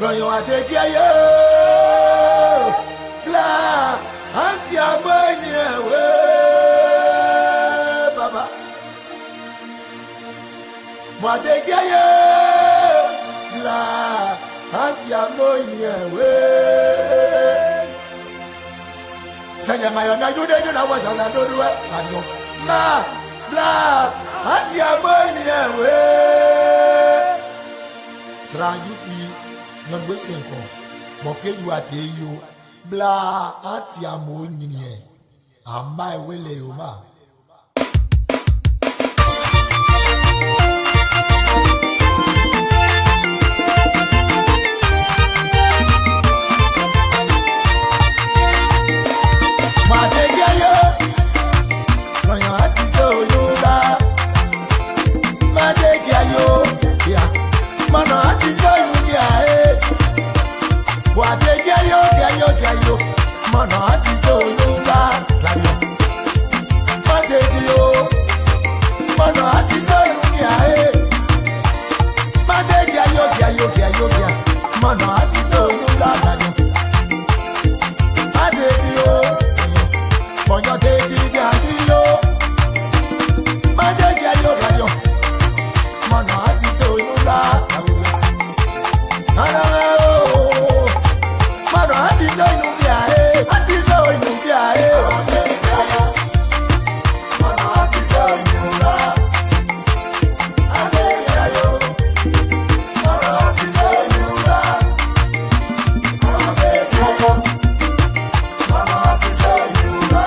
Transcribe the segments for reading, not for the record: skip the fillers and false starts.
Royo atekia yo. Bla. Anti amwenye we. Baba. Mwatekia yo. Bla. Anti amwenye we. Sanya mayona jude juna wasana doduwa. Anyo. Ma. Bla. Anti amwenye we. Sranjuti. Yon wesenko, moke yu ate yo, bla ati amo nyinye, amai wele yo ma. Matege yo, royo ati so yo la. Matege yo, yeah, mano ati so yo ya. Gayo, mano ati so lunga, gayo. Madegio, mano ati so lunga, Madegio, gayo, mano ati so lunga, gayo. Madegio, moyo degi gayo. Madegio, gayo, mano ati so lunga, gayo. Mano ati so inubia ati so inubia Mano ati so inubia Adegayo Mano ati so inubia Adegayo Mano ati so inubia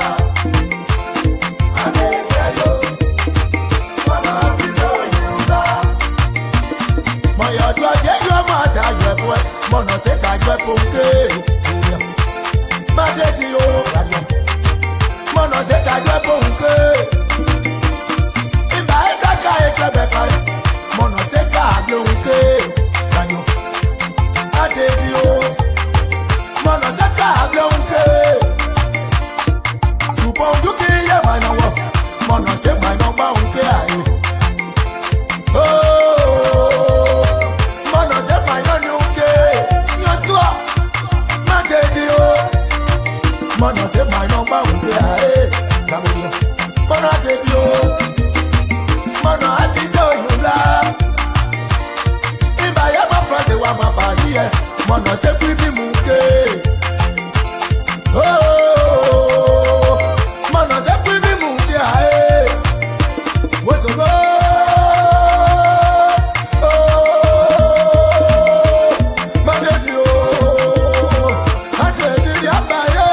Adegayo Mano ati so inubia Moyo dwa geyo mata yebwe Mono seka yebwe Madeti yo, mono zeta jwe bonke. Imba ekaka eklebeka, mono zeka blonke. Madeti yo, mono zeka blonke. Supon duki ye manawo, mono ze manamba unke ae. Oh, mono ze manonunke. Nyosua, madeti yo. Mano se my number unke ae, gamuyo. Mano ateti yo, mano ati so yula. Imba ya ma frase wa ma paniye, mano se pipi muke. Oh, mano se pipi muke ae. Wosogo. Oh, madeti yo, ateti yaba yo.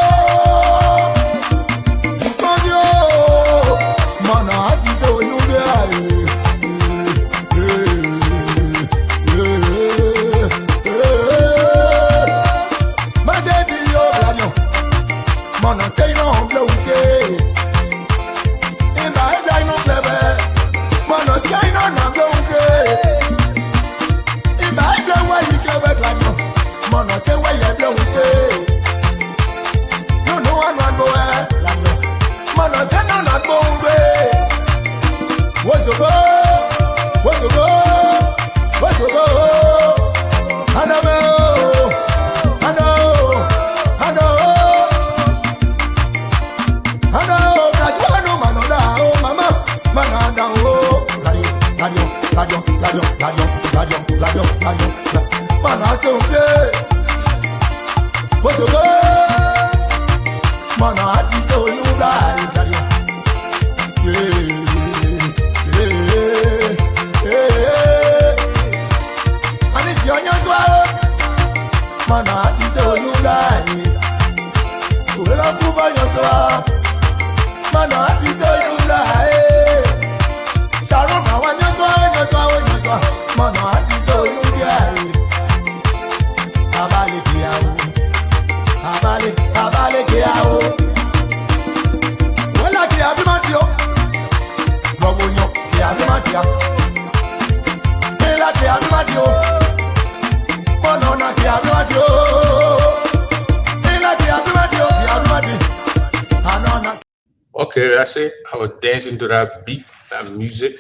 Okay, that's it. I was dancing to that beat, that music.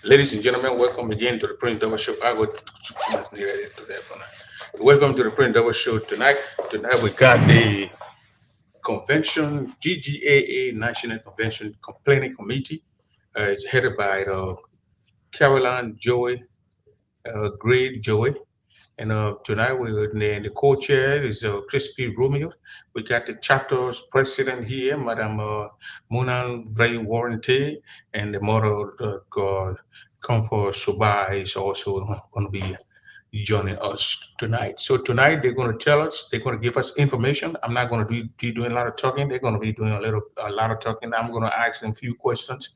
Ladies and gentlemen, welcome again to the Prince Double Show. I would to that for now. Welcome to the Prince Double Show tonight. Tonight we got the convention, GGAA National Convention Planning Committee. It's headed by Caroline Joey, Great Joey. And tonight the co-chair is Crispy Romeo. We got the chapter's president here, Madam Muna Vray Warranty, and the model Comfort Subai is also going to be joining us tonight. So tonight they're going to tell us, they're going to give us information. I'm not going to be doing a lot of talking. They're going to be doing a lot of talking. I'm going to ask them a few questions,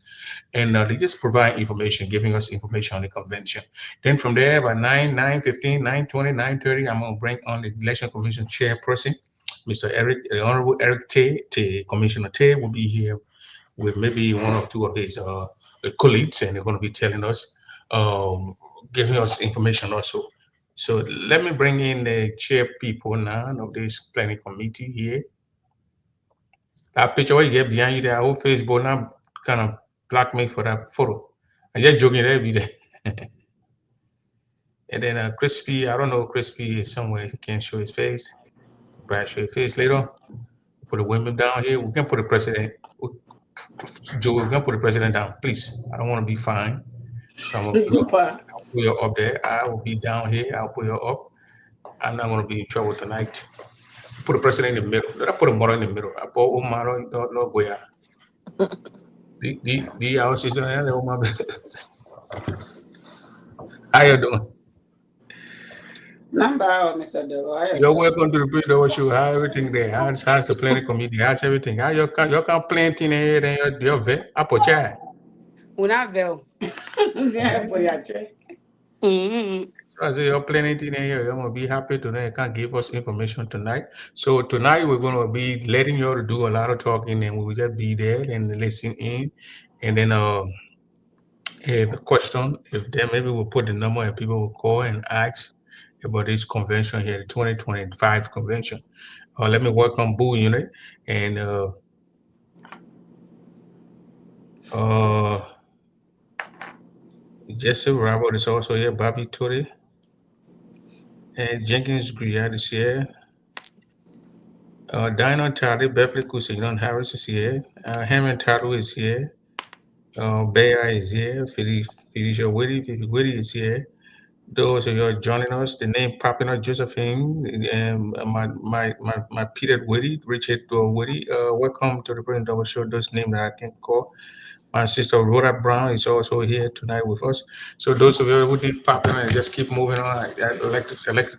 and they just provide information, giving us information on the convention. Then from there, by 9:15, 9:20, 9:30, I'm going to bring on the election commission chairperson, Mr. Eric, the Honorable Eric Tay. Commissioner Tay will be here with maybe one or two of his colleagues, and they're going to be telling us, um, giving us information also. So let me bring in the chair people now of this planning committee here. That picture what you get behind you there, our Facebook now kind of blocked me for that photo. I just joking there be there. And then Crispy, I don't know, Crispy is somewhere he can't show his face. Brad show his face later. Put the women down here. We can put the president. Joe, we can put the president down, please. I don't want to be fined. So I'm gonna put you, Super. I'll put you up there. I will be down here. I'll put you up. I'm not gonna be in trouble tonight. Put the president in the middle. Let I put a model in the middle. I put Omaro, no Goya. The our sister, how you doing? Number, Mr. Devo. How You're yourself? welcome to the Bridge Over Show. How everything there? How's the planning committee? How's everything? How your planting here? Then your vet? Apocha. Unaville. Yeah, for your check. Mm-hmm. So I say you're planning here. You're gonna be happy tonight. You can give us information tonight. So tonight we're gonna be letting you all do a lot of talking, and we will just be there and listen in, and then if a question, if then maybe we'll put the number and people will call and ask about this convention here, the 2025 convention. Let me welcome Boo Unit and uh, Jesse Robert is also here, Bobby Toure, and Jenkins Griad is here. Dino Tally, Beverly Kusignon Harris is here. Hammond Talu is here. Bea is here. Felicia Witty is here. Those of you are joining us, the name popping up, Josephine, and my Peter Witty, Richard Witty. Welcome to the Brilliant Double Show. Those names that I can call. My sister Rhoda Brown is also here tonight with us. So those of you who did pop in and just keep moving on, I like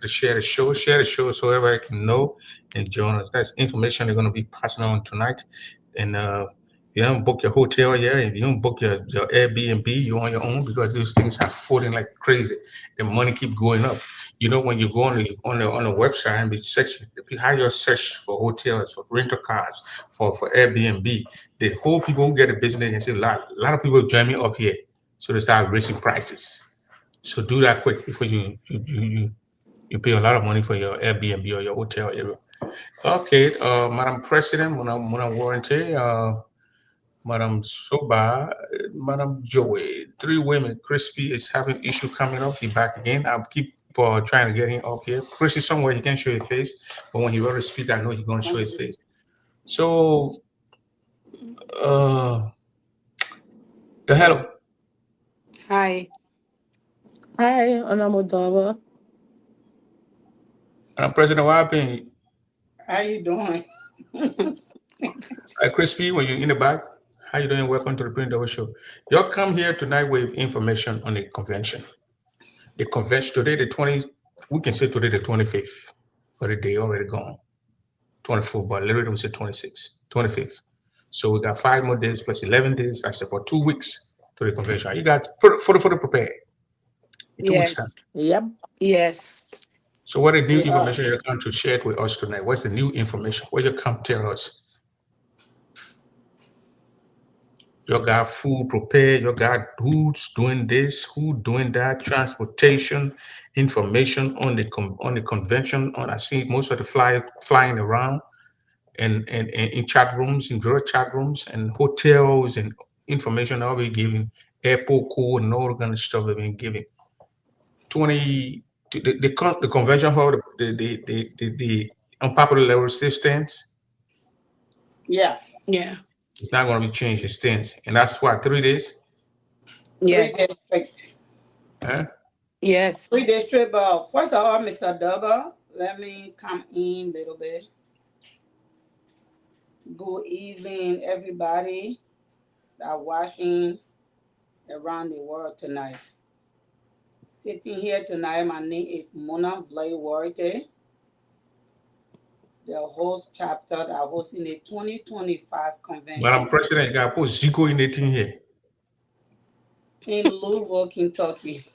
to share the show so everybody can know and join us. That's information they're going to be passing on tonight. And you don't book your hotel, yeah. If you don't book your Airbnb, you're on your own because these things are falling like crazy. The money keep going up. You know when you go on the website and be search, if you have your search for hotels, for rental cars, for Airbnb, the whole people who get a business and say a lot of people join me up here, so they start raising prices. So do that quick before you pay a lot of money for your Airbnb or your hotel area. Okay, Madam President, Madam Warranty, Madam Soba, Madam Joey, three women. Crispy is having issue coming up. He back again. I'll keep trying to get him up here. Chris is somewhere he can show his face, but when he will speak, I know he's gonna show his face. So, uh, hello. Hi. Hi, Anamodava. President, what happened? How you doing? Crispy, when you're in the back, how you doing? Welcome to the Print Double Show. Y'all come here tonight with information on the convention. The convention today, the 20, we can say today the 25th, but the day already gone. 24th, but literally we say 26th, 25th. So we got 5 more days plus 11 days. That's about 2 weeks to the convention. You guys fully prepared in 2 weeks time. Yes. Yep. Yes. So what is new We are. information you come to share with us tonight? What's the new information? What you come tell us? You got food prepared, you got who's doing this, who doing that, transportation, information on the convention. On I see most of the flying around and in chat rooms, in various chat rooms and hotels and information I'll be giving airport code and all kind of stuff they've been giving. 20 the convention hall, the unpopular level still stands. Yeah. Yeah. It's not going to be changed. It stands, and that's why 3 days. 3 Yes. days straight. Huh? Yes. 3 days straight. But first of all, Mr. Double, let me come in a little bit. Good evening, everybody that watching around the world tonight. Sitting here tonight, my name is Mona Vlaiworte, the host chapter that hosting the 2025 convention. Madam President, got put Zico in the thing here. In Louisville, Kentucky.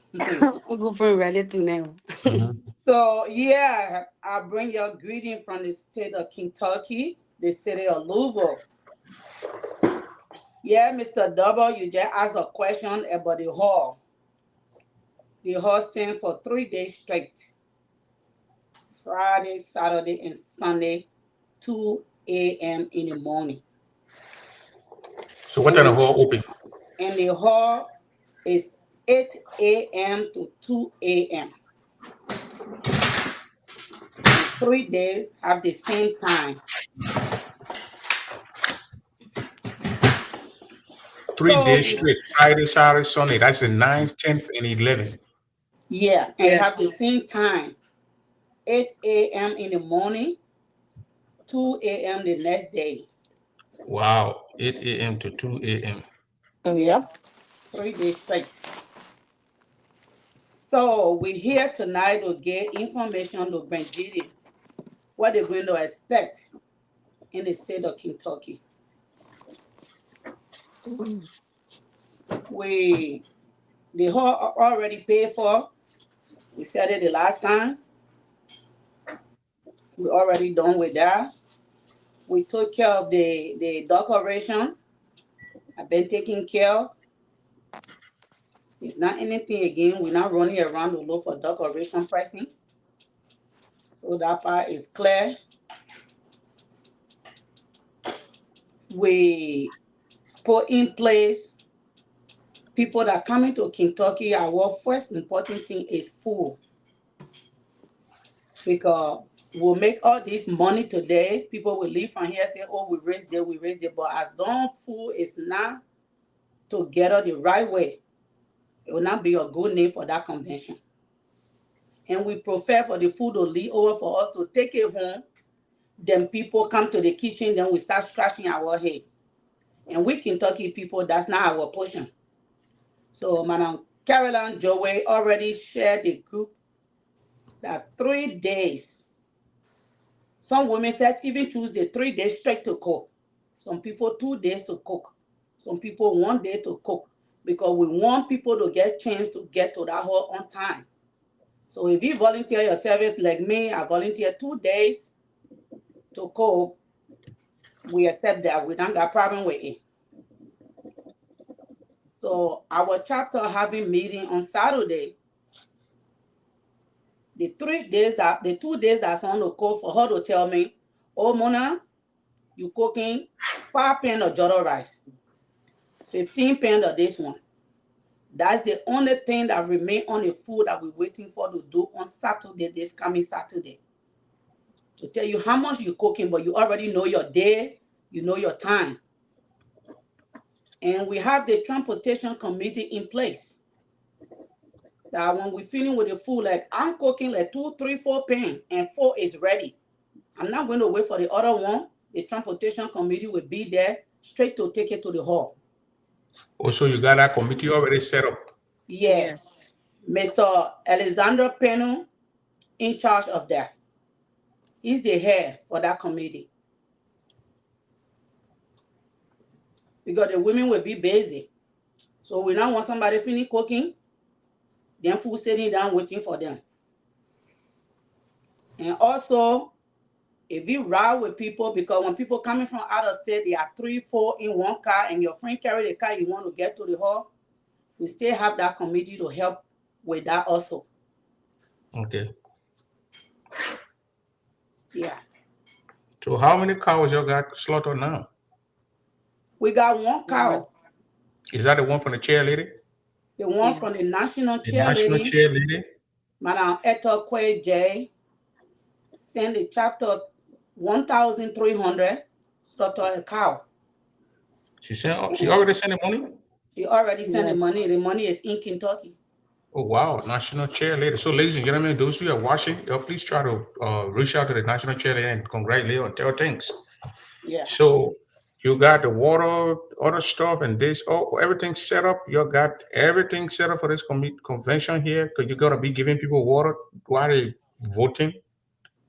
We're going for ready to now. So, yeah, I bring your greeting from the state of Kentucky, the city of Louisville. Yeah, Mr. Double, you just asked a question about the hall. The hall stands for 3 days straight. Friday, Saturday, and Sunday, 2 a.m. in the morning. So what time the hall open? And the hall is 8 a.m. to 2 a.m. 3 days have the same time. 3 So, days straight. Friday, Saturday, Sunday. That's the 9th, 10th, and 11th. yeah, and Yes. have the same time. 8 a.m. in the morning, 2 a.m. the next day. Wow. 8 a.m. to 2 a.m. Yeah, 3 days straight. So we're here tonight to get information to Grand Gideon, what they're going to expect in the state of Kentucky. The hall already paid for. We said it the last time. We're already done with that. We took care of the decoration. I've been taking care of. It's not anything again. We're not running around to look for decoration pricing. So that part is clear. We put in place people that come into Kentucky. Our first important thing is food. Because we'll make all this money today. People will leave from here say, oh, we raised it, we raised it. But as long food is not together the right way, it will not be a good name for that convention. And we prefer for the food to leave over for us to take it home. Then people come to the kitchen, then we start scratching our head. And we Kentucky people, that's not our portion. So Madam Caroline Joey already shared the group that 3 days. Some women said even choose the 3 days straight to cook. Some people 2 days to cook. Some people 1 day to cook. Because we want people to get chance to get to that hall on time. So if you volunteer your service like me, I volunteer 2 days to cook, we accept that. We don't got problem with it. So our chapter having meeting on Saturday. The 2 days that's on the cook for her to tell me, oh Mona, you cooking 5 pounds of jollof rice, 15 pounds of this one. That's the only thing that remain on the food that we're waiting for to do on Saturday, this coming Saturday. To tell you how much you're cooking, but you already know your day, you know your time. And we have the transportation committee in place. That when we finish with the food, like I'm cooking like 2, 3, 4 pounds, and 4 is ready. I'm not going to wait for the other one. The transportation committee will be there straight to take it to the hall. Also, you got that committee already set up. Yeah. Yes. Mr. Alexander Peno in charge of that. He's the head for that committee. Because the women will be busy. So we don't want somebody finish cooking, then food sitting down waiting for them. And also, if you ride with people, because when people coming from out of state, they are 3, 4 in one car, and your friend carry the car you want to get to the hall, we still have that committee to help with that also. Okay. Yeah. So how many cows you got slaughtered now? We got 1 cow. Is that the one from the chair lady? The one from the national The national cheerleading, cheerleader. Madam Etokwe J, sent the chapter 1,300 slaughter a cow. She already sent the money? She already sent the Yes. money. The money is in Kentucky. Oh, wow. National cheerleader. So, ladies and gentlemen, those who are watching, please try to reach out to the national cheerleader and congratulate her and tell thanks. Yeah. So, you got the water, other stuff, and this, everything set up. You got everything set up for this convention here because you got to be giving people water while they voting.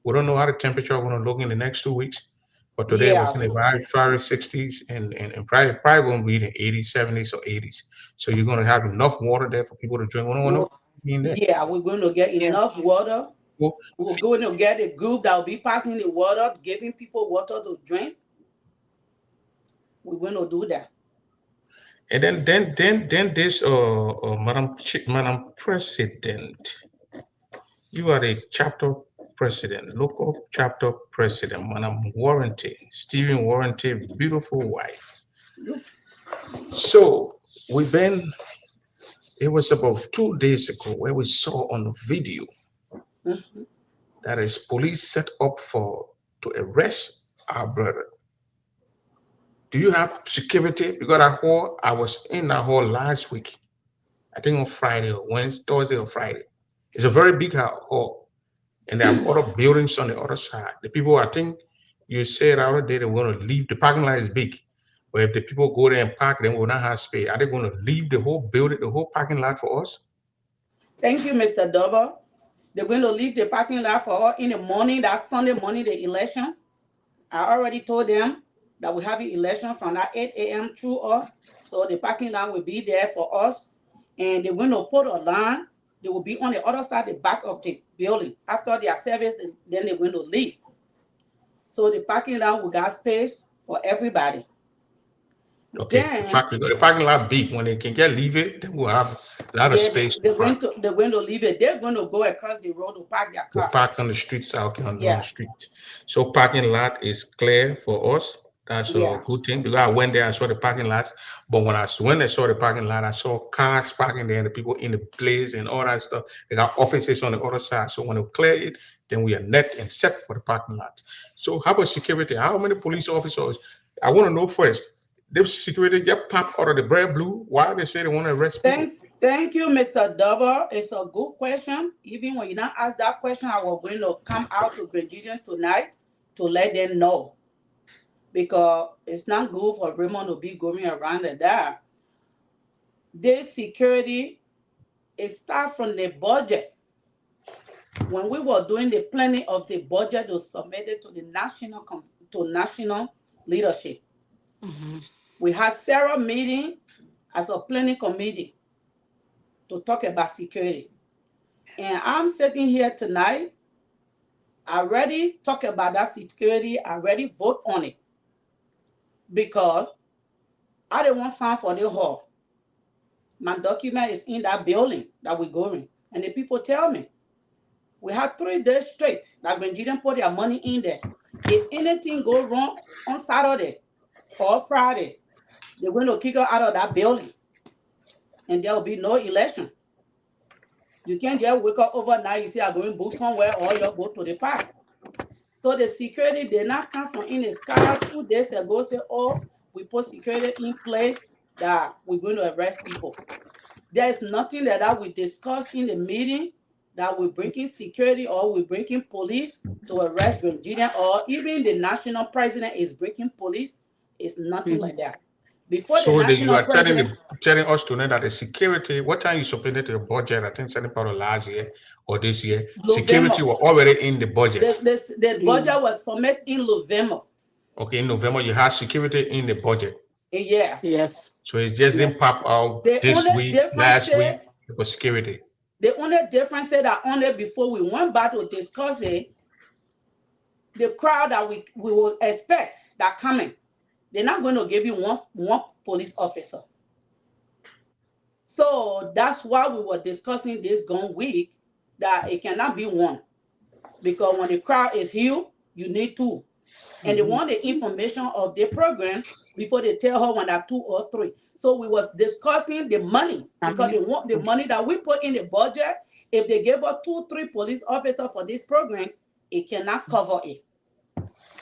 We don't know how the temperature is going to look in the next 2 weeks. But today it was Yeah. in the very 60s and probably going to be in the 80s, 70s, or 80s. So you're going to have enough water there for people to drink. We don't want Wo- to in there. Yeah, we're going to get enough Yes. water. Well, We're going to get a group that will be passing the water, giving people water to drink. We're going to do that. and then this Madam President, you are the chapter president, local chapter president, Madam Warranty, Stephen Warranty, beautiful wife. Look, So we've been. It was about 2 days ago where we saw on the video mhm. that is police set up for to arrest our brother. Do you have security? Because I was in that hall last week. I think on Friday or Wednesday, Thursday or Friday. It's a very big hall, and there are other buildings on the other side. The people, I think you said the other day they want to leave. The parking lot is big, but if the people go there and park, then we'll not have space. Are they going to leave the whole building, the whole parking lot for us? Thank you, Mr. Double. They're going to leave the parking lot for us in the morning, that Sunday morning, the election. I already told them that we have an election from that 8 a.m. through us. So the parking lot will be there for us. And they're going to put a line. They will be on the other side, the back of the building. After their service, then they're going to leave. So the parking lot will got space for everybody. Okay, Then, the parking lot big. When they can get leave it, then we'll have a lot of yeah, space to park. they're going to leave it. They're going to go across the road to park their To car. park on the street side, okay, on the Yeah, street. So parking lot is clear for us. That's a yeah. good thing because I went there, I saw the parking lots. But when I saw the parking lot, I saw cars parking there and the people in the place and all that stuff. They got offices on the other side. So when they clear it, then we are net and set for the parking lot. So how about security? How many police officers? I want to know first. This security get popped out of the bread blue. Why they say they want to arrest people? Thank you, Mr. Double. It's a good question. Even when you not ask that question, I was going to come out to Grenadians tonight to let them know. Because it's not good for Raymond to be going around like that. This security, it starts from the budget. When we were doing the planning of the budget to submit it to the national leadership, we had several meetings as a planning committee to talk about security. And I'm sitting here tonight. I already talk about that security. I already vote on it because I didn't want sign for the hall. My document is in that building that we're going. And the people tell me, we have 3 days straight that when you didn't put their money in there. If anything go wrong on Saturday or Friday, they're going to kick us out of that building. And there will be no election. You can't just wake up overnight, you say, I'm going to book somewhere or you go to the park. So the security did not come from in the sky 2 days ago, say, oh, we put security in place that we're going to arrest people. There's nothing that we discuss in the meeting that we bring in security or we bring in police to arrest Grenadian or even the national president is bringing police. It's nothing like that. Before the So you national are president, telling us tonight that the security, what time you submitted to the budget, I think second part of last year or this year, security November, were already in the budget. the budget was submitted in November. Okay, in November you had security in the budget. Yeah. Yes. So it just Yeah. didn't pop out The this only week, difference last week is for security. that only before we went back to discuss it, the crowd that we will expect that coming, they're not going to give you one police officer. So that's why we were discussing this gone week that it cannot be one. Because when the crowd is huge, you need two. And they want the information of the program before they tell her when there are 2 or 3. So we was discussing the money because they want the money that we put in the budget. If they gave us 2-3 police officers for this program, it cannot cover it.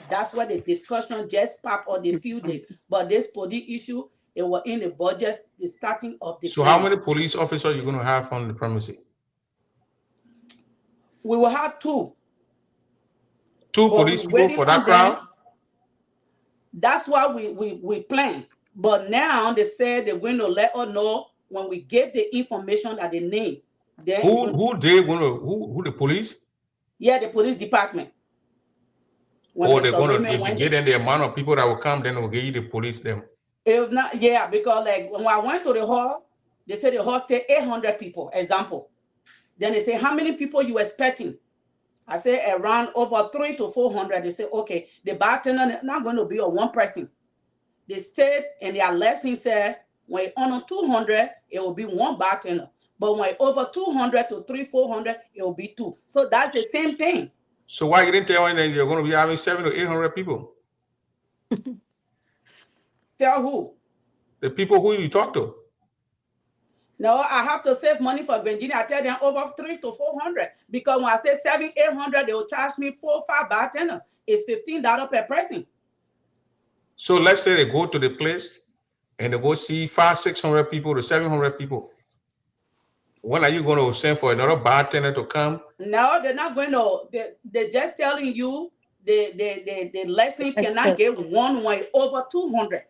That's why the discussion just popped on the few days. But this police issue, it was in the budget, the starting of the So plan. how many police officers are you going to have on the premises? We will have 2. Two But police we're people waiting for that on crowd? them. That's why we plan. But now they said they're going to let us know when we give the information that they need. Then Who the police? Yeah, the police department. When Or they're Mr. gonna, Raymond if you went get there. in the amount of people that will come, then we'll give you the police them. It was not, yeah, because like when I went to the hall, they said the hall take 800 people, example. Then they say, how many people you expecting? I say around over 300 to 400. They say, okay, the bartender not going to be a one person. They said in their lesson said, when it's under 200, it will be one bartender. But when it's over 200 to 300-400, it will be 2. So that's the same thing. So why you didn't tell me that you're going to be having 700 to 800 people? Tell who? The people who you talk to. No, I have to save money for Virginia. I tell them over 300 to 400 because when I say 700-800, they will charge me 4-5 bartender. It's $15 per person. So let's say they go to the place and they go see 500-600 people to 700 people. When are you going to send for another bartender to come? No, they're not going to. They're just telling you the lesson cannot get one way over 200.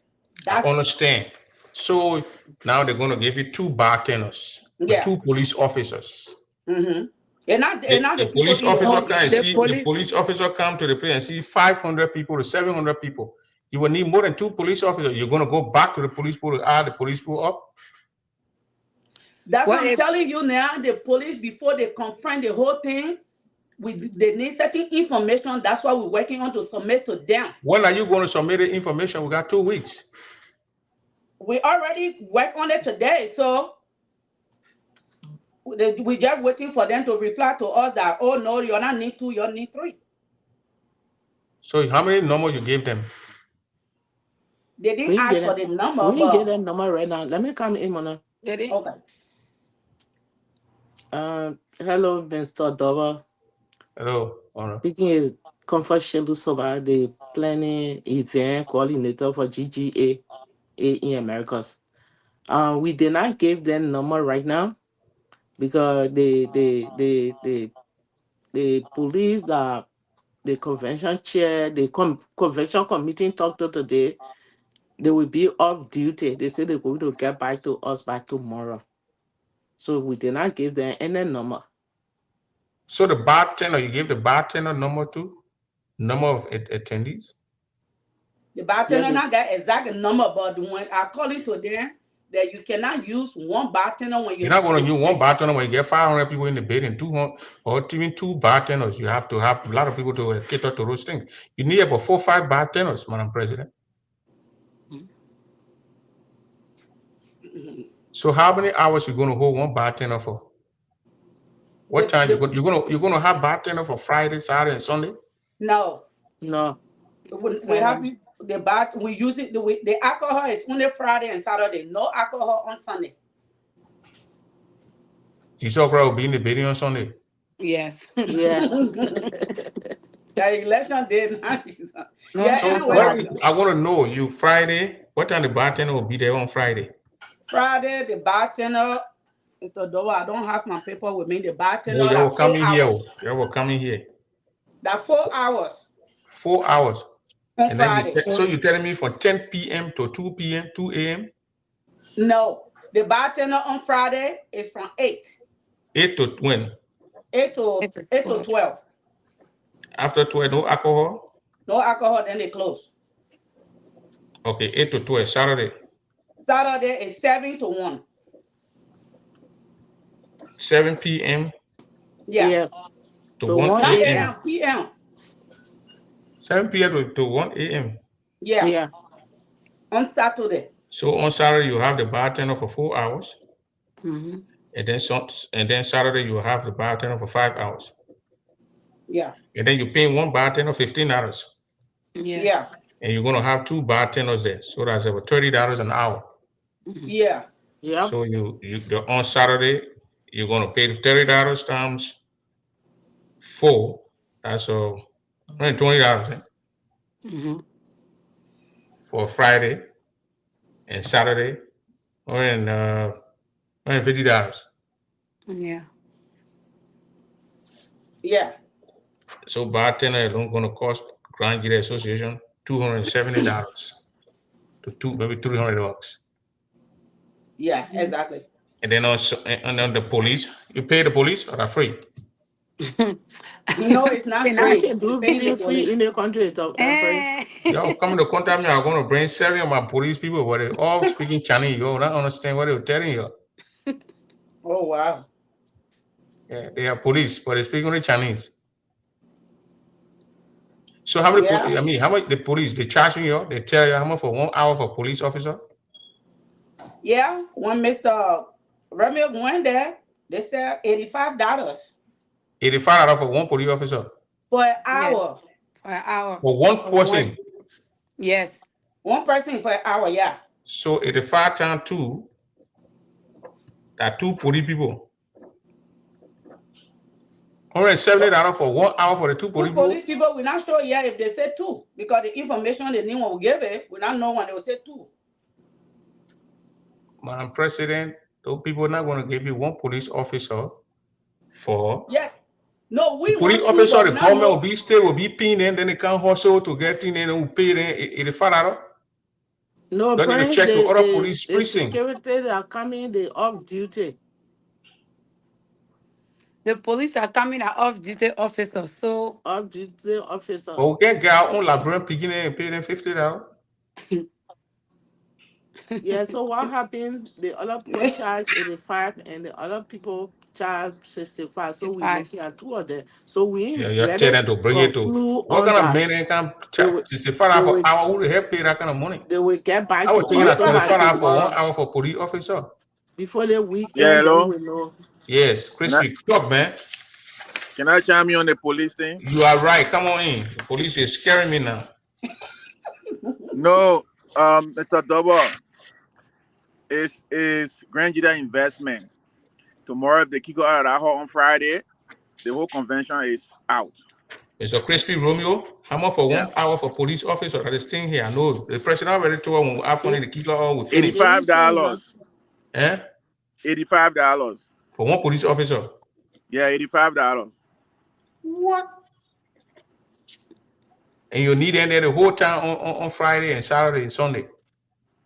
I understand. So now they're going to give you 2 bartenders, Yeah. 2 police officers. Mm-hmm. And not The people police in the officer hall. can see the police officer come to the place and see 500 people to 700 people. You will need more than 2 police officers. You're going to go back to the police pool to add the police pool up. That's what I'm telling you now. The police, before they confront the whole thing, they need certain information. That's why we're working on to submit to them. When are you going to submit the information? We got 2 weeks. We already work on it today, so we're just waiting for them to reply to us that, oh no, you're not need 2, you need 3. So how many numbers you gave them? They didn't ask for the number. We didn't get that number right now. Let me come in, Mona. Okay. Hello, Mr. Dover. Hello, Honor. Speaking is Comfort Shelu Soba, the planning event coordinator for GGA in Americas. We did not give them number right now because the police, the convention chair, the convention committee talked to today, they will be off duty. They say they're going to get back to us by tomorrow. So we did not give them any number. So the bartender, you gave the bartender number too? Number of attendees? The bartender not that exact number, but when according to them, that you cannot use one bartender when you're not going to use one bartender when you get 500 people in the bed and 200 or even 2 bartenders. You have to have a lot of people to cater to those things. You need about 4 or 5 bartenders, Madam President. So how many hours you going to hold one bartender for? What time you're going to have bartender for Friday, Saturday, and Sunday? No. We have we use it. The alcohol is only Friday and Saturday. No alcohol on Sunday. Jesus Christ will be in the building on Sunday. Yes. Yeah. The election day. Yeah. So anyway, I want to know you Friday. What time the bartender will be there on Friday? Friday, the bartender. Mr. Dover, I don't have my paper with me. The bartender. No, they will come in here. They will come in here. That 4 hours. 4 hours. On Friday. So you're telling me from 10 p.m. to 2 p.m., 2 a.m.? No. The bartender on Friday is from 8. 8 to when? 8 to 12. After 12, no alcohol? No alcohol, then they close. Okay, 8 to 12, Saturday. Saturday is 7 to 1. 7 p.m. Yeah. To 1 a.m. p.m. 7 p.m. to 1 a.m. Yeah. On Saturday. So on Saturday you have the bartender for 4 hours. Mm-hmm. And then Saturday you have the bartender for 5 hours. Yeah. And then you pay one bartender $15. Yeah. And you're gonna have 2 bartenders there. So that's about $30 an hour. Yeah. Yep. So you're on Saturday, you're gonna pay $30 times 4. That's $120 Mm-hmm. for Friday and Saturday, $150. Yeah. Yeah. So bartender alone gonna cost Grand Ggaa Association $270 to maybe $300. Yeah. Exactly. And then also and then the police, you pay the police or they're free. No, it's not We're I not. free. can You're do paying the video free police. in the country, Prince. Eh. Y'all coming to contact me, I'm gonna bring 7 of my police people, but they all speaking Chinese. You don't understand what they're telling you. Oh wow. Yeah, they are police, but they speak only Chinese. So how many? Yeah. I mean, how much the police they charging you? They tell you how much for 1 hour for police officer? Yeah. When Mr. Romeo went there, they said $85 $85 for one police officer for an Yes. hour. For an hour. for one For one. person. Yes. One person per hour. Yeah. So 85 times 2, that 2 police people. $170 for 1 hour for the 2 Two police police people. people, we're not sure yet if they say two because the information the new one will give it, we don't know when they will say two. Madam President, those people are not going to give you one police officer for Yeah. No, the we police want two, officer. but The we not government will know. be still will be paying them, then they can hustle to get in and will pay them $85. No, Don't need to Prince, check to other police the precinct. security that are coming, they off duty. The police are coming at off-duty officers. So Off duty officer. But we can get our own librarian picking and pay them $50. Yeah, so what happened? The other people charge 85 and the other people charge 65. So we're looking 65. at two of them. So we Yeah, ain't you tell really them to bring it to conclude what on kind of that. man can They charge will, they $65 will, for hour? Who the hell pay that kind of money? they will get back I to was thinking us at so by $25 for 1 tomorrow. hour for police officer. Before the Yeah, weekend, then hello. we know. Yes, crispy. Talk, man. Can I chime in on the police thing? You are right. Come on in. The police is scaring me now. No, Mr. Double, it's Grand Ggaa investment. Tomorrow, if they kick her out of that hall on Friday, the whole convention is out. Mr. Crispy Romeo, how much for Yeah, 1 hour for police officer that is staying here? I know the president already told when we have fun in Eight, the kick all with finish. $85. Eh? $85. For one police officer. Yeah, $85. What? And you need them there the whole time on Friday and Saturday and Sunday.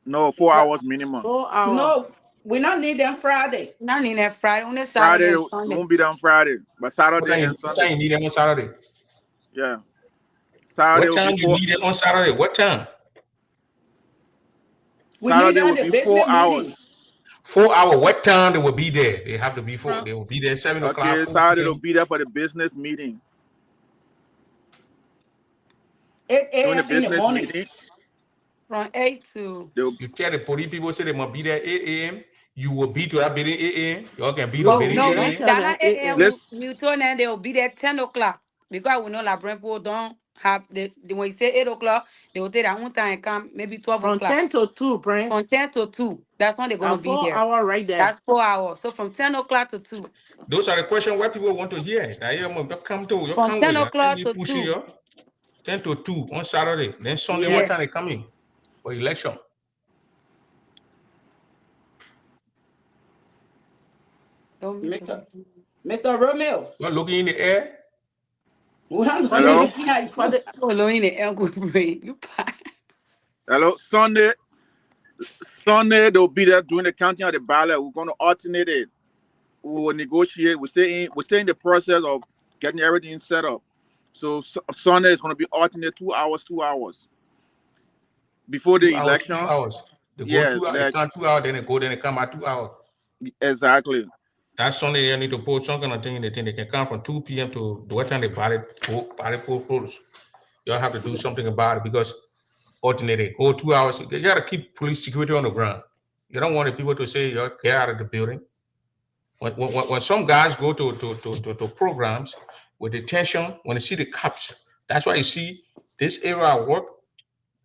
No, 4 hours minimum. 4 hours. No, we not need them Friday. Not in that Friday, only Friday, Saturday and it Sunday. won't be done Friday, but Saturday and What Sunday. time you need them on Saturday? Yeah, Saturday What will be time you four. need them on Saturday? What time? We need Saturday them will the be business 4 meeting. hours. 4 hour. What time they will be there? They have to be From, they will be there 7 o'clock, Okay, 4 Saturday will p.m. be there for the business meeting. 8 During the a.m. in the business morning. meeting, from 8 to they'll You tell the police people say they must be there 8 a.m. You will be to that building 8 a.m. Y'all can be to the No, oh we building no, 8 didn't we a.m. tell that them not 8 AM a.m. let's we told them they will be there 10 o'clock. Because we know La people don't have when you say 8 o'clock, they will take their own time and come maybe 12 From o'clock. 10 to 2, From Prince. 10 to 2. That's when they're gonna Now be 4 there. hours right there. That's 4 hours. So from 10 o'clock to 2. Those are the questions where people want to hear. Now you come to you From come 10 with. I can't o'clock be to pushing 2. you 10 to 2 on Saturday. Then Sunday, what Yes. time Yes. they coming for election? Don't be Mr. Romeo, You're looking in the air. we don't For know the hello, looking at for you. the following the elbow brain. You hello. Sunday they'll be there doing the counting of the ballot. We're going to alternate it. We will negotiate. We're still in the process of getting everything set up. So Sunday is going to be alternate 2 hours, 2 hours before 2 the hours, 2 election. hours. They go Yeah, 2 hours, they like come 2 hours, then they go, then they come at 2 hours. exactly. That Sunday they need to post some kind of thing in the thing. They can come from 2 p.m. to what time they ballot poll close. Y'all have to do something about it because alternating go 2 hours. You gotta keep police security on the ground. You don't want the people to say you get out of the building. When some guys go to programs with detention, when they see the cops, that's why you see this area at work,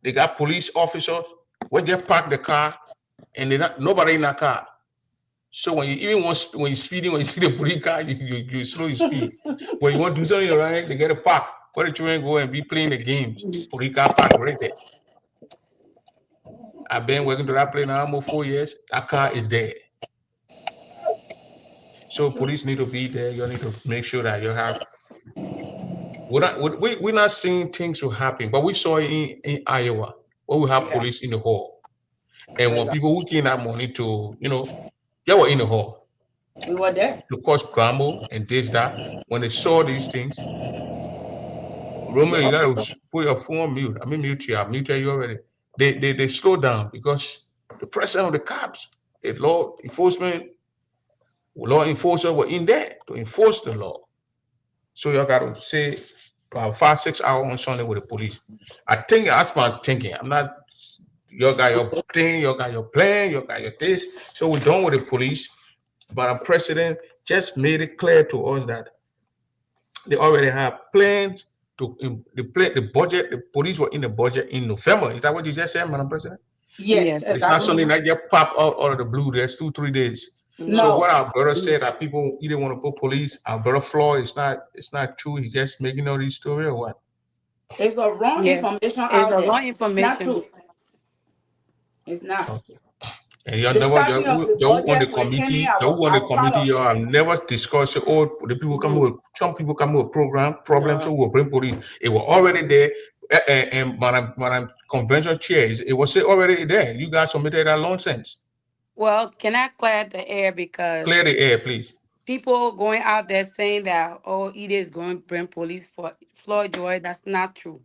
they got police officers where they park the car and nobody in a car. So when when you speeding, when you see the police car, you slow your speed. When you want to do something right, they get a park. Where the children go and be playing the games. Police car park right there. I've been working to that place now almost 4 years. That car is there. So police need to be there. You need to make sure that you have. We're not seeing things will happen, but we saw it in Iowa where we have Yeah, police in the hall. And when exactly. people who came that money to, they were in the hall We were there. to cause scramble and this, that. When they saw these things, Romeo, you Yeah. gotta put your phone on mute. I mean, mute you already. They slow down because the president of the cops, the law enforcer were in there to enforce the law. So you gotta say about 5, 6 hours on Sunday with the police. I think that's my thinking. I'm not. You got your thing, you got your plan, you got your this. So we're done with the police. But our president just made it clear to us that they already have plans to the budget. The police were in the budget in November. Is that what you just said, Madam President? Yes, Yes. It's not exactly. something that just pop out of the blue. There's 2, 3 days. So No. No, what our brother said that people either want to put police, our brother Floyd, it's not true. He's just making all these stories or what? it's the wrong Yes. information It's out a there. wrong Not information. true. It's not. Okay. And you The never starting of the you on the budget with any, committee, I you was, on I the was part committee, of you it. have never discussed it. All the people come with some people come with program problems, No. so we'll bring police. It was already there. And Madam Convention Chair, it was already there. You guys submitted that nonsense. Well, can I clear the air Clear because the air, please. people going out there saying that Ida is going to bring police for Floyd Joy. That's not true.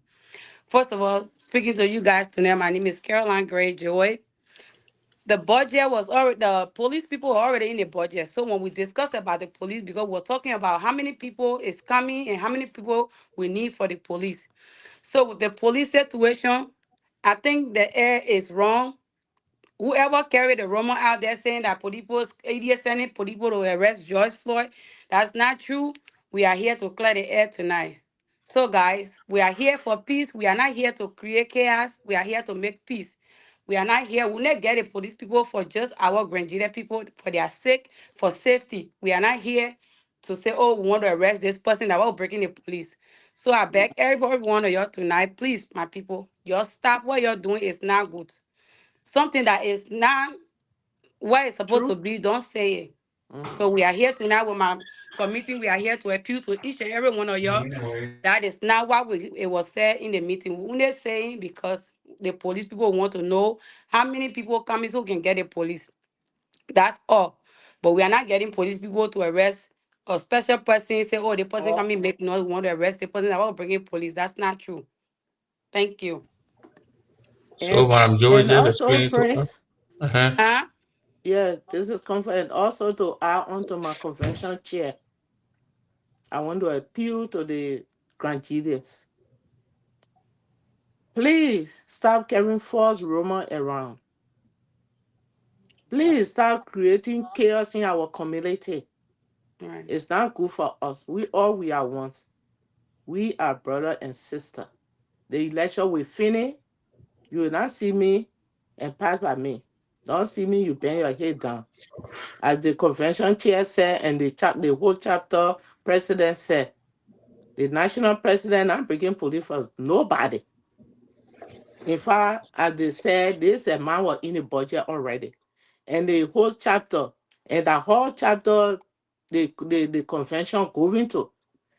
First of all, speaking to you guys tonight, my name is Caroline Gray Joy. The budget was already, the police people were already in the budget. So when we discuss about the police, because we're talking about how many people is coming and how many people we need for the police. So with the police situation, I think the air is wrong. Whoever carried the rumor out there saying that Polipo's idiot sending Polipo to arrest George Floyd, that's not true. We are here to clear the air tonight. So, guys, we are here for peace. We are not here to create chaos. We are here to make peace. We are not here. We not get the police people for just our Grandier people for their sake, for safety. We are not here to say, oh, we want to arrest this person that was breaking the police. So I beg every one of y'all tonight, please, my people, y'all stop what you're doing. It's not good. Something that is not where it's supposed to True. be, don't say it. Mm-hmm. So we are here tonight with my committee. We are here to appeal to each and every one of y'all. That is not what it was said in the meeting. We only saying because the police people want to know how many people coming so can get the police. That's all. But we are not getting police people to arrest a special person. Say, oh, the person Oh, coming make noise. We want to arrest the person that will bring in police. That's not true. Thank you. So And Madam Joey and just also, explained to us. Prince, Uh-huh. Huh? yeah, this is comfort. And also to add on to my convention chair, I want to appeal to the grandchildrens. Please stop carrying false rumor around. Please stop creating chaos in our community. Right. It's not good for us. We are one. We are brother and sister. The election will finish. You will not see me and pass by me. Don't see me, you bend your head down. As the convention chair said, and the whole chapter president said, the national president not bringing police for nobody. In fact, as they said, this amount was in the budget already. And the whole chapter, and the whole chapter, the convention going to.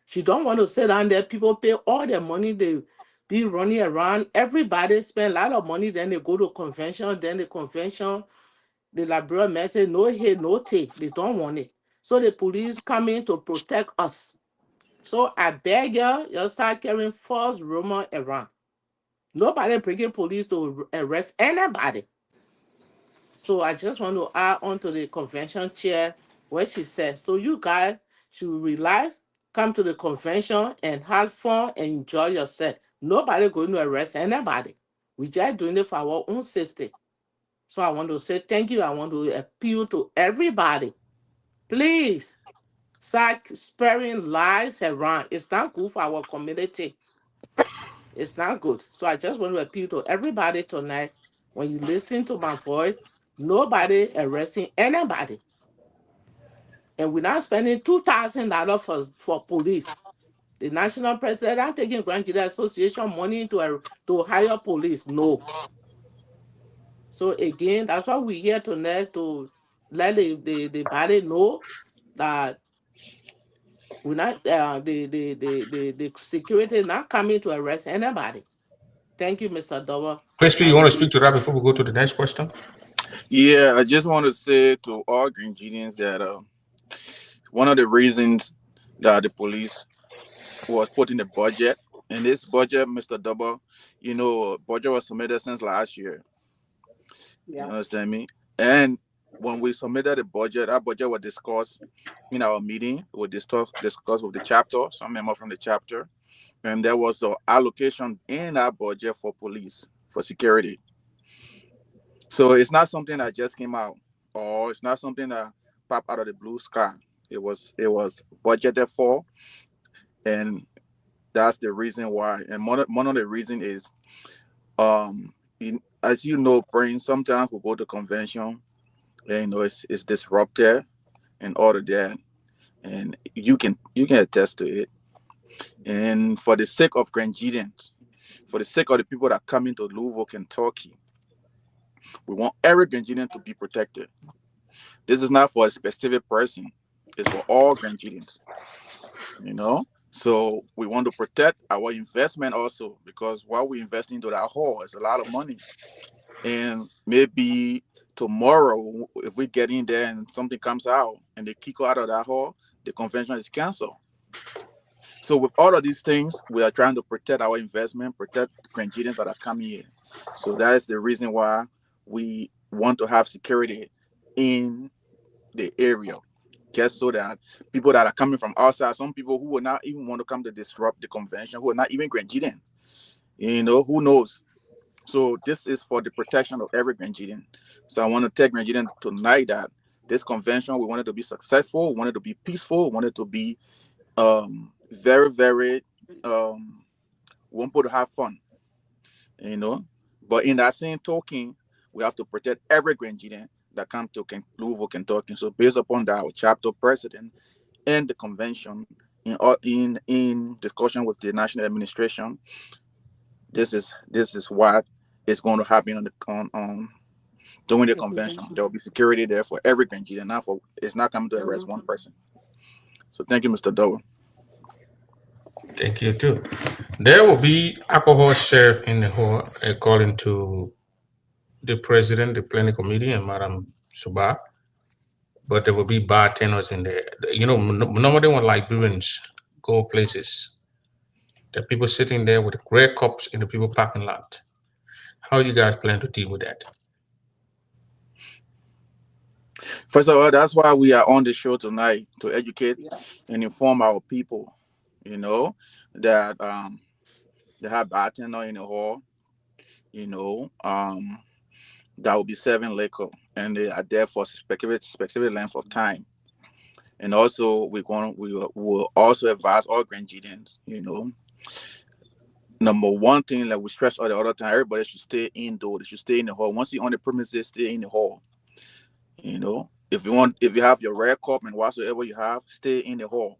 She don't want to sit down there. People pay all their money. They be running around. Everybody spend a lot of money. Then they go to convention. Then the convention, the librarian may say, no hate, no take. They don't want it. So the police come in to protect us. So I beg you start carrying false rumor around. Nobody bringing police to arrest anybody. So I just want to add on to the convention chair what she said. So you guys should relax, come to the convention and have fun and enjoy yourself. Nobody going to arrest anybody. We just doing it for our own safety. So I want to say thank you. I want to appeal to everybody. Please start spreading lies around. It's not good for our community. It's not good. So I just want to appeal to everybody tonight. When you listen to my voice, Nobody arresting anybody. And we're not spending $2,000 for police. The national president not taking Grand Jury Association money to hire police. No. So again, that's why we're here tonight to let the body know that we're not the security is not coming to arrest anybody. Thank you, Mr. Dover. Crispy, I you want to release. speak to that before we go to the next question? Yeah, I just want to say to all Grenadians that one of the reasons that the police was put in the budget, and this budget, Mr. Double, budget was submitted since last year. You Yeah. understand me? And when we submitted the budget, our budget was discussed in our meeting. We discuss with the chapter, some member from the chapter, and there was an allocation in our budget for police for security. So it's not something that just came out, or it's not something that popped out of the blue sky. It was budgeted for, and that's the reason why. And one of the reason is as you know, brain sometimes we go to convention, and it's disrupted and all of that, and you can attest to it. And for the sake of Grenadians, for the sake of the people that come into Louisville, Kentucky, we want every Grenadian to be protected. This is not for a specific person; it's for all Grenadians. You know. So we want to protect our investment also, because what we invest into that hall is a lot of money. And maybe tomorrow, if we get in there and something comes out and they kick us out of that hall, the convention is canceled. So with all of these things, we are trying to protect our investment, protect Grenadians that are coming here. So that is the reason why we want to have security in the area, just so that people that are coming from outside, some people who will not even want to come to disrupt the convention, who are not even Grenadian, who knows? So this is for the protection of every Grenadian. So I want to tell Grenadian tonight that this convention, we want it to be successful, we want it to be peaceful, we want it to be very, very we want people to have fun, you know. But in that same token, we have to protect every Grenadian that come to Louisville, Kentucky. So based upon that, our chapter president and the convention in discussion with the national administration, this is what is going to happen on during the The convention. convention. There will be security there for every Grenadian. Not for It's not coming to arrest one person. So thank you, Mr. Doe. Thank you too. There will be alcohol served in the hall, according to the president, the planning committee, and Madam Suba. But there will be bartenders in there. Normally when Liberians go places, the people sitting there with red cups in the people parking lot. How you guys plan to deal with that? First of all, that's why we are on the show tonight, to educate Yeah. and inform our people. You know that they have bartender in the hall. You know that will be serving liquor, and they are there for specific length of time. And also, we will also advise all Grenadians. Number one thing, like we stress all the other time, everybody should stay indoor. They should stay in the hall. Once you're on the premises, stay in the hall. If you have your red cup and whatsoever you have, stay in the hall.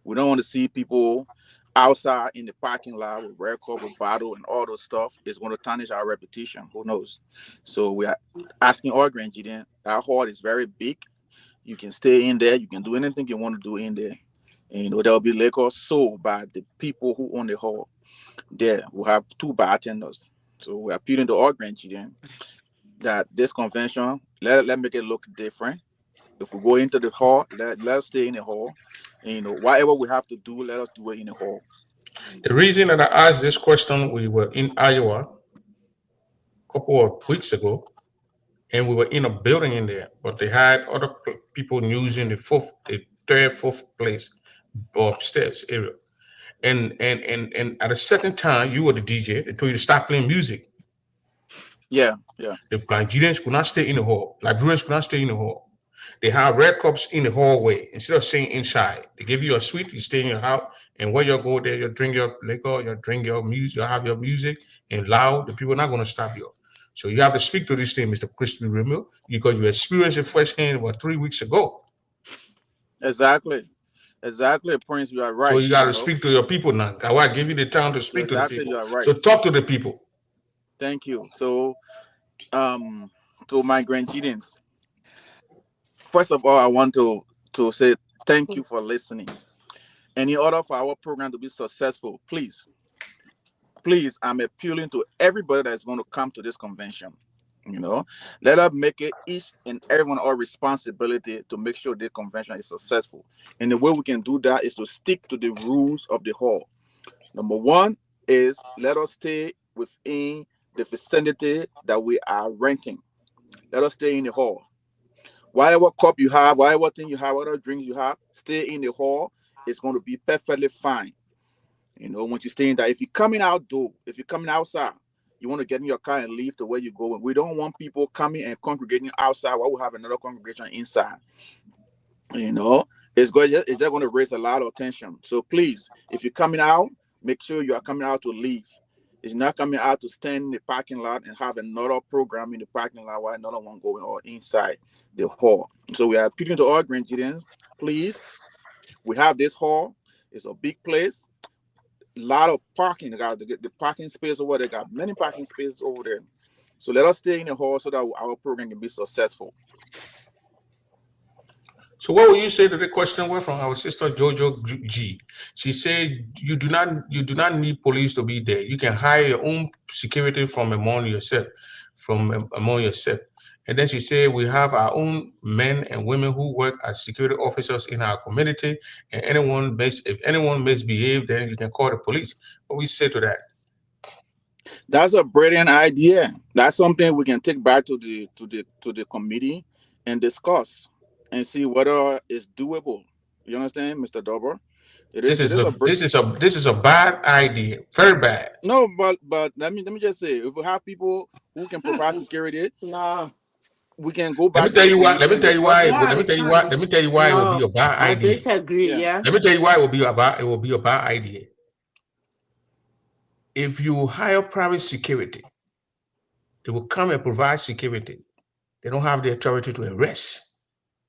We don't want to see people outside in the parking lot with red cup, with bottle, and all those stuff. It's going to tarnish our reputation. Who knows? So we are asking all Grenadians. Our hall is very big. You can stay in there. You can do anything you want to do in there. And there will be liquor sold by the people who own the hall. There, we'll have two bartenders. So we are appealing to all Grenadians that this convention, let make it look different. If we go into the hall, let's stay in the hall. And whatever we have to do, let us do it in the hall. The reason that I asked this question, we were in Iowa a couple of weeks ago, and we were in a building in there, but they had other people using the third, fourth place upstairs area. And at a certain time, you were the DJ. They told you to stop playing music. Yeah, yeah, The Nigerians could not stay in the hall. Liberians could not stay in the hall. They have red cups in the hallway instead of staying inside. They give you a suite. You stay in your house, and when you go there, you drink your liquor, you drink your music, you have your music and loud. The people are not going to stop you. So you have to speak to this thing, Mr. Crispy Remo, because you experienced it firsthand about 3 weeks ago. Exactly. Exactly, Prince, you are So right. you got to speak to your people now. Ggaa give you the time to speak to the Exactly, people. you are right. So talk to the people. Thank you. So, to my grandchildrens, first of all, I want to say thank you for listening. And in order for our program to be successful, please, I'm appealing to everybody that's going to come to this convention. Let us make it each and everyone our responsibility to make sure the convention is successful. And the way we can do that is to stick to the rules of the hall. Number one is let us stay within the vicinity that we are renting. Let us stay in the hall. Whatever cup you have, whatever thing you have, whatever drinks you have, stay in the hall. It's going to be perfectly fine. Once you stay in that, if you're coming outdoor, if you're coming outside, you want to get in your car and leave to where you go. We don't want people coming and congregating outside while we have another congregation inside. It's just going to raise a lot of tension. So please, if you're coming out, make sure you are coming out to leave. It's not coming out to stand in the parking lot and have another program in the parking lot while another one going on inside the hall. So we are appealing to all grandchildren, please. We have this hall. It's a big place. A lot of parking. They got the parking space over there. They got many parking spaces over there. So let us stay in the hall so that our program can be successful. So what will you say to the question were from our sister Jojo G? She said you do not need police to be there. You can hire your own security from among yourself. And then she said we have our own men and women who work as security officers in our community. And if anyone misbehave, then you can call the police. What we say to that? That's a brilliant idea. That's something we can take back to the committee and discuss and see whether it's doable. You understand, Mr. Dober? It This is is it is the a this is a bad idea, very bad. no, but let me just say, if we have people who can provide security, No, we can go Let me back to tell the you why. committee Let me and tell you discuss why. it. One Let at me a tell you why. time. Let me tell you why it will be no, a bad I idea. disagree. Yeah. Yeah, Let me tell you why it will be a bad idea. If you hire private security, they will come and provide security. They don't have the authority to arrest,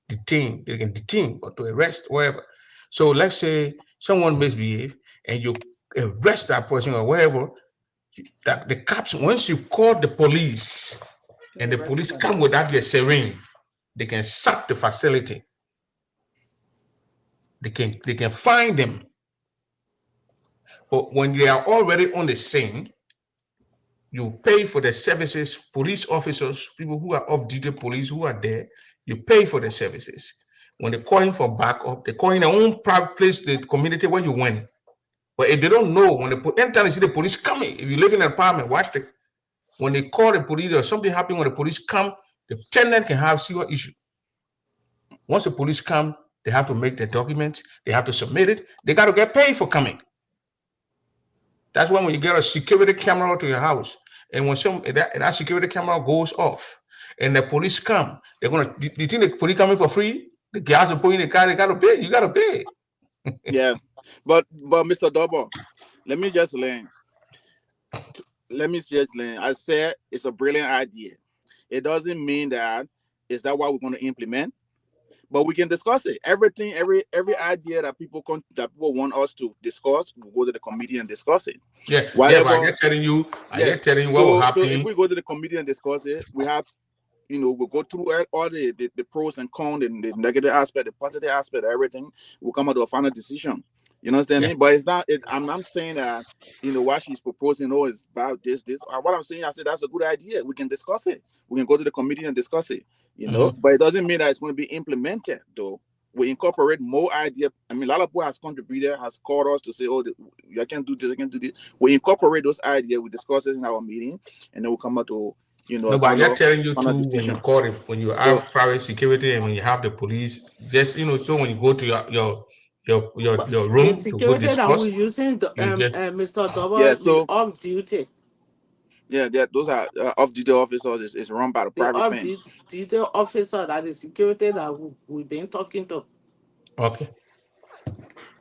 detain. They can detain or to arrest, whatever. So let's say someone misbehave and you arrest that person or whatever. That the cops, once you call the police and the police come without their syringe, they can sack the facility. They can find them. But when they are already on the scene, you pay for the services, police officers, people who are off duty police who are there, you pay for the services. When they call in for backup, they call in their own private place, the community where you went. But if they don't know, when they put anytime they see the police coming, if you live in an apartment, watch the when they call the police or something happen when the police come, the tenant can have serious issue. Once the police come, they have to make the documents, they have to submit it, they got to get paid for coming. That's when you get a security camera to your house, and when that security camera goes off, and the police come, they're gonna. Do you think the police coming for free? The guys are putting in the car. They gotta pay. You gotta pay. Yeah. But Mr. Double, let me just learn. I said it's a brilliant idea. It doesn't mean that is that what we're going to implement, but we can discuss it. Everything, every idea that people want us to discuss, we'll go to the committee and discuss it. Yeah, yeah. But I Whatever. get telling you, Yeah. what will So if happen. we go to the committee and discuss it, we'll go through all the pros and cons, and the negative aspect, the positive aspect, everything. We'll come out to a final decision. You understand Yeah. me? But it's not. I'm saying that what she's proposing. Oh, is about this. What I'm saying, I said that's a good idea. We can discuss it. We can go to the committee and discuss it. Mhm. But it doesn't mean that it's going to be implemented though. We incorporate more idea. I mean, a lot of people has contributed, has called us to say, "Oh, I can do this, I can do this." We incorporate those ideas. We discuss it in our meeting, and then we come out to a No, but I get telling you final too when you decision. call it, when you So have private security and when you have the police, just so when you go to but your the room to go security that we're discuss, using, you just Mr. yeah, Double, the so off duty, yeah, those are off-duty officers. Is run by the the private off firm. duty officer that is security that we've been talking to. okay.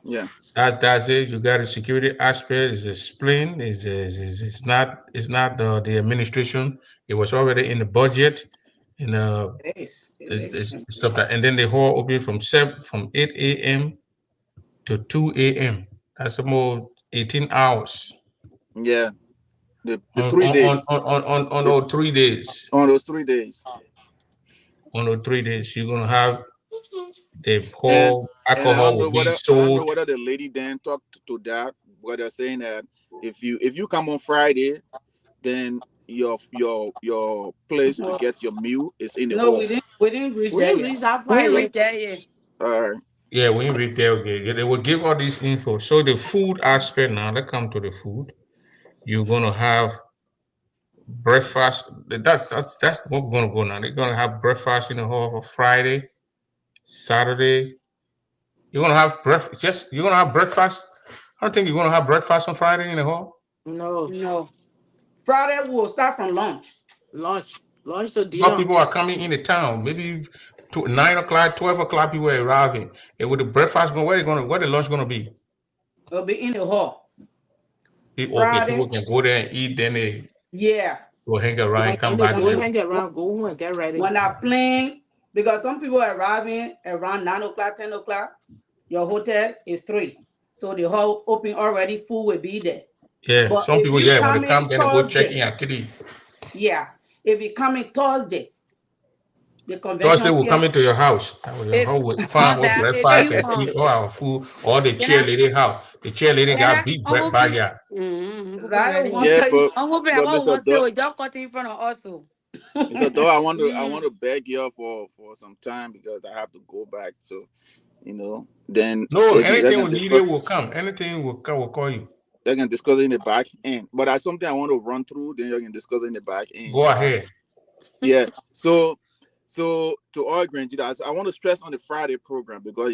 Yeah. That's it. You got a security aspect. It's a spleen. It's not the administration. It was already in the budget. And It is. It there's, makes there's sense. stuff that, and then the hall open from 8 a.m. to 2 a.m. That's about 18 hours Yeah. The on 3 days. on The, all 3 days. on those 3 days. On all 3 days, you're gonna have the And whole and I don't alcohol know will be whether I don't know sold. whether the lady then talked to that, where they're saying that if you come on Friday, then your place to No, get your meal is in the no, hall. we didn't reach We there ain't yet. reach that We far ain't yet. reach there yet. All right. Yeah, when you repair, okay, they will give all this info. So the food aspect now, let's come to the food. You're gonna have breakfast. That's what we're gonna go now. They're gonna have breakfast in the hall for Friday, Saturday. You're gonna have breakfast. Just you're gonna have breakfast. I don't think you're gonna have breakfast on Friday in the hall. No. No. Friday we'll start from lunch. Lunch. Lunch to Because dinner. people are coming in the town. Maybe to 9 o'clock, 12 o'clock, people are arriving. And with the breakfast, where the lunch gonna be? It'll be in the hall. Okay, people Friday, can go there and eat. Then they yeah. go hang around When and come Then they back when go again. hang around, go home and get ready. when I plane, because some people are arriving around 9 o'clock, 10 o'clock. Your hotel is 3, so the hall open already. Food will be there. Yeah, But some if people, you yeah, when they come in come, then they go check in Thursday, at 3. yeah. If you come in Thursday, the Thursday convention will come fair. into your house. Your If house will find my our bad, if breakfast you and eat all our food. All the can I cheerleading house. The cheerleading can got I big Uncle P backyard. Uncle P Right? ready One here. Yeah, day. Uncle P, I but want Mr. one say Do, we just cut in front of us. So. Mr. Do, I Mm-hmm. want to beg you for some time because I have to go back. So then No, they anything can we needed discuss. will come. Anything will come, will call you. They can discuss it in the back end. But that's something I want to run through. Then you can discuss it in the back end. Go ahead. Yeah. So to all Grand Judas, I want to stress on the Friday program because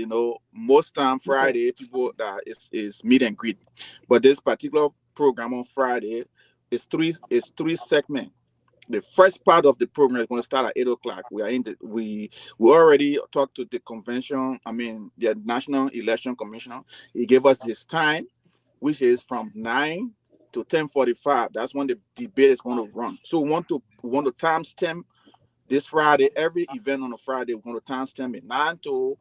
most time Okay. Friday people that is meet and greet, but this particular program on Friday is three segments. The first part of the program is going to start at 8 o'clock. We already talked to the convention. I mean the National Election Commissioner. He gave us his time, which is from 9 to 10:45. That's when the debate is going to run. So we want to timestamp this Friday, every event on a Friday, we're going to timestamp it 9 to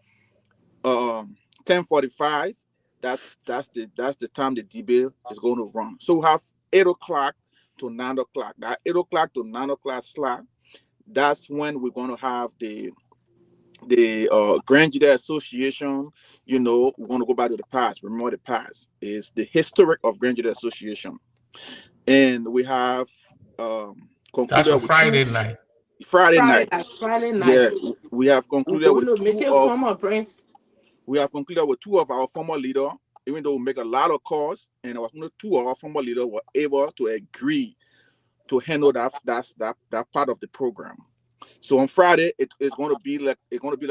10:45. That's the time the debate is going to run. So we have 8 o'clock to 9 o'clock. That 8 o'clock to 9 o'clock slot. That's when we're going to have the Grand Judah Association. We're going to go back to the past. Remember, the past is the historic of Grand Judah Association, and we have That's concluded on with two Friday night. Friday Friday night. night. Friday night. Yeah, we have We're concluded going with to make two it of formal, Prince. we have concluded with two of our former leaders. Even though we make a lot of calls, and two of our former leaders were able to agree to handle that part of the program. So on Friday, it's going to be like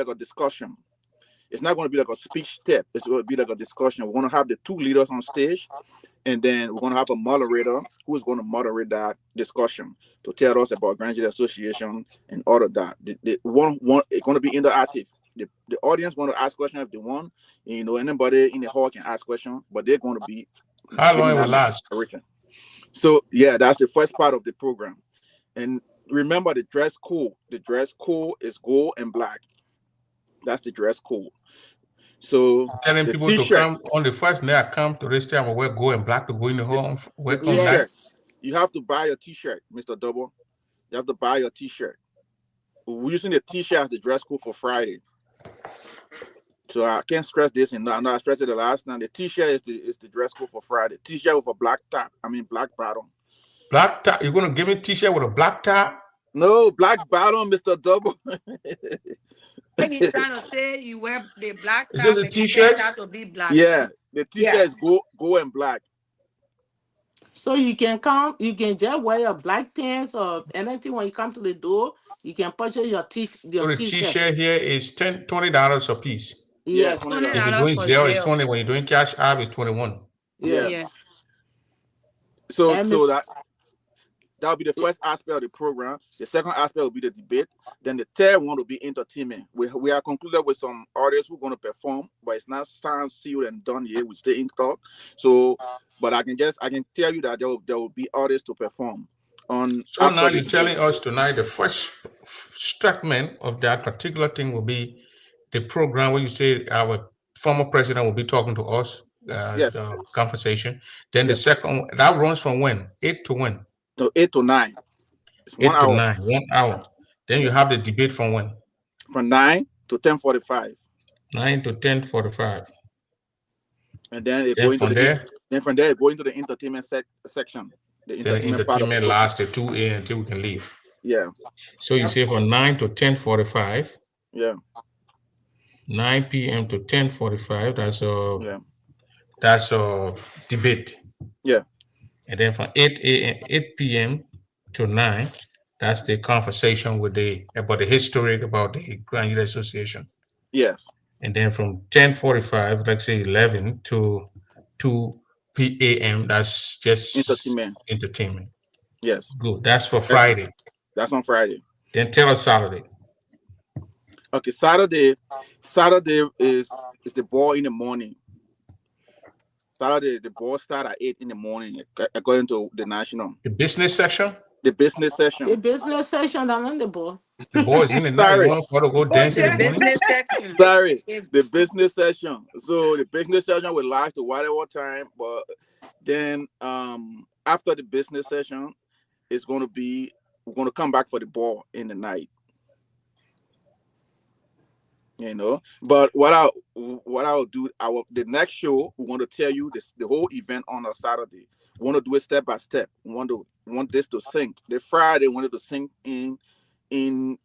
a discussion. It's not going to be like a speech step. It's going to be like a discussion. We're going to have the two leaders on stage, and then we're going to have a moderator who is going to moderate that discussion to tell us about Grand Jury Association and all of that. The one it's going to be interactive. The audience want to ask questions if they want. Anybody in the hall can ask questions, but they're going to be How long giving it will that last? narration. So yeah, that's the first part of the program. And remember the dress code. The dress code is gold and black. That's the dress code. So Telling the people to t-shirt, come on the first day I come to this time, I wear gold and black to go in the the, hall. the Wear on that. t-shirt, Yes. you have to buy a t-shirt, Mr. Double. You have to buy your t-shirt. We're using the t-shirt as the dress code for Friday. So I can't stress this, and I know I stressed it the last time. The t-shirt is the dress code for Friday. T-shirt with a black top. I mean black bottom. Black tie. You're gonna give me a t-shirt with a black tie? No, black bottom, Mr. Double. When he's trying to say you wear the black Is this top a and the pants t-shirt? have to be black. Yeah, the Yeah. t-shirt is go and black. So you can come, you can just wear your black pants or anything when you come to the door. You can purchase your So the t-shirt. t-shirt here is $20 a piece. Yeah, Yes. twenty Twenty If you're dollars. dollars doing for zero, it's jail. 20. When you're doing cash app, it's 21. Yeah. Yes. Yeah. So And so Miss that That will be the first aspect of the program. The second aspect will be the debate. Then the third one will be entertainment. We are concluded with some artists who are going to perform, but it's not signed, sealed, and done yet. We stay in talk. So, but I can tell you that there will be artists to perform on So now after the you're debate. telling us tonight the first statement of that particular thing will be the program where you say our former president will be talking to us, Yes, the conversation. Then the yes. second that runs from when? 8 to when? So 8 to 9. It's 1 8 to hour. 9, 1 hour. Then you Yeah, have the debate from when? from 9 to 10:45, 9 to 10:45. and then it Then go into from the there, then from there it go into the entertainment section, the then the entertainment part of the entertainment program. lasts till 2 a.m. until we can leave. Yeah, So you say from 9 to 10:45, yeah, 9 p.m. to 10:45. yeah, That's a debate. yeah, And then from 8 p.m. to 9, that's the conversation with the about the history about the Grand Youth Association. yes. And then from 10:45, like say 11 to 2 p.m., that's just Entertainment. entertainment. Yes, Good. That's for that's Friday. that's on Friday. Then tell us Saturday. Okay, Saturday is the ball in the morning. Saturday the ball start at 8 in the morning, according to the national. The business section, The business The session. business session that on the board. the boys in the night. You Sorry, want to go dance in The the Okay. morning? business section. sorry. If The business session. So the business session will last to whatever time, but then after the business session, it's going to be we're going to come back for the ball in the night. But what I'll do, the next show we want to tell you this, the whole event on a Saturday. We want to do it step by step. We want this to sink. The Friday we wanted to sink in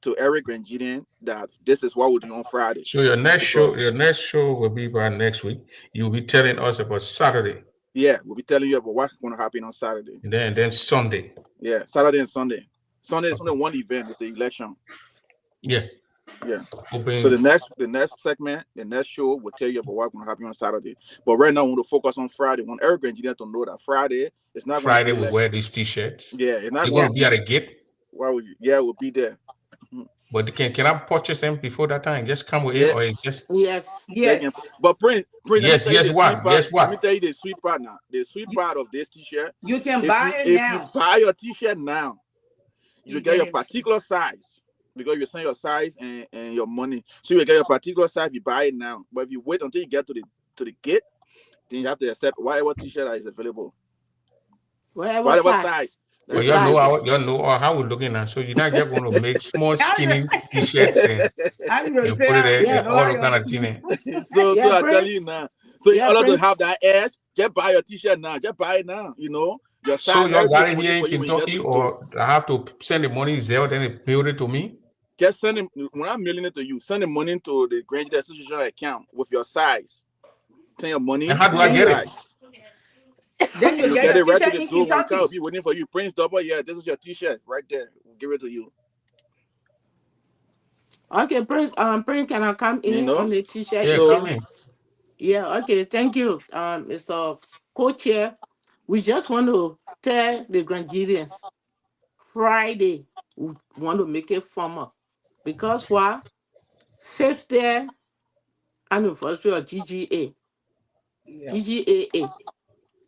to Eric and Gideon that this is what we're doing on Friday. So Because your next show will be by next week. You'll be telling us about Saturday, yeah, we'll be telling you about what's going to happen on Saturday. and then Sunday. Yeah, Saturday and Sunday. Sunday is Okay. only one event. It's the election. Yeah. Yeah. So Open the next segment, the next show will tell you about what's going to happen on Saturday. But right now, we want to focus on Friday. We want Eric and Gideon to know that Friday is not going to Friday. be We like, wear these T-shirts. yeah, it's not They're going going to to be be. at a gate, Why would you? Yeah, we'll be there. Mhm. but can I purchase them before that time? Just come with it, Yeah, or it's just Yes. yeah, again. Yes. But Prince, let me yes, tell you yes. the sweet What? part. Yes, Let me what? tell you the sweet part now. The sweet You, part of this T-shirt, you can if buy you it if you now. buy your T-shirt now, you you will get get your it free. particular size because you send your size and your money. So you will get your particular size if you buy it now. But if you wait until you get to the gate, then you have to accept whatever T-shirt that is available, Whatever whatever size. size The that But is size. available. you know how we're looking now. So you're not just going to make small, How you, skinny T-shirts how you gonna and say put it how in you Yeah. know all how the kind of you thing. so Yeah, I tell Prince. you now. So in Yeah, order to Prince. have that edge, just buy your T-shirt now. Just buy it now. Your So size, y'all everything got will be it waiting here in for you when you get Kentucky, to or I have to send the money Zelle, then they mail it to me? just send him when I'm mailing it to you. Send the money to the Grand Youth Association account with your size. Send your And money how do and I your then get you it? size. then you You get get your it right to t-shirt the in door when you come. Kentucky. Be waiting for you. Prince Double, yeah, this is your T-shirt right there. We'll give it to you. Okay, Prince. Prince, can I come You in on know. the T-shirt Yeah, come So issue? in. Yeah. Okay. Thank you, Mr. Co-chair. We just want to tell the Grandians Friday. We want to make it formal because what 50th anniversary of Yeah. GGAA,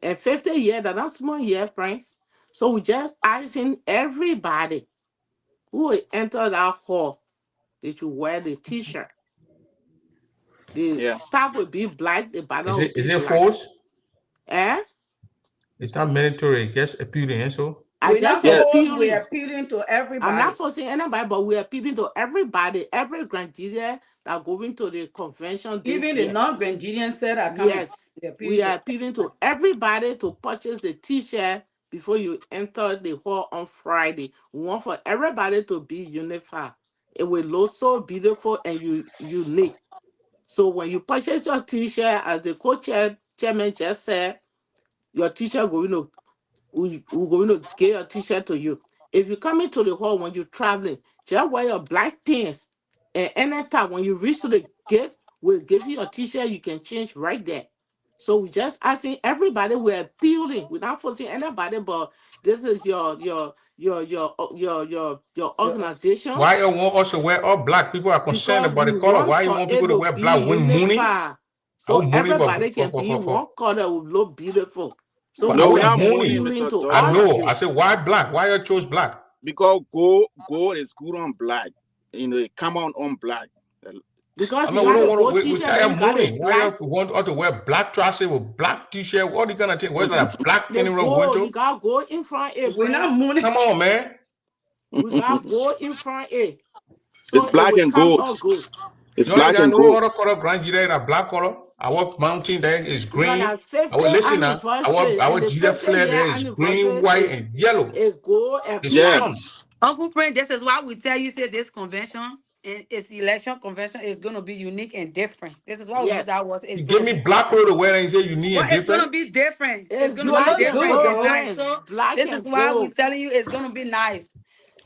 and 50 year. That's small year, Prince. So we just asking everybody who will enter that hall that you wear the T-shirt. The yeah, top will be black, the bottom Is will it be black. forced? Eh? It's not mandatory. Just appealing. So I We're not just yeah, forced, we're appealing. appealing to I'm not everybody. forcing anybody, but we're appealing to everybody, every grandchildren that going to the convention this Even the year. non-Grandidians said are coming. Yes, They're appealing we to are appealing to everybody to purchase the T-shirt before you enter the hall on Friday. We want for everybody to be unified. It will look so beautiful and unique. So when you purchase your T-shirt, as the chairman just said, your T-shirt we're going to get a T-shirt to you. If you come into the hall when you're traveling, just wear your black pants. And anytime when you reach to the gate, we'll give you a T-shirt you can change right there. So we just asking everybody, we're appealing ruling. We're not forcing anybody, but this is your organization. Why you want us to wear all black? People are concerned Because about we the color. want Why you for want it people to to wear be black? When mourning? unified. I will So mourning everybody can be for one color will look beautiful. So But we I No, we're was not just mourning, mourning. appealing Mr. to I all Doba, of know. you. I said, why black? Why you chose black? because gold is good on black. You know, it come out on black. Because I you mean, we got don't a want to. gold We t-shirt and tired you of got a mourning. Why you black, want us to wear black trousers with black t-shirt? What are you gonna take? Where's that a black the funeral going gold, to? you got gold in front A, We're not Prince. mooning. Come on, man. We got gold in front A. It's So it black will and come gold. out good. It's You ain't black got and no gold. other color. Grand Jida a black color. Our mountain there is Because green. our 50th Our listen now. anniversary Our and the Jida 50th flag year there is green, anniversary white, and yellow. is gold and The Yeah. black. sun. Uncle Prince, this is why we tell you, say this convention and its election convention is going to be unique and different. This is why we use Yes. that word. It's You going give to me be black different. color to wear and you say you need Well, it it's going to different. be different. It's It's going to You will be black look and different good gold, and though. nice. Prince. So Black this is and why we gold. telling you it's going to be nice.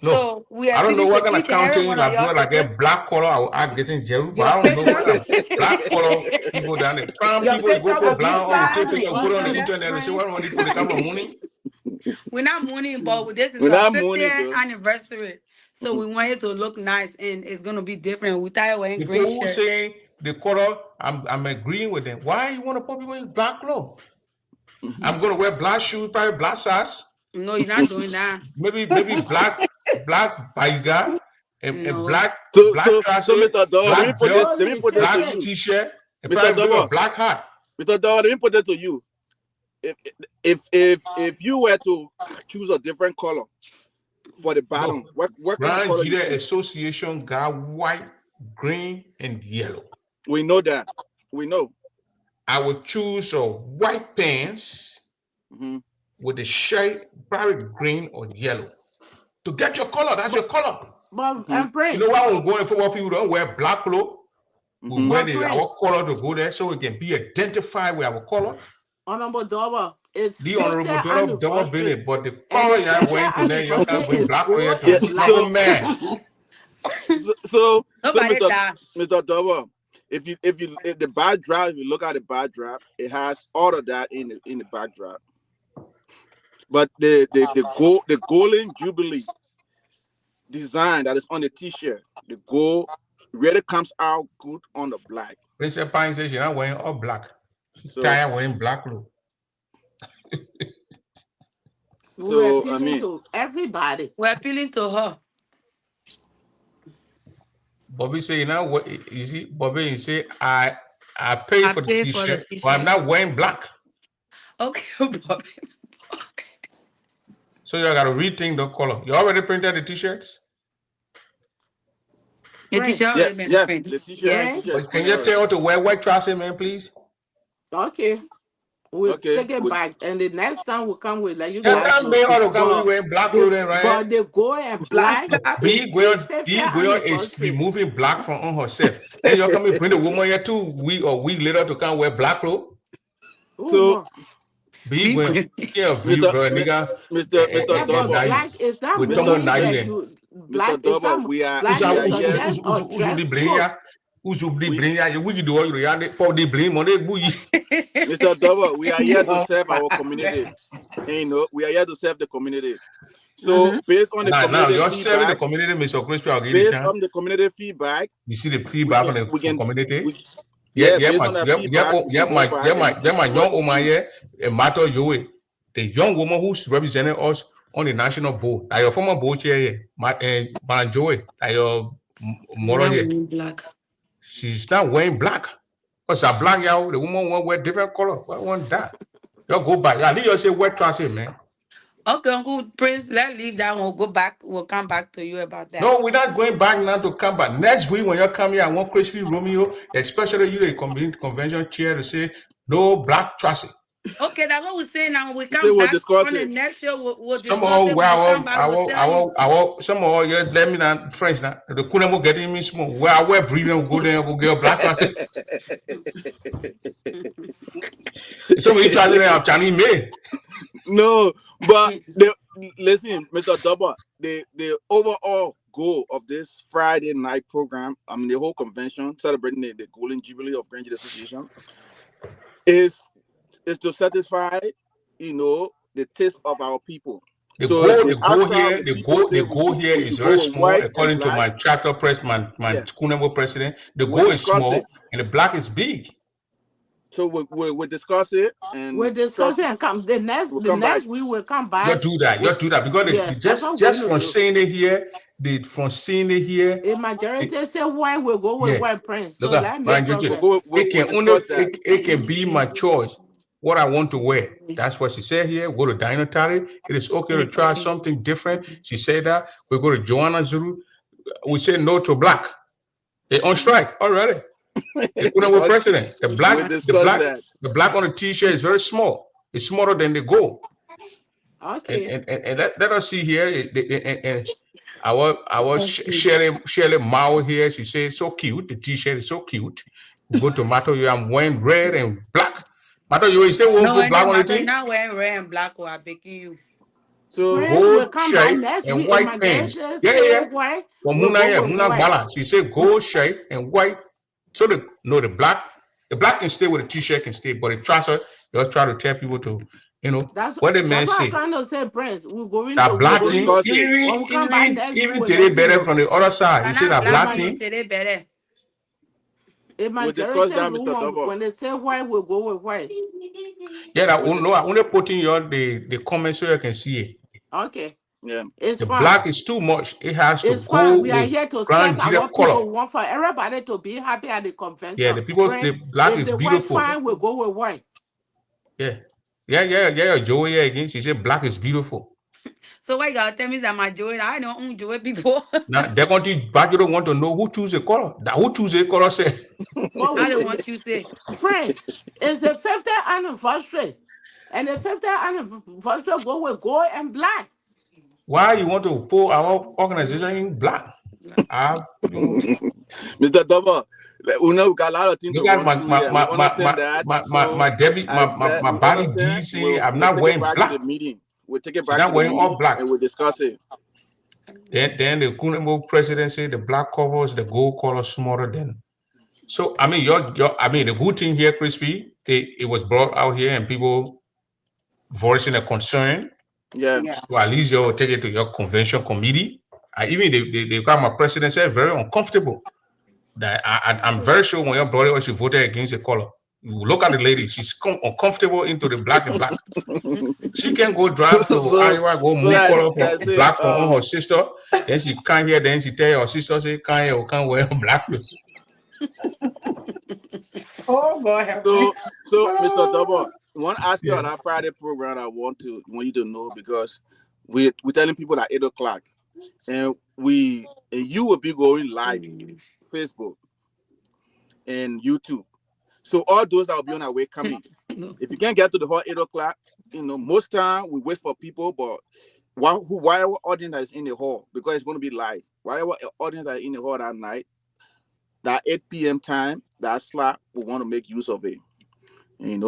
No. So we are I don't know appealing what to kind of each and every county one my of y'all brother to like get just black color. I will act getting Jerry, but Your I don't know picture, what kind of black color people down there. Brown your people go picture put with brown blue on, flag take on the picture and put east it on the on there. internet and say, Prince. what do people they come from Mooney? we're not mooning, but this is We're our not 50th mourning, bro. anniversary. So we want it to look nice and it's going to be different. We tired wearing People green who shirt. saying the color, I'm agreeing with them. Why you want to put people in black clothes? I'm gonna wear black shoes, probably black socks, No, you're not doing that. maybe black baiga, and No. black So, trousers, Mr. Dog, It's black belt, let me only put this to black 50th. you, t-shirt, and Mr. probably maybe a Double. black hat. Mr. Dog, let me put that to you. If you were to choose a different color for the bottom, No, what kind of Grand color you Jida choose? Association got white, green, and yellow. We know that. We know. I would choose a white pants Hmm. with a shirt, probably green or yellow. To get your color, that's your But color. but Hmm. and You know Prince. why I'm going for what people don't wear black clothes? We Hmm. wear But our Prince, color to go there so we can be identified with our color. Honorable Double, it's The honorable 50th double anniversary. billing, but the And color the you're 50th wearing today, you anniversary can't bring is black color gold to Yeah. and not black. be mad. So Nobody Mr. die. Double, if the backdrop, if you look at the backdrop, it has all of that in the backdrop. But the golden jubilee design that is on the t-shirt, the gold really comes out good on the black. Rachel Pine says you're not wearing all black. She's So tired wearing black clothes. We were I appealing mean, to everybody. We're appealing to her. Bobby say, you know what? You see, Bobby, you say, I pay I for the pay for the t-shirt, but I'm t-shirt. not wearing black. Okay, Bobby. So you got to rethink the color. You already printed the t-shirts? Your t-shirt Prince, already been yeah, the printed. Prince. t-shirt is But can printed you already. tell her to wear white trousers, man, please? Okay. We'll Okay, take it back. And the next time we come, we'll let you You guys can't know. make her to come But wearing black the clothing, right? but the gold and Black black No, top. is the 50th B Goyon is anniversary. removing black from on herself. Then you come and bring the woman here 2 week later to come wear black clothes. Who so won? B Be Goyon, good. yeah, view, Mr. bro, nigga, Mr. Yeah, but Double, now black is that with Tomo moving now you that then. you Mr. black is Double, that black we is are a here. just a Usu dress di bling code. ya. Usu di We bling ya. You do all you ya. For the bling, money buyi. Mr. Double, we are here You to on serve our fire. community. And, you know, we are here to serve the community. So Mm-hmm. based on the Now community you're serving the feedback, community, Mr. Crispy. I'll give you based time. on the community feedback, You see the we feedback can from the we can community. we yeah, based on that feedback, we can go back and My see what young woman here, a matter Yoe, the young woman who's representing us on the national board, like your former board chair here, Madam Joey, like your We're mother not here, wearing black. she's not wearing black. Because a black y'all, the woman want wear different color. Why want that? You go back. I need you say wear transit, man. Okay, Uncle Prince, let's leave that one. We'll go back. We'll come back to you about that. No, we're not going back now to come back. Next week when you come here, I want Crispy Romeo, especially you, the convention chair, to say no black transit. Okay, that's what we're saying now. When we you say come we'll back discuss on the it. next show, we'll discuss Somehow it. where When we come back, we'll tell you. somehow you let me know French now. The Kunamo getting me small. Where I wear breathing will go there, go get a black transit. So we transit have Chinese made. No, but listen, Mr. Double, the overall goal of this Friday night program, I mean the whole convention celebrating the Golden Jubilee of Grand Association is to satisfy, the taste of our people. The So goal, the the goal outcry here, of the people say the we goal should here we is should go very with small, white and according to black. my chapter press, my Yeah, Kunemo president. The we'll goal is discuss it. small, and the black is big. So we'll discuss it We're and discussing and come we'll the come back. next week we'll come You back. do that, you do that because Yeah, that's what we're just going from to do. saying it here, from seeing it here, A majority say white will go with yeah. white prince. So Look at let's make man, We'll progress. go. it We'll can only discuss that. it can be my choice what I want to wear. That's what she said here. Go to Dino Tari. It is okay to try something different. She said that. We go to Joanna Zulu. We say no to black. They're on strike already. The Kunamo president. We'll discuss that. The black on the t-shirt is very small. It's smaller than the gold. Okay. And let us see here. And our Shirley Mao here. She says so cute. The t-shirt is so cute. We go to Mato. I'm wearing red and black. Mato, you still won't No, go and black then on the matter, you're thing? not wearing red and black or I'm begging you. So Prince will Gold come back shirt next and week. A white majority pants. Yeah, yeah, say yeah. white Well, will go with Muna white. Bala. She said gold shirt and white. So the black can stay with the t-shirt can stay, but the trouser, they'll try to tell people to, That's what the man what I'm say. trying to say, Prince. That we'll black thing, discuss it. When we come back next week, even we'll today let you better know. from the other side. He And said now that A, black black ma- people thing, today better. a We'll discuss majority that, Mr. Double. when they say white will go with white. yeah, that We'll no, I only put in your the comments so you can see it. Okay. Yeah. It's The fine. black is too much. It has to It's fine. go We are with here to serve grand our color. people. We want for everybody to be happy at the Yeah, convention. the Prince, black if is the white beautiful. fine, we'll go with white. Yeah. Yeah. Joey yeah, again. She said black is beautiful. So why y'all tell me that my Joey? I don't own Joey before. Now they're going to back you don't want to know who choose a color. That who choose a color say. But I don't want you to say. Prince, it's the 50th anniversary. And the 50th anniversary go with gold and black. Why you want to put our organization in black? Mr. Double, we know we got a lot of things to Look at run through here. We understand that. my So Debbie, I bet my we body understand. DC. I'm We'll not take it wearing back to the black. meeting. We'll take it She's back to not the wearing all meeting black. and we'll discuss it. Then the Kunemo presidency, the black covers the gold color smaller than. So I mean the good thing here, Crispy, it was brought out here and people voicing a concern. Yeah. Yeah. So at least you'll take it to your convention committee. Even they got my president said very uncomfortable. That I'm very sure when your brother she voted against the color. You look at the lady, she's uncomfortable into the black and black. She can go drive to so Iowa, go so move color from that's it. black from on her sister. Then she can't hear, then she tell her sister, say, can't hear or can't wear black. Oh God, help me. So Mr. Double, one aspect Yeah. of that Friday program I want you to know because we're telling people at 8 o'clock and you will be going live Facebook and YouTube. So all those that will be on our way coming. If you can't get to the hall 8 o'clock, most time we wait for people, but whatever audience that is in the hall, because it's going to be live, whatever audience that is in the hall that night, that 8 p.m. time, that slot, we want to make use of it.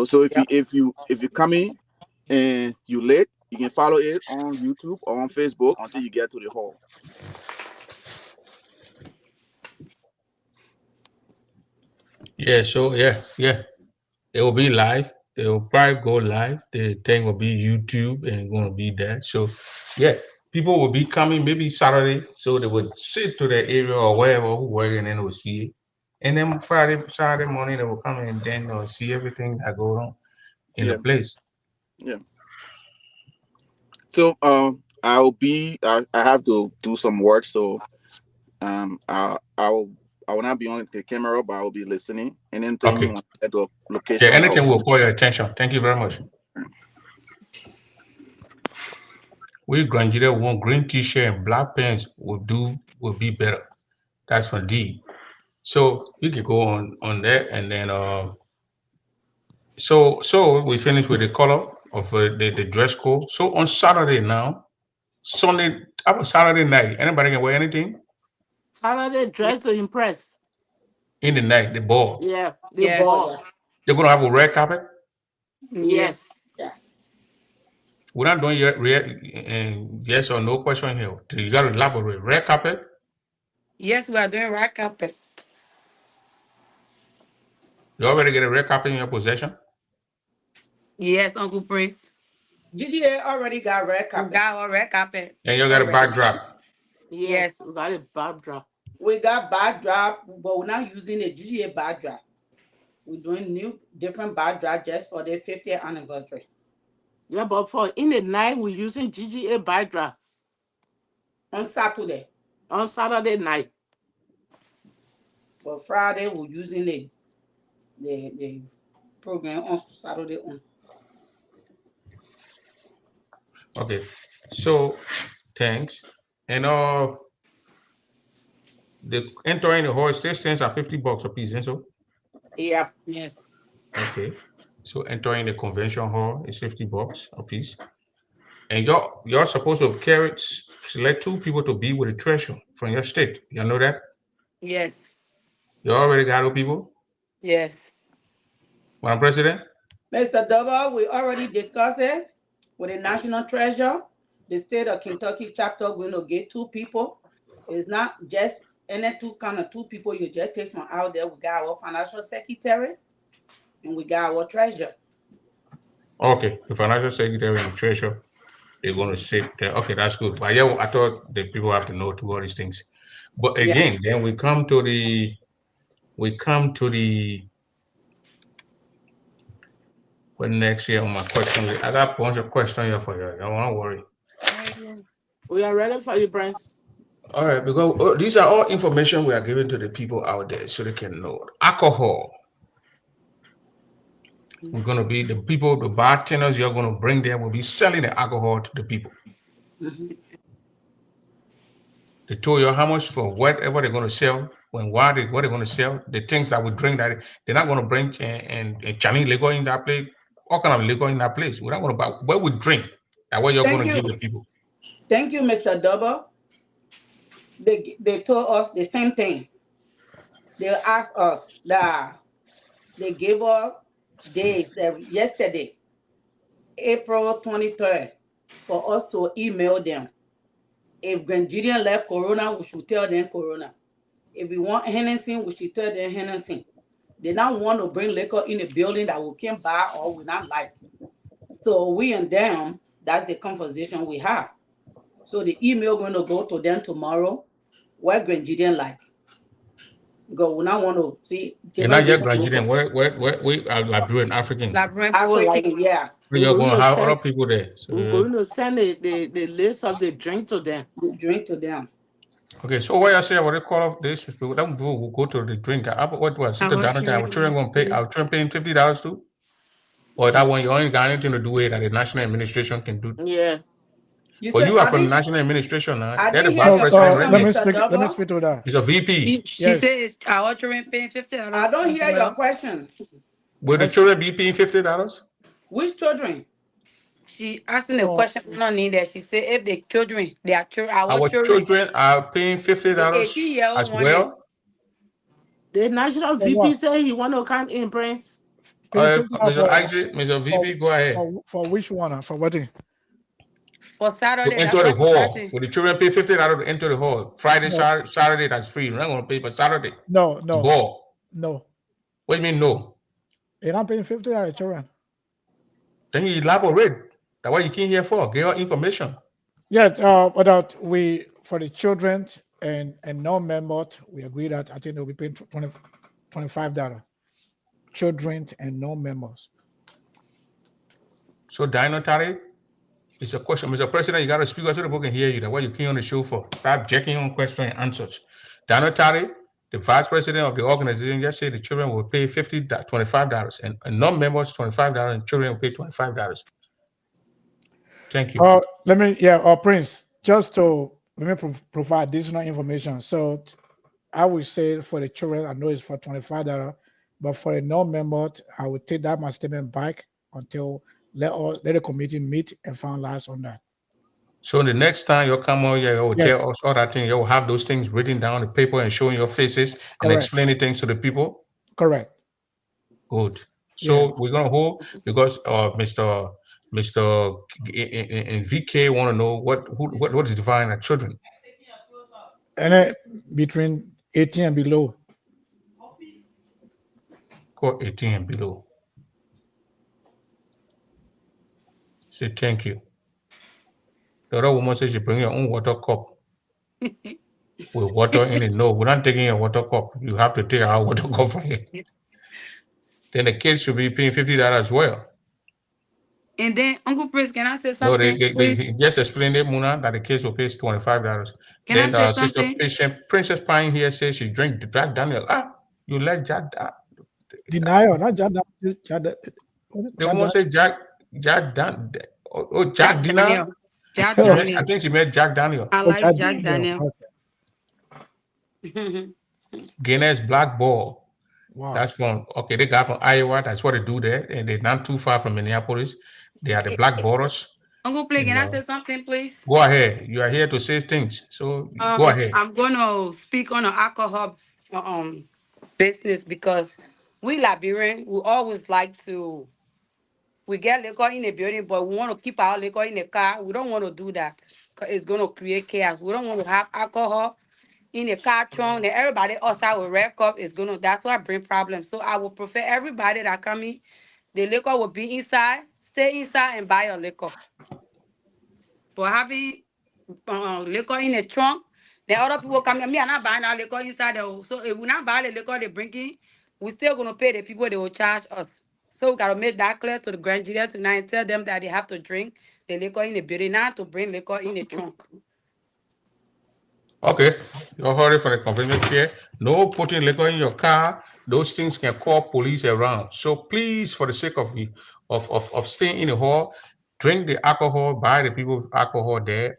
So if you come in and you late, you can follow it on YouTube or on Facebook until you get to the hall. Yeah, so yeah. It will be live. It will probably go live. The thing will be YouTube and going to be that. So yeah, people will be coming maybe Saturday, so they would sit to the area or wherever who work and then they will see it. And then Saturday morning they will come and then they'll see everything that go on in the Yeah, place. yeah. So I have to do some work, so I will not be on the camera, but I will be listening. And then tell me Okay. when I get the Yeah, location. anything will call your attention. Thank you very much. We Granjira want green t-shirt and black pants will be better. That's from D. So you can go on that and then so we finish with the color of the dress code. So on Saturday now, Sunday, about Saturday night, anybody can wear anything Saturday dress to impress. in the night, the ball. Yeah, the Yes. ball. They're gonna have a red carpet. Yes. Yes. We're not doing and yes or no question here. You got to elaborate. Red carpet. Yes, we are doing red carpet. You already get a red carpet in your possession. Yes, Uncle Prince. GGA already got red We carpet. got our red carpet. And you got a Already. backdrop. Yes, Yes. we got a backdrop. We got backdrop, but we're not using the GGA backdrop. We're doing new, different backdrop just for the 50th anniversary. Yeah, but for in the night, we're using GGA backdrop On Saturday, on Saturday night. but Friday we're using the program on Saturday on. Okay. So thanks. And the entering the hall still stands at $50 a piece, and so Yeah. Yes. okay. So entering the convention hall is $50 a piece. And you're supposed to select 2 people to be with the treasurer from your state. You know that? Yes. You already got 2 people? Yes. Madam President? Mr. Double, we already discussed it with the national treasurer. The state of Kentucky chapter going to get 2 people. It's not just any two people you just take from out there. We got our financial secretary and we got our treasurer. Okay, the financial secretary and the treasurer, they're going to sit there. Okay, that's good. But yeah, I thought the people have to know to all these things. But Yeah. again, then we come to the what next year on my question. I got a bunch of questions here for you. Don't want to worry. We are ready for you, Prince. All right, because these are all information we are giving to the people out there so they can know. Alcohol. We're going to be the people, the bartenders you're going to bring there will be selling the alcohol to the people. Mhm. They told you how much for whatever they're going to sell, what they're going to sell, the things that we drink that they're not going to bring and Chinese liquor in that place, all kind of liquor in that place. We're not going to buy what we drink. That's what you're Thank going to you. give the people. Thank you, Mr. Double. They told us the same thing. They asked us that they gave us days that yesterday, April 23rd, for us to email them. If Grenadian left Corona, we should tell them Corona. If we want Hennessy, we should tell them Hennessy. They don't want to bring liquor in a building that we can't buy or we not like. So we and them, that's the conversation we have. So the email going to go to them tomorrow. What Grenadian like? Because we not want to see And different not just different liquor. Nigerian, where we are Liberian, African. Liberian African, Portuguese. yeah. So We're you're going going to to have send other people there. So, we're going to send the list of the drink to them. They drink to them. okay, so what I say, what they call off this is people that will go to the drink. What was it? Our Down there, our children children. going to pay, our children paying $50 too? Or that one, you only got anything to do with it that the national administration can do. Yeah. You But said you are from the national administration now. I They're the didn't hear vice your president question, Let me Remy. Mr. speak. Let me Double. speak to that. He's a VP. She Yes. says our children paying I $50 don't for hear your Corona. question. Will the Let's children be paying $50? Which children? She asking a for question on in there. She said if the children, their children, our Our children, children are paying the $50 18-year-old as one and well. The national for VP what? said he want to come in, Prince. Paying $50 Mr. Isaac, Mr. for VP, go ahead. for which one? For wedding? for To Saturday. That's enter the what she's hall. asking. Will the children pay $50 to enter the hall? Friday, No, Saturday, that's free. You're not going to pay for Saturday. no, The no, ball. no. What do you mean no? They're not paying $50 children. Then you elaborate. That's what you came here for. Get your information. Yes, but we for the children and non-members, we agree that I think they'll be paying $25. Children and non-members. So, Dinotary, it's a question. Mr. President, you got to speak so the people can hear you. That's what you came on the show for. Stop jacking on questions and answers. Dinotary, the vice president of the organization, just said the children will pay $25 and non-members $25 and children will pay $25. Thank you. Let me, Prince, just to let me provide additional information. So I would say for the children, I know it's for $25, but for the non-members, I would take that my statement back until let the committee meet and finalize on that. So the next time you come on here, you will Yes, tell us all that thing. You will have those things written down on the paper and showing your faces and correct, explaining things to the people. correct. Good. Yeah. So we're gonna hold because Mr. and VK want to know what is defined as children. And then between 18 and below. Call 18 and below. Say thank you. The other woman says she bring your own water cup with water in it. No, we're not taking your water cup. You have to take our water cup from here. Then the kids should be paying $50 as well. And then Uncle Prince, can I say No, something, he please? just explained it, Muna, that the kids will pay $25. Can I Then say Sister something? Patient Princess Pine here says she drink Jack Daniel. Ah, you like Jack? Denial, not Jada. Jada. The woman Jada. said Jack Dan. Jack Jack Dina. Daniel. Jack She met. I Daniel. think she met Jack Daniel. I Oh, like Jada. Jack Yeah. Daniel. Okay. Guinness Black Ball. Wow. That's from okay. They got from Iowa. That's what they do there, and they're not too far from Minneapolis. They are the Black Borders. Uncle Play, And can I say something, please? go ahead. You are here to say things, so go ahead. I'm gonna speak on the alcohol business because we Liberian, we always like to we get liquor in the building, but we want to keep our liquor in the car. We don't want to do that because it's gonna create chaos. We don't want to have alcohol in the car trunk. Then everybody outside will wreck up. It's gonna that's what bring problems. So I would prefer everybody that come in, the liquor will be inside, stay inside and buy your liquor. But having liquor in the trunk. The other people come here. Me, I'm not buying our liquor inside the. So if we not buy the liquor they bring in, we still gonna pay the people they will charge us. So we gotta make that clear to the grand jury tonight and tell them that they have to drink the liquor in the building, not to bring liquor in the trunk. Okay, you heard it from the convenience chair. No putting liquor in your car. Those things can call police around. So please, for the sake of you, of staying in the hall, drink the alcohol, buy the people alcohol there,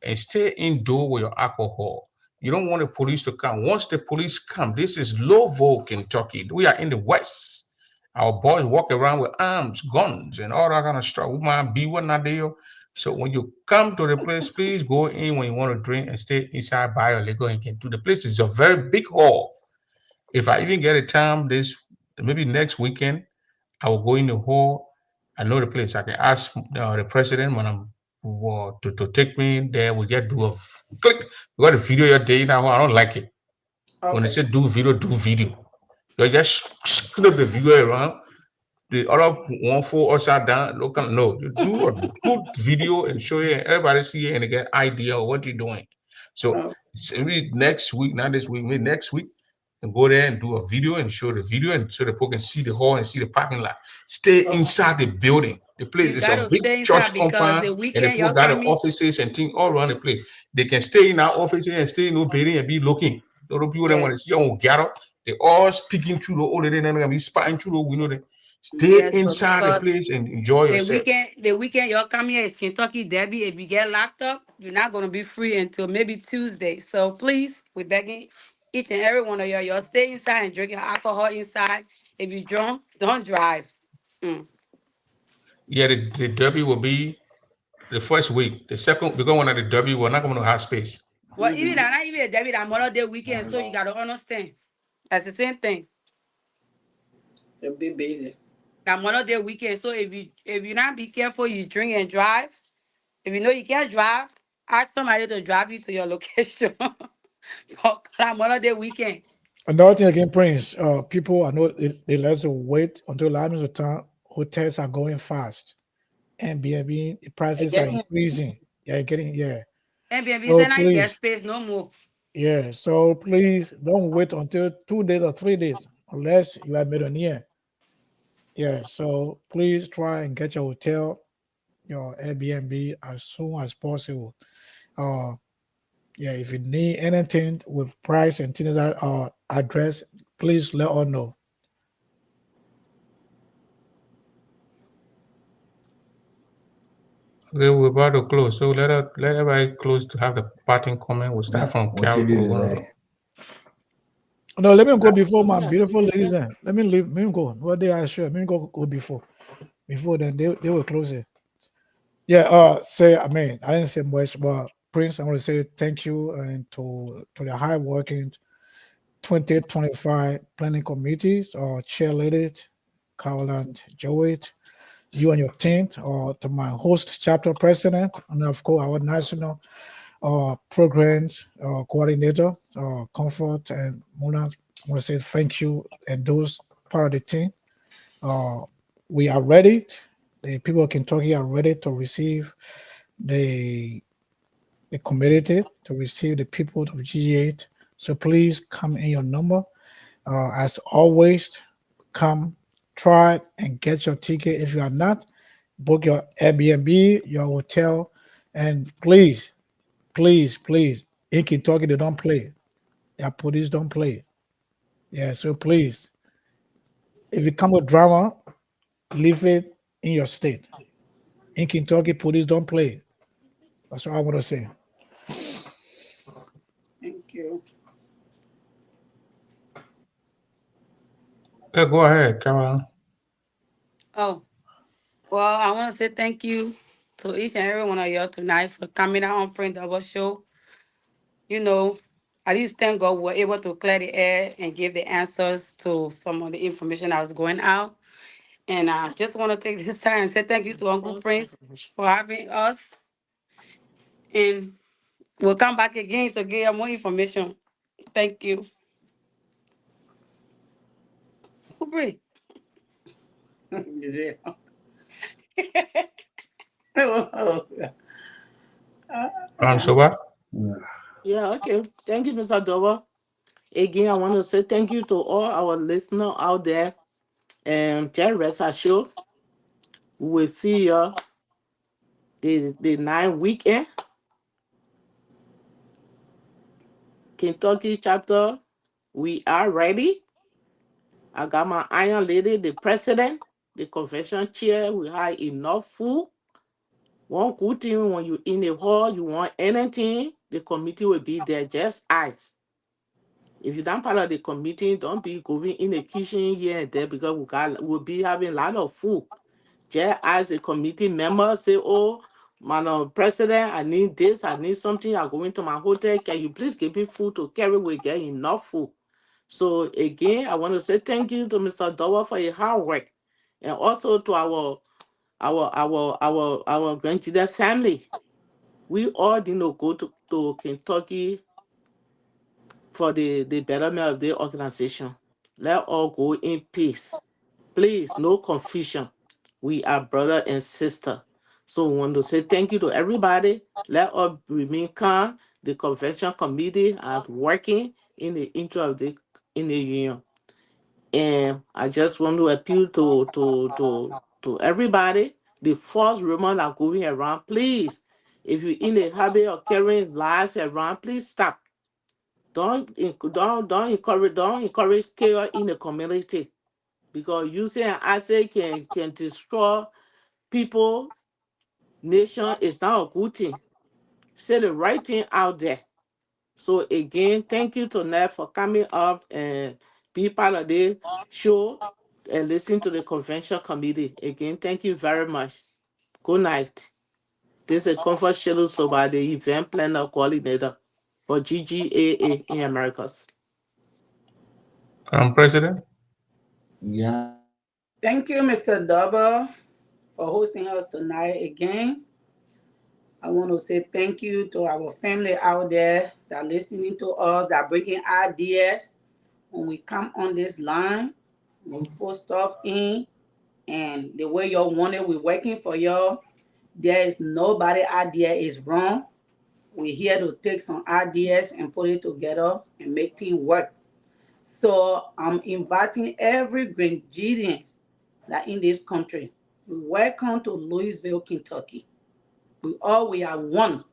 and stay indoor with your alcohol. You don't want the police to come. Once the police come, this is Louisville, Kentucky. We are in the West. Our boys walk around with arms, guns, and all that kind of stuff. We might be what not there. So when you come to the place, please go in when you want to drink and stay inside by your liquor and can do. The place is a very big hall. If I even get a time this maybe next weekend, I will go in the hall. I know the place. I can ask the president when I'm to take me there. We just do a click. You got a video your day now. I don't like it. When they Okay. say do video, do video. You just clip the video around the other one for upside down. Look, no, you do a good video and show it, and everybody see it and they get idea of what you're doing. So Oh, maybe next week, not this week, maybe next week, and go there and do a video and show the video and so the people can see the hall and see the parking lot. Stay okay. inside the building. The place You is a gotta big stay church inside because compound, the and the weekend people y'all got the come in. offices and things all around the place. They can stay in our offices and stay in no building and be looking. The other people that want to Yes, see you gather, they all speaking through the old lady, they're gonna be spying through the window. Stay yes, but inside the because place and enjoy yourself. the weekend y'all come here is Kentucky Derby. If you get locked up, you're not gonna be free until maybe Tuesday. So please, we're begging each and every one of y'all stay inside and drink your alcohol inside. If you drunk, don't drive. Mm. Yeah, the derby will be the first week. The second, because one of the derby, we're not going to have space. Well, even that, not even a Derby, that Mother Day weekend. So you gotta understand. That's the same thing. You'll be busy. That Mother Day weekend. So if you not be careful, you drink and drive. If you know you can't drive, ask somebody to drive you to your location. But that Mother Day weekend. Another thing again, Prince. People I know they let to wait until Lime's return. Hotels are going fast, and Airbnb the I prices are get in. increasing. Yeah, getting yeah. Airbnb So say now you get please, space no more. yeah. So please don't wait until 2 days or 3 days unless you are a millionaire. Yeah. So please try and get your hotel, your Airbnb as soon as possible. Uh, yeah. If you need anything with price and things that address, please let us know. Okay, we're about to close. So let everybody close to have the parting comment. We'll start from What you Carol. do We're is gonna like, go. No, let me go before my Yes, beautiful yes, ladies. sir. Then let me leave. Let me go. What they are sure. Let me go before. Before then they will close it. Yeah. Say I mean I didn't say much, but Prince, I want to say thank you and to the high working 2025 planning committees or chair ladies, Carol and Joey, you and your team, or to my host chapter president, and of course our national programs coordinator, Comfort and Mona. I want to say thank you and those part of the team. Uh, we are ready. The people of Kentucky are ready to receive the the community, to receive the people of G8. So please come in your number. As always, come, try and get your ticket. If you are not, book your Airbnb, your hotel, and please, please, please, in Kentucky they don't play. Their police don't play. Yeah, so please, if you come with drama, leave it in your state. In Kentucky, police don't play. That's what I want to say. Thank you. Yeah, go ahead, Caroline. Oh, well, I want to say thank you to each and every one of y'all tonight for coming out on Print Double Show. You know, at least thank God we were able to clear the air and give the answers to some of the information that was going out. And I just want to take this time and say thank you to Uncle Prince for having us. And we'll come back again to give you more information. Thank you. Kupri. Zero. Oh, So what? Yeah, okay. Thank you, Mr. Dover. Again, I want to say thank you to all our listeners out there. And just rest assured, we will see you the 9 weekend. Kentucky chapter, we are ready. I got my iron lady, the president, the convention chair. We have enough food. One good thing when you in the hall, you want anything, the committee will be there. Just ask. If you're not part of the committee, don't be going in the kitchen here and there because we'll be having a lot of food. Just ask the committee members, say, oh, Madam President, I need this, I need something. I'm going to my hotel. Can you please give me food to carry? We get enough food. So again, I want to say thank you to Mr. Dower for your hard work. And also to our grandchildren family. We all did not go to Kentucky for the betterment of the organization. Let all go in peace. Please, no confusion. We are brother and sister. So we want to say thank you to everybody. Let us remain calm. The convention committee are working in the interest of the in the union. And I just want to appeal to everybody. The false rumors are going around. Please, if you're in the habit of carrying lies around, please stop. Don't encourage chaos in the community because using an asset can destroy people, nation is not a good thing. Say the right thing out there. So again, thank you to Ned for coming up and be part of the show and listen to the convention committee. Again, thank you very much. Good night. This is a comfort schedule so by the event planner coordinator for GGAA in Americas. President. thank you, Mr. Double, for hosting us tonight again. I want to say thank you to our family out there that are listening to us, that are bringing ideas. When we come on this line, we put stuff in, and the way y'all want it, we're working for y'all. There is nobody idea is wrong. We're here to take some ideas and put it together and make things work. So I'm inviting every Grenadian that in this country. Welcome to Louisville, Kentucky. We are one.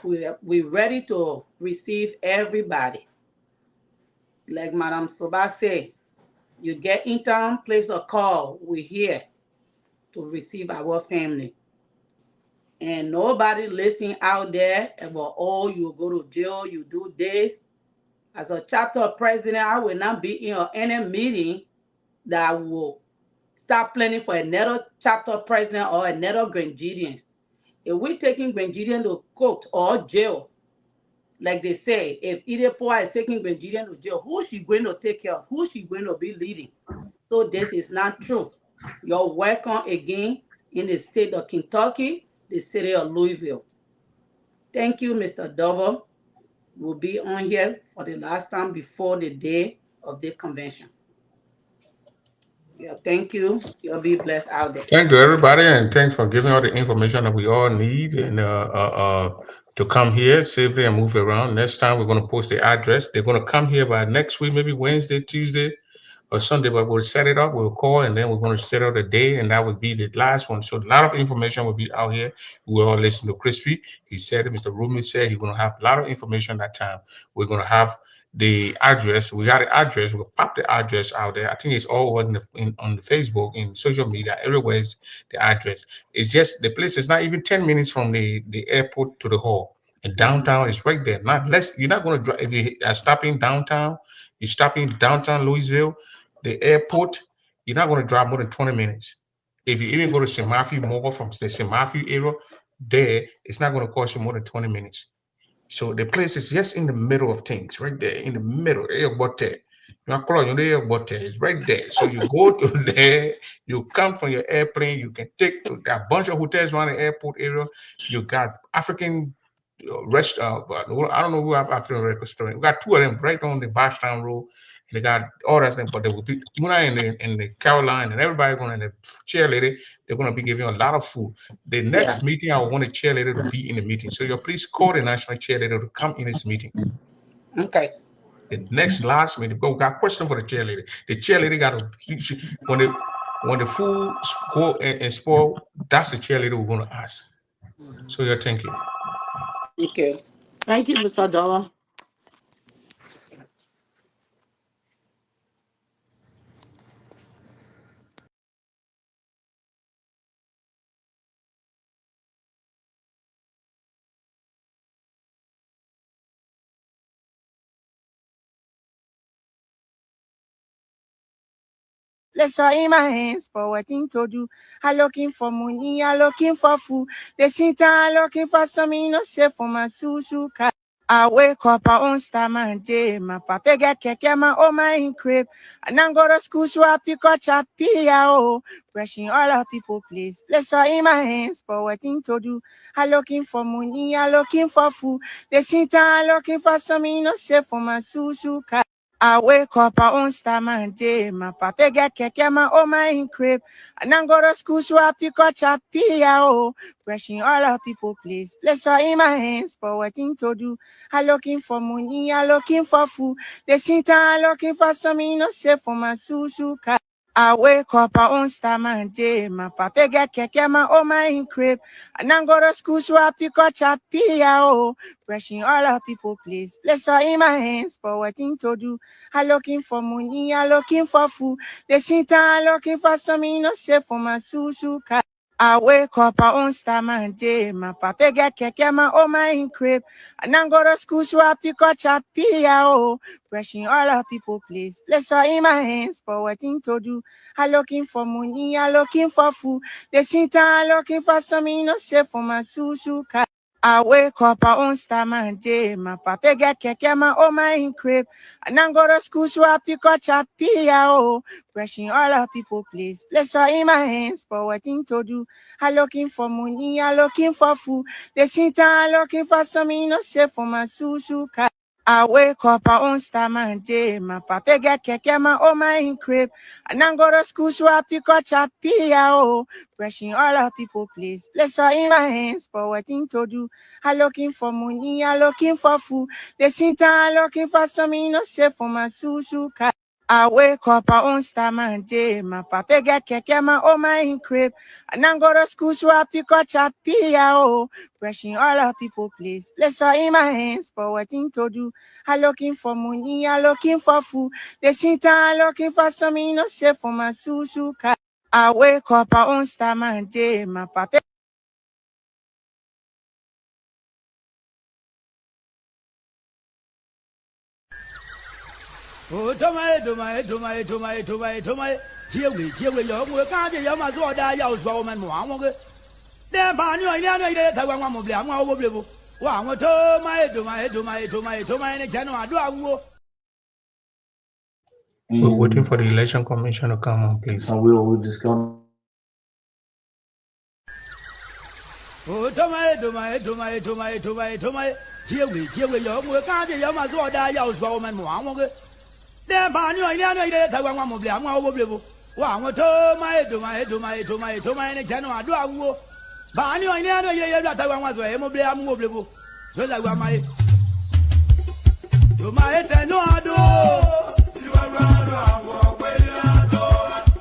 We're ready to receive everybody. Like Madam Soba said, you get in town, place a call. We're here to receive our family. And nobody listening out there about, oh, you go to jail, you do this. As a chapter president, I will not be in any meeting that will start planning for another chapter president or another Grenadian. If we taking Grenadian to court or jail, like they say, if Idepoa is taking Grenadian to jail, who she going to take care of? Who she going to be leading? So this is not true. You're welcome again in the state of Kentucky, the city of Louisville. Thank you, Mr. Dover. We'll be on here for the last time before the day of the convention. Yeah, thank you. You'll be blessed out there. Thank you, everybody, and thanks for giving all the information that we all need and to come here safely and move around. Next time, we're going to post the address. They're going to come here by next week, maybe Wednesday, Tuesday, or Sunday, but we'll set it up. We'll call, and then we're going to set out a day, and that would be the last one. So a lot of information will be out here. We'll all listen to Crispy. He said, Mr. Rumi said he's going to have a lot of information that time. We're going to have the address. We got the address. We'll pop the address out there. I think it's all on the Facebook, in social media, everywhere is the address. It's just the place is not even 10 minutes from the airport to the hall. And downtown is right there. Not less. You're not going to drive if you are stopping downtown. You're stopping downtown Louisville, the airport. You're not going to drive more than 20 minutes. If you even go to St. Matthew Mall from the St. Matthew area, there it's not going to cost you more than 20 minutes. So the place is just in the middle of things, right there in the middle. Airport. It's right there. So you go to there, you come from your airplane, you can take a bunch of hotels around the airport area. You got African I don't know who have African restaurant. We got two of them right on the Bashtown Road. And they got all that thing, but they will be Muna in the Caroline and everybody going in the cheerleader. They're going to be giving a lot of food. The next Yeah. meeting, I want a cheerleader to be in the meeting. So you please call the national cheerleader to come in this meeting. Okay. The next last meeting, we got a question for the cheerleader. The cheerleader got to when the food go and spoil, that's the cheerleader we're going to ask. So yeah, thank you. Okay. Thank you, Mr. Dollar. Let's all in my hands for what thing to do. I'm looking for money, I'm looking for food. The center, I'm looking for something, no say for my susu car. I wake up, I own start my day. My papa get keke, my oh my in crib. And I go to school, so I pick up chapia, oh. Brushing all our people, please. Let's all in my hands for what thing to do. I'm looking for money, I'm looking for food. The center, I'm looking for something, no say for my susu car. I wake up, I own start my day. My papa get keke, my oh my in crib. And I go to school, so I pick up chapia, oh. Brushing all our people, please. Bless all in my hands for what thing to do. I'm looking for money, I'm looking for food. The center, I'm looking for something, no say for my susu car. I wake up, I own start my day. My papa get keke, my oh my in crib. And I go to school, so I pick up chapia, oh. Brushing all our people, please. Bless all in my hands for what thing to do. I'm looking for money, I'm looking for food. The center, I'm looking for something, no say for my susu car. I wake up, I own start my day. My papa get keke, my oh my in crib. And I go to school, so I pick up chapia, oh. Brushing all our people, please. Bless all in my hands for what thing to do. I'm looking for money, I'm looking for food. The center, I'm looking for something, no say for my susu car. I wake up, I own start my day. My papa get keke, my oh my in crib. And I go to school, so I pick up chapia, oh. Brushing all our people, please. Bless all in my hands for what thing to do. I'm looking for money, I'm looking for food. The center, I'm looking for something, no say for my susu car. I wake up, I own start my day. My papa get keke, my oh my in crib. And I go to school, so I pick up chapia, oh. Brushing all our people, please. Bless all in my hands for what thing to do. I'm looking for money, I'm looking for food. The center, I'm looking for something, no say for my susu car. I wake up, I own start my day. My papa get keke, my oh my in crib. And I go to school, so I pick up chapia, oh. Brushing all our people, please. Bless all in my hands for what thing to do. I'm looking for money, I'm looking for food. The center, I'm looking for something, no say for my susu car. I wake up, I own start my day. My papa. Oh, here we, young, we can't get your mazor, die out, woman, one. Then, Barney, I know that one will be a more will. One, to my general, do I will. We're waiting for the election commission to come on, please. And we will discuss. Oh, here we, young, we can't get your mazor, die out, woman, one. Then, Barney, I know that one will be a more will. Wa mo to my do my do my do my do my ne jano adu awo. Ba ni o ni ano ye da ta wa so e mo ble amu ble bo. So da wa mai. Do my te no adu.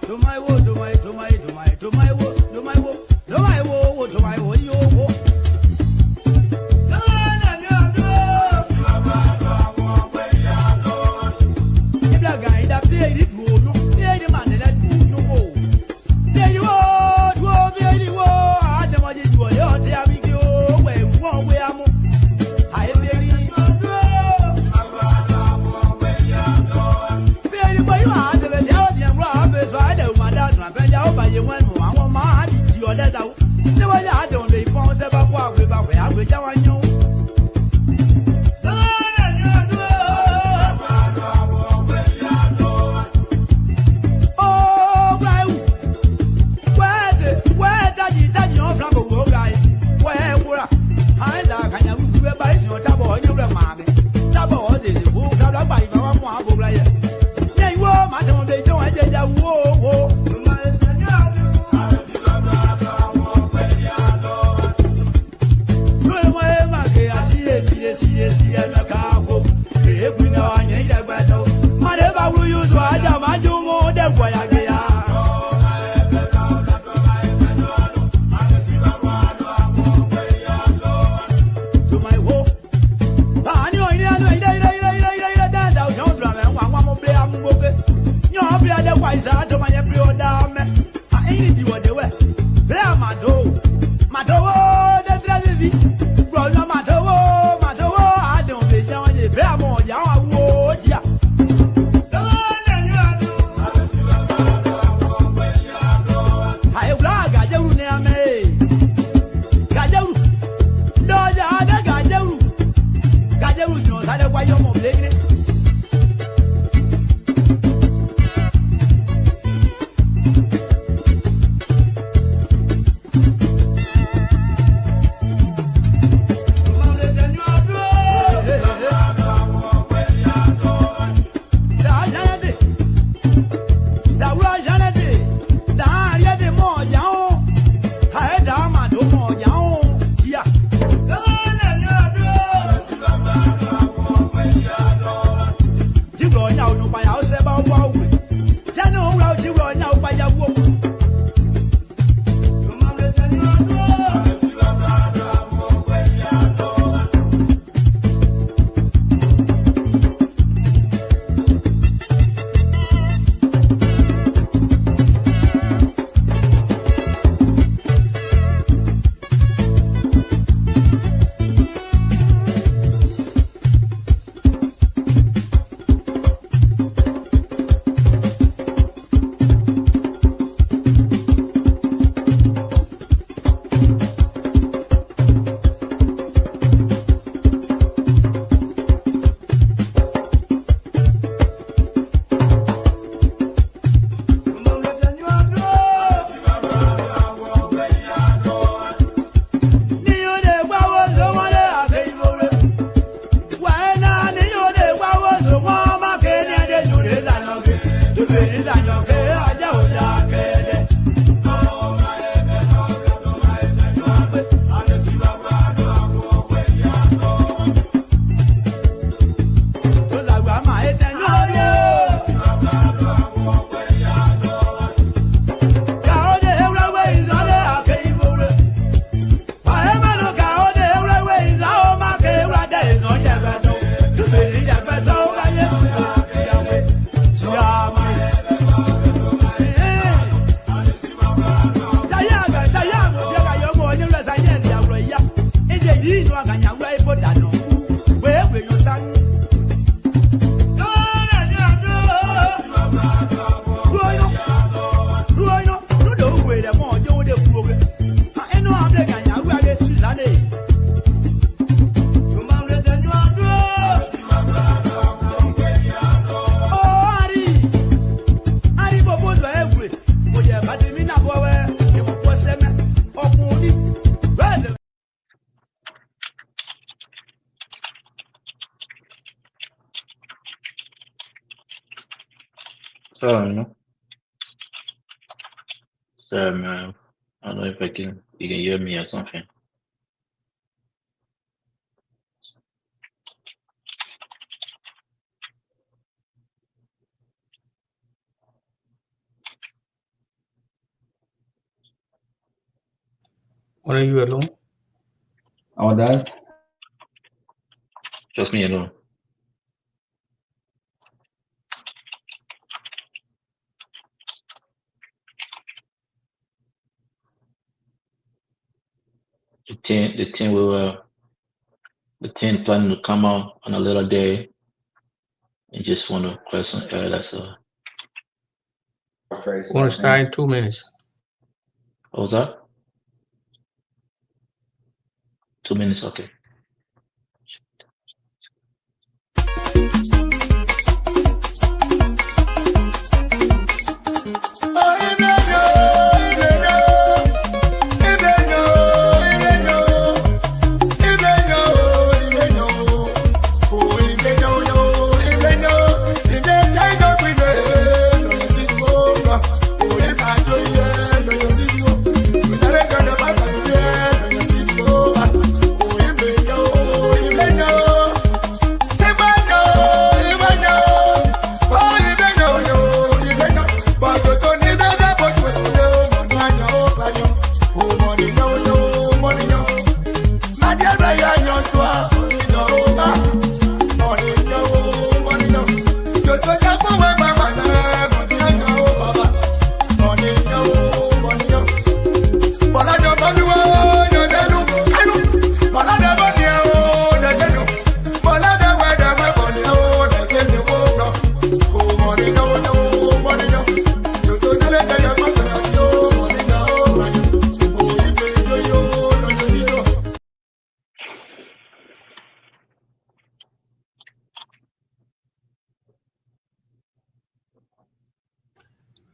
Do my wo do my do my do my do my wo do my wo do my wo do my wo yo wo. So, Sorry, man. I don't know if you can hear me or something. Or are you alone? Oh, that's Just me alone. The team planning to come out on a little day and just want to clear some air. That's all. We want to start in 2 minutes. What was that? 2 minutes, okay.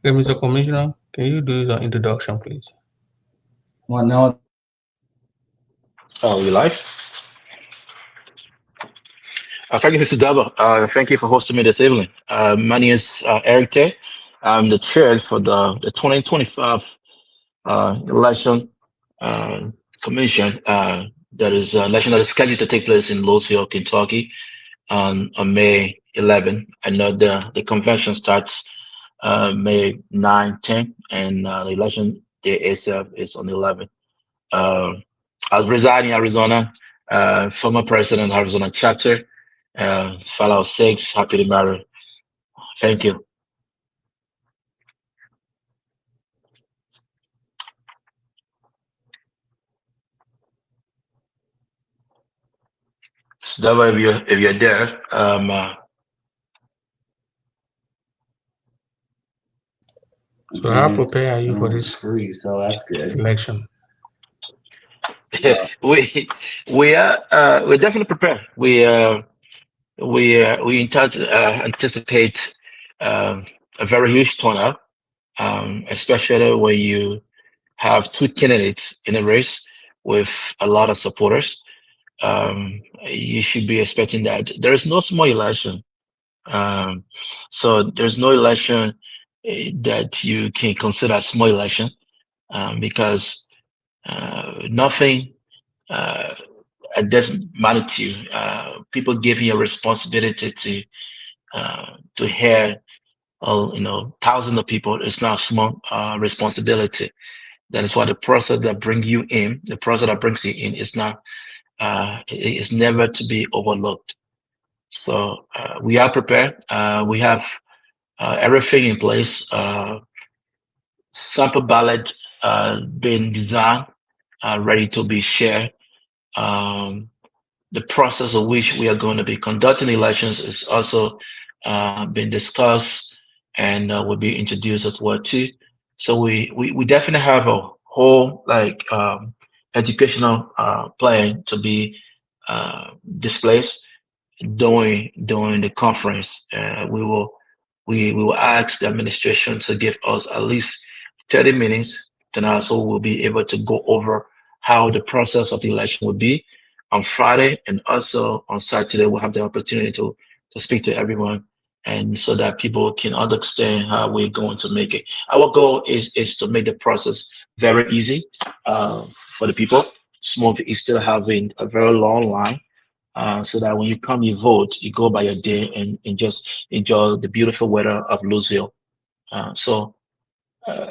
Okay, Mr. Commissioner, can you do the introduction, please? well, no, Oh, you live? Thank you, Mr. Dava. Thank you for hosting me this evening. My name is Eric Tay. I'm the chair for the 2025 election commission that is election that is scheduled to take place in Louisville, Kentucky on May 11. I know the convention starts May 9, 10, and the election day itself is on the 11th. I was residing in Arizona, former president of Arizona chapter, fellow six, happy to marry. Thank you. So that way, if you're there, So how prepared are you for I'm this free, so that's good. election? we're definitely prepared. We intend to anticipate a very huge turnout, especially when you have two candidates in a race with a lot of supporters. You should be expecting that. There is no small election. Um, so there's no election that you can consider a small election because nothing uh, at this magnitude, people giving you a responsibility to hear, thousands of people. It's not a small responsibility. That is why the process that brings you in, the process that brings you in, is not is never to be overlooked. So we are prepared. We have everything in place. Sample ballot being designed, ready to be shared. Um, the process of which we are going to be conducting elections is also been discussed and will be introduced as well too. So we definitely have a whole educational plan to be displayed during the conference. We will ask the administration to give us at least 30 minutes. Then also we'll be able to go over how the process of the election will be on Friday, and also on Saturday we'll have the opportunity to speak to everyone and so that people can understand how we're going to make it. Our goal is to make the process very easy for the people. Smooth is still having a very long line, so that when you come, you vote, you go by your day and just enjoy the beautiful weather of Louisville. So uh,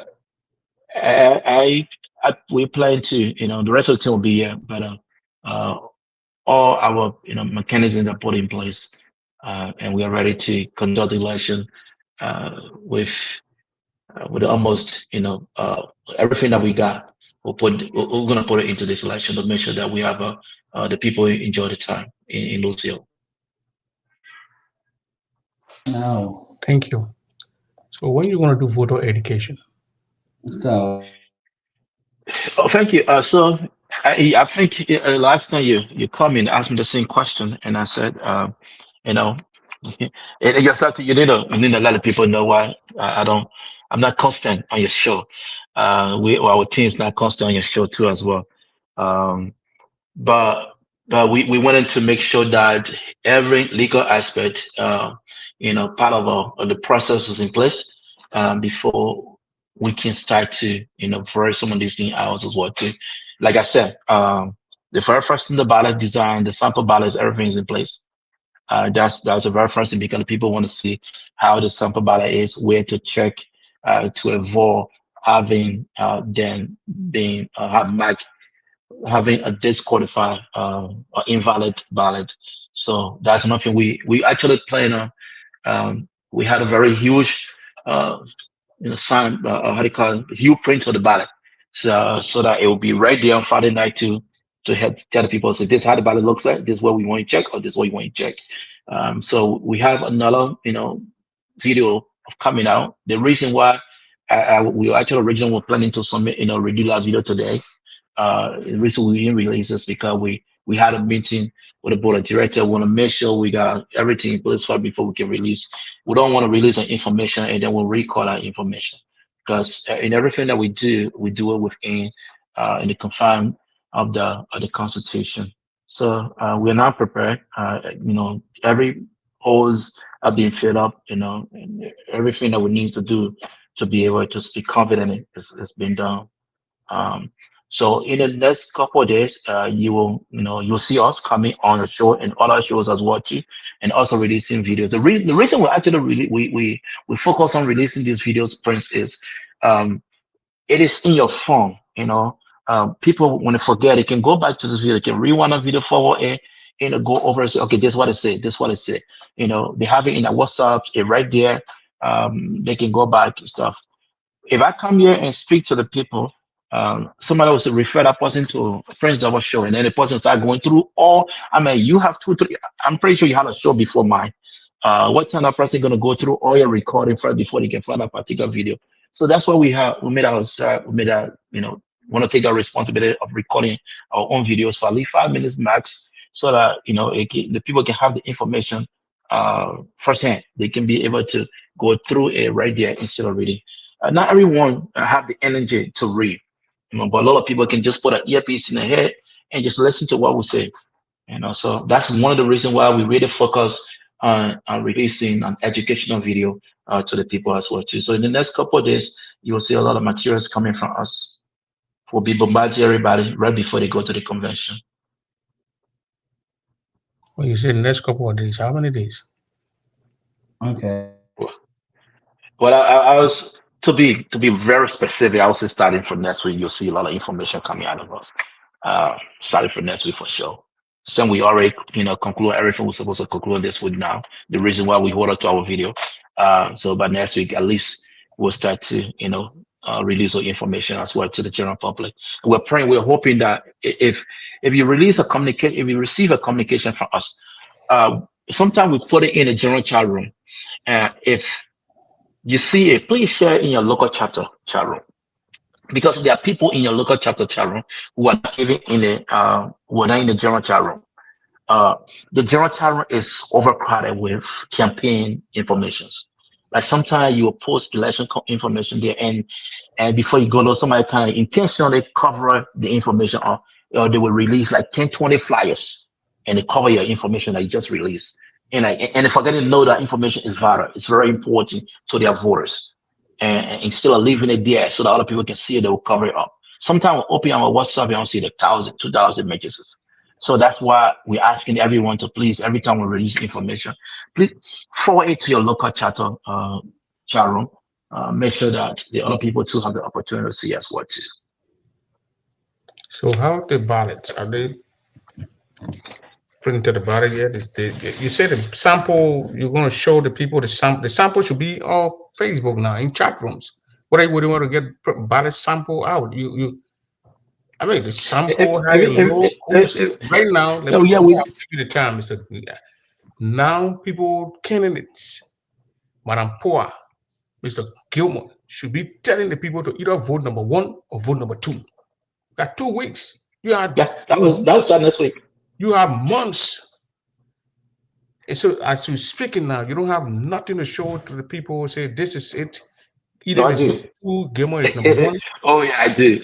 we plan to, the rest of the team will be here, but uh, all our mechanisms are put in place, and we are ready to conduct the election with almost everything that we got. We're gonna put it into this election to make sure that we have the people enjoy the time in Lucio. Now, Thank you. So when you going to do voter education? so Oh, thank you. So I think last time you come in asked me the same question, and I said, you know, and yourself, you need to let the people know why I don't. I'm not constant on your show. Our team's not constant on your show too as well. Um, but we wanted to make sure that every legal aspect, part of the process is in place before we can start to vary some of these things out as well too. Like I said, the very first thing, the ballot design, the sample ballots, everything's in place. That's a very first thing because people want to see how the sample ballot is, where to check to avoid having then being have having a disqualified or invalid ballot. So that's nothing we actually plan on. We had a very huge uh, sign, how do you call it, huge print of the ballot, so that it will be right there on Friday night to help tell the people, say this is how the ballot looks like, this is what we want to check, or this is what you want to check. So we have another video of coming out. The reason why we actually originally were planning to submit redo that video today. The reason we didn't release this because we had a meeting with the board of director. We want to make sure we got everything in place for before we can release. We don't want to release the information and then we'll recall that information because in everything that we do it within in the confine of the Constitution. So we're now prepared. Every holes are being filled up. And everything that we need to do to be able to be confident is being done. Um, so in the next couple of days, you'll see us coming on the show and other shows as well too, and also releasing videos. The reason we actually really we focus on releasing these videos, Prince, is um, it is in your phone. People when they forget, they can go back to this video, they can rewind a video forward and go over and say, okay, this is what it said, this is what it said. They have it in a WhatsApp, it right there. They can go back and stuff. If I come here and speak to the people, somebody will refer that person to a friend's of a show, and then the person start going through all. I mean, you have two, three. I'm pretty sure you had a show before mine. What time that person gonna go through all your recording first before they can find a particular video? So that's why we made our want to take our responsibility of recording our own videos for at least 5 minutes max, so that the people can have the information firsthand. They can be able to go through it right there instead of reading. Not everyone have the energy to read, but a lot of people can just put an earpiece in their head and just listen to what we say. So that's one of the reasons why we really focus on releasing an educational video to the people as well too. So in the next couple of days, you will see a lot of materials coming from us. We'll be bombarding everybody right before they go to the convention. Well, you said next couple of days. How many days? okay. Well, I was to be very specific. I was say starting from next week. You'll see a lot of information coming out of us. Starting from next week for sure. So we already conclude everything we're supposed to conclude this week now. The reason why we hold up to our video. So by next week at least we'll start to release the information as well to the general public. We're praying. We're hoping that if you release a communication, if you receive a communication from us, sometimes we put it in a general chat room. If you see it, please share in your local chapter chat room because there are people in your local chapter chat room who are not even in the general chat room. Uh, the general chat room is overcrowded with campaign informations. Like sometimes you will post election information there, and before you go, though, somebody kind of intentionally cover the information, or they will release like 10, 20 flyers, and they cover your information that you just released. And if I get to know that information is vital, it's very important to their voters. And instead of leaving it there so that other people can see it, they will cover it up. Sometimes we open our WhatsApp, you don't see the 1,000, 2,000 messages. So that's why we're asking everyone to please, every time we release information, please forward it to your local chat room. Make sure that the other people too have the opportunity to see as well too. So how the ballots are they printed about it yet? You said the sample you're going to show the people the sample. The sample should be on Facebook now in chat rooms. What I would want to get ballot sample out. I mean, the sample had a low who's right now. Let Oh me yeah, I'll we give you the time, Mister. Now people candidates, Madam Poa, Mr. Gilmore should be telling the people to either vote number one or vote number two. Got 2 weeks. yeah, that was Months. done this week. You have months. And so as you're speaking now, you don't have nothing to show to the people who say this is it. No, Eden I is number do. two, Gilmore is number one. Oh yeah, I do.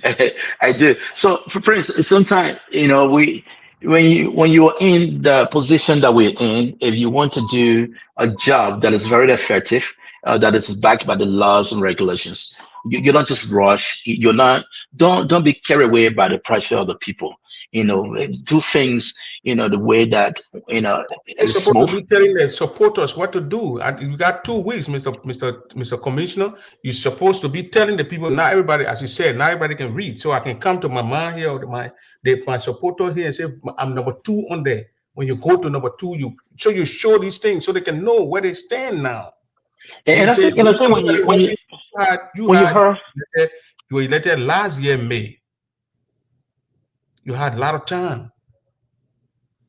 I do. So for Prince, sometimes we when you are in the position that we're in, if you want to do a job that is very effective, that is backed by the laws and regulations, you don't just rush. You're not don't be carried away by the pressure of the people. Do things the way that You're is supposed to smooth. be telling the supporters what to do. And you got 2 weeks, Mr. Commissioner. You're supposed to be telling the people. Not everybody, as you said, not everybody can read. So I can come to my man here or my supporter here and say I'm number two on there. When you go to number two, you show these things so they can know where they stand now. And you And I say think and I think look at the election you when you had heard you were elected last year May. You had a lot of time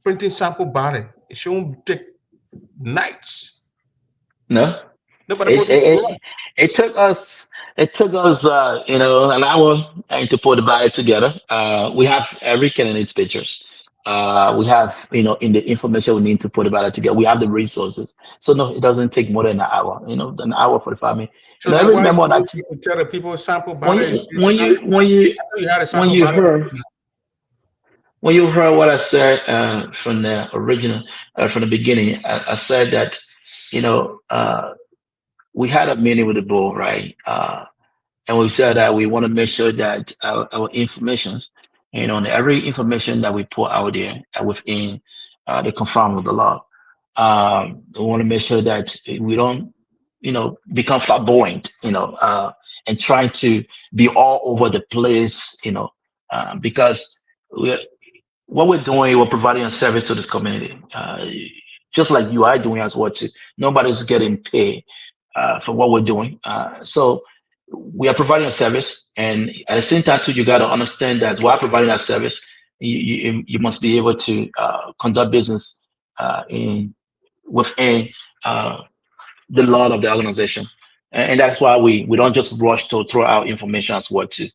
printing sample ballot. It shouldn't take nights. no. Nobody It, voted it, for it, it took us an hour to put the ballot together. We have every candidate's pictures. We have in the information we need to put the ballot together. We have the resources. So no, it doesn't take more than an hour. An hour 45 minutes. So then Every why member you that people tell the people sample when ballot is you this when and that? you when you I know you had a when sample you ballot. heard when you heard what I said from the original from the beginning, I said that you know uh, we had a meeting with the board, right? And we said that we want to make sure that our information, and every information that we put out there within the conform with the law. We want to make sure that we don't, become flamboyant, and trying to be all over the place, because we what we're doing, we're providing a service to this community, just like you are doing as well too. Nobody's getting paid for what we're doing, so we are providing a service, and at the same time too, you got to understand that while providing that service, you must be able to conduct business in within uh, the law of the organization, and that's why we don't just rush to throw out information as well too.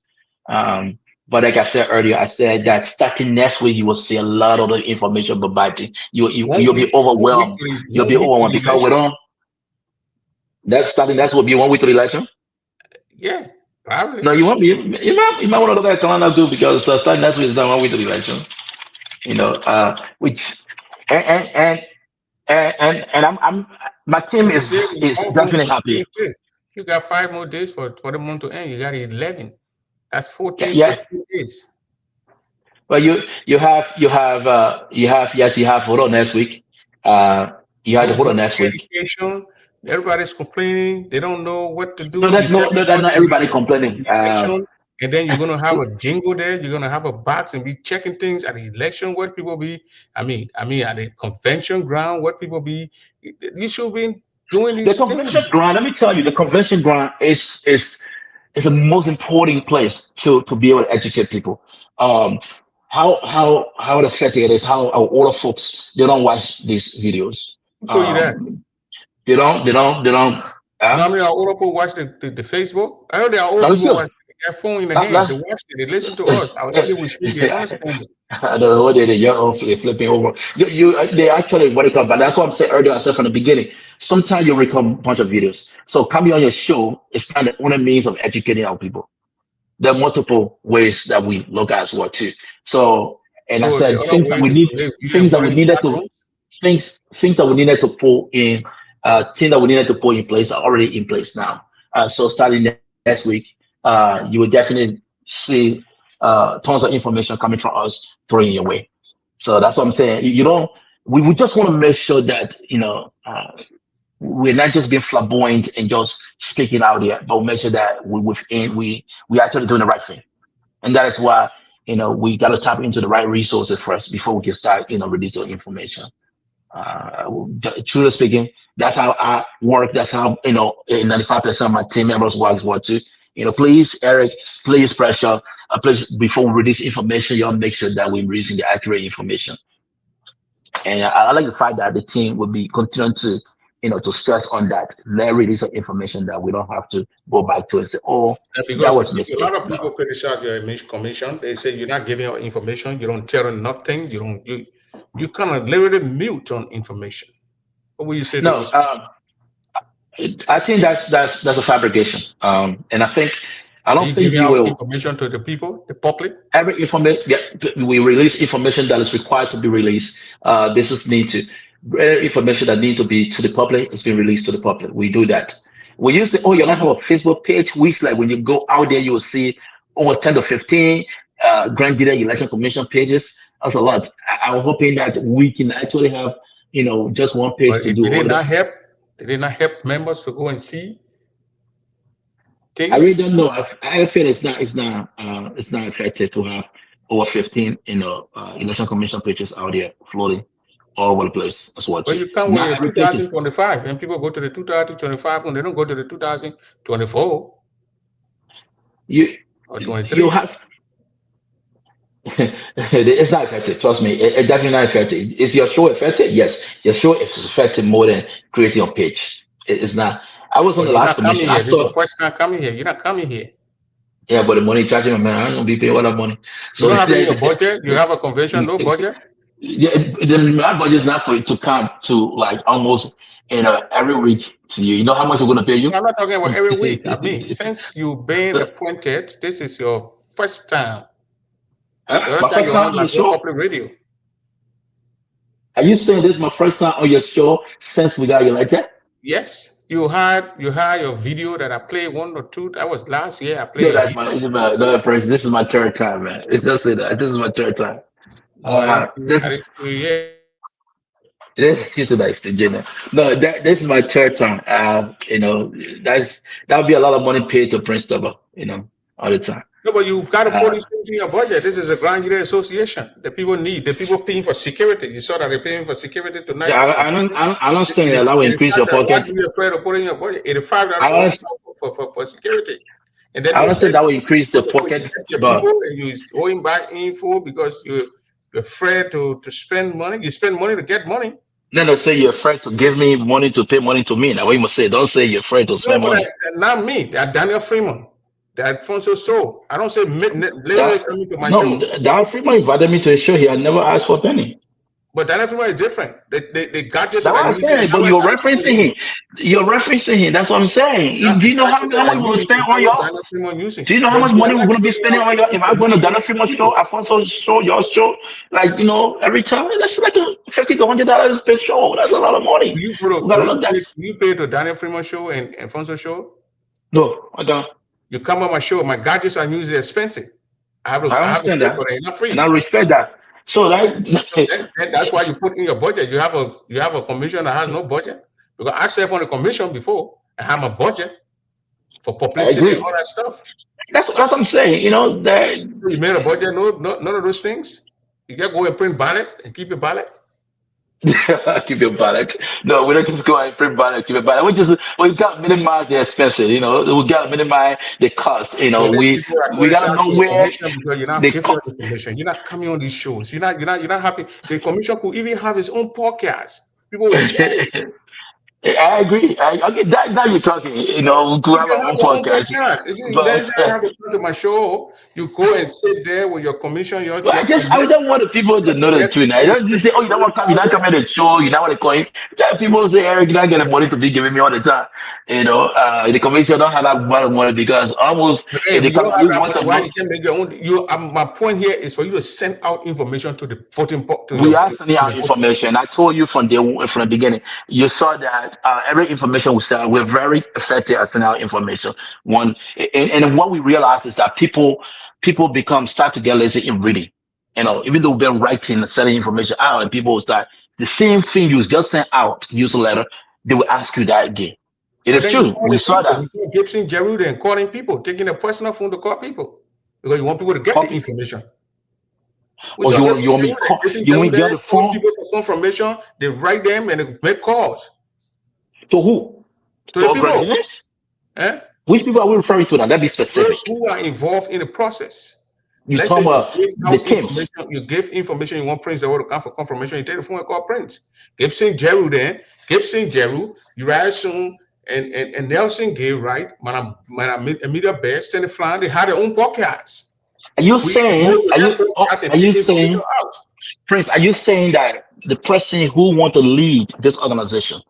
Um, but like I said earlier, I said that starting next week you will see a lot of the information provided. You'll be overwhelmed. You'll be 1 week to overwhelmed the because we election. don't. That's starting. That's will be 1 week to the election. Yeah, probably. No, you won't be. You might want to look at calendar too because starting next week is not 1 week to the election. Which and and and I'm my team So today is is is almost definitely the happy. 25th. You got 5 more days for the month to end. You got 11. That's Yeah, 14 yeah. plus 2 days. Well, you have yes, you have hold on next week. Uh, you have to Don't hold on vote next week. education. Everybody's complaining. They don't know what to No, do. You that's tell no, them no, that's once not you everybody have complaining. the election, and then you're gonna have a jingle there. You're gonna have a box and be checking things at the election. What people be, I mean, at the convention ground, what people be. You should be doing The these convention things. ground. Let me tell you, the convention ground is the most important place to be able to educate people. Um, how effective it is. How our older folks they don't watch these videos. Who told you that? Um, they don't. You know Uh, how many our older people watch the Facebook? I heard there are older that's people just watch their phone in the that, hand. that's They watch it. They listen to us. Our elder will speak. They understand it. I don't know what they you're off flipping over. They actually what it comes, but that's what I'm saying earlier. I said from the beginning. Sometimes you record a bunch of videos. So coming on your show is not the only means of educating our people. There are multiple ways that we look at as well too. So, and I So the said other way is to live. You can things that put we it in needed chat to. rooms. things that we needed to pull in, things that we needed to put in place are already in place now. So starting next week, you will definitely see tons of information coming from us throwing your way. So that's what I'm saying. You don't. We just want to make sure that we're not just being flamboyant and just speaking out there, but make sure that we actually doing the right thing. And that is why we got to tap into the right resources first before we can start releasing information. Truly speaking, that's how I work. That's how 95% of my team members work as well too. Please, Eric, please, pressure, please, before we release information, y'all make sure that we're releasing the accurate information. And I like the fact that the team will be continuing to stress on that. Let release of information that we don't have to go back to and say, oh, that Because was a a mistake. lot of No. people criticize your image commission. They say you're not giving out information, you don't tell them nothing, you kind of literally mute on information. What will you say to No, those people? I think that's a fabrication. And I Are don't you think giving you out will. information to the people, the public? Every information, yeah, we release information that is required to be released. Business need to information that need to be to the public is being released to the public. We do that. We use the you not have a Facebook page, which like when you go out there, you will see over 10 to 15 Grand Jury Election Commission pages. That's a lot. I'm hoping that we can actually have just one page But to it do did it all that. not help? Did it not help members to go and see I really things? don't know. I feel it's not effective to have over 15 election commission pages out there floating all over the place as well But too. you come Not with every page is 2025 and people go to the 2025 and they don't go to the 2024 you or you 23. have it's not effective. Trust me, it's definitely not effective. Is your show effective? Yes, your show is effective more than creating a page. It's not. I was on But the you're last not commission. coming I here. This is your saw. first time coming here. You're not coming here. Yeah, but the money charging me, man. I'm gonna be paying all that money. You So don't have it in your budget. You have a convention, no budget. yeah, my budget is not for it to come to like almost every week to you. You know how much we're gonna pay you? I'm not talking about every week. I mean, since you've been appointed, this is your first time. The other My time first you're time on on your Nigeria show. Public Radio. Are you saying this is my first time on your show since we got elected? Yes, you had your video that I played one or two. That was last year. I No, played a that's my, video. this is my no, person. This is my third time, man. It's not say that. This is my third time. No, I This didn't see you yet. this is nice to Jenna. No, this is my third time. That would be a lot of money paid to Prince Stubber, all the time. No, but you've got to put Uh, these things in your budget. This is a Grand Jury Association. The people need. The people paying for security. You saw that they're paying for security tonight. yeah, I don't understand that. It's That will increase your 85. Why pocket. do you afraid of putting in your budget? $85 I for understand, for security. And then I you understand beg that will increase the people to pocket, protect your but people and you going back info because you're afraid to spend money. You spend money to get money. no, no, say you're afraid to give me money to pay money to me. Now, what you must say? Don't say you're afraid to No, spend but money. not me. That Daniel Freeman, that Alfonso So. I don't say literally That coming to my no, show. that Freeman invited me to a show. He had never asked for a penny. But Daniel Freeman is different. The gadgets That's that what I'm I'm using is saying. not But what you're Daniel Freeman referencing uses. him. You're referencing him. That's what I'm saying. Do The you know gadgets how that I much we're gonna use spend is not on what y'all? Daniel Freeman using. Do you know how But much you're money we're not gonna be giving spending out on y'all? any If I'm going to information Ghana to the Freeman show, people. Alfonso's show, your show, like every time that's like a $50 to $100 per show. That's a lot of money. We Do gotta you look pay, at. do you pay to Daniel Freeman show and Alfonso show? No, I don't. You come on my show, my gadgets are usually expensive. I I have to understand pay that, for them, not and I free. respect that. So So that then that's why you put in your budget. You have a commission that has no budget. Because I served on a commission before. I have a budget for I publicity and agree. all that stuff. That's what I'm saying. That So you made a budget, no, none of those things. You can go and print ballot and keep your ballot. keep it balanced. No, we don't just go and print balance, keep it balanced. We got minimize the expenses, we gotta minimize the cost. But the We people are we gotta criticizing know your where commission because you're not the giving cost. us information. You're not coming on these shows. You're not having the commission could even have its own podcast. People will jealous. I agree. Okay, that now you're talking. You know, we could You have can our have own your own podcast, podcast. You but guys don't have to come to my show. You go and sit there with your commission, well, I don't want the people to know the truth. I don't just say, oh, you don't want to come, you're not coming to the show, you don't want to call him. Tell people say, Eric, you're not getting money to be giving me all the time. You know, the commission don't have that amount of money because almost Hey, if if they you come don't to have you that once money, a why month, you can make your own? My point here is for you to send out information to the voting we are to sending the out voters. information. I told you from the beginning. You saw that every information we send, we're very effective at sending out information. One, and what we realize is that people become start to get lazy in reading. You know, even though we've been writing and sending information out, and people will start the same thing you just sent out, newsletter, they will ask you that again. It But is then you true. call We the saw people. that. You saw Gibson, Jeruda, and calling people, taking a personal phone to call people because you want people to get the Copy, information. We or saw Gibson, you want me to Jeruda, call? Gibson, You want me to Jeruda, get on the call phone people for confirmation. They write them and they make calls to who? to To the upgrade people. names? Eh? Which people are we referring to now? That be Those specific. who are involved in the process. You Let's say talking you about give the out teams. information, you give information, you want Prince the word to come for confirmation, you take the phone and call Prince. Gibson Jeru then, Gibson Jeru, Uriah Soon, and Nelson Gay, right? Man, Media Best and the Flan, they had their own podcasts. Are you We go saying? to Are their you? Oh, podcast and are you take information saying, out. Prince? Are you saying that the person who want to lead this organization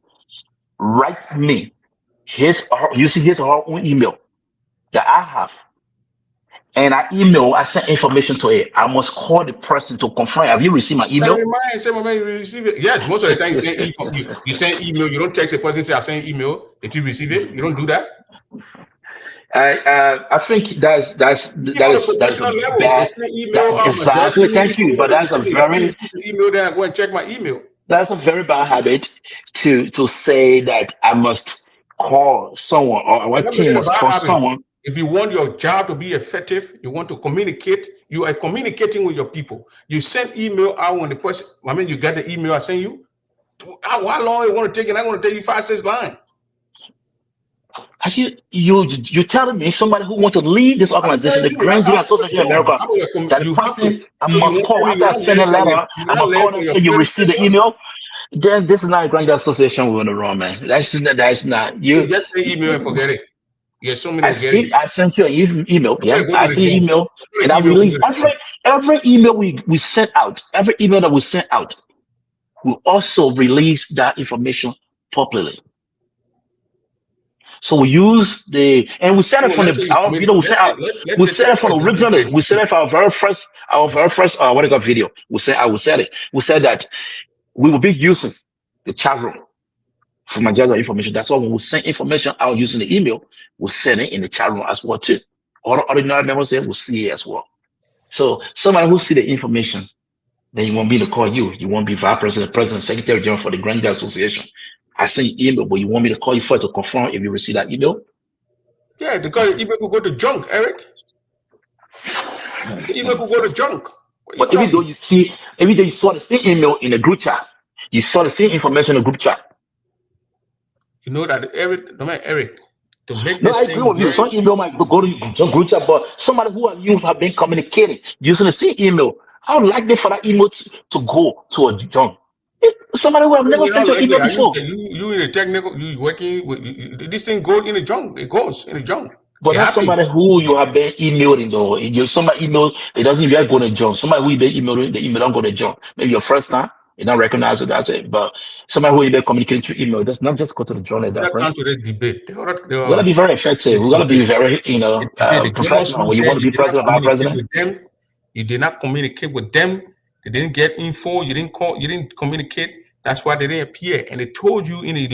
writes me his or her own email that I have, and I send information to it. I must call the person to confirm. Have you received my Gotta email? remind say, man, you receive it. Yes, most of the time you send email, you don't text a person say I send email. Did you receive it? You don't do that. I think Yeah, on a that is a professional level, they bad. send email. That My Johnson, exactly. Thank you. go But to listen. Did you receive the email? Then I go and check my email. that's a very bad habit to say that I must call someone or our Not team making a must bad call habit. someone. If you want your job to be effective, you want to communicate. You are communicating with your people. You send email out when the person. I mean, you get the email I send you. How long it want to take? And I want to take you 5 6 lines. Are you telling me somebody who wants to lead this I'm organization, telling the you, that's Grand how Deal people Association of run. America, that the You have to. person I So you must want call to after I not send learn a from your letter, you I not must learn call them from and your say you received the predecessors. email. Then this is not a Grand Deal Association we're gonna run, man. That's not You you. just send email and forget it. Yeah, so many will get it. I sent you an email. Somebody Yeah, go to I the sent an junk. email, Go and to I email, go to release the junk. every email we sent out. Every email that we sent out, we also release that information publicly. So we use and we sent So it from let's say the you our commit. video we Let's sent say out. let's We take sent it for from example originally. We sent it for our first what do you call video. We said it. We said that we will be using the chat room for my general information. That's why when we send information out using the email, we'll send it in the chat room as well too. All the ordinary members there will see it as well. So somebody who see the information, then you want me to call you. You want me vice president, president, secretary general for the Grand Guard Association. I send you email, but you want me to call you first to confirm if you receive that email? yeah, because email could go to junk, Eric. The email could go to junk. What are you But even though talking? you see, even though you saw the same email in a group chat, you saw the same information in a group chat. You know that Eric, no man, Eric, to make No, this I agree thing with you. very Some email might go to some group chat, but somebody who and you have been communicating using the same email, how likely for that email to go to a junk? Somebody who have never you're sent not you an likely. email Are you before. you in a technical you working with this thing goes in the junk. It goes in the junk. But It not happens. somebody who you have been emailing though. If you somebody email, it doesn't even go to junk. Somebody who you been emailing, the email don't go to junk. Maybe your first time, you don't recognize it, that's it. But somebody who you been communicating through email, does not just go to the junk like that, Let's come Prince. to this debate. We gotta be very effective. The We gotta be debate. very, The debate. The girls professional. who When you said want to you be did not president, vice communicate president, with them, you did not communicate with them. They didn't get info. You didn't call. You didn't communicate. That's why they didn't appear. And they told you in the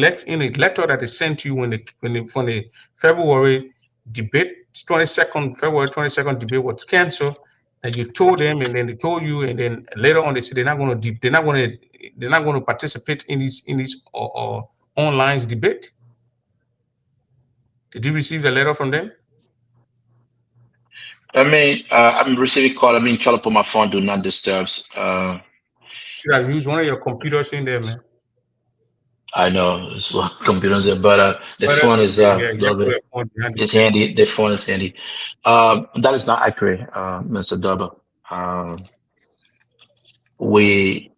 letter that they sent you from the February debate, 22nd February 22nd debate was canceled. And you told them, and then they told you, and then later on they said they're not going to participate in this online debate. Did you receive the letter from them? I mean, I'm receiving call. I mean, trying to put my phone do not disturb. Should have used one of your computers in there, man. I know it's what computers there, but the But that's phone is okay. Yeah, you just put lovely. your phone behind the It's table. handy. The phone is handy. That is not accurate, Mr. Dubber. Um, we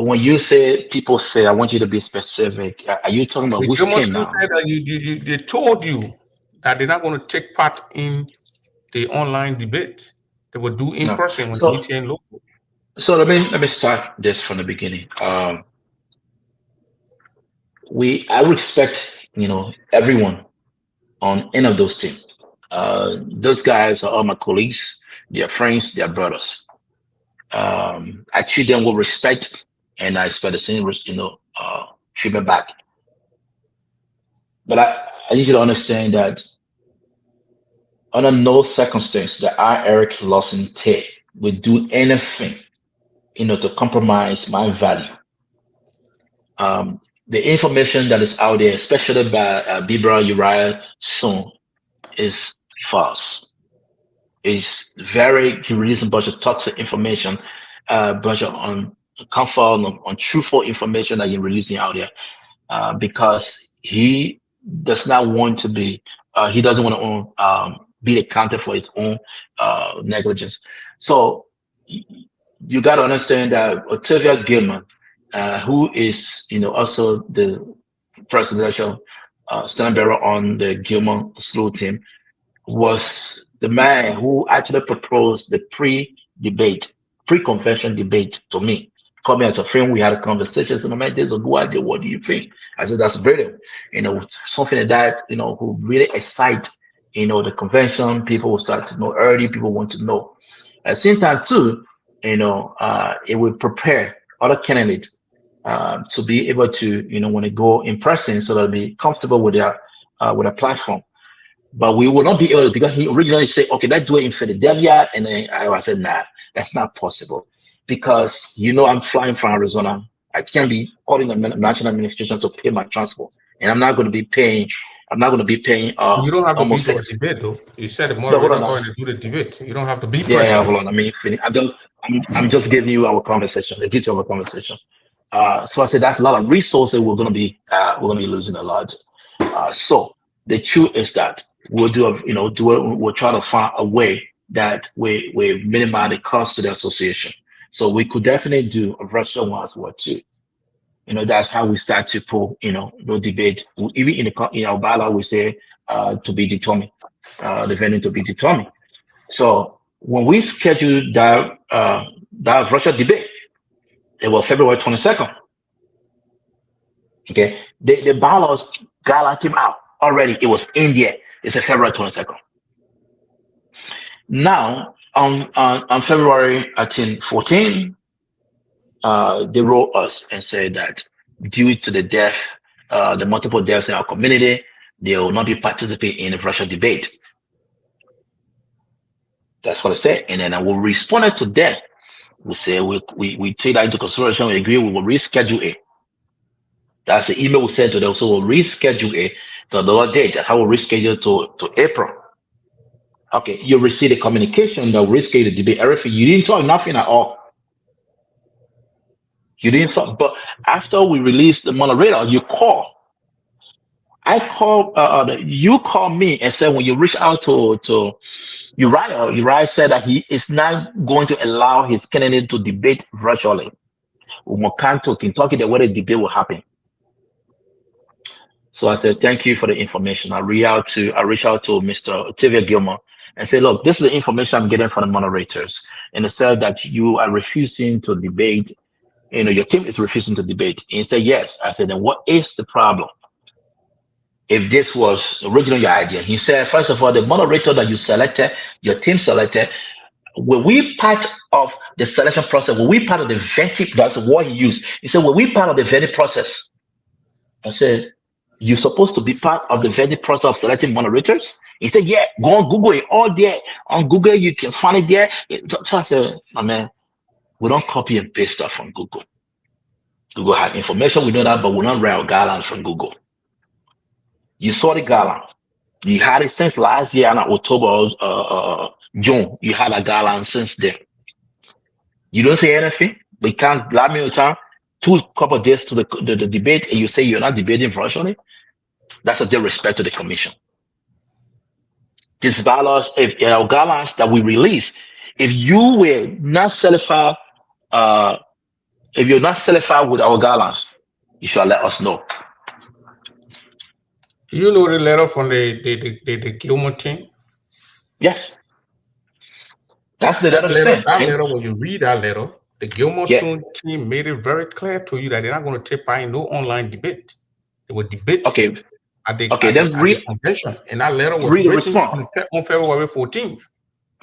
when you say people say, I want you to be specific. Are you talking about The which German team school now? said that they told you that they're not going to take part in the online debate. They will do in No. person when they meet So here in local. let me start this from the beginning. I respect everyone on any of those teams. Those guys are all my colleagues. They're friends. They're brothers. I treat them with respect, and I expect the same treatment back. But I need you to understand that under no circumstance that I, Eric Lawson Tay, would do anything, to compromise my value. Um, the information that is out there, especially by Bibra Uriah Soon, is false. It's very he released a bunch of toxic information, a bunch of untruthful information that you're releasing out there. Because he does not want to be, he doesn't want to be accounted for his own negligence. So you got to understand that Octavia Gilman, who is, also the presidential stand bearer on the Gilman Slow team, was the man who actually proposed the pre-convention debate to me. Called me as a friend. We had a conversation. So, man, there's a good idea. What do you think? I said, that's brilliant. Something like that, who really excites, the convention. People will start to know early. People want to know. At the same time, too, it will prepare other candidates to be able to, when they go in person, so they'll be comfortable with their platform. But we will not be able to, because he originally said, okay, let's do it in Philadelphia. And then I said, nah, that's not possible. Because, I'm flying from Arizona. I can't be calling the national administration to pay my transport. And I'm not going to be paying You don't have to be almost to a six. debate, though. You said the No, hold moderator on go now. ahead and do the debate. You don't have to be Yeah, present. hold on. I mean, I'm just giving you our conversation, the detail of our conversation. So I said that's a lot of resources we're gonna be losing a lot. So the truth is that we'll try to find a way that we minimize the cost to the association. So we could definitely do a virtual one as well too. That's how we start to pull no debate. Even in our bylaw we say to be determined, the venue to be determined. So when we scheduled that virtual debate, it was February 22nd. Okay, the bylaws gala came out already. It was in there. It's a February 22nd. Now on February, I think 14, they wrote us and said that due to the multiple deaths in our community, they will not be participating in the virtual debate. That's what I said. And then I will respond to that. We say we take that into consideration. We agree. We will reschedule it. That's the email we sent to them. So we'll reschedule it to another date. I will reschedule to April. Okay, you receive a communication that will reschedule the debate. Everything you didn't talk nothing at all. You didn't talk. But after we released the moderator, you call. I call. You call me and said when you reach out to Uriah said that he is not going to allow his candidate to debate virtually. Umokanto, Kentucky, the way the debate will happen. So I said, thank you for the information. I reached out to Mr. Octavia Gilmore and said, look, this is the information I'm getting from the moderators. And they said that you are refusing to debate, your team is refusing to debate. And he said, yes. I said, then what is the problem? If this was originally your idea, he said, first of all, the moderator that you selected, your team selected, were we part of the selection process? Were we part of the vetting? That's the word he used. He said, were we part of the vetting process? I said, you're supposed to be part of the vetting process of selecting moderators? He said, yeah, go on Google it all there. On Google, you can find it there. So I said, my man, we don't copy and paste stuff from Google. Google has information, we know that, but we don't write our guidelines from Google. You saw the guideline. You had it since last year in October, June. You had a guideline since then. You don't say anything. We can't let me time. Two couple of days to the debate, and you say you're not debating virtually. That's a disrespect to the commission. These bylaws, if our guidelines that we release, if you were not certified If you're not satisfied with our guidelines, you should let us know. You know the letter from the Gilmore team? Yes, that's the other thing. That letter, when you read that letter, the Gilmore Yeah. team made it very clear to you that they're not going to take part in no online debate. They will debate Okay. at the Then read convention. And that letter was the written response. on February 14th.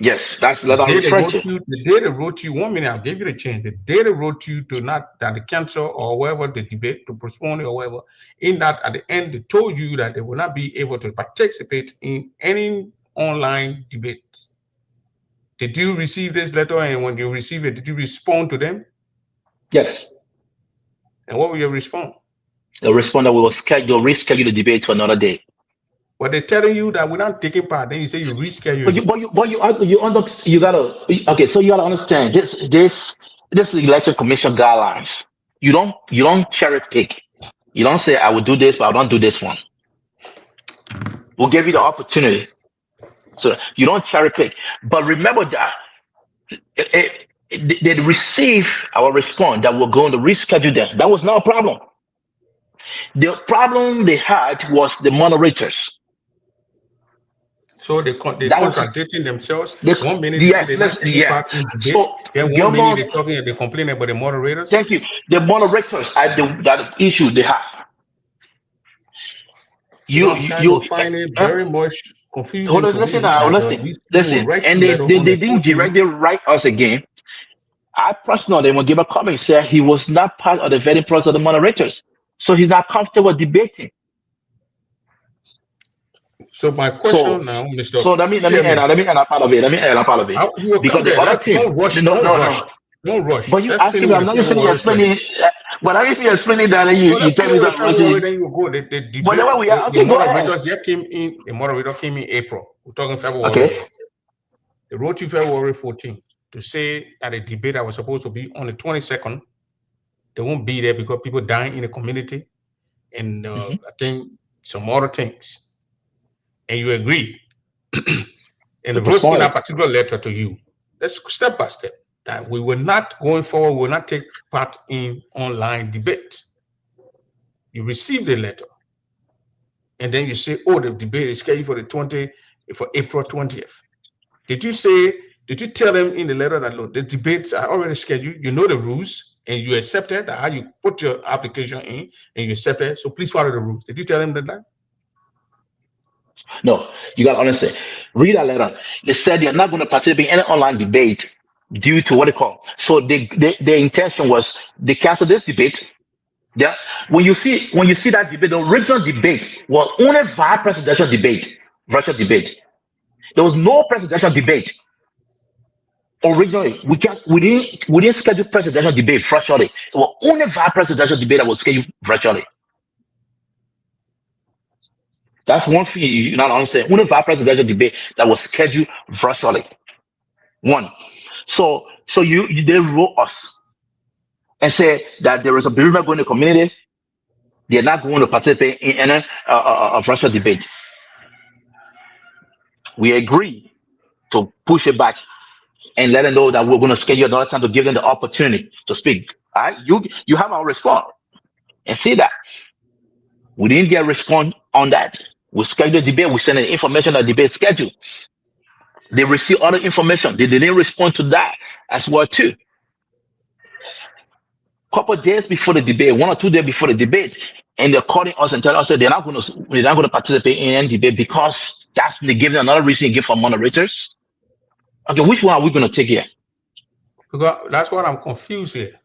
Yes, that's the The letter I day they referred wrote to. you, the day they wrote you, 1 minute, I'll give you the chance. The day they wrote you to not that the cancel or whatever the debate to postpone it or whatever, in that at the end they told you that they will not be able to participate in any online debate. Did you receive this letter? And when you receive it, did you respond to them? Yes. And what will your response? The response that we will reschedule the debate to another day. But they're telling you that we're not taking part. Then you say you reschedule. You gotta okay. So you gotta understand this election commission guidelines. You don't cherry pick. You don't say I will do this, but I don't do this one. We'll give you the opportunity. So you don't cherry pick. But remember that they receive our response that we're going to reschedule them. That was not a problem. The problem they had was the moderators. So they contradicting themselves. 1 minute they say they're not taking part in debate. So then 1 minute they're talking and they're complaining about the moderators. Thank you. The moderators are that issue they have. You find it very much confusing. Listen, and they didn't directly write us again. I personally will give a comment say he was not part of the vetting process of the moderators, so he's not comfortable debating. So my question now, Mr. So let me end a part of it. Because the other team, don't rush. But you asking me, I'm not even explaining. When I finish explaining that, you tell me that. Then you go. The debate. Whatever we are, okay, the go ahead. moderators came in. The moderator came in April. We're talking February. Okay. They wrote you February 14th to say that a debate that was supposed to be on the 22nd, they won't be there because people dying in the community, and I think some other things. And you agree. And they wrote in a particular letter to you. Let's step by step that we will not going forward. We will not take part in online debate. You receive the letter, and then you say, "Oh, the debate is scheduled for April 20th." Did you tell them in the letter that look, the debates are already scheduled? You know the rules, and you accepted that how you put your application in, and you accepted. So please follow the rules. Did you tell them that? No, you got to understand. Read that letter. They said they're not going to participate in any online debate due to what they call. So their intention was they cancel this debate. Yeah. When you see that debate, the original debate was only via presidential debate, virtual debate. There was no presidential debate. Originally, we didn't schedule presidential debate virtually. It was only via presidential debate that was scheduled virtually. That's one thing you not understand. Only via presidential debate that was scheduled virtually. One. So they wrote us and said that there is a bereavement going to the community. They're not going to participate in any virtual debate. We agree to push it back and let them know that we're going to schedule another time to give them the opportunity to speak. All right, you have our response and see that we didn't get a response on that. We scheduled the debate. We sent the information that the debate schedule. They received other information. They didn't respond to that as well too. Couple days before the debate, 1 or 2 days before the debate, and they're calling us and telling us that they're not going to participate in any debate because they give them another reason to give for moderators. Okay, which one are we going to take here? Because that's what I'm confused here.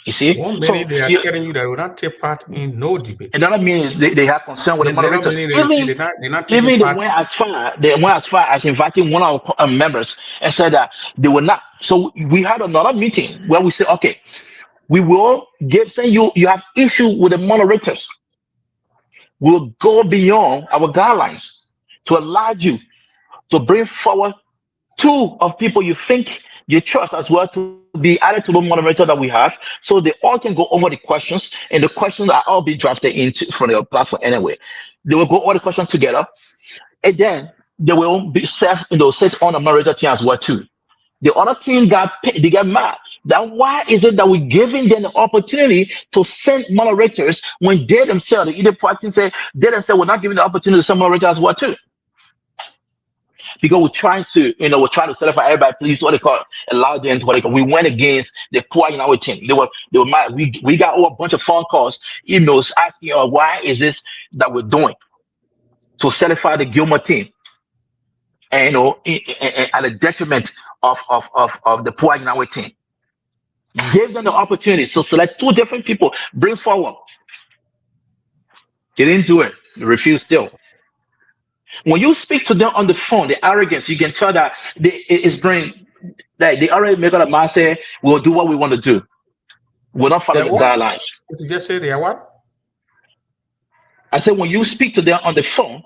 You see, 1 minute they are telling you that we not take part in no debate. And that means they have concern with the moderators. Even they went as far as inviting one of our members and said that they were not. So we had another meeting where we said, okay, we will say you have issue with the moderators. We'll go beyond our guidelines to allow you to bring forward 2 of people you think you trust as well to be added to the moderator that we have, so they all can go over the questions, and the questions are all being drafted into from the platform anyway. They will go all the questions together, and then they will be set on the moderator team as well too. The other team got mad Then why is it that we're giving them the opportunity to send moderators when they themselves, the either party say they themselves we're not giving the opportunity to send moderators as well too? Because we're trying to, we're trying to certify everybody, please, what they call, allow them to what they call. We went against the poor in our team. They were mad. We got a bunch of phone calls, emails asking why is this that we're doing to certify the Gilmore team, and at the detriment of the poor in our team. Give them the opportunity. So select two different people, bring forward. They didn't do it. They refused still. When you speak to them on the phone, the arrogance, you can tell that it's bring that they already make up a mind say we'll do what we want to do. We'll not follow They're the what? guidelines. Did you just say they are what? I said when you speak to them on the phone,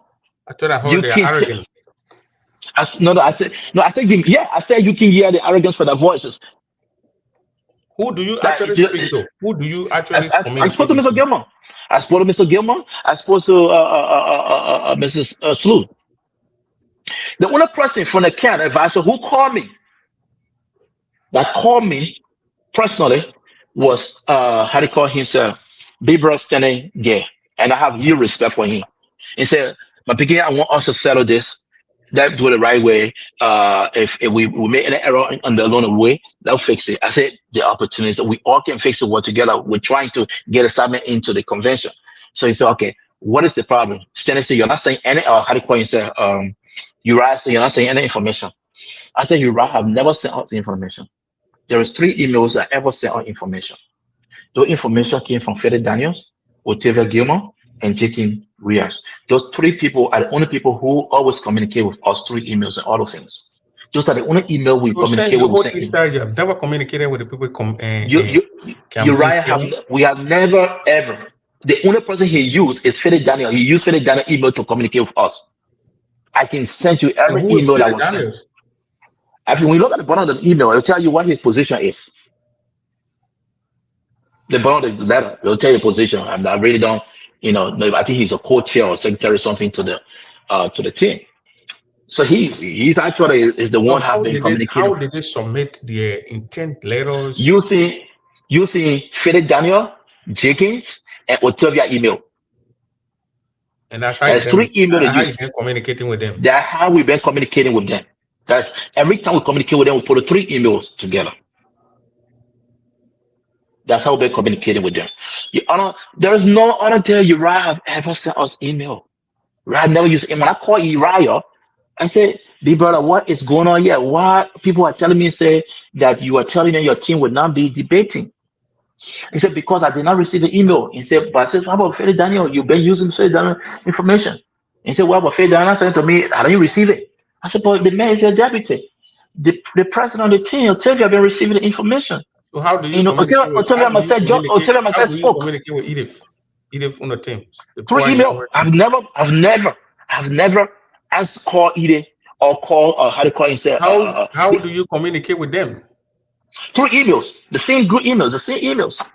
I thought I you heard they are can arrogant. no, I said no, I said yeah, I said you can hear the arrogance for their voices. Who do you Like, actually speak to? Who do you actually I spoke communicate to with? Mr. Gilmore. I spoke to Mr. Gilmore. I spoke to Mrs. Slew. The only person from the camp advisor who called me, that called me personally, was how do you call himself? Bibra standing Ggaa. And I have huge respect for him. He said, my beginning, I want us to settle this. That do it the right way. If we make an error on the along way, they'll fix it. I said the opportunities that we all can fix it well together. We're trying to get assignment into the convention. So he said, okay, what is the problem? Stanley said, you're not saying any how do you call yourself? Uriah said, you're not saying any information. I said, Uriah have never sent out the information. There is 3 emails that ever sent out information. Those information came from Fede Daniels, Otavia Gilmore, and Jakin Rias. Those 3 people are the only people who always communicate with us 3 emails and other things. Those are the only email we So saying communicate the with. whole thing started, you have never communicated with the people Uriah we have never ever. The only person he used is Fede Daniel. He used Fede Daniel email to communicate with us. I can send you And every who is email that Philip was sent. Daniels? I think when you look at the bottom of the email, it'll tell you what his position is. The bottom of the letter, it'll tell you position. I really don't, I think he's a co-chair or secretary or something to the team. So he's actually is the So one have been communicating. how did they submit their intent letters? Using Fede Daniel, Jenkins, and Otavia email. And that's how There's 3 emails they how you use. been communicating with them. That's how we've been communicating with them. That's every time we communicate with them, we put the 3 emails together. That's how we've been communicating with them. There is no other day Uriah have ever sent us email. Uriah never used it. When I call Uriah, I said, big brother, what is going on here? Why people are telling me say that you are telling them your team would not be debating? He said, because I did not receive the email. He said, but I said, how about Fede Daniel? You've been using Fede Daniel information. He said, what about Fede Daniel? Sent to me, I didn't receive it. I said, but the man is your deputy. The president of the team, Otavia, have been receiving the information. So how do you communicate with Otavia with Edith on the teams? Through email. I've never asked call Edith or call how to call himself. How do you communicate with them? Through emails, the same emails.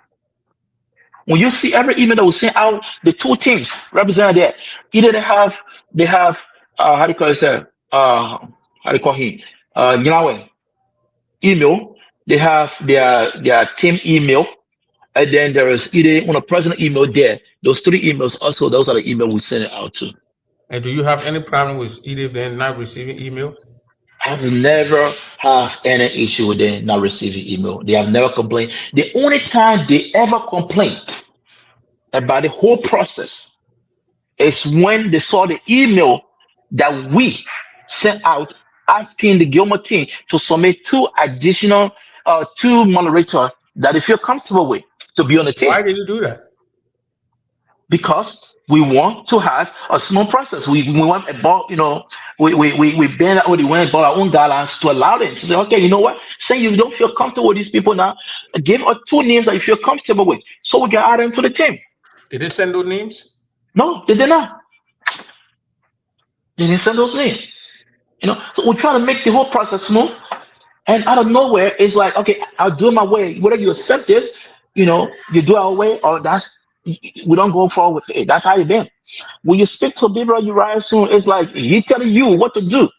When you see every email that was sent out, the 2 teams represented there, either they have how do you call yourself? How do you call him? Yahweh email. They have their team email. And then there is either on a personal email there. Those 3 emails also, those are the emails we send it out to. And do you have any problem with Edith then not receiving email? I've never have any issue with them not receiving email. They have never complained. The only time they ever complain about the whole process is when they saw the email that we sent out asking the Gilmore team to submit 2 additional 2 moderators that they feel comfortable with to be on the team. Why did you do that? Because we want to have a small process. We want a ball, we bend out the way about our own guidelines to allow them to say, okay, you know what? Say you don't feel comfortable with these people now, give us 2 names that you feel comfortable with, so we can add them to the team. Did they send those names? No, they did not. They didn't send those names. So we're trying to make the whole process smooth. And out of nowhere, it's like, okay, I'll do it my way. Whether you accept this, you do our way, or we don't go forward with it. That's how it been. When you speak to Bibra Uriah soon, it's like he telling you what to do.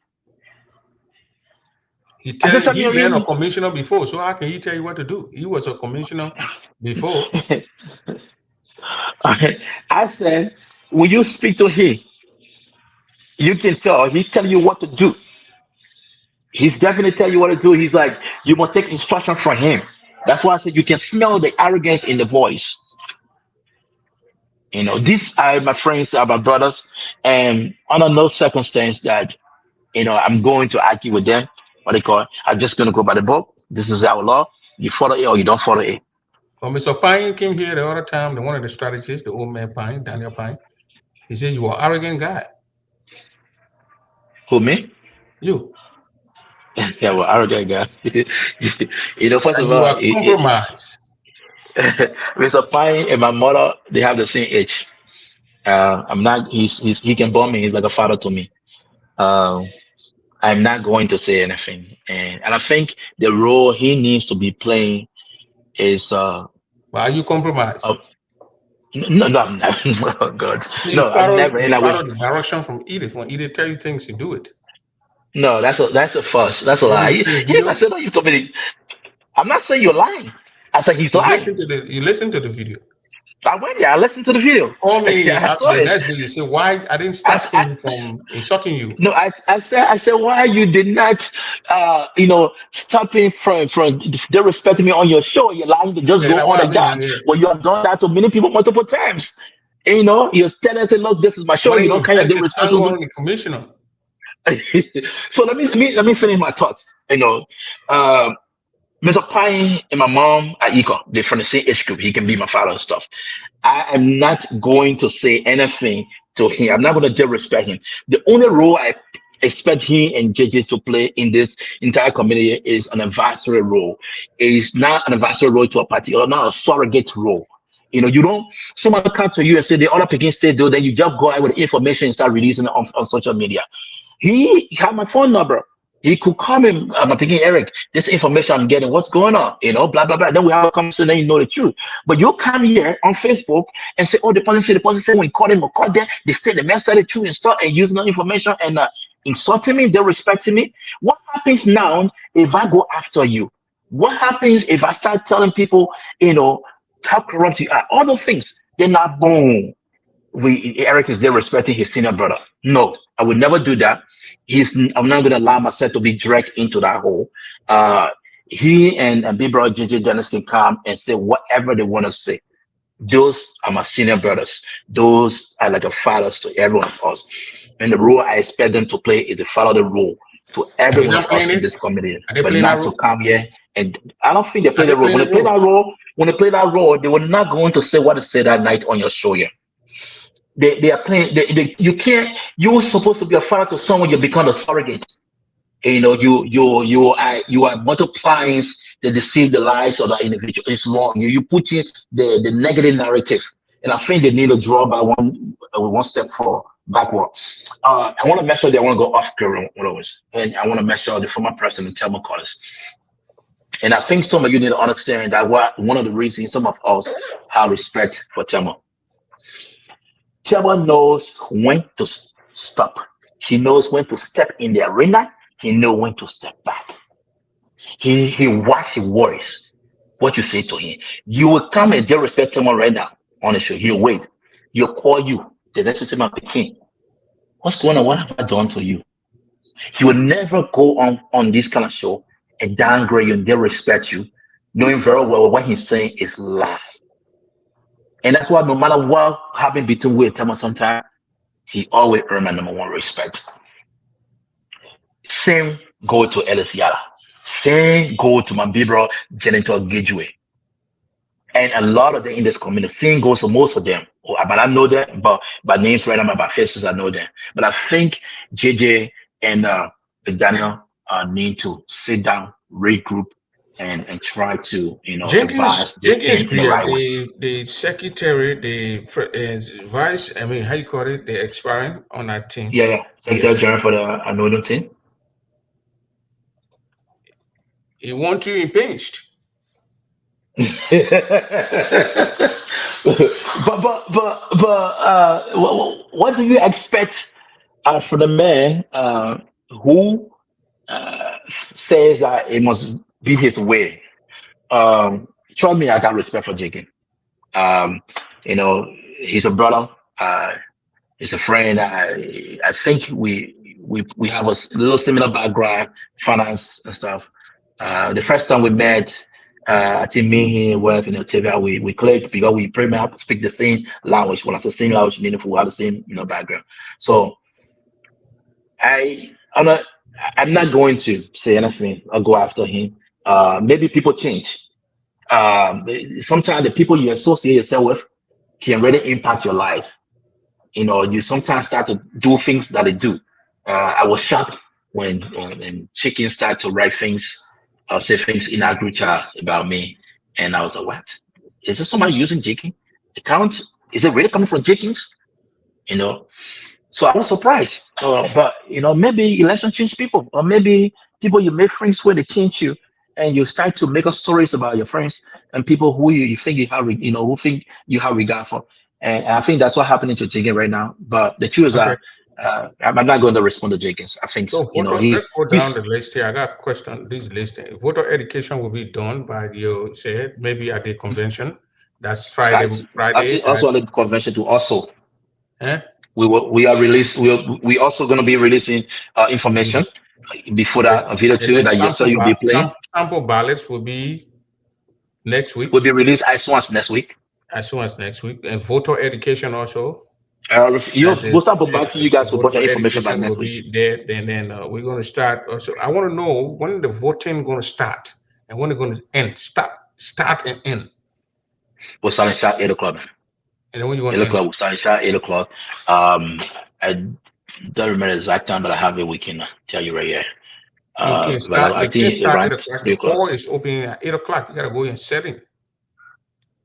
He I said, he Samuel, been a commissioner before, so how can he tell you what to do? He was a commissioner before. I said, when you speak to him, you can tell he tell you what to do. He's definitely tell you what to do. He's like, you must take instruction from him. That's why I said you can smell the arrogance in the voice. These are my friends, are my brothers, and under no circumstance that I'm going to argue with them. What they call it? I'm just gonna go by the book. This is our law. You follow it or you don't follow it. When Mr. Pine came here the other time, one of the strategists, the old man Pine, Daniel Pine, he said you are an arrogant guy. Who, me? You. Yeah, well, arrogant guy. First And of you all, are compromised. Mr. Pine and my mother, they have the same age. I'm not. He can bond me. He's like a father to me. Um, I'm not going to say anything, and I think the role he needs to be playing is Why are you compromised? uh no, no, I'm not. Oh God, You no, I'm follow never in you that way. follow the direction from Edith. When Edith tell you things, you do it. No, that's a fuss. That's a You want lie. me to play a Yes, I video? said, no, you told me. I'm not saying you're lying. I said he's lying. You listen to the video. I went there. I listened to the video. Call me I saw the it. next day. You say why I didn't I, stop I, him from insulting you. no, I said why you did not, stop him from disrespecting me on your show. You're lying to just Yeah, go that's on what I like mean. that. But you have done that to many people multiple times. And, you're telling us, look, this is my show. When You you don't kind of vent is disrespect. anger on the commissioner. So let me finish my thoughts. Um, Mr. Pine and my mom are equal. They're from the same age group. He can be my father and stuff. I am not going to say anything to him. I'm not going to disrespect him. The only role I expect he and JJ to play in this entire community is an advisory role. It's not an advisory role to a party or not a surrogate role. You don't, someone come to you and say the other picking say though, then you just go out with information and start releasing it on social media. He had my phone number. He could call me, I'm thinking, Eric, this information I'm getting, what's going on? Blah, blah, blah. Then we have a conversation, then you know the truth. But you come here on Facebook and say, oh, the person said when you call them or call them, they say the man said the truth and stuff and using that information and insulting me, they're respecting me. What happens now if I go after you? What happens if I start telling people, how corrupt you are? All those things, they're not boom. Eric is there respecting his senior brother. No, I would never do that. I'm not going to allow myself to be dragged into that hole. Uh, he and Big Brother JJ Dennis can come and say whatever they want to say. Those are my senior brothers. Those are like a fathers to every one of us. And the role I expect them to play is to follow the rule to Are every they one of not us playing in it? this community, Are they but playing that not to role? come here. And I don't think they Are play they that role. playing When the they play role? that role, they were not going to say what to say that night on your show here. They are playing. You can't. You're supposed to be a father to someone. You become a surrogate. You are multiplying the deceive the lives of that individual. It's wrong. You put in the negative narrative, and I think they need to draw by one step forward backward. I want to make sure they want to go off career always, and I want to make sure the former president Thelma Collins. And I think some of you need to understand that one of the reasons some of us have respect for Thelma. Thelma knows when to stop. He knows when to step in the arena. He knows when to step back. He watch his words. What you say to him. You will come and disrespect someone right now on the show. You wait. He'll call you. The next time the king. What's going on? What have I done to you? He will never go on this kind of show and downgrade you and disrespect you, knowing very well what he's saying is lie. And that's why no matter what happened between Will and Thomas sometimes, he always earned my number one respect. Same go to Ellis Yala. Same go to my big bro, Janitor Gidgeway. And a lot of them in this community, same goes to most of them. But I know them, but by names right now, by faces, I know them. But I think JJ and Daniel need to sit down, regroup, and try to, advise this Jenkins team in the Greer, right way. the secretary, vice, I mean, how you call it? The expiring on that team. Yeah, yeah. Yeah. Secretary General for the Northern team. He want you impinged. What do you expect from the man who says that it must be his way. Trust me, I got respect for Jigging. Um, you know, he's a brother. He's a friend. I think we have a little similar background, finance and stuff. The first time we met, I think me, him, wife, and Octavia, we clicked because we pretty much speak the same language. When I say same language, meaning we have the same background. So I'm not going to say anything or go after him. Maybe people change. Sometimes the people you associate yourself with can really impact your life. You sometimes start to do things that they do. I was shocked when Chicken started to write things, say things in our group chat about me, and I was like, "What? Is this somebody using Chicken account? Is it really coming from Chickens?" You know. So I was surprised. But maybe election change people, or maybe people you make friends with, they change you, and you start to make up stories about your friends and people who you think you have, who think you have regard for. And I think that's what happening to Jenkins right now. But the truth is Okay. that I'm not going to respond to Jenkins. I think So voter, let's go down he's the list here. I got a question. This list, voter education will be done by you said maybe at the convention. That's Friday. actually At, also on the convention to also. eh? We are released. We also going to be releasing information before Okay. that video And too then that you saw you'll be playing. sample ballots will be next week. Will be released as soon as next week. As soon as next week. And voter education also. We'll start back to you guys with a bunch Voter of information by education next will week. be there. Then we're going to start. Also, I want to know when the voting going to start and when it's going to end. Start and end. We'll start at 8 o'clock. And then when you want 8 to o'clock. end. We'll start at 8 o'clock. I don't remember the exact time, but I have it. We can tell you right here. You can't But start. I You can't think start around 8 o'clock. 3 o'clock. Hall is opening at 8 o'clock. You gotta go in 7.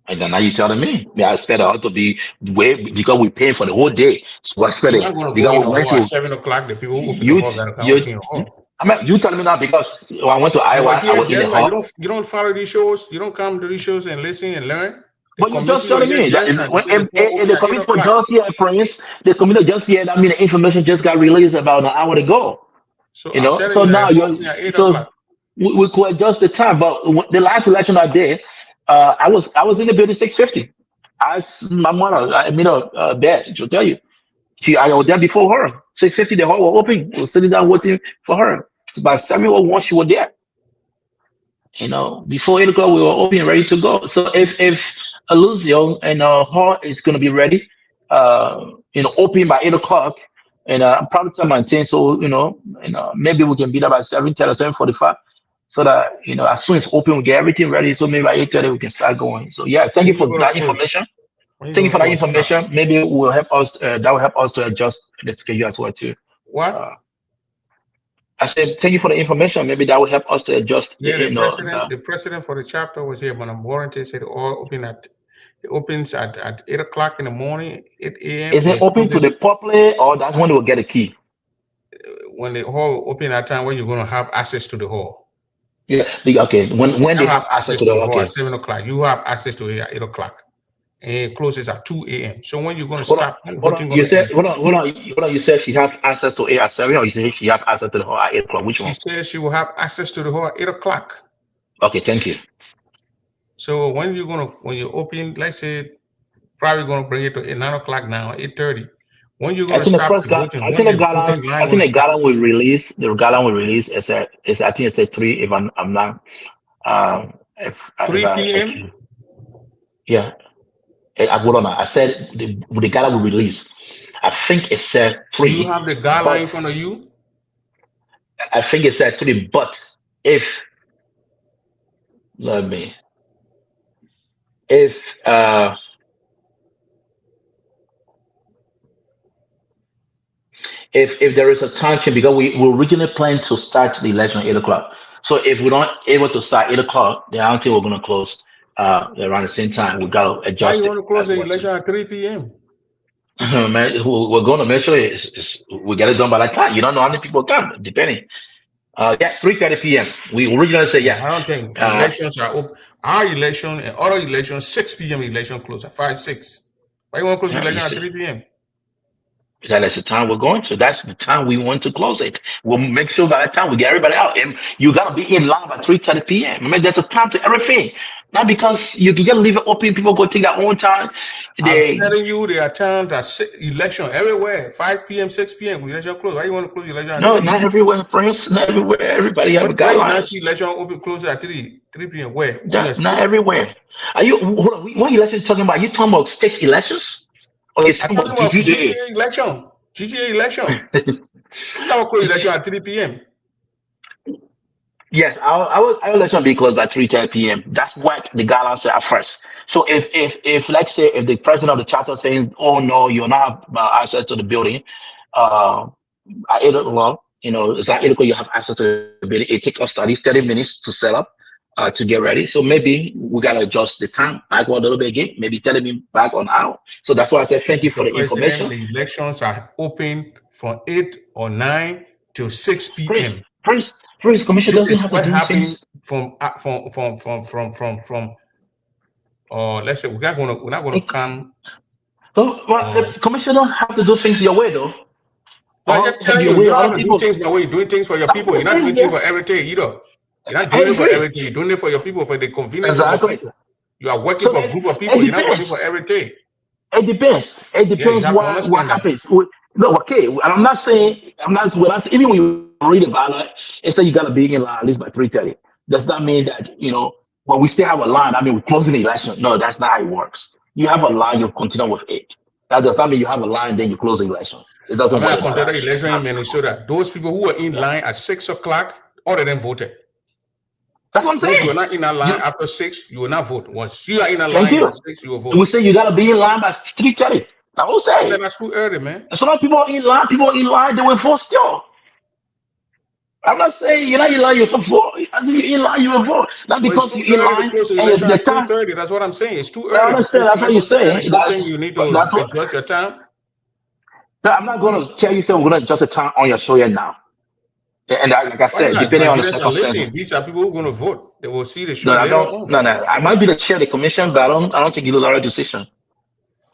And then now you're telling me, I expect it ought to be way because we paying for the whole day. So I expect You're it not gonna go because in we the went hall at to 7 o'clock. The people who open the you. hall gotta come You. open the hall. I mean, you telling me now because when I went to And Iowa, we're I here, was in the gentlemen. hall. You don't follow these shows. You don't come to these shows and listen and learn. The But you just committee were telling here, me that gentlemen. They said the hall open the at 8 committee was o'clock. just here, Prince. The committee just here. That mean the information just got released about an hour ago. So I'm telling So you that now the hall you're open at 8 so o'clock. we could adjust the time. But the last election I did, I was in the building 6:50. My mother, I mean, bed. She'll tell you. I was there before her. 6:50, the hall was open. I was sitting down waiting for her. So by 7:01, she was there. Before 8 o'clock, we were open, ready to go. So if Illusion and Hall is going to be ready, open by 8 o'clock, and I'm probably tell my team, so maybe we can be there by 7:10 or 7:45, so that as soon as open, we get everything ready. So maybe by 8:30 we can start going. So yeah, thank you When you for gonna that close? information. When you Thank you gonna for that close? information. Maybe will help us. That will help us to adjust the schedule as well too. What? Uh, I said thank you for the information. Maybe that will help us to adjust Yeah, the. the president for the chapter was here, but I'm warranted said all open at it opens at 8 o'clock in the morning, 8 a.m. Is and it it open to closes the public, or that's when they will get a key? when the hall open at time when you're gonna have access to the hall. Yeah. Okay. When You they have have access access to the to the hall at okay. 7 o'clock. You have access to it at 8 o'clock. And it closes at 2 a.m. So when you're gonna Hold on. stop, when Hold on. voting You gonna said end? hold on. You said she have access to it at 7, or you said she have access to the hall at 8 o'clock. Which She one? says she will have access to the hall at 8 o'clock. Okay. Thank you. So when you open, let's say probably gonna bring it to 9 o'clock now, 8:30. When you're I gonna think the stop first the guy. voting, I when think the the gallons. voting line I think gonna the start. gallon will release. The gallon will release. I think it's at 3. If I'm not. If 3 I p.m. yeah. Hold on. I said the gallon will release. I think it said Do you 3, have the guideline in but front of you? I think it said 3. But if let me if if there is a time change because we originally planned to start the election at 8 o'clock. So if we're not able to start 8 o'clock, then I don't think we're gonna close around the same time. We gotta Why you adjust it want to close as the well too. election at 3 p.m.? Man, we're gonna make sure we get it done by that time. You don't know how many people come, depending. Yeah, 3:30 p.m. We originally said No, yeah. I don't think Uh, elections are open. Our election and other elections, 6 p.m. election close at 5, 6. Why you want to close the you election at see, 3 p.m.? That's the time we're going to. That's the time we want to close it. We'll make sure by the time we get everybody out, and you gotta be in line by 3:30 p.m. I mean, there's a time to everything. Not because you can just leave it open, people go take their own time. I'm They telling you, there are times that election everywhere, 5 p.m., 6 p.m. Election close. Why you want to close election at no, 3? not everywhere, Prince. Not everywhere. Everybody have a Where you not guidelines. see election open close at 3 p.m. Where? In your Not state? everywhere. Are you? Hold on. What election you talking about? You talking about state elections, or you I'm talking talking about about GGA? GTA election. GTA election. We never close election at 3 p.m. Yes, I will election be closed by 3:30 p.m. That's what the guidelines said at first. So if like say if the president of the chapter saying, oh no, you're not access to the building, uh, at 8 o'clock, it's at 8 o'clock you have access to the building. It takes us at least 30 minutes to set up, to get ready. So maybe we gotta adjust the time back one little bit again, maybe 30 minutes back on out. So that's why I said thank you for Mr. the President, information. the elections are open from 8 or 9 to 6 Prince, p.m. Prince, Commission This doesn't is have to what do happened things. from let's say we're not gonna come So, well, uh, the commission don't have to do things your way though. no, I'm Or just telling your you, way you or don't have other to do people. things my way. You're doing things for your I'm people. You're just not saying, doing things yeah, for everything either. You're not I doing it for agree. everything. You're doing it for your people, for the convenience of your Exactly. people. You are working So for a group of it people. You're not working for depends. everything. It depends. It Yeah, you depends have to what understand that. happens. No, okay. And I'm not saying I'm not when I say, even when you read about it, it says you gotta be in line at least by 3:30. Does that mean that when we still have a line, I mean we're closing the election? No, that's not how it works. You have a line, you continue with it. That does not mean you have a line, then you close the election. It I doesn't mean, I work like conducted that. an election in That's Minnesota. Those people who were in yeah. line at 6 o'clock, all of them voted. That's what I'm Those who saying. were not in a line You after 6, you will not vote. Once you are in a thank line by you. 6, you will We vote. say you gotta be in line by 3:30. I will Yeah, say. that's too early, man. And some people are in line, they will vote still. I'm not saying you're not in line, you can vote. I say you're in line, you will vote. Not But it's because too you're in early to line close the and election the at time. 2:30. That's what I'm saying. It's too I early to understand. close the That's what you're election too early. saying. You don't think you need to That's what. adjust your time? No, I'm not going to tell you. So we're going to adjust the time on your show yet now. And like I Why said, not? depending on the Nigerians are circumstances. listening. These are people who are going to vote. They will see the show No, I later don't. on. No, no. I might be the chair of the commission, but I don't think it'll already decision.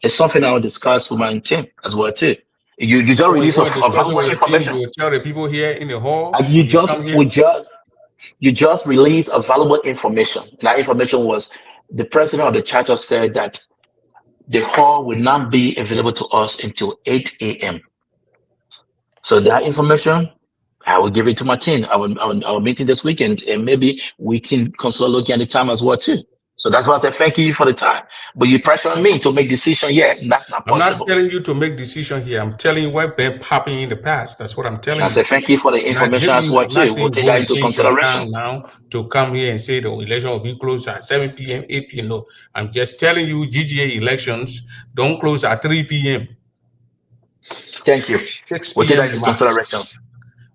It's something I will discuss with my team as well too. You just So when you release want to of discuss it valuable with your team, you information. will tell the people here in the hall And you when you just come here. we just you just released a valuable information. And that information was the president of the charter said that the hall will not be available to us until 8 a.m. So that information, I will give it to my team. I will meeting this weekend, and maybe we can consult looking at the time as well too. So that's why I said thank you for the time. But you pressure me to make decision. Yeah, that's not I'm not possible. telling you to make decision here. I'm telling you what been popping in the past. That's what I'm And telling I you. said thank you for the I'm not information giving as you. well I'm not too. We'll saying take go that and into change your consideration. time now to come here and say the election will be closed at 7 p.m., 8 p.m. No, I'm just telling you, GGA elections don't close at 3 p.m., Thank you. 6 We'll take p.m. that the into max. consideration.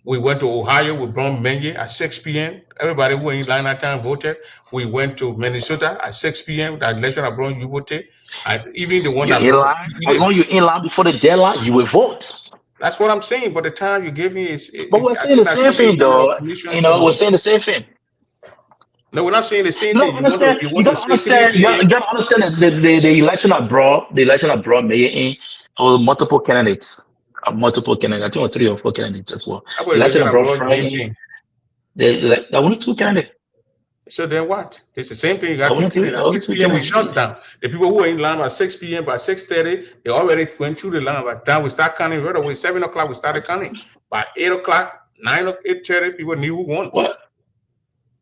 We went to Ohio with Brown Menye at 6 p.m. Everybody who in line that time voted. We went to Minnesota at 6 p.m. The election of Brown Ubote. And even the one You're that in lost, line. he As did. long as you're in line before the deadline, you will vote. That's what I'm saying. But the time you gave me But we're I saying think the that's same something thing, in your though. commission You should know, we're know. saying the same thing. No, we're not saying the same No, thing. understand. You You want to gotta say 3 understand. You p.m. gotta understand that the election abroad, mayor in multiple candidates, multiple candidates. I think it was 3 or 4 candidates as well. How about Election election abroad, abroad games Friday. in? There only two candidates. So then what? It's the same thing. You There got two only two. candidates. There At only 6 two p.m. we candidates. shut down. The people who were in line at 6 p.m. by 6:30, they already went through the line. By the time we start counting right away, 7 o'clock we started counting. By 8 o'clock, 9 o'clock, 8:30, people knew who won. What?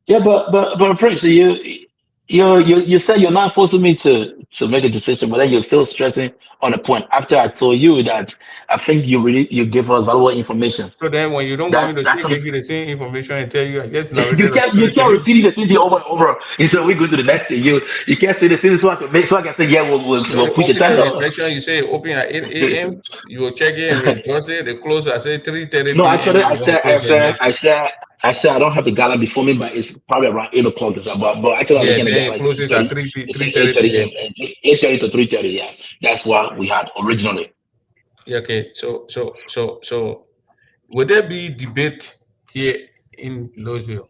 Yeah, but Prince, you said you're not forcing me to make a decision, but then you're still stressing on the point. After I told you that I think you give us valuable information. So then when you don't want me That's to that's still some give you the same information and tell you, I just you narrated a can't you story to can't you. repeat the same thing over and over. Instead, we go to the next thing. You can't say the same so I can say yeah So we'll the put the time. opening No, election, you say open at 8 a.m., you will check it and you adjust it. They close at say 3:30 no. p.m. Actually, and I you want to said close the election. I said I don't have the gala before me, but it's probably around 8 o'clock. It's about, but actually, I'm Yeah, looking at the then gala. it It's closes at 3 It's 3:30 p.m. 8:30 to 3:30. Yeah, that's what we had originally. Yeah, okay. So would there be debate here in Louisville?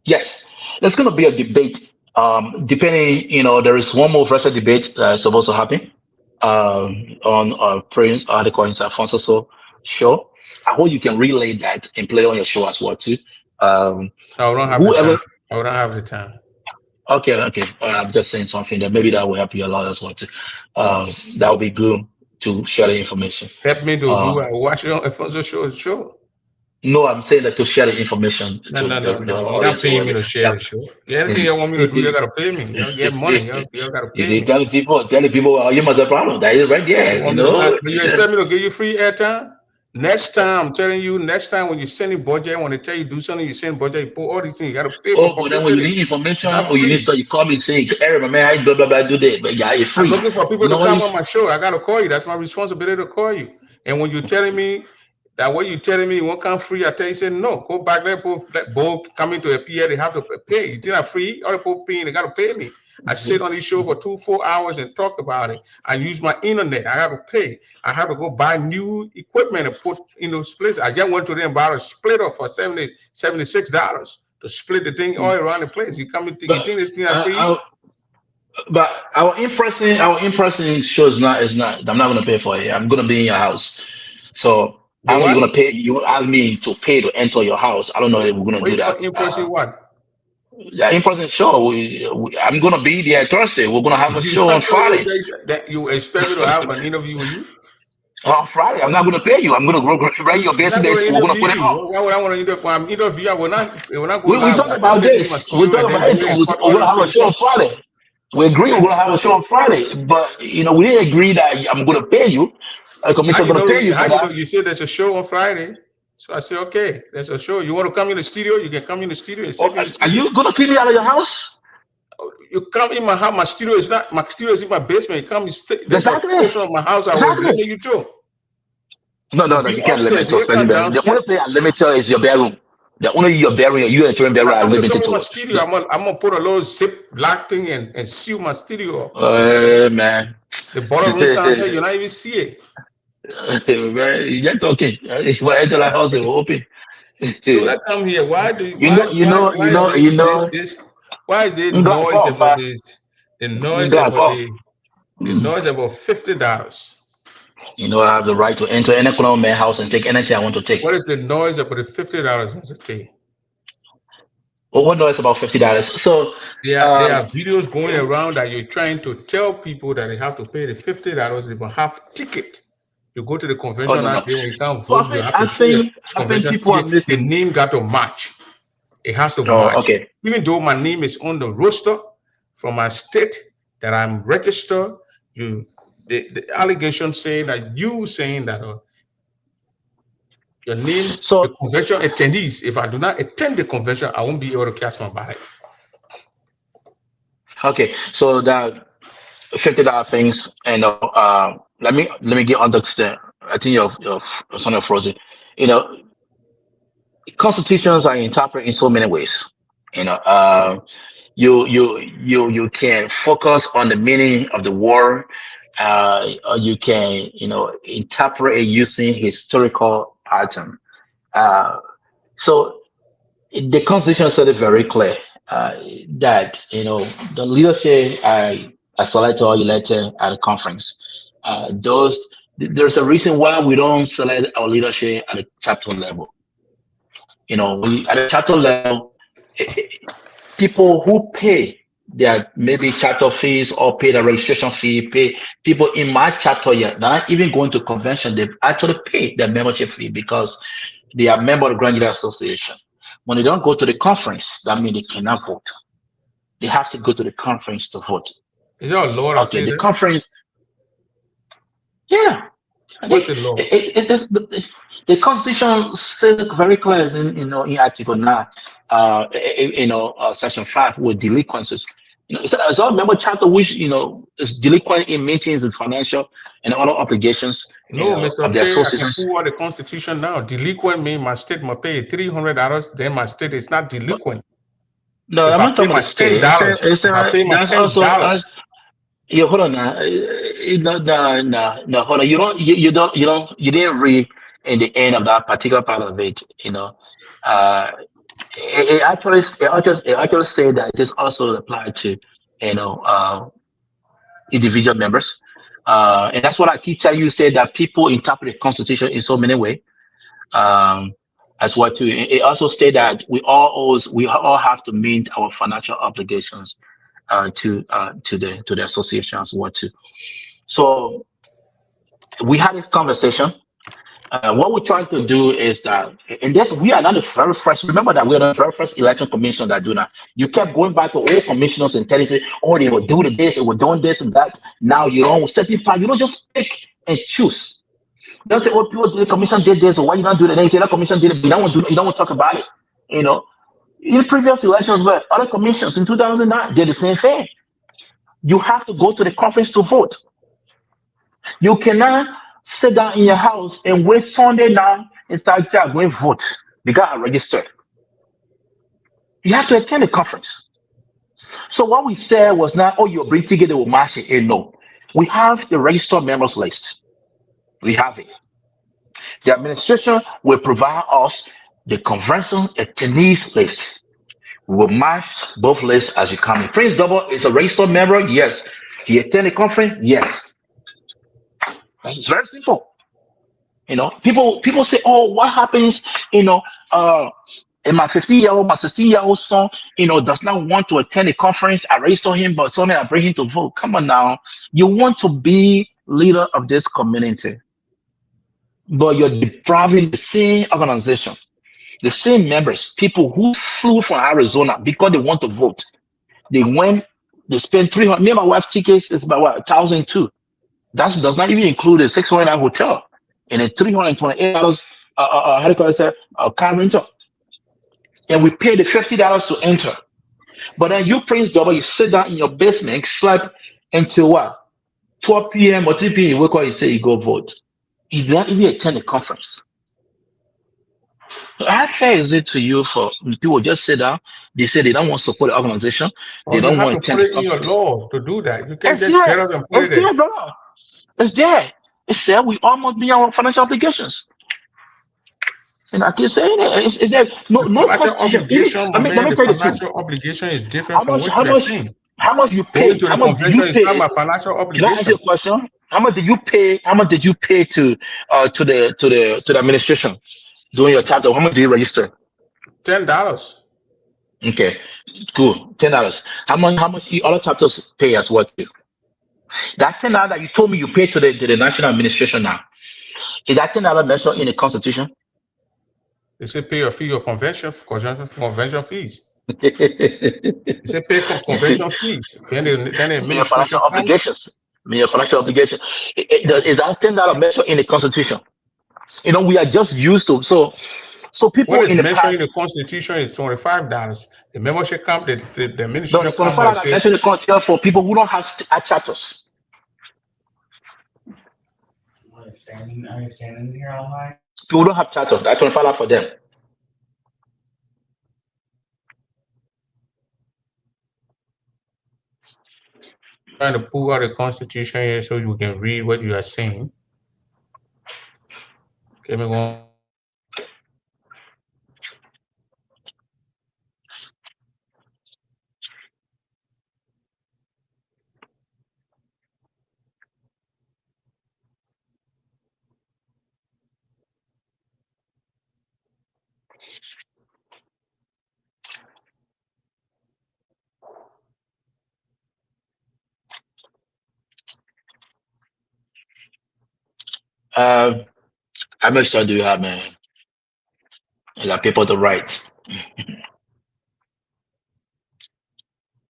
Yes, there's going to be a debate. Depending, there is one more virtual debate supposed to happen. on Prince article in Alfonso show. I hope you can relay that and play on your show as well too. Um, I don't have the whoever. time. I don't have the time. Okay, okay. I'm just saying something that maybe that will help you a lot as well too. That would be good to share the information. Help me to do. Um, I watch it on Alfonso show. no, I'm saying that to share the information No, to no, no, the no. You're not audience paying me already. to share Yeah. the show. Yeah, anything you want me to do, you gotta pay me. You get money. You gotta You pay see, me. telling people, oh, you must have a problem. That is right You there. You want me to? know. But you expect me to give you free airtime? Next time, I'm telling you. Next time when you send a budget, when they tell you do something, you send budget. You put all these things. You gotta pay for Oh, but then when you publicity. need It's information not or you need free. stuff, you call me and say, hey, man, I blah blah blah do that. But yeah, it's I'm free. looking for people You to know what? come on my show. I gotta call you. That's my responsibility to call you. And when you're telling me that what you're telling me you won't come free, I tell you, say no. Go back there, both coming to appear, they have to pay. It's not free. Other people paying, they gotta pay me. I sit on this show for 4 hours and talk about it. I use my internet. I have to pay. I have to go buy new equipment and put in those places. I just went to them and bought a splitter for $76 to split the thing all around the place. You come, you But think this thing is free? uh, but our in-person show is not. I'm not gonna pay for it. I'm gonna be in your house. So The I know you're what? gonna pay. You ask me to pay to enter your house. I don't know if we're gonna What do you call that. in-person what? Yeah, in-person show. I'm gonna be there Thursday. We're gonna have a You show on want Friday. that you expect me to have an interview with you? On Friday, I'm not gonna pay you. I'm gonna write your I'm not going business. to We're gonna interview put it you. on. Why would I want to interview? When I'm interview, I will not go We live. talk I just about step into my this. We studio talk and then about go it. ahead and cut We're all gonna those have a things show on short. Friday. We agree we're gonna have a show on Friday, but we didn't agree that I'm gonna pay you. A How commission you gonna know? pay you How for you know? that. You said there's a show on Friday, so I said okay, there's a show. You want to come in the studio? You can come in the studio and Or sit in the are studio. you gonna keep me out of your house? You come in my house. My studio is not. My studio is in my basement. You come. There's a Exactly. portion of my house I will Exactly. limit you to. No, You no, no. be You can't limit upstairs. to You especially come bedroom. The only downstairs. thing I limit to is your bedroom. The only your bedroom, you and your bedroom How are come you come limited in my to. studio? I'm gonna put a little zip lock thing and seal my studio up. Man. The bottom room sound here, you not even see it. Man, you're talking. Well, enter the house, it will open. So let's come here. You know, you know, you Why is know, you know. this why is there Ngla noise go, about ma. this? The noise Ngla about go. the noise about $50. I have the right to enter any corner of my house and take anything I want to take. What is the noise about the $50, Mr. T? Well, what noise about $50? So, There are um, videos going around that you're trying to tell people that they have to pay the $50, they will have ticket. You go to the oh convention no, out no. there when you can't So vote, you have to I show your think, I think convention people are ticket. The missing. name got to match. It has to Oh, match. okay. Even though my name is on the roster from my state that I'm registered, you the allegation saying that you saying that your name, the So, convention attendees, if I do not attend the convention, I won't be able to cast my ballot. okay. So that $50 things, and let me get understand. I think your son of frozen. You know, constitutions are interpreted in so many ways. You know, you can focus on the meaning of the word. Or you can interpret it using historical pattern. Uh, so the constitution said it very clear that the leadership are selected or elected at a conference. Those There's a reason why we don't select our leadership at a chapter level. We at a chapter level, people who pay their maybe chapter fees or pay the registration fee, pay people in my chapter yet, not even going to convention, they actually pay their membership fee because they are member of the Grand Leader Association. When they don't go to the conference, that means they cannot vote. They have to go to the conference to vote. Is there a law that Okay, say the that? conference, yeah. What's They, the law? the Constitution says very clear in Article 9, Section 5 with delinquencies. It's all member chapter which is delinquent in meetings and financial and other obligations No, Mr. of the K, I can associations. pull out the constitution now. Delinquent means my state must pay $300, then my state is not delinquent. No, If I'm I not pay talking about my the ten state. dollars, if I pay my That's ten also dollars, us. Yeah, hold on now. No, no, no, no, hold on. You didn't read in the end of that particular part of it. Uh, it actually said that this also applied to you know uh, individual members. And that's what I keep telling you, say that people interpret the Constitution in so many ways. Um, as well too. It also states that we all have to meet our financial obligations to the association as well too. So we had this conversation. What we're trying to do is that, and this we are not the very first. Remember that we are the very first election commission that do that. You kept going back to old commissioners and telling say, oh, they will do this, they will do this and that. Now you don't certain part. You don't just pick and choose. You don't say, oh, people did the commission did this, or why you not do that? Then you say that commission did it, but you don't want to. You don't want to talk about it. You know, in previous elections, where other commissions in 2009 did the same thing. You have to go to the conference to vote. You cannot sit down in your house and wait Sunday night and start going vote. You got to register. You have to attend the conference. So what we said was not, oh, you bring ticket, they will match it. And no, we have the registered members list. We have it. The administration will provide us the convention attendees list. We will match both lists as you come in. Prince Double is a registered member. Yes. He attend the conference. Yes. That's very simple. People say, oh, what happens, you know, uh, and my 15-year-old, my 16-year-old son, does not want to attend a conference. I register him, but suddenly I bring him to vote. Come on now. You want to be leader of this community, but you're depriving the same organization, the same members, people who flew from Arizona because they want to vote. They went, they spent 300. Me and my wife tickets is about what, 1,002. That does not even include a $600 hotel and a $328 how do you call it, car rental. And we pay the $50 to enter. But then you, Prince Double, you sit down in your basement, sleep until what? 12 p.m. or 3 p.m. You wake up, you say you go vote. You don't even attend the conference. How fair is it to you for people just sit down? They say they don't want to support the organization. Or They you don't have want to to attend put the it in your conference. law to do that. You can't It's just get there. up and put It's it there. there, brother. It's there. It's there. We almost be our financial obligations. And I keep saying it. Is there The no financial constitution? Even obligation, let my me let man, me the tell you the truth. financial obligation is different How from much what how you are much saying. how much you Going pay? to How the much did you convention is not pay? my financial Can I ask you obligation. a question? How much did you pay? How much did you pay to the administration doing your chapter? How much did you register? $10. Okay, cool. $10. How much the other chapters pay as well too? That $10 that you told me you pay to the national administration now, is that $10 mentioned in the constitution? They say pay your fee, your convention fees. Your They say pay convention fees. Then the administration financial comes. obligations. Your financial obligation. Is that $10 mentioned in the constitution? We are just used to so people What is in the mentioned in past. the Constitution is $25. The membership come, the No, the administration come and $25 say, mentioned in the constitution for people who don't have chapters. Are you standing here all night? People who don't have chapters. That $25 for them. trying to pull out the Constitution here so you can read what you are saying. Okay, me go. Uh, how much time do you have, man? You got people to write.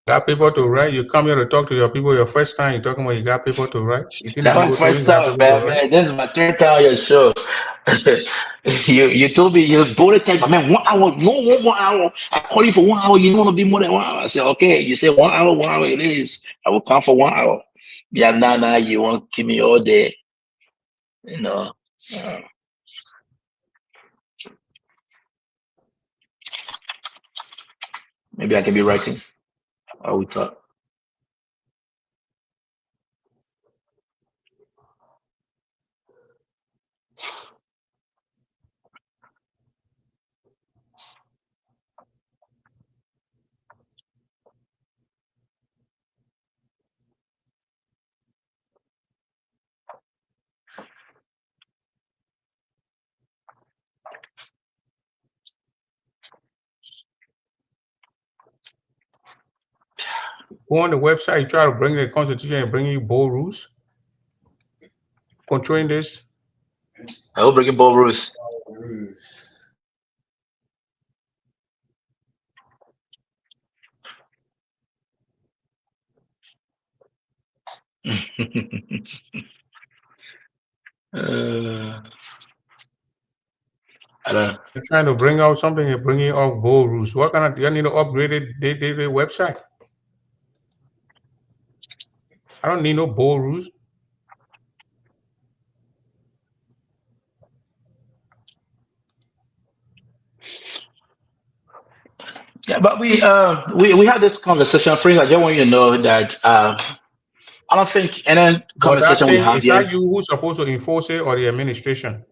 Got people to write. You come here to talk to your people. Your first time you talking about you got people to write. You think the Not my people told first you got time, people to man. write? Man, this is my third time on your show. You told me you go to take, man, 1 hour, no 1 hour. I call you for 1 hour. You don't want to be more than 1 hour. I said, okay. You say 1 hour, 1 hour it is. I will come for 1 hour. Yeah, nah, you won't keep me all day. You know. Uh, maybe I can be writing. I will talk. Go on the website, you try to bring the constitution and bring you bold rules controlling this. I will bring in bold rules. I don't know. You're trying to bring out something and bringing out bold rules. What kind of, you need to upgrade the website? I don't need no bold rules. Yeah, but we had this conversation. Prince, I just want you to know that I don't think any But that conversation we thing, have is that here. you who's supposed to enforce it or the administration?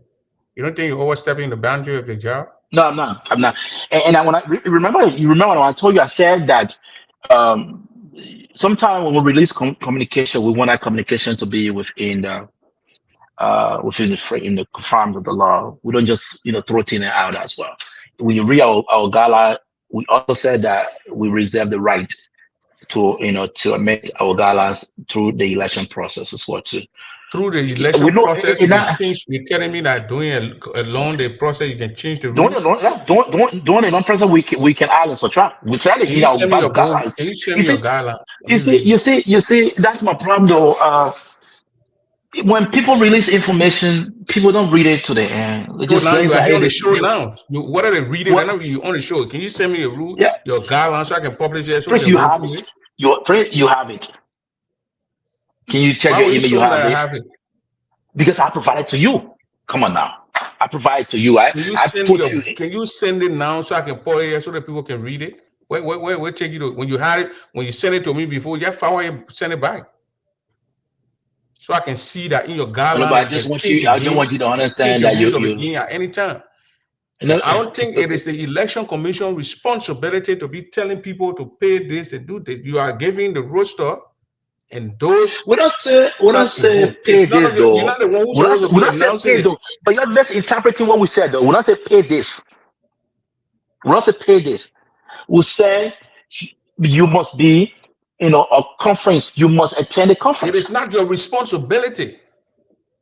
You don't think you're overstepping the boundary of the job? No, I'm not. I'm not. And I when I remember, you remember when I told you, I said that um, sometime when we release communication, we want that communication to be within in the confines of the law. We don't just throw things out as well. When you read our gala, we also said that we reserve the right to amend our galas through the election process as well too. Through the We election know process, you can change. You're telling me that doing along the process, you can change the rules. doing it on person we can add and subtract. We said it Can in you our send me your bold? galas. Can you send You me your see, guideline? Let you me see, read you it. see, you see. That's my problem though. When people release information, people don't read it to the end. They So just now you glance are at here on the it. show now. What are they reading? They're What? not you on the show. Can you send me a rule, Yeah, your guidelines, so I can publish it so we Prince, can you go have through it. it? You have it. Can you check Why your will you email? You show me that have I it have it? because I provided to you. Come on now, I provided to you. I Can you I send me put your? you. Can you send it now so I can put it here so that people can read it? Wait, take you to when you had it when you send it to me before. Just forward it, send it back so I can see that in your No, guideline but that I you can just want change you. the I just game. want you to You can change understand the that rules of the you game at any time. you know. I don't think it is the election commission responsibility to be telling people to pay this and do this. You are giving the roster and those We who don't have to say vote. pay It's none this of your. You're though. not the one who's supposed to We be don't say announcing pay it. though. But you're just interpreting what we said though. We don't say pay this. We don't say pay this. We say you must be a conference. You must attend a It is conference. not your responsibility.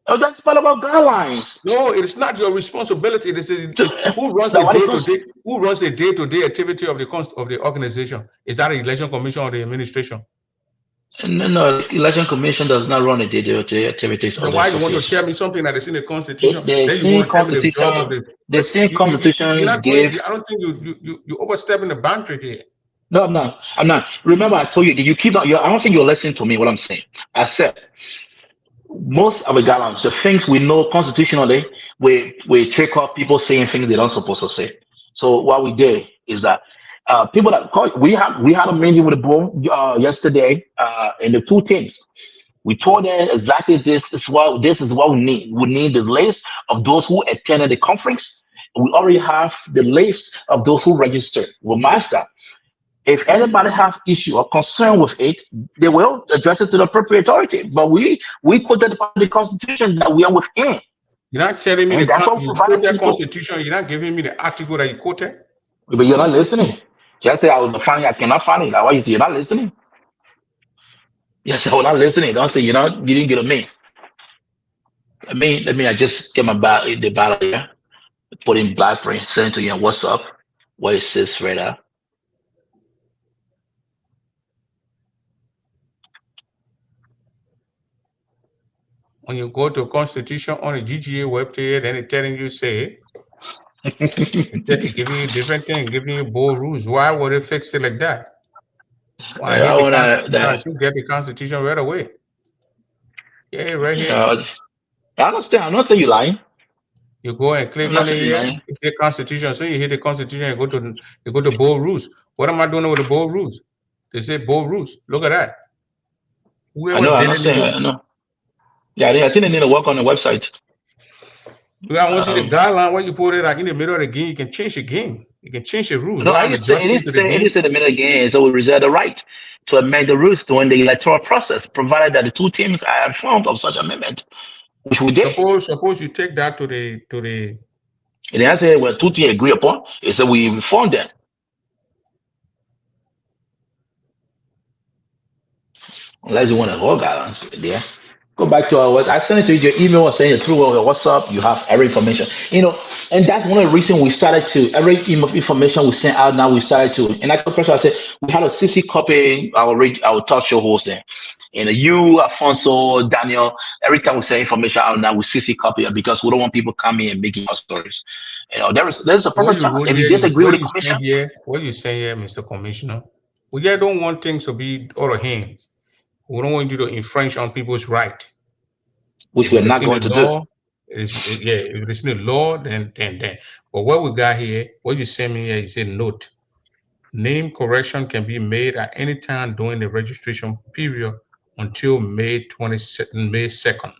Oh, that's part of our guidelines. No, it is not your responsibility. So, It's who runs the now when it day to comes, day. Who runs the day to day activity of the organization? Is that the election commission or the administration? no, the election commission does not run the day-to-day activities So of the why you want to association. tell me something that is in the constitution? The Then you same want to tell me the job of constitution, the the person. same You're constitution not going. gave. I don't think you overstepping the boundary here. No, I'm not. I'm not. Remember, I told you that you keep not. I don't think you're listening to me. What I'm saying. I said most of the guidelines, the things we know constitutionally, we check off people saying things they don't supposed to say. So what we did is that people that call, we had a meeting with the board yesterday in the two teams. We told them exactly this is what we need. We need the list of those who attended the conference. We already have the list of those who registered. We master. If anybody have issue or concern with it, they will address it to the appropriate authority. But we quoted the part of the Constitution that we are within, You're not telling me and that's what we you provided quote to that people. constitution. You're not giving me the article that you quoted. But you're not listening. Just say I will find it, I cannot find it. Like, why you say you're not listening? Yes, I will not listening. Don't say you didn't get me. Let me. I just get the battle here. Put in black print, send it to you on WhatsApp, where it says right there. When you go to constitution on the GGA webpage, then it's telling you say it's giving you different thing, giving you bold rules. Why would it fix it like that? When I hit I the wanna constitution, I that. should get the constitution right away. Yeah, right here. I understand. I'm not saying you lying. You go and I'm click not on it saying you here. lying. It's the constitution. So you hit the constitution and go to bold rules. What am I doing with the bold rules? They say bold rules. Look at that. I Whoever know. I'm did not it need saying. to. I know. Yeah, I think they need to work on the website. I want to see the Um, guideline when you put it like in the middle of the game. You can change the game. You can change the rules. no, Why I I'm just say adjusting to the it game. is say the minute again. So we reserve the right to amend the rules during the electoral process, provided that the two teams are informed of such amendment, which we did. Suppose you take that to the And the answer when two teams agree upon is that we inform them. unless you want to hold guidelines. Yeah. Go back to our. I sent it to you your email or send it through your WhatsApp. You have every information. And that's one of the reasons we started to every information we sent out. Now we started to. And I told person I said we had a CC copy our talk show hosting. And you, Alfonso, Daniel, every time we send information out now we CC copy it because we don't want people coming and making up stories. There's a What proper you time. wrote If you here is disagree with what the you commission, saying here. What you saying here, Mr. Commissioner? We just don't want things to be out of hands. We don't want you to infringe on people's right. which If we're it is not in the going to do. law, if it is in the law, then. But what we got here, what you send me here is a note. Name correction can be made at any time during the registration period until May 2nd.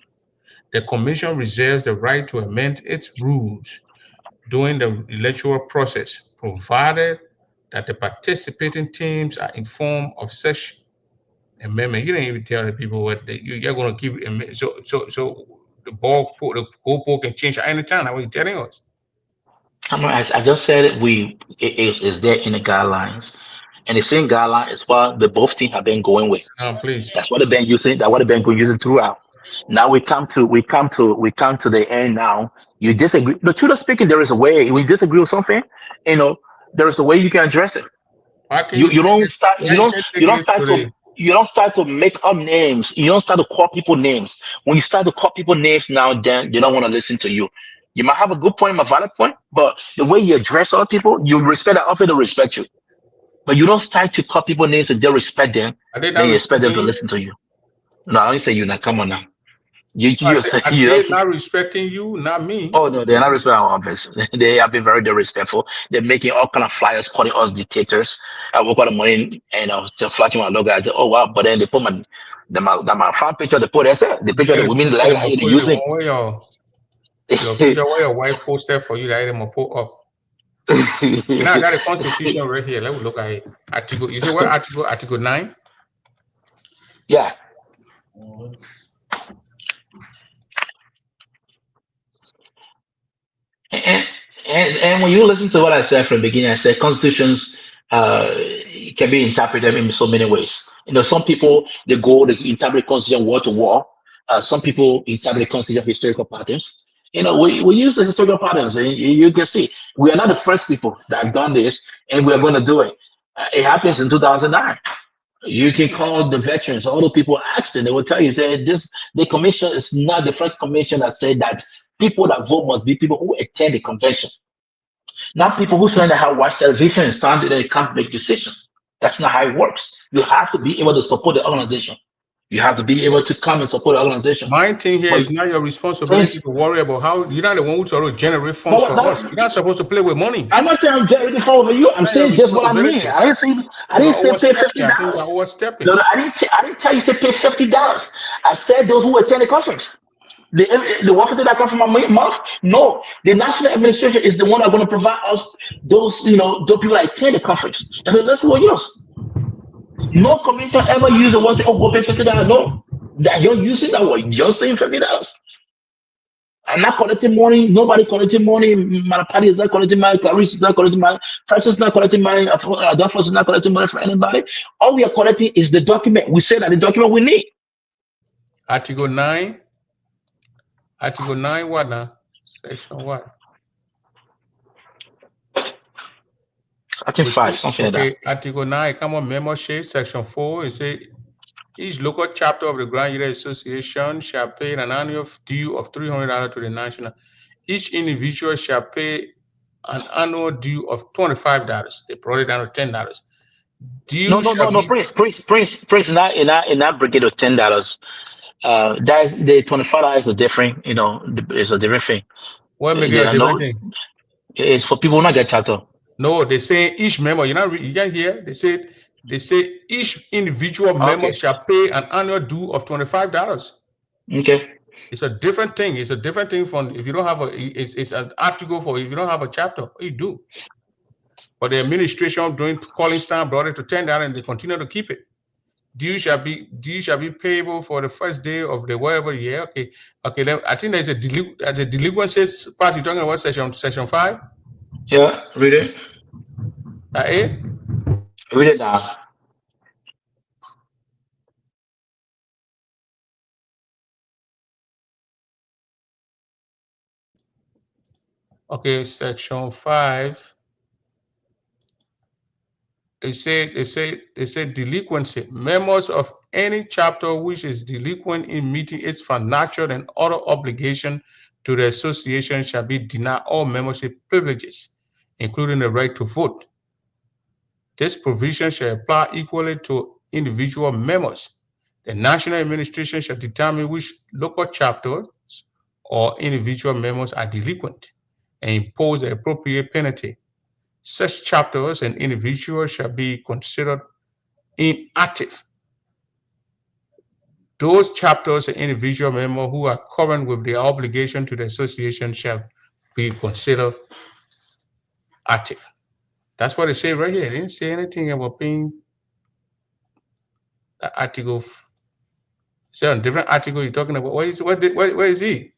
The commission reserves the right to amend its rules during the electoral process, provided that the participating teams are informed of such amendment. You didn't even tell the people you're going to keep it. So the goalpost can change at any time. That's what you're telling us. I just said it's there in the guidelines, and the same guideline is what the both teams have been going with. Please. That's what they've been using. That's what they've been using throughout. Now we come to the end. Now you disagree. The truth of speaking, there is a way. We disagree with something. There is a way you can address it. Why can You you you take don't it? start Why you you don't can you take don't this start to today? you don't start to make up names. You don't start to call people names. When you start to call people names now, then they don't want to listen to you. You might have a good point, a valid point, but the way you address other people, you respect that offer to respect you. But you don't start to call people names and they respect them, Are they then not you expect them respecting to you? listen to you. No, I don't say you now. Come on now. You I you say, are you they don't not respecting you? Not me. Oh no, they're not respecting our office. They have been very disrespectful. They're making all kind of flyers calling us dictators. I woke up in the morning and I was still flashing my logo. I said, "Oh wow!" But then they put my front picture. They put the You picture of get the a women picture like them how or they put it use the me. one way or your picture where your wife posted for you that them or put up. And I got a constitution right here. Let me look at it. Article, you see what Article 9? Yeah, and, and when you listen to what I said from the beginning, I said constitutions uh, can be interpreted in so many ways. Some people they interpret constitution word to word. Some people interpret constitution historical patterns. We use the historical patterns, and you can see we are not the first people that have done this, and we are going to do it. It happens in 2009. You can call the veterans, all the people asking, they will tell you, say this the commission is not the first commission that said that people that vote must be people who attend the convention, not people who stand there have watched television and stand there and can't make decisions. That's not how it works. You have to be able to support the organization. You have to be able to come and support the organization. My thing here But is not your responsibility Prince, to worry about how you're not the one who's supposed to generate funds but for us. You're not supposed to play with money. I'm not saying I'm generating fund over you. I'm Not your saying just what I mean. responsibility. I didn't You're say pay overstepping. fifty I think dollars. you're No, overstepping. no, I didn't tell you to pay $50. I said those who attend the conference. The 150 that come from my month? No, the national administration is the one that's going to provide us those people that attend the conference. And then that's what use. No commission ever use it once. Oh, go pay $50. No, that you're using that one. You're saying $50. I'm not collecting money. Nobody collecting money. My party is not collecting money. Clarice is not collecting money. Precious is not collecting money. Adolphus is not collecting money from anybody. All we are collecting is the document. We say that the document we need. Article 9. Article 9 what now? Section what? I think five, something like that. Okay, Article 9, common membership, Section 4, it says each local chapter of the Grand United Association shall pay an annual due of $300 to the national. Each individual shall pay an annual due of $25. They brought it down to $10. No, Due no, shall no, no, be Prince. Not brigade of $10. That's the $25 is different. It's a different thing. what make it There a are different no. thing. It's for people who not get charter. No, they say each member. You can't hear. They say each individual member Okay. shall pay an annual due of $25. Okay. It's a different thing. It's a different thing from if you don't have it's an article for if you don't have a chapter. What you do? But the administration during calling stand brought it to $10 and they continue to keep it. Due shall be payable for the first day of the whatever year. Okay. Okay. Then I think there's a delinquencies part you're talking about section 5. Yeah. Read it. That it? Read it now. Okay, section 5. It said delinquency. Members of any chapter which is delinquent in meeting its financial and other obligation to the association shall be denied all membership privileges, including the right to vote. This provision shall apply equally to individual members. The national administration shall determine which local chapters or individual members are delinquent and impose the appropriate penalty. Such chapters and individuals shall be considered inactive. Those chapters and individual members who are current with their obligation to the association shall be considered active. That's what it says right here. It didn't say anything about being article. Say a different article you're talking about. Where is he?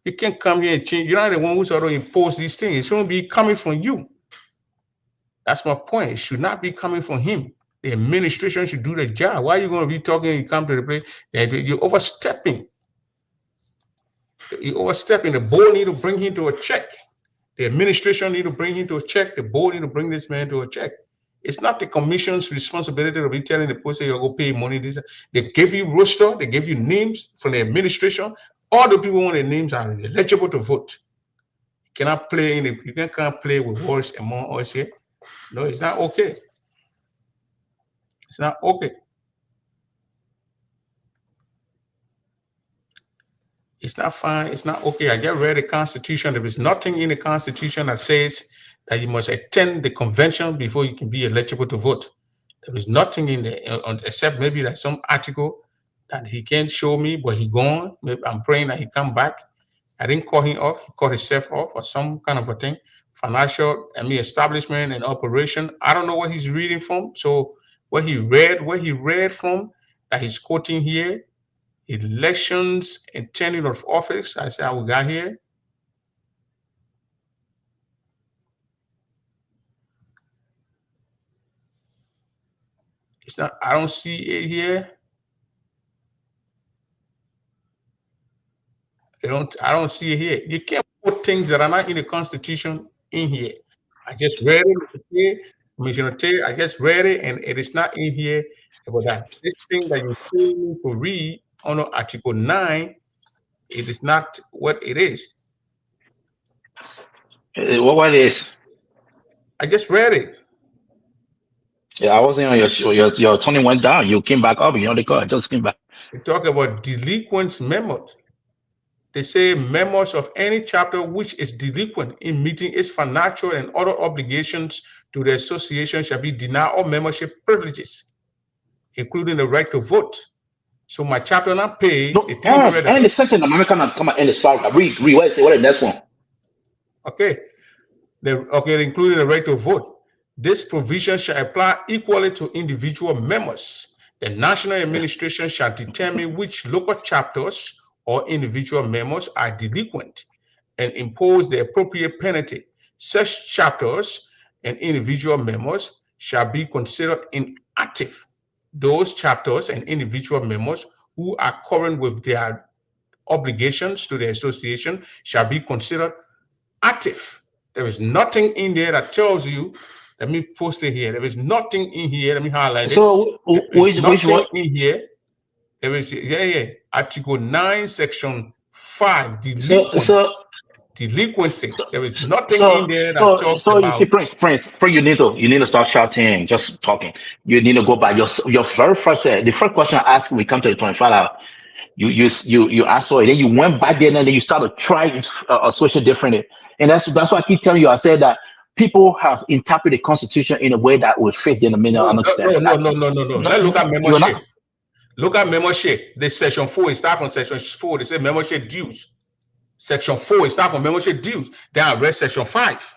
You can't come here and change. You're not the one who's sort of impose these things. It shouldn't be coming from you. That's my point. It should not be coming from him. The administration should do the job. Why are you going to be talking? You come to the place, you're overstepping. You're overstepping. The board need to bring him to a check. The administration need to bring him to a check. The board need to bring this man to a check. It's not the commission's responsibility to be telling the person you go pay money. They give you roster. They give you names from the administration. All the people when their names are eligible to vote. You cannot play in it. You can't play with words among us here. No, it's not okay. It's not okay. It's not fine. It's not okay. I just read the Constitution. There is nothing in the Constitution that says that you must attend the convention before you can be eligible to vote. There is nothing in there except maybe there's some article that he can't show me, but he gone. Maybe I'm praying that he come back. I didn't call him off. He called himself off or some kind of a thing. Financial, establishment and operation. I don't know what he's reading from. So where he read from that he's quoting here, elections and tenure of office. I said, we got here. It's not, I don't see it here. I don't see it here. You can't put things that are not in the Constitution in here. I just read it. Commissioner Tay, I just read it, and it is not in here about that. This thing that you told me to read under Article 9, it is not what it is. What is? I just read it. Yeah, I wasn't on your show. Your Tony went down. You came back up. You know the call. I just came back. They talk about delinquent members. They say members of any chapter which is delinquent in meeting its financial and other obligations to the association shall be denied all membership privileges, including the right to vote. So my chapter not pay. No, and the second American come and the start. Read. What is the next one? Okay. Including the right to vote. This provision shall apply equally to individual members. The national administration shall determine which local chapters or individual members are delinquent and impose the appropriate penalty. Such chapters and individual members shall be considered inactive. Those chapters and individual members who are current with their obligations to the association shall be considered active. There is nothing in there that tells you, let me post it here. There is nothing in here. Let me highlight it. So which one in here? There is Article 9, Section 5, delinquency. There is nothing in there that talks about. You see, Prince, you need to start shouting, just talking. You need to go by your very first. The first question I asked when we come to the 25 hour, you asked for it, then you went back there and then you started trying associate differently, and that's why I keep telling you. I said that people have interpreted the Constitution in a way that will fit in the middle. No. Let's look at membership. Look at membership. The Section 4 is start from Section 4. They say membership dues. Section 4 is start from membership dues. Then I read Section 5.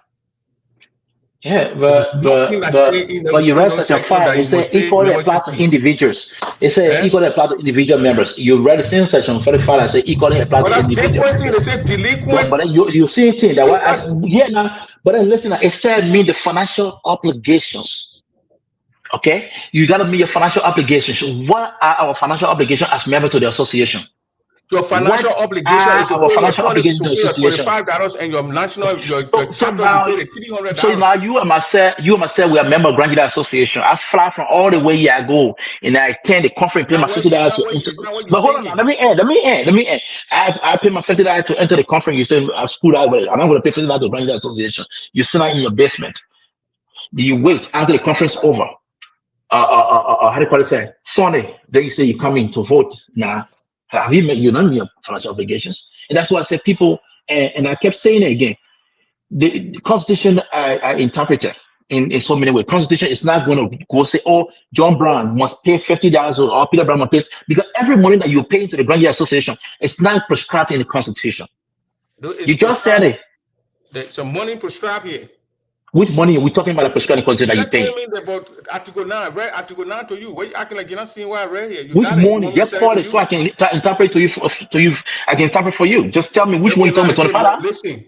Yeah, but you read Section 5. It says equally applies to individuals. It says equally applies to individual members. You read the same Section 45 and say equally applies to individuals. They say delinquent. But then you see thing that but then listen, it said mean the financial obligations. Okay, you got to meet your financial obligations. What are our financial obligations as members to the association? Your financial What obligation are is to our pay your financial obligations to the association? $25, and your national your So chapters will now, pay the so $300. now you and myself, we are a member of Grand Ggaa Association. I fly from all the way here I go, and I attend the conference, pay my $50 to enter. It's not what you're But hold on now, thinking. let me end. I pay my $50 to enter the conference. You say I'm screwed out, but I'm not going to pay $50 to Grand Ggaa Association. You sit out in your basement. Do you wait after the conference over? How do you call it? Say Sunday. Then you say you come in to vote. Now, have you met? You know your financial obligations, and that's why I said people. And I kept saying it again. The Constitution I interpreted in so many ways. Constitution is not going to go say, oh, John Brown must pay $50 or Peter Brown must pay, because every money that you pay into the Grand Ggaa Association, it's not prescribed in the Constitution. It's You just said it. There's some money prescribed here. Which money are we talking about? The prescribed Constitution that you That pay? telling me about Article 9. I read Article 9 to you. Why you acting like you're not seeing what I read here? You Which got it. You money? want me to Just say it call to it so you? I can interpret to you. I can interpret for you. Just tell me which one you told me. $25.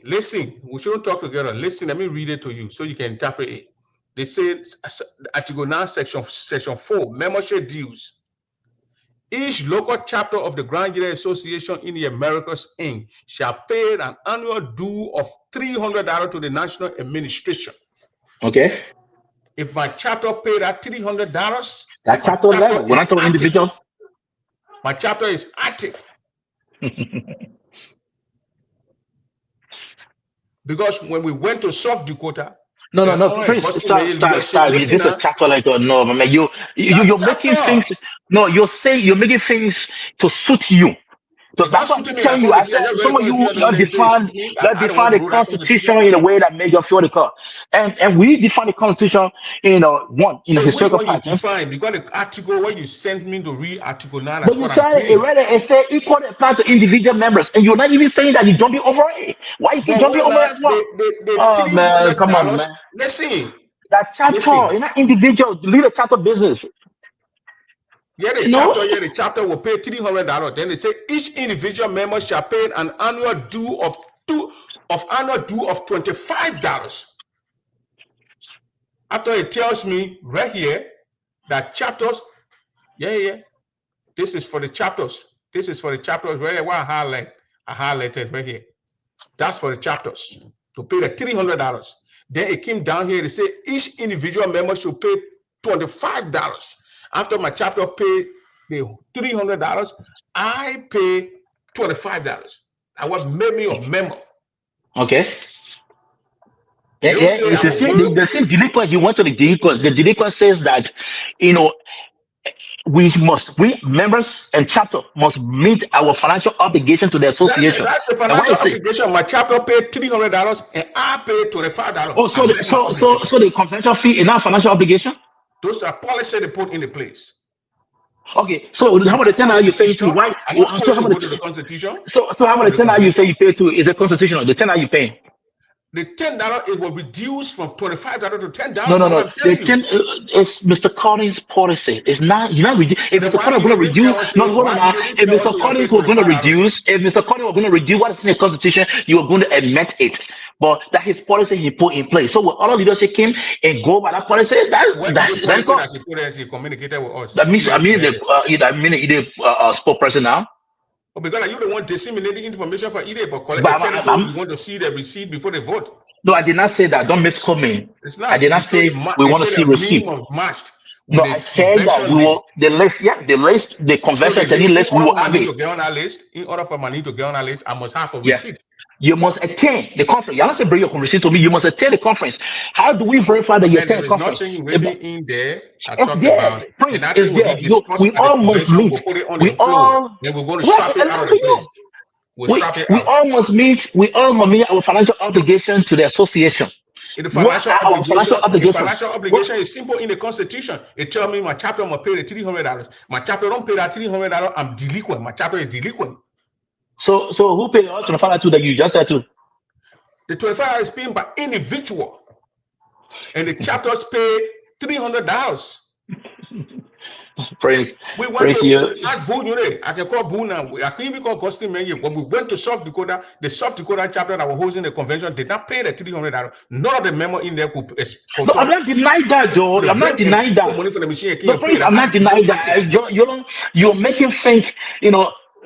Listen. We shouldn't talk together. Listen. Let me read it to you so you can interpret it. They say Article 9, Section 4, membership dues. Each local chapter of the Grand Ggaa Association in the Americas, Inc. shall pay an annual due of $300 to the national administration. Okay. If my chapter paid that $300, that chapter level. When I talk individual, my chapter is active. Because when we went to South Dakota, no, please stop. This is a chapter like no, man. You're making things. No, you're making things to suit you. So that's what I'm telling you. I said some of you define the Constitution in a way that made you feel the car. And we define the Constitution in a historical pattern. You got the article where you sent me to read Article 9. But you said it read it and said equal apply to individual members, and you're not even saying that you're jumping over it. Why you keep jumping over it as well? Oh man, come on, man. Listen. That chapter, you're not individual. Lead a chapter business. Yeah, the chapter will pay $300. Then they say each individual member shall pay an annual due of $25. After it tells me right here that chapters, this is for the chapters. This is for the chapters right here. Why I highlighted right here. That's for the chapters to pay the $300. Then it came down here to say each individual member should pay $25. After my chapter paid the $300, I pay $25. That what made me a member. Okay. It's the same delinquent. You went to the delinquent. The delinquent says that, we members and chapter must meet our financial obligation to the association. That's the financial obligation. My chapter paid $300 and I paid $25. Oh, so the convention fee is not financial obligation? Those are policies they put into place. Okay, so how about the $10 you pay to? Why? I'm not supposed to go to the Constitution. So how about the $10 you say you pay to? Is it constitutional? The $10 you pay? The $10 it will reduce from $25 to $10. No. The 10 it's Mr. Collins' policy. It's not. You're not reduce. If Mr. Collins going to reduce, no, hold on now. If Mr. Collins was going to reduce, what is in the Constitution, you are going to admit it. But that his policy he put in place. So when other leadership came and go by that policy, he communicated with us. That means the spokesperson now. Oh, because you don't want disseminating information for either, but you want to see the receipt before they vote. No, I did not say that. Don't misquote me. It's not. I did not say we want to see receipt. No, I said that we will the list, the convention list. We will have it. To get on our list, in order for money to get on our list, I must have a receipt. You must attend the conference. You don't bring your receipt to me. You must attend the conference. How do we verify that you attend the conference? There's nothing written in there. It's there. Prince, it's there. We all must meet. We all. Then we're going to strap it out of the place. We all must meet. We all must meet our financial obligation to the association. The financial obligation is simple in the Constitution. It tells me my chapter must pay the $300. My chapter don't pay that $300. I'm delinquent. My chapter is delinquent. So who paid all $25 that you just said to? The $25 is paid by individual, and the chapters pay $300. Prince, we went to ask Boone. I can call Boone now. I can even call Gustin Menye. When we went to South Dakota, the South Dakota chapter that was hosting the convention did not pay the $300. None of the members in there could. No, I'm not denying that, Joe. I'm not denying that. Money for the machine. No, Prince, I'm not denying that. You're making think.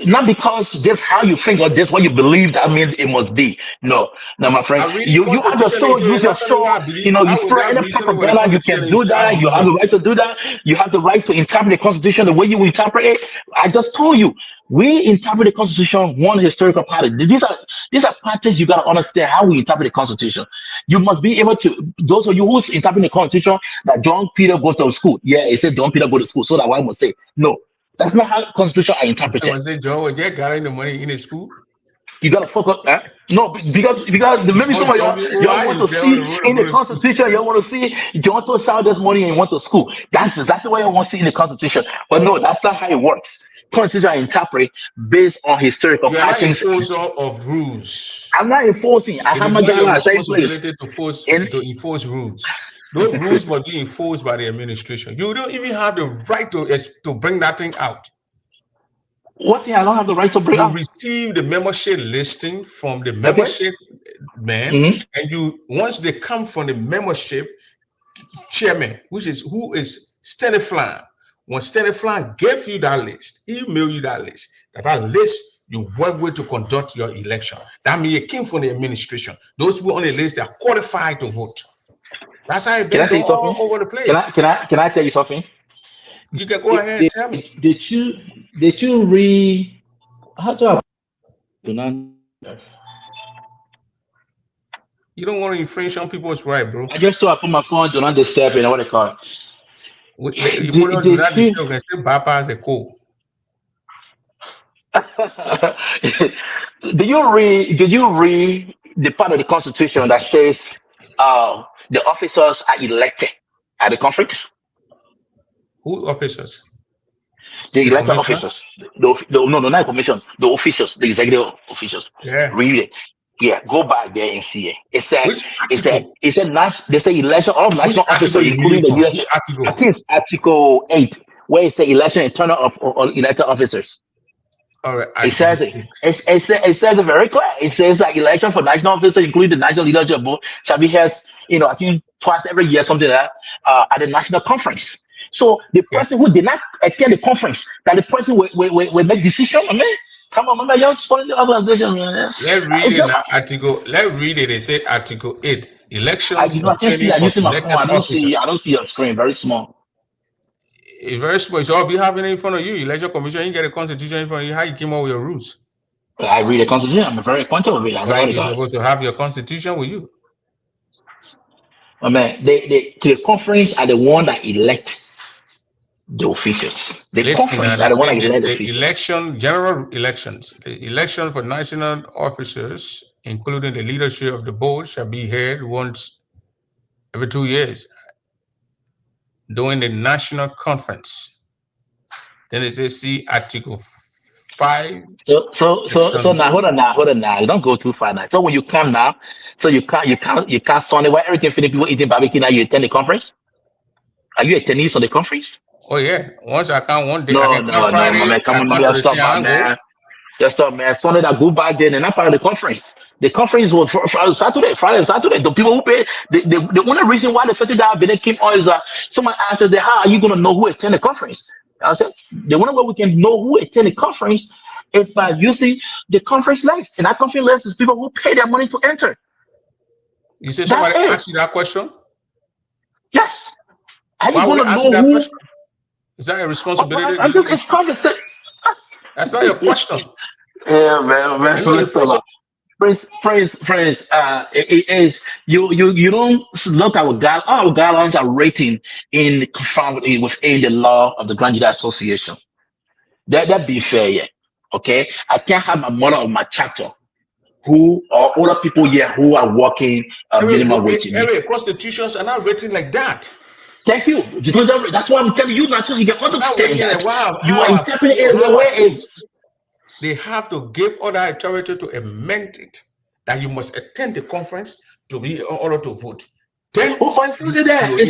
not because just how you think or just what you believe that means it must be. No, no, my friend. I read the You have your Constitution and soul, say use your that's something soul. I believe. You I will spread not any reason with the propaganda, you Constitution can and do say I that. You believe have it. the right to do that. You have the right to interpret the Constitution the way you interpret it. I just told you, we interpret the Constitution one historical pattern. These are patterns you gotta understand how we interpret the Constitution. You must be able to. Those of you who's interpreting the Constitution that John Peter go to school. Yeah, it said John Peter go to school, so that one must say no. That's not how Constitution are I interpreted. was say John will get got the money in his school. You gotta focus. No, because maybe some John of told y'all me, oh, y'all I want you to tell the see road to in go the to school. Constitution. Y'all want to see John to shout this money and went to school. That's exactly what you want to see in the Constitution. But no, that's not how it works. Constitution are interpreted based on historical You are not patterns. enforcer of rules. I'm not enforcing. I It have is my not your guidelines same place. responsibility to force And to enforce rules. Those rules must be enforced by the administration. You don't even have the right to bring that thing out. what thing I don't have the right to bring You up? receive the membership listing from the Okay. membership man, Mhm. and you once they come from the membership chairman, who is Stanley Flan. When Stanley Flan gave you that list, email you that list. That list you work with to conduct your election. That means it came from the administration. Those people on the list, they are qualified to vote. That's how it's Can I been tell done you all something? over the Can place. I can I can I tell you something? You can go ahead and tell me. Did you read? How do I? You don't want to infringe on people's right, bro. I just saw I put my phone do not disturb and what they call it. You put on do not You disturb and still bypass a code. did you read the part of the constitution that says the officers are elected at the conference? Who officers? The The elected commissioners? officers. No, not commission, the officials, the executive officials. Yeah. Read it. Yeah, go back there and see it. It said Which article? they say election of Which national article officers, you including reading the from? Which leadership. I article? think it's Article 8, where it says election and turnout of elected officers. All right, It article says it. 8. It says it very clear. It says that election for national officers, including the national leadership board, shall be held, I think twice every year, something like that, at the national conference. So the Okay. person who did not attend the conference, that the person will make decision. I mean, come on, remember, you're following the organization, man. Let's read It's it just, now. Let's read it. They say Article 8. Elections I can see. obtaining I'm of using my phone. elected I don't see. officers. I don't see your screen. Very small. It's very small. It's all be having it in front of you. Election commission, you get a constitution in front of you. How you came up with your rules? I read the constitution. I'm very acquainted with it. That's Right? all I You're got. supposed to have your constitution with you. I mean, the conference are the one that elect the officials. The Listen, now conference they are the one say that elect the the officials. general elections, the election for national officers, including the leadership of the board, shall be held once every 2 years during the national conference. Then it says, see Article 5, So Section. now hold on now. You don't go too far now. So when you come now, so you can't Sunday where everything finished, people eating barbecue now, you attend the conference? Are you attending on the conference? Oh, yeah. Once I come one day, I No, can come no, my Friday, man. Come I on, come man. to Just the stop, thing, my I go. man. Just stop, man. Sunday that go back there and not part of the conference. The conference was for Saturday, Friday, and Saturday. The people who pay the only reason why the $50 bill came on is someone asked us, how are you gonna know who attend the conference? I said the only way we can know who attend the conference is by using the conference list. And that conference list is people who pay their money to enter. You say That's somebody it. asked you that question? Yes. How you Why would gonna they ask you know that who? question? Is that a I'm, responsibility? I'm just it's conversation. That's not your question. Yeah, man. Are you Let's talk enforcing? about Prince. It is you don't look at our guidelines are rating in found within the law of the Grand Jury Association. That be fair, yeah. Okay, I can't have my mother or my chapter who or other people here who are working minimum wage in me. Every constitutions are not written like that. Thank you. Because that's why I'm telling you now, so you can It's not understand written like that wow, you are interpreting it the how way it is. they have to give other authority to amend it that you must attend the conference to be in order to vote. Then Who finds it there? you It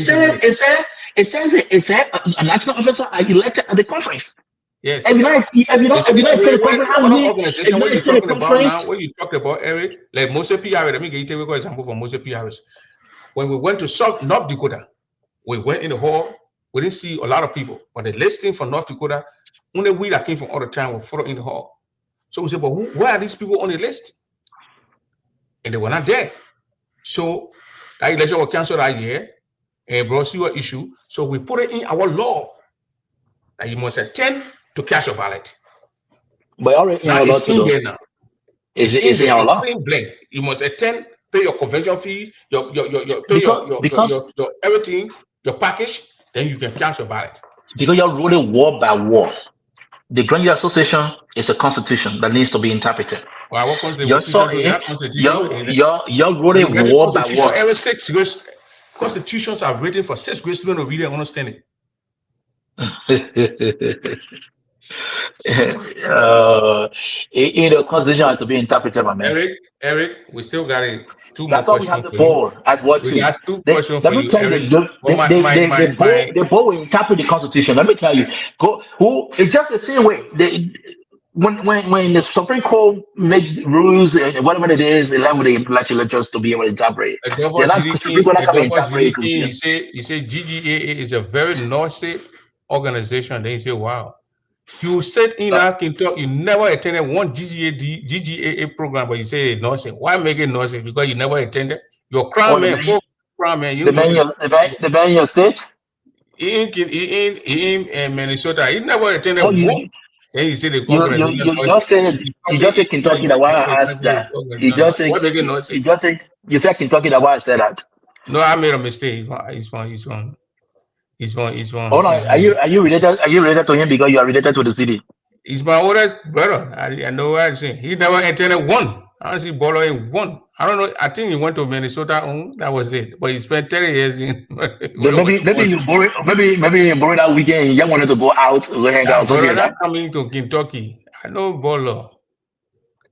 says implement. a national officer are elected at the conference. Yes. If you don't attend the conference, how Other will you? If organization, you what don't you're attend the talking about now, conference, what you talked about, Eric, like Mose PRS, let me give you an example for Mose PRS. When we went to North Dakota, we went in the hall, we didn't see a lot of people, but the listing from North Dakota, only we that came from all the time were photo in the hall. So we said, but where are these people on the list? And they were not there. So that election was canceled that year and brought serious issue. So we put it in our law that you must attend to cast your ballot. But already in Now our law it's too, in though. there now. Is It's in in there. our It's law? plain blank. You must attend, pay your convention fees, your Because everything, your package. Then you can cast your ballot. because you're ruling war by war. The Grand Jury Association is a constitution that needs to be interpreted. Well, what constitution? You're What sorry, that constitution? you're When you ruling get the war by constitution, war. every 6 grades, constitutions are written for 6 grades students to read and understand it. Constitution has to be interpreted, my man. Eric, we still got 2 more That's why we have questions the for you. board as well We too. got 2 questions Let for me you, tell Eric. you, Well, the board will interpret the constitution. Let me tell you, it's just the same way. When the Supreme Court make rules and whatever it is, they allow the legislatures to be able to interpret it. They're not Supreme Court not come and interpret the constitution. he said GGAA is a very noisy organization. Then he said, wow. You said in Kentucky, you never attended one GGAA program, but you say noisy. Why make it noisy? Because you never attended. You're crime man, full crime man. You go to the man in your state? in Minnesota. He never attended Oh, one. Then you say the organization you just said Kentucky. That why I asked that. You said Kentucky. That why I said that. No, I made a mistake. He's one. Oh no, are you related? Are you related to him because you are related to the city? He's my oldest brother. I know what I'm saying. He never attended one. I don't see Bolo in one. I don't know. I think he went to Minnesota. That was it. But he spent 30 years in. maybe you borrowed. Maybe you borrowed that weekend. You wanted to go out, go hang out. Brother, not coming to Kentucky. I know Bolo.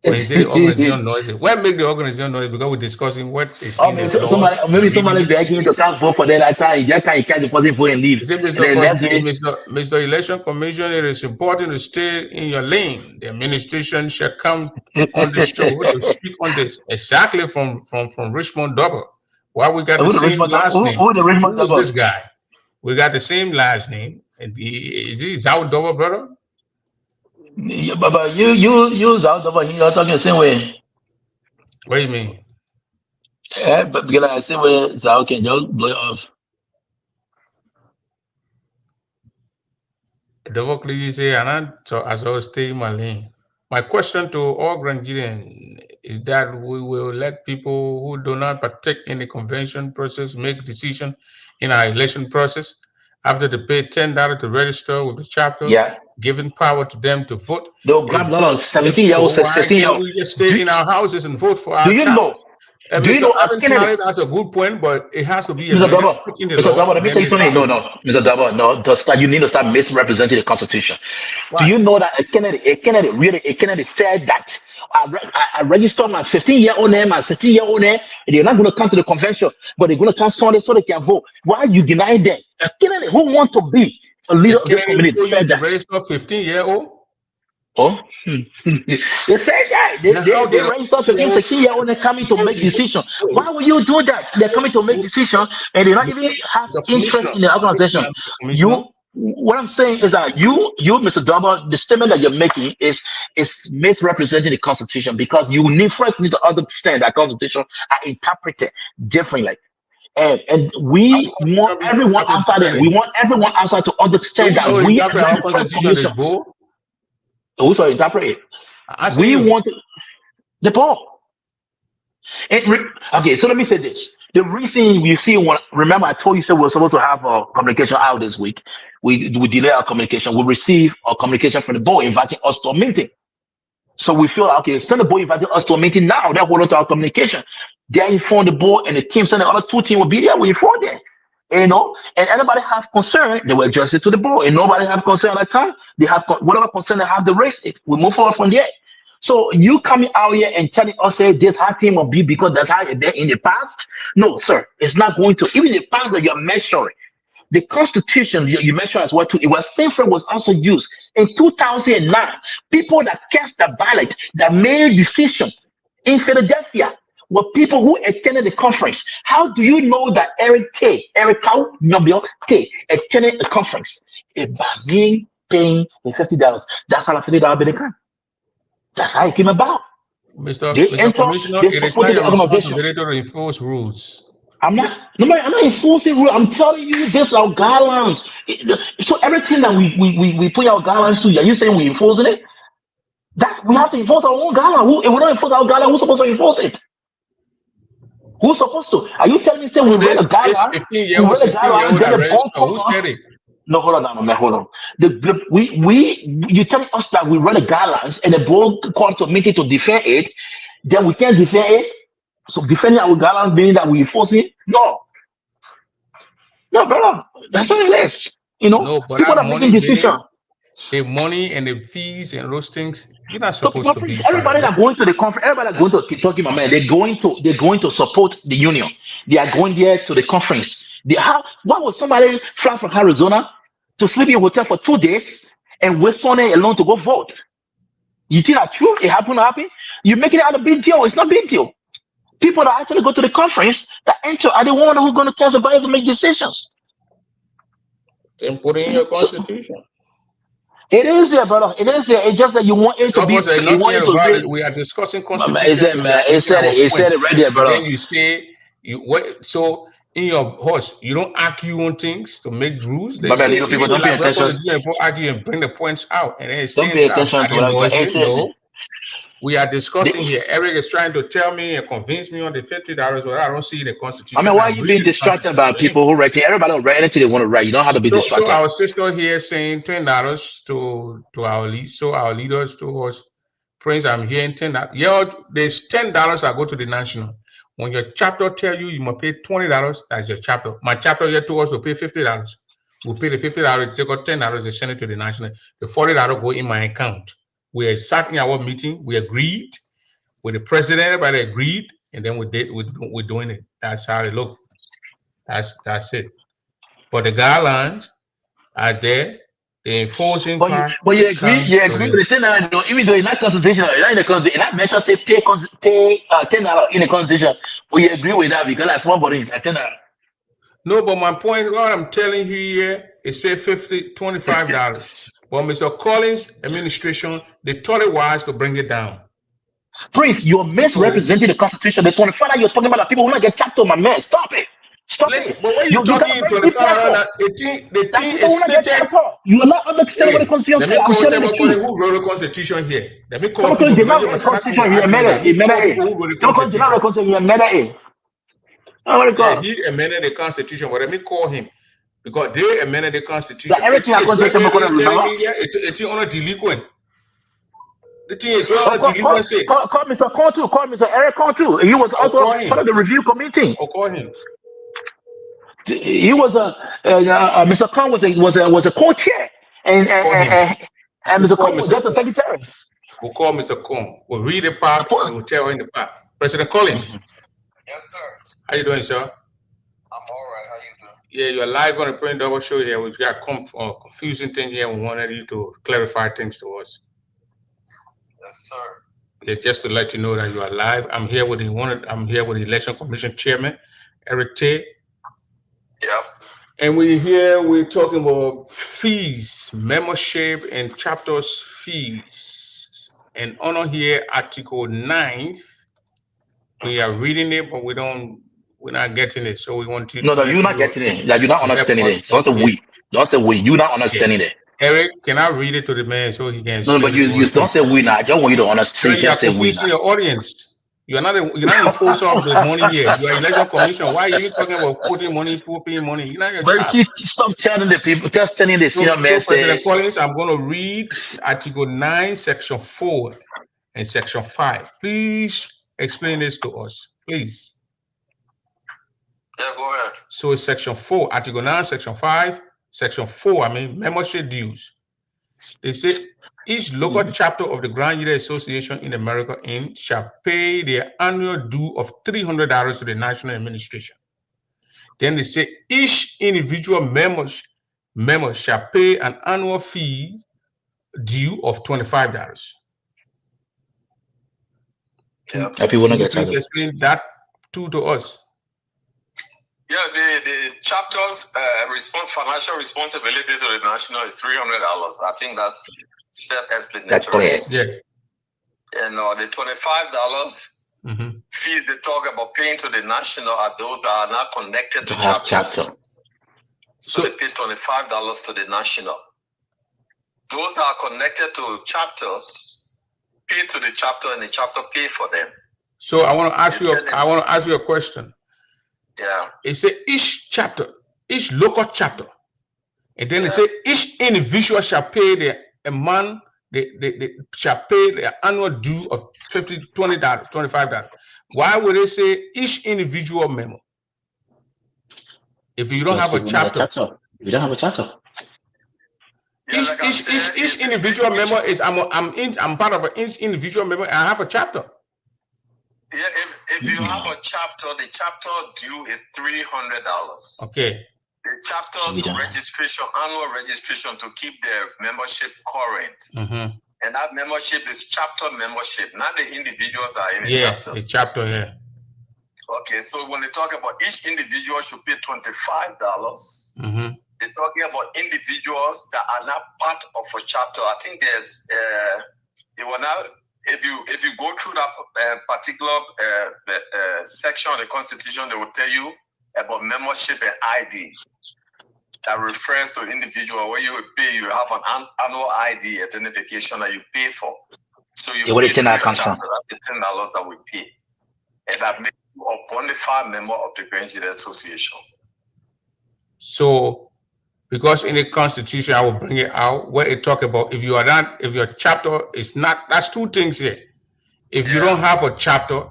But he said the organization noisy. Why make the organization noisy? Because we're discussing what is in the laws. Maybe somebody begging you to come vote for that time. You just can't catch the person vote and leave. He said, Mr. Election Commission, it is important to stay in your lane. The administration shall come on the show to speak on this. Exactly from Richmond Double. Why we got the same last name? Who is this guy? We got the same last name. And is he Zao Double, brother? Yeah, but you Zao Double, you're talking the same way. What do you mean? Yeah, but because I see where Zao can just blow it off. Double clearly say, so as I stay in my lane. My question to all Grandians is that we will let people who do not partake in the convention process make decision in our election process after they pay $10 to register with the chapter, giving power to them to vote. They'll grab dollars, 17-year-olds, 15-year-olds. We just stay in our houses and vote for our Do you know? Do you know? That's a good point, but it has to be Mr. Dabo, let me tell you something. No, Mr. Dabo, no. You need to start misrepresenting the Constitution. Why? Do you know that a Kennedy said that I registered my 15-year-old name, my 16-year-old name, and they're not going to come to the convention, but they're going to come Sunday so they can vote. Why are you denying them? A Kennedy who want to be a leader of this community said that. Register 15-year-old. Oh, they say that they register 15, 16-year-old and coming to make decisions. Why would you do that? They're coming to make decisions and they not even have interest in the organization. What I'm saying is that you, Mr. Double, the statement that you're making is misrepresenting the Constitution because you first need to understand that Constitution are interpreted differently. And we want everyone outside there. We want everyone outside to understand that we are the first commission. Also interpret it. We want the ball. Okay, so let me say this. The reason you see remember I told you we were supposed to have a communication out this week. We delay our communication. We receive a communication from the board inviting us to a meeting. So we feel like, okay, send the board inviting us to a meeting now. That will to our communication. They inform the board and the team, send the other 2 teams will be there. We inform them. And anybody have concern, they will address it to the board. And nobody have concern at that time. They have whatever concern they have, the race it. We move forward from there. So you coming out here and telling us, say this hard team will be because that's how it been in the past. No, sir, it's not going to. Even the past that you're measuring, the Constitution you mentioned as well too. It was same frame was also used in 2009. People that cast the ballot that made decision in Philadelphia were people who attended the conference. How do you know that Eric K attended a conference? By me paying $50. That's how I said it. That's how it came about. Mr. They enter, Commissioner, they it is not supported the your organization. responsibility to enforce rules. I'm not enforcing rule. I'm telling you, this our guidelines. So everything that we put our guidelines to, are you saying we enforcing it? That we have to enforce our own guideline. If we don't enforce our guideline, who's supposed to enforce it? Who's supposed to? Are you telling me say we So read a this guideline? 15-year-old, We read a guideline, 16-year-old then that the ball registered, told who us. said it? No, hold on, man, hold on. You telling us that we read the guidelines and the board called to meeting to defend it, then we can't defend it. So defending our guidelines meaning that we enforce it? No, brother. That's what it is. No, but People that are making money decisions. meaning the money and the fees and those things, you're not So, supposed my to friends, be part of everybody it. that going to the conference, everybody that going to Kentucky, my man, they're going to support the union. They are going there to the conference. Why would somebody fly from Arizona to sleep in a hotel for 2 days and wait Sunday alone to go vote? You think that's true? It happened to happen? You're making it out a big deal. It's not a big deal. People that actually go to the conference that enter are the ones who are going to tell somebody to make decisions. Then put it in your constitution. It is there, brother. It is there. It's just that you want it to be. There's You nothing want it to about be. it. We are discussing It constitution. said, We are man. making our It said points. it right there, And brother. then you say so in your horse, you don't argue on things to make rules. They My bad, say little people, even don't pay like we're attention. going to do argue and bring the points out, and then it Don't pay stands out. attention I to didn't what noise it. said. No. We are discussing They- here. Eric is trying to tell me and convince me on the $50, but I don't see the constitution. I mean, why are I you read being the distracted by Constitution. people who write? Everybody will write anything they want to write. You don't have to be So distracted. our sister here saying $10 to our lead. So our leaders to us, Prince, I'm hearing $10. Yeah, there's $10 that go to the national. When your chapter tell you you must pay $20, that's your chapter. My chapter here to us will pay $50. We'll pay the $50, take out $10, they send it to the national. The $40 go in my account. We sat in our meeting, we agreed with the president, everybody agreed, and then we're doing it. That's how it look. That's it. But the guidelines are there. The enforcing But part you agree comes to with the thing that even though it's not constitutional, it's not in the constitution, that measure say pay $10 in the constitution. But you agree with that because that's one body is $10. No, but my point, what I'm telling you here, it say $25. But Mr. Collins' administration, they thought it wise to bring it down. Prince, you're misrepresenting the constitution. The 25 that you're talking about, that people will not get chapter, my man. Stop it. Listen, but when you talking You cannot bring $25, the thing people will is not get stated. chapter. You are not understanding what the Hey, constitution let says. me I'm call telling the truth. who wrote the constitution here. Let me call Because people they because not you read must the not come constitution. and You argue amended that. it. Let me call It. people who wrote the Don't come to constitution. the constitution. You amended it. Oh my Yeah, God. he amended the constitution, but let me call him because they amended the constitution. That everything I It is constitution right there. He's telling remember. me here it's on a delinquent. The thing is on Oh, a delinquency. call Mr. Call too. Call Mr. Eric Call too. He was I'll also call part him. of the review committee. I'll call him. He was Mr. Khan was a co-chair, and Call him. Mr. Call Khan was Mr. just a Kong. secretary. We'll call Mr. Kong. We'll read the part and we'll tell him the part. President Collins. Yes, sir. How you doing, sir? I'm all right. How you doing? Yeah, you're live on the Print Double Show here. We've got confusing thing here. We wanted you to clarify things to us. Yes, sir. Yeah, just to let you know that you are live. I'm here with the Election Commission Chairman, Eric Tay. Yep. And we're talking about fees, membership, and chapters fees. And on here, Article 9, we are reading it, but we're not getting it. So we want you No, you're not getting it. Like, you're not understanding it. Don't say we. Don't say we. You're not understanding it. Eric, can I read it to the man so he can explain? No, but you don't say we now. I just want you to understand. You are confusing your audience. You're not enforcer of the money here. You are election commission. Why are you talking about putting money, paying money? You're not your job. Stop telling the people. Just telling the senior man. President Collins, I'm going to read Article 9, Section 4 and Section 5. Please explain this to us, please. Yeah, go ahead. So it's Section 4, Article 9, Section 5, Section 4, membership dues. They say each local chapter of the Grand Unit Association in America Inc. shall pay their annual due of $300 to the national administration. Then they say each individual member shall pay an annual fee due of $25. Yep. Can you please explain that to us? Yeah, the chapter's financial responsibility to the national is $300. I think that's self-explanatory. That's clear. Yeah. And the $25 fees they talk about paying to the national are those that are not connected to chapters. So they pay $25 to the national. Those that are connected to chapters pay to the chapter, and the chapter pay for them. So I want to ask you. I want to ask you a question. Yeah. It says each chapter, each local chapter, and then it says each individual shall pay they shall pay their annual due of $20, $25. Why would they say each individual member? If you don't have a chapter, you don't have a chapter. Each individual member is I'm part of each individual member. I have a chapter. Yeah, if you have a chapter, the chapter due is $300. Okay. The chapter's registration, annual registration, to keep their membership current. And that membership is chapter membership, not the individuals that are in the chapter. The chapter, yeah. Okay, so when they talk about each individual should pay $25, they're talking about individuals that are not part of a chapter. I think there's they will now, if you go through that particular section of the Constitution, they will tell you about membership and ID. That refers to individual. When you pay, you have an annual ID identification that you pay for. So you pay to your chapter. That's the $10 that we pay, and that makes you a bona fide member of the Grange Association. So, because in the Constitution, I will bring it out where it talk about if your chapter is not. That's two things here. If you don't have a chapter,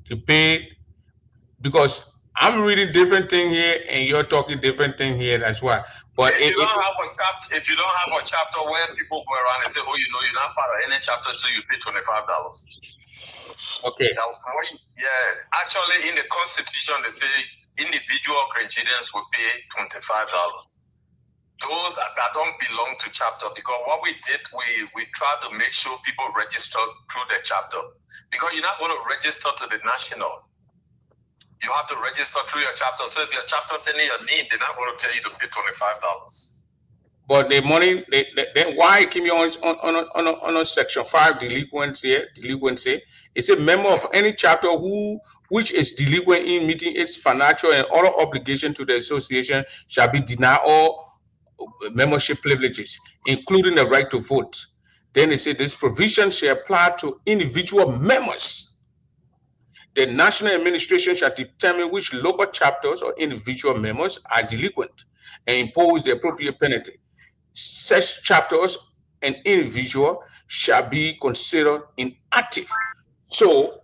you pay, because I'm reading different thing here and you're talking different thing here. That's why. But if you don't have a chapter where people go around and say, "Oh, you're not part of any chapter, so you pay $25." Okay. Now, actually, in the Constitution, they say individual Grangians will pay $25. Those that don't belong to chapter, because what we did, we tried to make sure people register through the chapter, because you're not going to register to the national. You have to register through your chapter. So if your chapter sending your name, they're not going to tell you to pay $25. But the money, then why came on a section 5 delinquency? It's a member of any chapter which is delinquent in meeting its financial and other obligation to the association shall be denied all membership privileges, including the right to vote. Then they say this provision shall apply to individual members. The national administration shall determine which local chapters or individual members are delinquent and impose the appropriate penalty. Such chapters and individual shall be considered inactive. So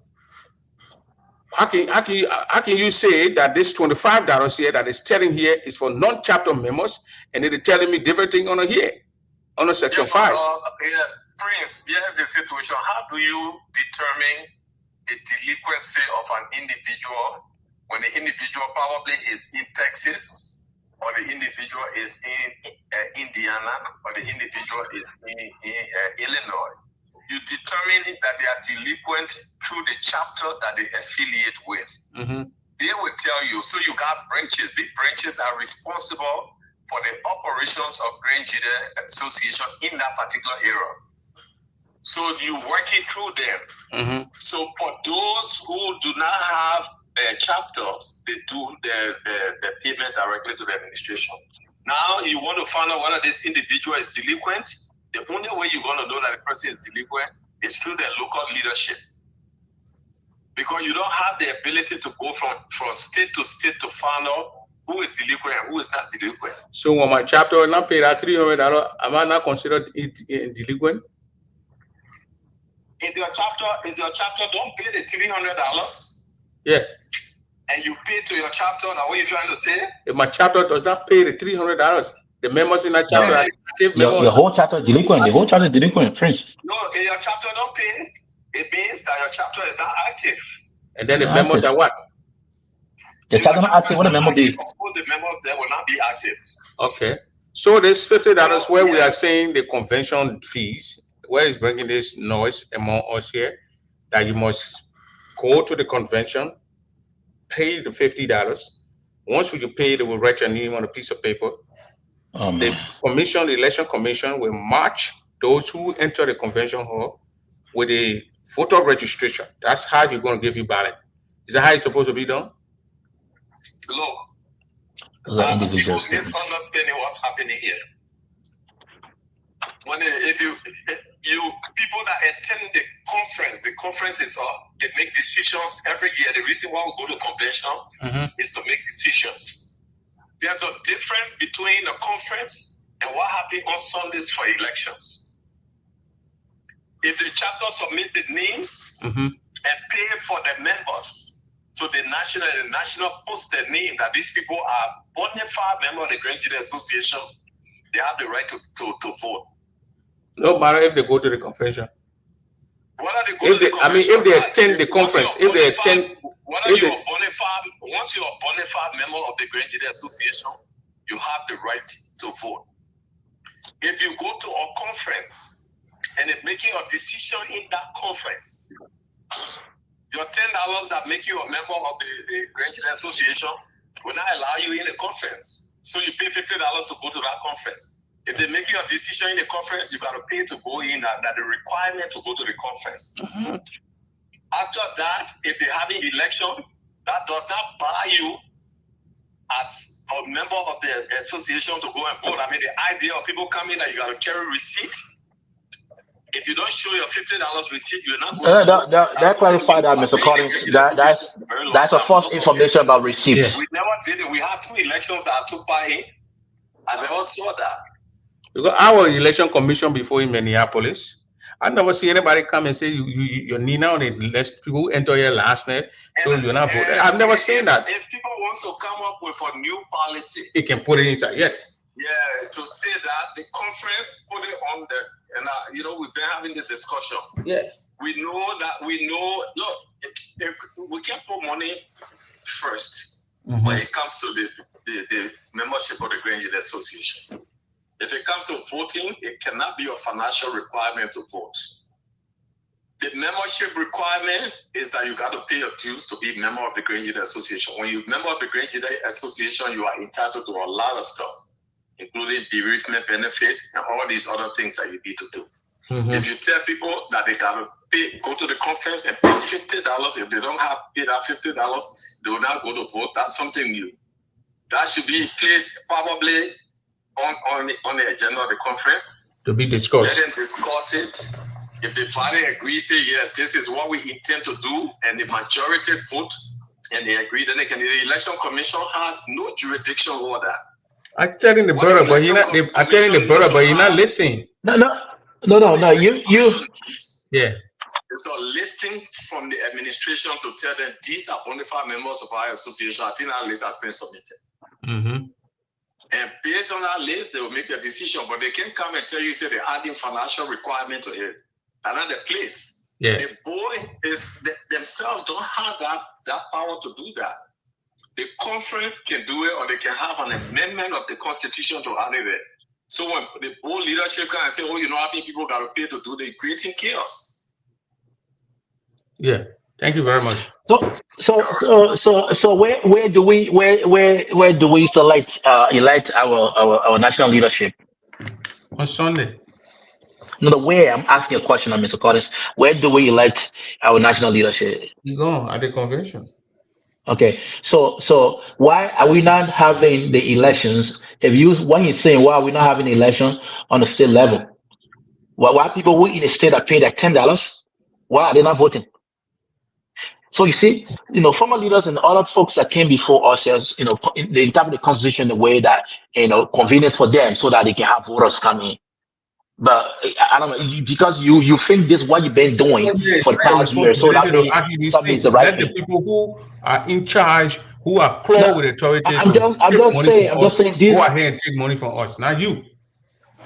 how can you say that this $25 here that is telling here is for non-chapter members, and they're telling me different thing on here on a section 5? Prince, here's the situation. How do you determine the delinquency of an individual when the individual probably is in Texas, or the individual is in Indiana, or the individual is in Illinois? You determine that they are delinquent through the chapter that they affiliate with. They will tell you. So you got branches. The branches are responsible for the operations of Grange Association in that particular area. So you work it through them. So for those who do not have chapters, they do the payment directly to the administration. Now you want to find out whether this individual is delinquent. The only way you're going to know that the person is delinquent is through the local leadership. Because you don't have the ability to go from state to state to find out who is delinquent and who is not delinquent. So when my chapter not pay that $300, am I not considered delinquent? If your chapter don't pay the $300, and you pay to your chapter, now what are you trying to say? If my chapter does not pay the $300, the members in that chapter are active members. Your whole chapter is delinquent. The whole chapter is delinquent, Prince. No, if your chapter don't pay, it means that your chapter is not active. And then the members are what? The chapter not active. What the member be? Of course, the members there will not be active. Okay. So this $50 where we are saying the convention fees, where is bringing this noise among us here, that you must go to the convention, pay the $50. Once you pay, they will write your name on a piece of paper. The election commission will match those who enter the convention hall with the voter registration. That's how you're going to give you ballot. Is that how it's supposed to be done? Look, Those are people individuals. misunderstanding what's happening here. When if you people that attend the conference is they make decisions every year. The reason why we go to convention is to make decisions. There's a difference between a conference and what happens on Sundays for elections. If the chapter submit the names and pay for the members to the national post the name that these people are bona fide members of the Grand Jury Association, they have the right to vote. No matter if they go to the convention. Whether they go to the convention, if they attend the conference, if they attend, once you're a bona fide member of the Grand Jury Association, you have the right to vote. If you go to a conference and it's making a decision in that conference, your $10 that make you a member of the Grand Jury Association will not allow you in the conference. So you pay $50 to go to that conference. If they make you a decision in the conference, you got to pay to go in that the requirement to go to the conference. After that, if they have an election, that does not buy you as a member of the association to go and vote. I mean, the idea of people coming that you got to carry receipt. If you don't show your $50 receipt, you're not going to vote. That clarified that, Mr. Collins. That's a false information about receipt. Yeah. We never did it. We had 2 elections that I took part in. I never saw that. Because our election commission before in Minneapolis, I never see anybody come and say your name on the list. People enter your last name, so you're not voting. I've never seen that. If people want to come up with a new policy, it can put it inside. Yes. Yeah, to say that the conference put it on the, and we've been having this discussion. Yeah. We know. Look, we can put money first when it comes to the membership of the Grand Jury Association. If it comes to voting, it cannot be a financial requirement to vote. The membership requirement is that you got to pay your dues to be a member of the Grand Jury Association. When you're a member of the Grand Jury Association, you are entitled to a lot of stuff, including bereavement benefit and all these other things that you need to do. If you tell people that they got to go to the conference and pay $50, if they don't have paid that $50, they will not go to vote. That's something new. That should be placed probably on the agenda of the conference to be discussed. Let them discuss it. If the party agrees, say yes, this is what we intend to do, and the majority vote and they agree, then the election commission has no jurisdiction over that. I'm telling the brother, but you're not. I'm telling the brother, but you're not listening. No. You. Yeah. It's a listing from the administration to tell them these are bona fide members of our association. I think that list has been submitted. And based on that list, they will make the decision. But they can't come and tell you, say they're adding financial requirement to it. Another place. Yeah. The board themselves don't have that power to do that. The conference can do it, or they can have an amendment of the constitution to add it there. So when the board leadership can say, "Oh, how many people got to pay to do the creating chaos?" Yeah. Thank you very much. So where do we select elect our national leadership? On Sunday. No, the way I'm asking a question, Mr. Collins. Where do we elect our national leadership? You go at the convention. Okay, so why are we not having the elections? When you're saying why are we not having the election on the state level? Why people who in the state are paid like $10? Why are they not voting? So you see, former leaders and other folks that came before us, they interpret the constitution the way that convenience for them, so that they can have voters come in. But I don't know, because you think this is what you've been doing for the past year, so that means the right thing. The people who are in charge, who are close with authorities, I'm just saying this. Go ahead and take money from us, not you.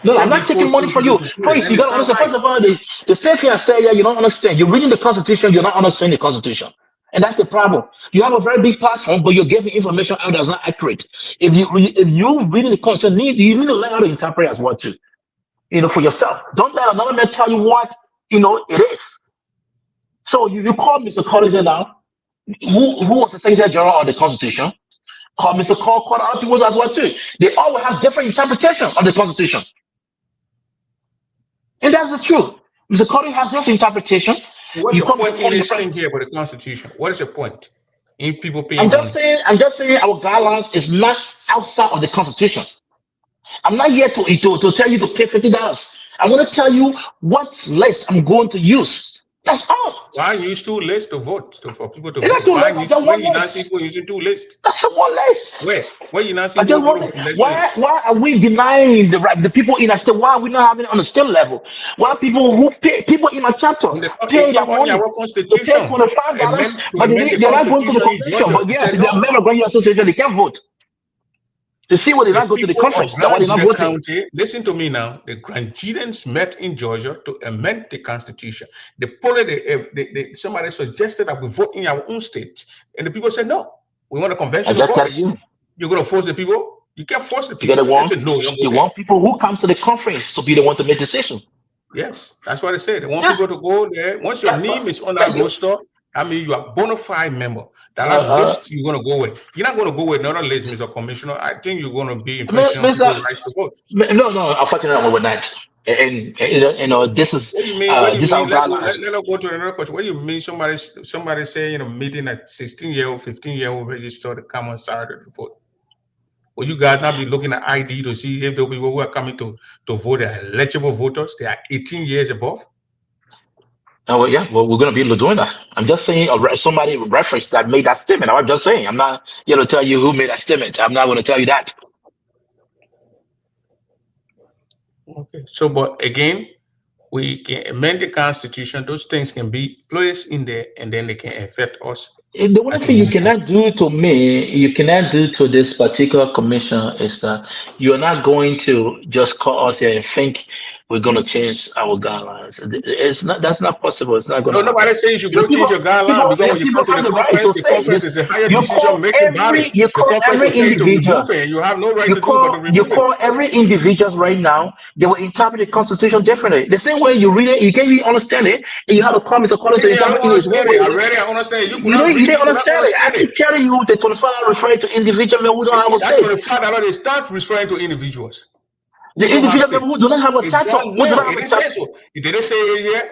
No, I'm not taking money from you. Please, you don't understand. First of all, the safe here say, you don't understand. You're reading the Constitution, you're not understanding the Constitution. And that's the problem. You have a very big platform, but you're giving information out that's not accurate. If you reading the Constitution, you need to learn how to interpret as well too. For yourself. Don't let another man tell you what it is. So you call Mr. Collins now, who was the Secretary General of the Constitution. Call Mr. Call other people as well too. They all have different interpretation of the Constitution. And that's the truth. Mr. Collins has his interpretation. What's You your come point before in your this thing friends. here about the Constitution? What is your point in people paying money? I'm just saying our guidelines is not outside of the Constitution. I'm not here to tell you to pay $50. I want to tell you what list I'm going to use. That's all. Why use two lists to vote for people to It's not vote? too Why late. I use just when one you not list. see people using two lists? That's just one list. Where you not see I people just go want to to, let's say why are we denying the people in our state? Why are we not having it on the state level? Why people who pay people in my chapter it pay came that on money? our They pay constitution $25, to but amend the they're not going to the constitution in convention. Georgia. But He yes, said they're a no. member of Grand Association, they can vote. To see what they The not go to the people of conference. That's why Grand they're not Ggaa voting. County, listen to me now. The Grand Ggaans met in Georgia to amend the constitution. Somebody suggested that we vote in our own state, and the people said no. We want a I convention to just tell vote. you, You're going to force the people? You can't force the you get people. it They wrong. said no. You don't They go there. want people who comes to the conference to be the one to make decision. Yes, that's what I said. They want Yeah, people to go there. Once your name is on that roster, I mean, you are a bona fide member. That list you're going to go with. You're not going to go with another list, Mr. Commissioner. I think you're going to be infringing on people's rights to vote. No, unfortunately, we're not. And this is What do you mean? What do you this mean? our guidelines. Let us go to another question. What do you mean? Somebody say in a meeting that 16-year-old, 15-year-old registered to come on Saturday to vote. Will you guys not be looking at ID to see if the people who are coming to vote are eligible voters? They are 18 years above. Oh, well, yeah, well, we're going to be able to do that. I'm just saying somebody referenced that made that statement. I'm just saying. I'm not here to tell you who made that statement. I'm not going to tell you that. Okay. So, but again, we can amend the constitution. Those things can be placed in there, and then they can affect us. The only thing you cannot do to me, you cannot do to this particular commission is that you're not going to just call us here and think we're going to change our guidelines. It's not. That's not possible. It's not going No, to happen. nobody says you go change your guideline because when you People come to have the the right to say conference this. is a higher You call decision-making body. you The call conference every will tell you to individual. remove it, and you have no right You to do but to you remove it. call every individuals right now. They will interpret the constitution differently. The same way you read it, you can't really understand it, and you have a comment according to I interpret don't it is one understand way. it. I read it. I understand it. You could You know, not you read it. didn't You could not understand it. I understand keep it. telling you the 25 referring to individual men who don't have a That say. $25 is not referring to individuals The who don't have individual state. men who do not have a It charter, don't who do know. not It have a didn't say charter. so. It didn't say it here.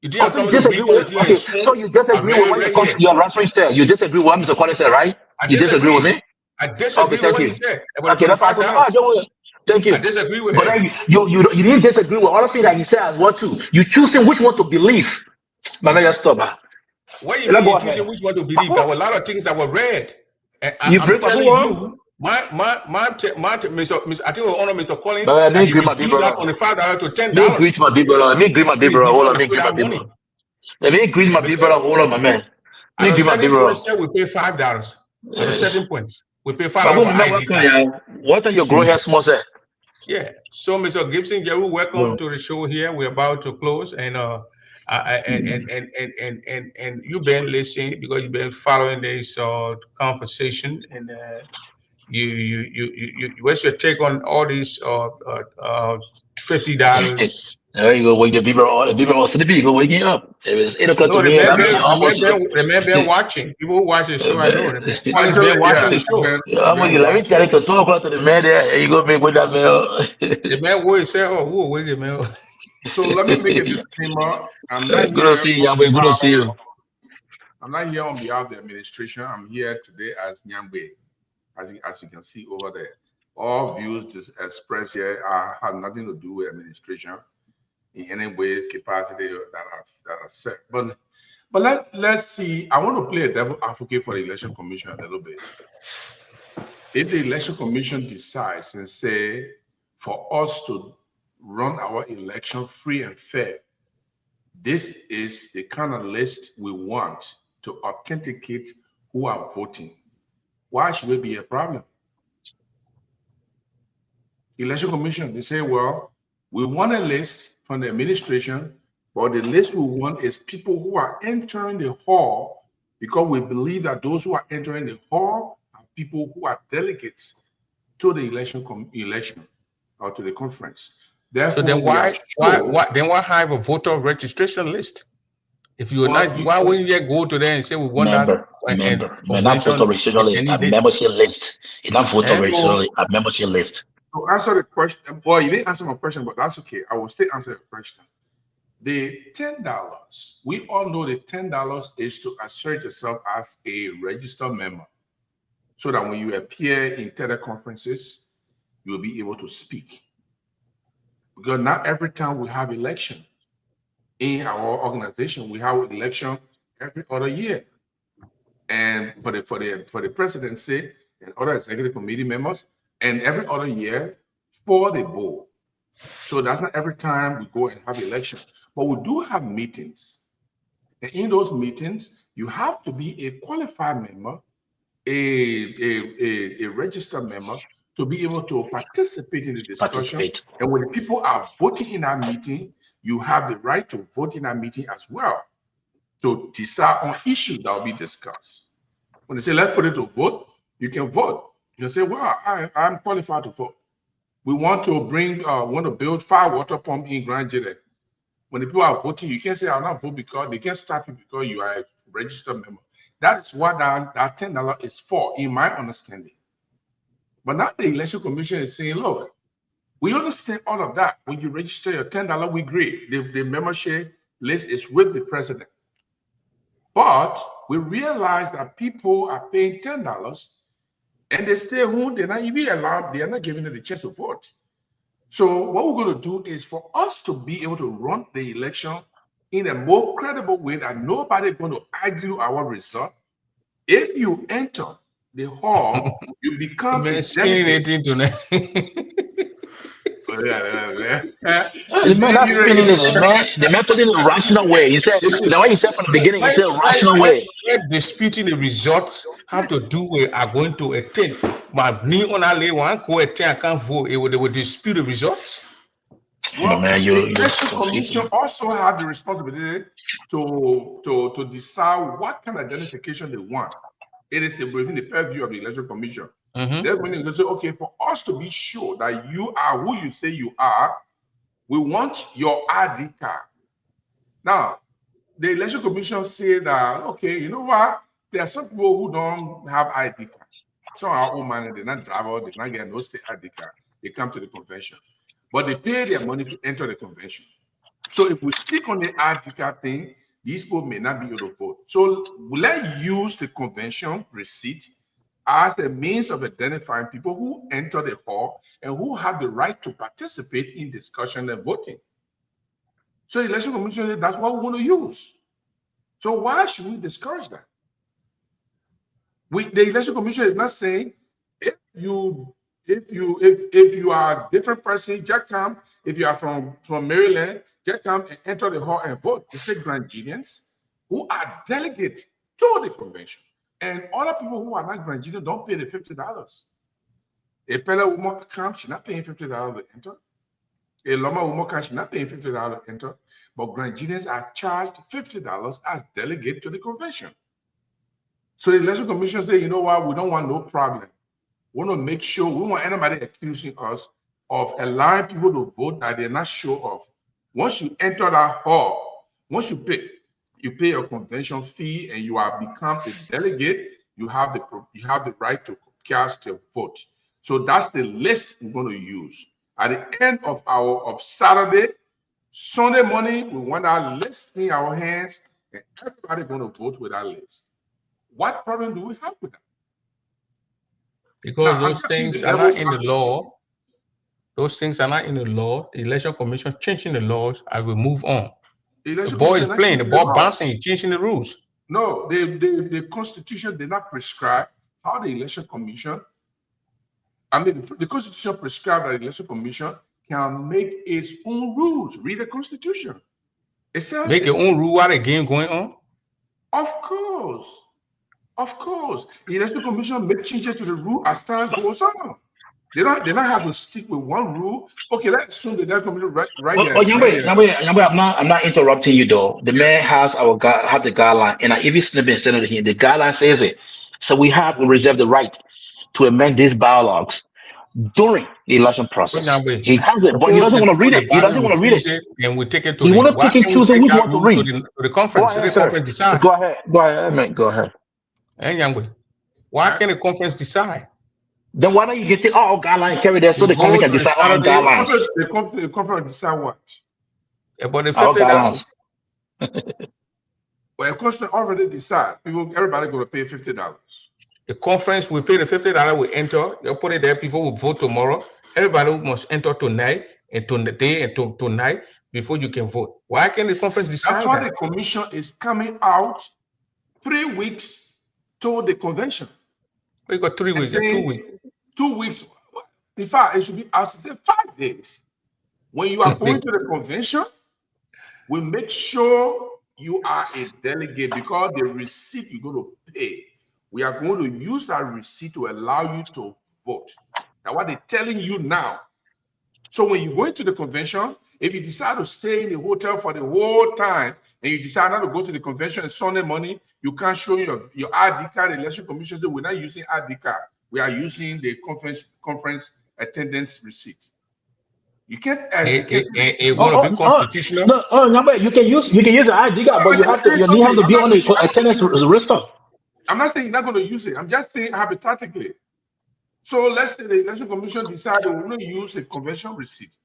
You didn't Also, tell you me to disagree read it with here and okay. So sworn. you I disagree with read it what right here. your reference said. You disagree with what Mr. Collins said, right? I You disagree with disagree. me? I Okay, disagree with thank what you. he said about the Okay, that's fine. So no, I $25. don't want. Thank I you. disagree with But him. then you didn't disagree with all the things that he said as well too. You choosing which one to believe. My man, just stop. What do you Let's mean go you ahead. choosing which one to believe? There were a lot of things that were read. And You I'm break my telling who? you, Mr. I think it was honor Mr. Collins But that me he agree, my big reduced that brother. $25 to Me agree $10. to my big brother. Me agree, my He big brother. refused Hold not on, to me pay agree, my that big money. brother. Let me agree, my big brother. Hold on, my man. Me At a agree, my big certain point, brother. sir, we pay $5. At a certain point, we pay $5 But for when you ID welcome, card. yeah. What are your grow hair small say? Yeah. So, Mr. Gibson, Jeru, welcome to the show here. We're about to close, and you've been listening because you've been following this conversation, and what's your take on all these $50? There you go. Wake the people. The people sleepy. You go waking up. It was 8 o'clock No, to me, and I'm almost. the man been watching. People who watch the show, I know. Collins Actually, been watching yeah, the show. I've been Let me tell watching. you to 2 o'clock to the man there, and you go make with that mail. The man always say, "Oh, who wake it, man?" So let me make a disclaimer. I'm not Good to here see you, on Yambwe. Good to behalf. see you. I'm not here on behalf of the administration. I'm here today as Nyambwe, as you can see over there. All views expressed here have nothing to do with administration in any way, capacity that are set. But let's see. I want to play a devil advocate for the election commission a little bit. If the election commission decides and say for us to run our election free and fair, this is the kind of list we want to authenticate who are voting. Why should it be a problem? Election commission, they say, well, we want a list from the administration, but the list we want is people who are entering the hall because we believe that those who are entering the hall are people who are delegates to the election or to the conference. Therefore, So then why have a voter registration list? If you're not, why wouldn't you go to there and say we want that Not convention? voter registration list, a membership list. It's not voter registration list, a membership list. To answer the question, well, you didn't answer my question, but that's okay. I will still answer your question. The $10, we all know the $10 is to assert yourself as a registered member, so that when you appear in teleconferences, you'll be able to speak. Because not every time we have election in our organization, we have election every other year. And for the presidency and other executive committee members, and every other year for the board. So that's not every time we go and have election, but we do have meetings. And in those meetings, you have to be a qualified member, a registered member, to be able to participate in the discussion. And when people are voting in that meeting, you have the right to vote in that meeting as well, to decide on issues that will be discussed. When they say, let's put it to vote, you can vote. You can say, well, I'm qualified to vote. We want to build 5 water pumps in Grand Jede. When the people are voting, you can't say, I'll not vote, because they can't stop you because you are a registered member. That is what that $10 is for, in my understanding. But now the Election Commission is saying, look, we understand all of that. When you register your $10, we agree. The membership list is with the president. But we realize that people are paying $10 and they stay home. They're not even allowed, they are not giving them the chance to vote. So what we're going to do is for us to be able to run the election in a more credible way that nobody is going to argue our result. If you enter the hall, you become a delegate. The man not spinning it, the man put it in a rational way. He said, the way he said from the beginning, he said rational way. Disputing the results have to do with are going to attend. But me on a one go attend, I can't vote. They will dispute the results. Well, the Election Commission also have the responsibility to decide what kind of identification they want. It is within the purview of the Election Commission. They're going to say, okay, for us to be sure that you are who you say you are, we want your ID card. Now, the Election Commission say that, okay, you know what? There are some people who don't have ID card. Some are old man, they're not driver, they're not getting no state ID card. They come to the convention, but they pay their money to enter the convention. So if we stick on the ID card thing, these people may not be able to vote. So will I use the convention receipt as a means of identifying people who enter the hall and who have the right to participate in discussion and voting? So the Election Commission said that's what we want to use. So why should we discourage that? The Election Commission is not saying if you are a different person, just come. If you are from Maryland, just come and enter the hall and vote. They say Grangidians who are delegates to the convention. And other people who are not Grangidians don't pay the $50. A Pella woman comes, she's not paying $50 to enter. A Loma woman comes, she's not paying $50 to enter. But Grangidians are charged $50 as delegate to the convention. So the Election Commission say, you know what, we don't want no problem. We want to make sure, we want anybody accusing us of allowing people to vote that they're not sure of. Once you enter that hall, once you pay your convention fee and you are become a delegate, you have the right to cast your vote. So that's the list we're going to use. At the end of Saturday, Sunday morning, we want our list in our hands, and everybody's going to vote with that list. What problem do we have with that? Because now, those things are not in the law. Those things are not in the law. The Election Commission changing the laws as we move on. The ball is playing, the ball bouncing, changing the rules. No, the Constitution did not prescribe how the Election Commission, the Constitution prescribes that the Election Commission can make its own rules. Read the Constitution. It says make your own rule while the game going on? Of course. Of course. The Election Commission make changes to the rule as time goes on. They don't have to stick with one rule. Okay, let's assume the Election Commission right here. I'm not interrupting you though. The man has the guideline, and if you snip and send it to him, the guideline says it. So we reserve the right to amend these bylaws during the election process. He has it, but he doesn't want to read it. He doesn't want to read it. And we take it to he want to pick and choose which one to read. To the conference. Go ahead, the conference decide. Go ahead, Go ahead. Why can't the conference decide? Then why don't you get the all guidelines carried there so the conference can decide all guidelines? The conference decide what? About the Our $50. balance. Well, the conference already decide. Everybody going to pay $50. The conference will pay the $50. We enter. They'll put it there. People will vote tomorrow. Everybody must enter tonight and today and tonight before you can vote. Why can't the conference decide That's why that? the commission is coming out 3 weeks to the convention. We got 3 weeks. 2 weeks. 2 weeks. In fact, it should be out 5 days. When you are going to the convention, we make sure you are a delegate because the receipt you're going to pay, we are going to use that receipt to allow you to vote. That's what they're telling you now. So when you go into the convention, if you decide to stay in the hotel for the whole time and you decide not to go to the convention on Sunday morning, you can't show your ID card. The election commission says we're not using ID card. We are using the conference attendance receipt. You can't. It gonna be constitutional. No, you can use the ID card, but you have to be on the attendance register. I'm not saying you're not going to use it. I'm just saying hypothetically. So let's say the election commission decided we're going to use a convention receipt,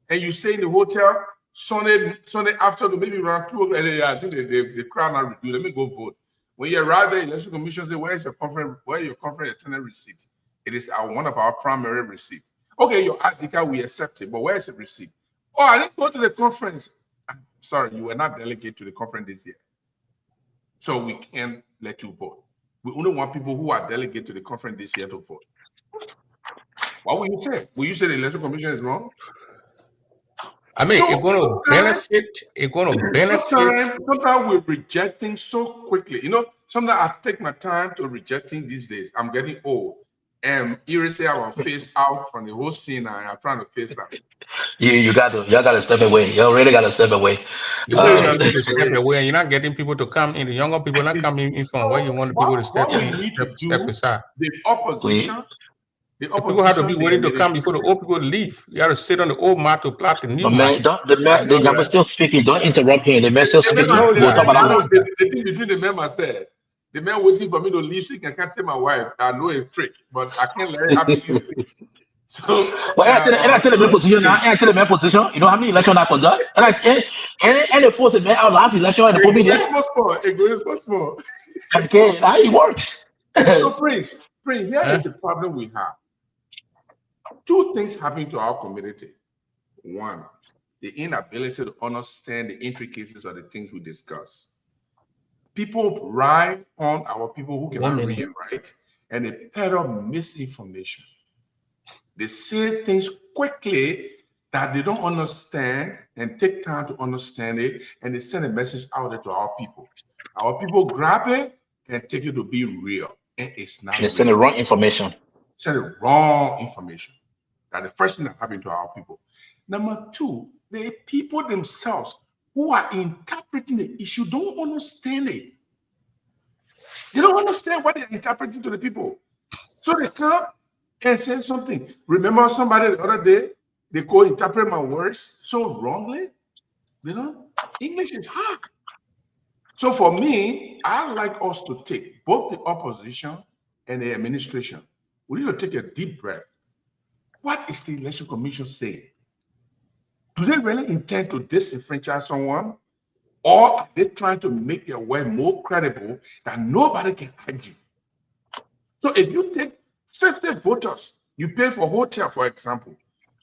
and you stay in the hotel Sunday afternoon, maybe around 2 o'clock. I think the crowd now reduced. Let me go vote. When you arrive there, election commission say, "Where's your conference attendance receipt?" It is one of our primary receipts. Okay, your ID card, we accept it, but where's the receipt? Oh, I didn't go to the conference. I'm sorry, you were not delegate to the conference this year, so we can't let you vote. We only want people who are delegate to the conference this year to vote. What will you say? Will you say the election commission is wrong? I mean, it's going to benefit. It's going to benefit. Sometimes we reject things so quickly. Sometimes I take my time to reject things these days. I'm getting old. And you say I will face out from the whole scene. I'm trying to face out. You got to step away. You really got to step away. You want people to step away, and you're not getting people to come in. The younger people are not coming in from where you want people to step aside. The opposition. People have to be willing to come before the old people leave. You got to sit on the old mat to plot the new mat. The man still speaking. Don't interrupt him. The man still speaking. The thing between the members there. The man waiting for me to leave so he can tell my wife I know a trick, but I can't let it happen easily. So, I tell the man position now. I tell the man position. You know how many elections I conduct? And the force the man out last election and the public there. It goes small. Okay, how it works. So Prince, here is the problem we have. 2 things happen to our community. One, the inability to understand the intricacies of the things we discuss. People ride on our people who cannot read and write, and they peddle misinformation. They say things quickly that they don't understand and take time to understand it, and they send a message out there to our people. Our people grab it and take it to be real, and it's not. They send the wrong information. Send the wrong information. That's the first thing that happened to our people. Number 2, the people themselves who are interpreting the issue don't understand it. They don't understand what they're interpreting to the people. So they come and say something. Remember somebody the other day, they go interpret my words so wrongly? English is hard. So for me, I like us to take both the opposition and the administration. We need to take a deep breath. What is the election commission saying? Do they really intend to disenfranchise someone? Or are they trying to make their way more credible that nobody can argue? So if you take 50 voters, you pay for hotel, for example,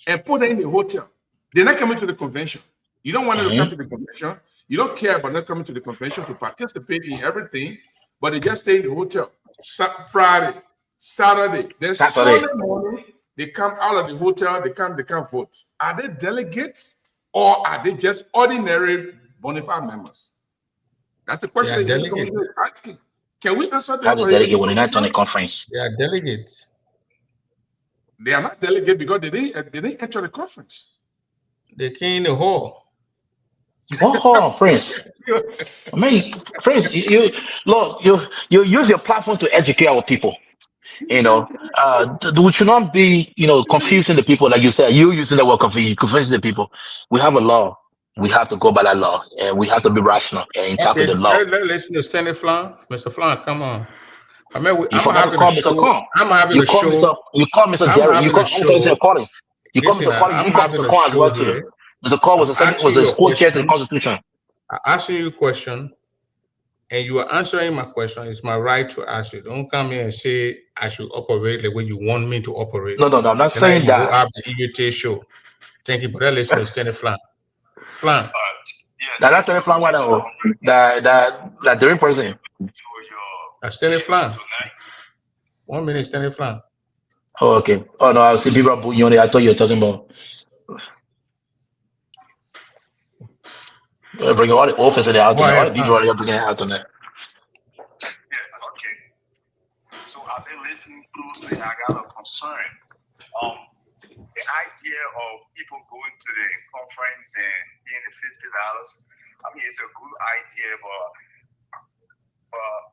and put them in the hotel, they're not coming to the convention. You don't want them to come to the convention. You don't care about not coming to the convention to participate in everything, but they just stay in the hotel Friday, Saturday. Then Sunday morning, they come out of the hotel, they come vote. Are they delegates or are they just ordinary bona fide members? That's the question the commission is asking. Can we answer that? How the delegate when they're not on a conference? They are delegates. They are not delegates because they didn't enter the conference. They came in the hall. Oh, Prince. I mean, Prince, you use your platform to educate our people. We should not be, confusing the people, like you said. You using the word confusing the people. We have a law. We have to go by that law, and we have to be rational and interpret the law. Let's listen to Stanley Flan. Mr. Flan, come on. I mean, I'm having a show. I'm having a show. You call Mr. Jerry. You call Mr. Collins. You call Mr. Collins. You call Mr. Collins as well too. Mr. Cole was asking a your school chair to the questions. Constitution. I'm asking you a question, and you are answering my question. It's my right to ask you. Don't come here and say I should operate the way you want me to operate. No, I'm not Then I saying even go that. up the EBT show. Thank you, but that listen is Stanley Flan. Flan. That's the plan. That during person. That's Stanley Flan. 1 minute, Stanley Flan. Oh, okay. Oh no, I was people Bouillon. I thought you were talking about bringing all the officers out tonight. All the people are bringing out tonight. Yeah, okay. So I've been listening closely. I got a concern. The idea of people going to the conference and paying the $50, I mean, it's a good idea, but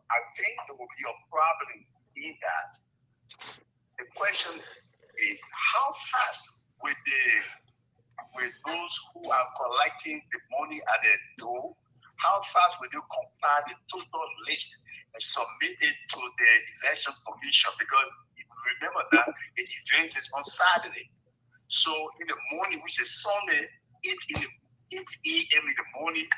I think there will be a problem in that. The question is, how fast with those who are collecting the money at the door, how fast will you compile the total list and submit it to the election commission? Because remember that the event is on Saturday. So in the morning, which is Sunday, 8 a.m. in the morning,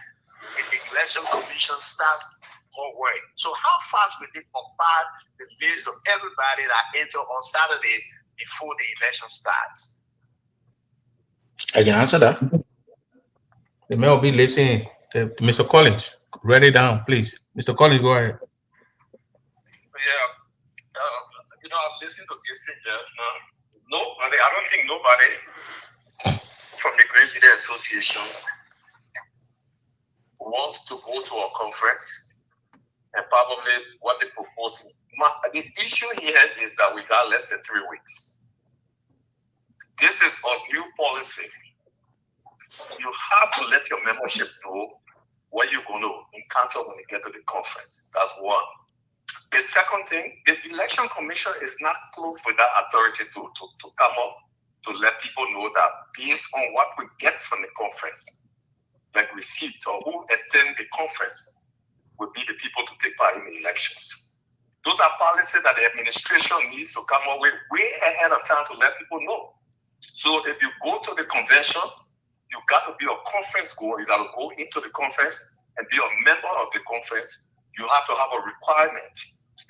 the election commission starts her work. So how fast will they compile the list of everybody that enter on Saturday before the election starts? I can answer that. The mayor will be listening. Mr. Collins, write it down, please. Mr. Collins, go ahead. Yeah, I've listened to this thing just now. Nobody, I don't think nobody from the Great Leader Association wants to go to a conference and probably what they propose. The issue here is that we got less than 3 weeks. This is a new policy. You have to let your membership know what you're going to encounter when you get to the conference. That's one. The second thing, the election commission is not close with that authority to come up to let people know that based on what we get from the conference, like receipt or who attend the conference, will be the people to take part in the elections. Those are policies that the administration needs to come up with way ahead of time to let people know. So if you go to the convention, you got to be a conference goer. You got to go into the conference and be a member of the conference. You have to have a requirement.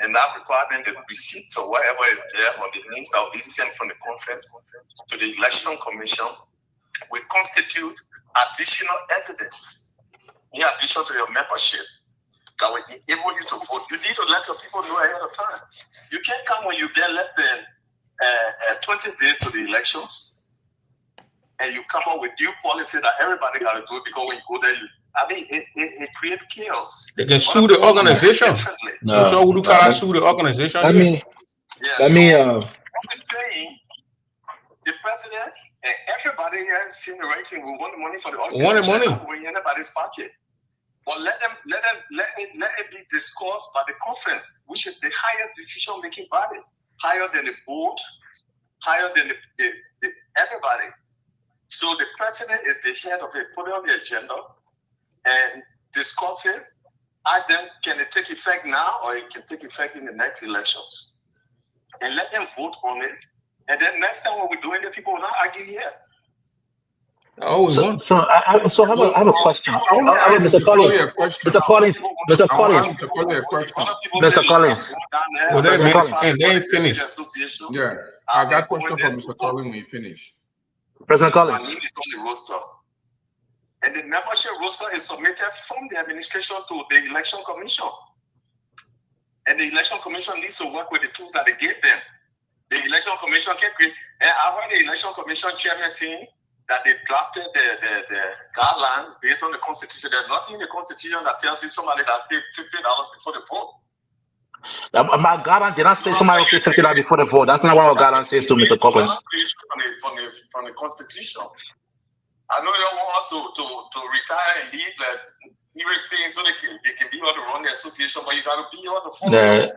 And that requirement, the receipts or whatever is there, or the names that will be sent from the conference to the election commission, will constitute additional evidence in addition to your membership that will enable you to vote. You need to let your people know ahead of time. You can't come when you get less than 20 days to the elections, and you come up with new policy that everybody got to do because when you go there, it creates chaos. They can sue the organization. No, sue the organization. Let me. What we're saying, the president and everybody here seen the rating. We want the money for the organization. Not going in anybody's pocket. But let it be discussed by the conference, which is the highest decision-making body, higher than the board, higher than the everybody. So the president is the head of it. Put it on the agenda and discuss it. Ask them, can it take effect now or it can take effect in the next elections? And let them vote on it. And then next time when we're doing it, people will not argue here. So I have a question. Mr. Collins. And they finish. Yeah, I got a question for Mr. Collins when you finish. President Collins. My name is on the roster. And the membership roster is submitted from the administration to the election commission. And the election commission needs to work with the tools that they gave them. The election commission can create, and I heard the election commission chairman saying that they drafted the guidelines based on the constitution. There's nothing in the constitution that tells you somebody that paid $50 before the vote. My guideline did not say somebody will pay $50 before the vote. That's not what our guideline says to Mr. Collins. From the constitution. I know you want us to retire and leave that even saying so they can be able to run the association, but you got to be able to follow.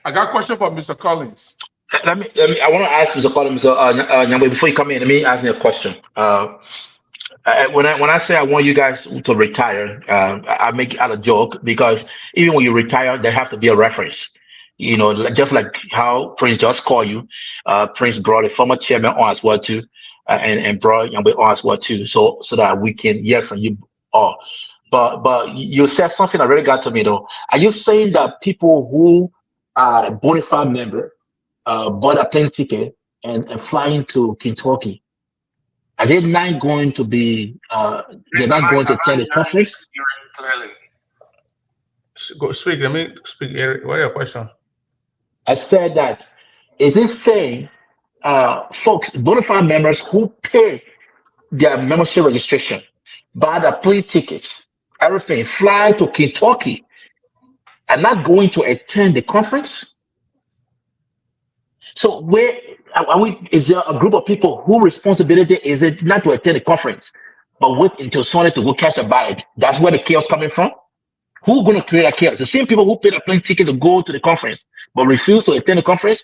I got a question for Mr. Collins. Let me. I want to ask Mr. Collins, Nyambwe, before you come in, let me ask you a question. When I say I want you guys to retire, I make it out a joke because even when you retire, there have to be a reference. You know, just like how Prince just called you, Prince brought a former chairman on as well too. and bro, and we all as well too, so that we can hear from you all. But you said something that really got to me though. Are you saying that people who are bona fide member bought a plane ticket and flying to Kentucky, are they not going to be they're not going to attend the conference? Clearly. Go speak. Let me speak, Eric. What is your question? I said that, is it saying folks, bona fide members who pay their membership registration, buy the plane tickets, everything, fly to Kentucky, are not going to attend the conference? So where are we? Is there a group of people whose responsibility is it not to attend the conference, but wait until Sunday to go catch a bite? That's where the chaos coming from. Who's going to create a chaos? The same people who paid a plane ticket to go to the conference but refuse to attend the conference.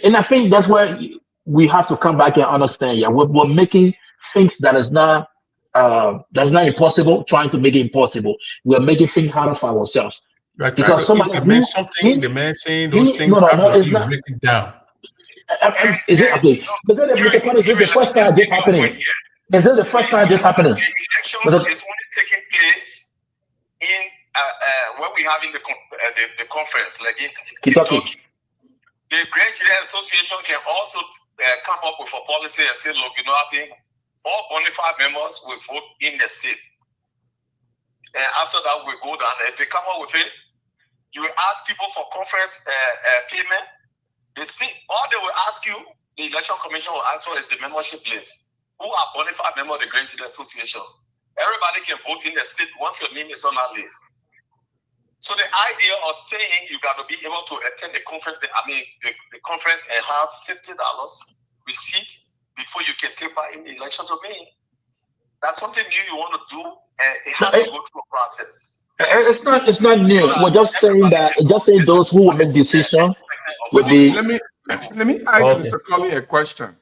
And I think that's where we have to come back and understand. Yeah, we're making things that's not impossible, trying to make it impossible. We're making things harder for ourselves. Like try Because to somebody implement who something. The man saying those he things no, have to it's be not. written down. Is it okay? Mr. Collins, is this the first time this happening? Is this the first time this happening? The elections is only taking place in when we have in the conference, like in Kentucky. The Grand Jury Association can also come up with a policy and say, look, I think all bona fide members will vote in the state. And after that, we go down. If they come up with it, you will ask people for conference payment. All they will ask you, the Election Commission will ask for is the membership list. Who are bona fide members of the Grand Jury Association? Everybody can vote in the state once your name is on that list. So the idea of saying you got to be able to attend the conference, the conference and have $50 receipt before you can take part in the election domain, that's something new you want to do, and it has to go through a process. It's not new. We're just saying that those who will make decisions will be. Let me ask Mr. Collins a question.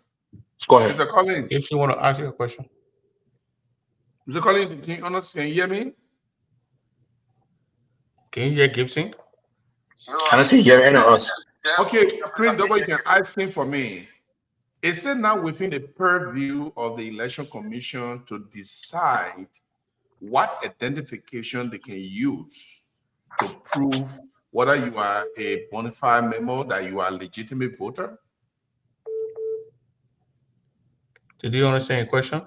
Go ahead. Mr. Collins. If you want to ask you a question. Mr. Collins, can you hear me? Can you hear Gibson? I don't think you're any of us. Okay, Chris, you can ask him for me. Is it now within the purview of the Election Commission to decide what identification they can use to prove whether you are a bona fide member, that you are a legitimate voter? Did you understand the question?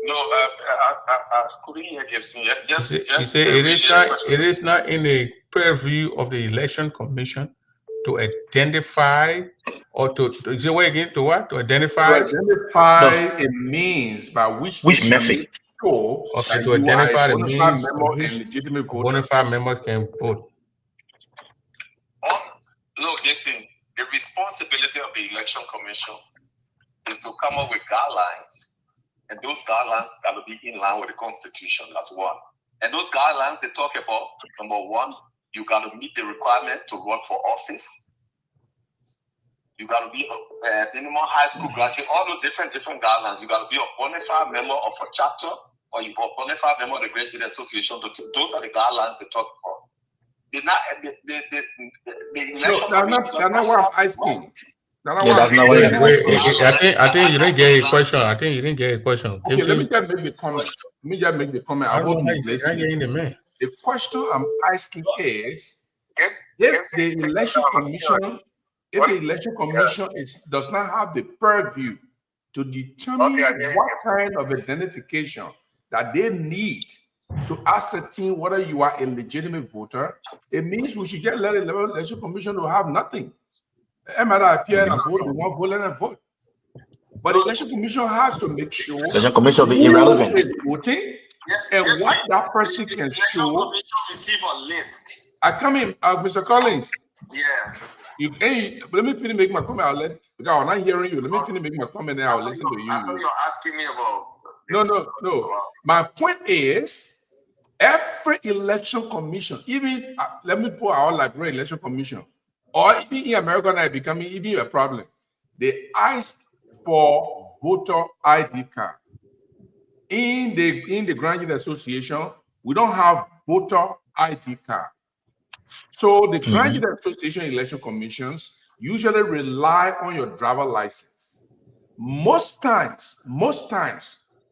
No, I couldn't hear Gibson. He said it is not in the purview of the Election Commission to identify or to what? To identify? To identify a means by which method? Show okay, that to you identify are a the bona fide means member of which and legitimate voter. bona fide members can vote. Look, listen, the responsibility of the Election Commission is to come up with guidelines. And those guidelines got to be in line with the Constitution. That's one. And those guidelines, they talk about, number one, you got to meet the requirement to run for office. You got to be a minimum high school graduate, all those different guidelines. You got to be a bona fide member of a chapter, or you are a bona fide member of the Grand Jury Association. Those are the guidelines they talk about. The election that's not what I'm asking. That's not what I'm asking. I think you didn't get a question. I think you didn't get a question. Okay, let me just make the comment. I hope he's listening. The question I'm asking is, if the election commission does not have the purview to determine what kind of identification that they need to ascertain whether you are a legitimate voter, it means we should let the election commission to have nothing. It might appear and vote, they won't vote and vote. But the election commission has to make sure the election commission will be irrelevant. Is voting and what that person can show. Receive a list. I come in, Mr. Collins. Yeah. Let me finish make my comment. Because I'm not hearing you. Let me finish make my comment and I'll listen to you. I thought you're asking me about. No. My point is, every election commission, even let me put our Liberia election commission, or even in America now becoming even a problem. They ask for voter ID card. In the Grand Jury Association, we don't have voter ID card. So the Grand Jury Association election commissions usually rely on your driver license. Most times,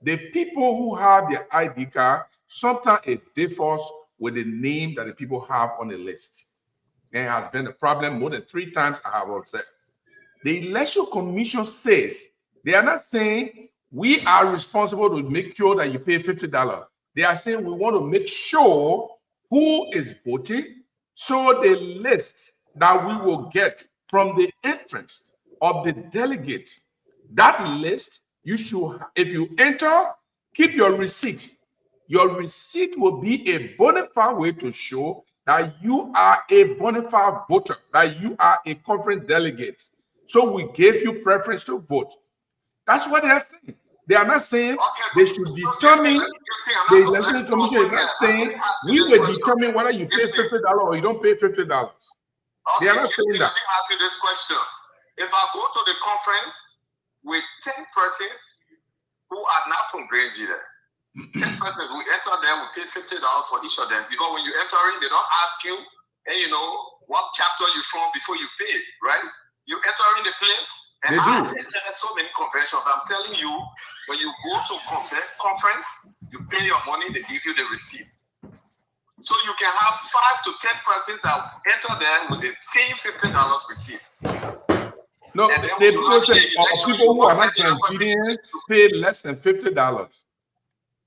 the people who have their ID card, sometimes it differs with the name that the people have on the list. There has been a problem more than 3 times I have observed. The Election Commission says, they are not saying we are responsible to make sure that you pay $50. They are saying we want to make sure who is voting. So the list that we will get from the entrance of the delegates, that list, you should, if you enter, keep your receipt. Your receipt will be a bona fide way to show that you are a bona fide voter, that you are a conference delegate. So we gave you preference to vote. That's what they are saying. They are not saying they should determine, the Election Commission is not saying we will determine whether you pay $50 or you don't pay $50. They are not saying that. Let me ask you this question. If I go to the conference with 10 persons who are not from Graa, 10 persons, we enter them, we pay $50 for each of them. Because when you enter in, they don't ask you, and you know, what chapter you're from before you pay, right? You enter in the place, and I've attended so many conventions. I'm telling you, when you go to conference, you pay your money, they give you the receipt. So you can have 5 to 10 persons that enter there with the same $50 receipt. No, the people say people who are not Nigerians pay less than $50.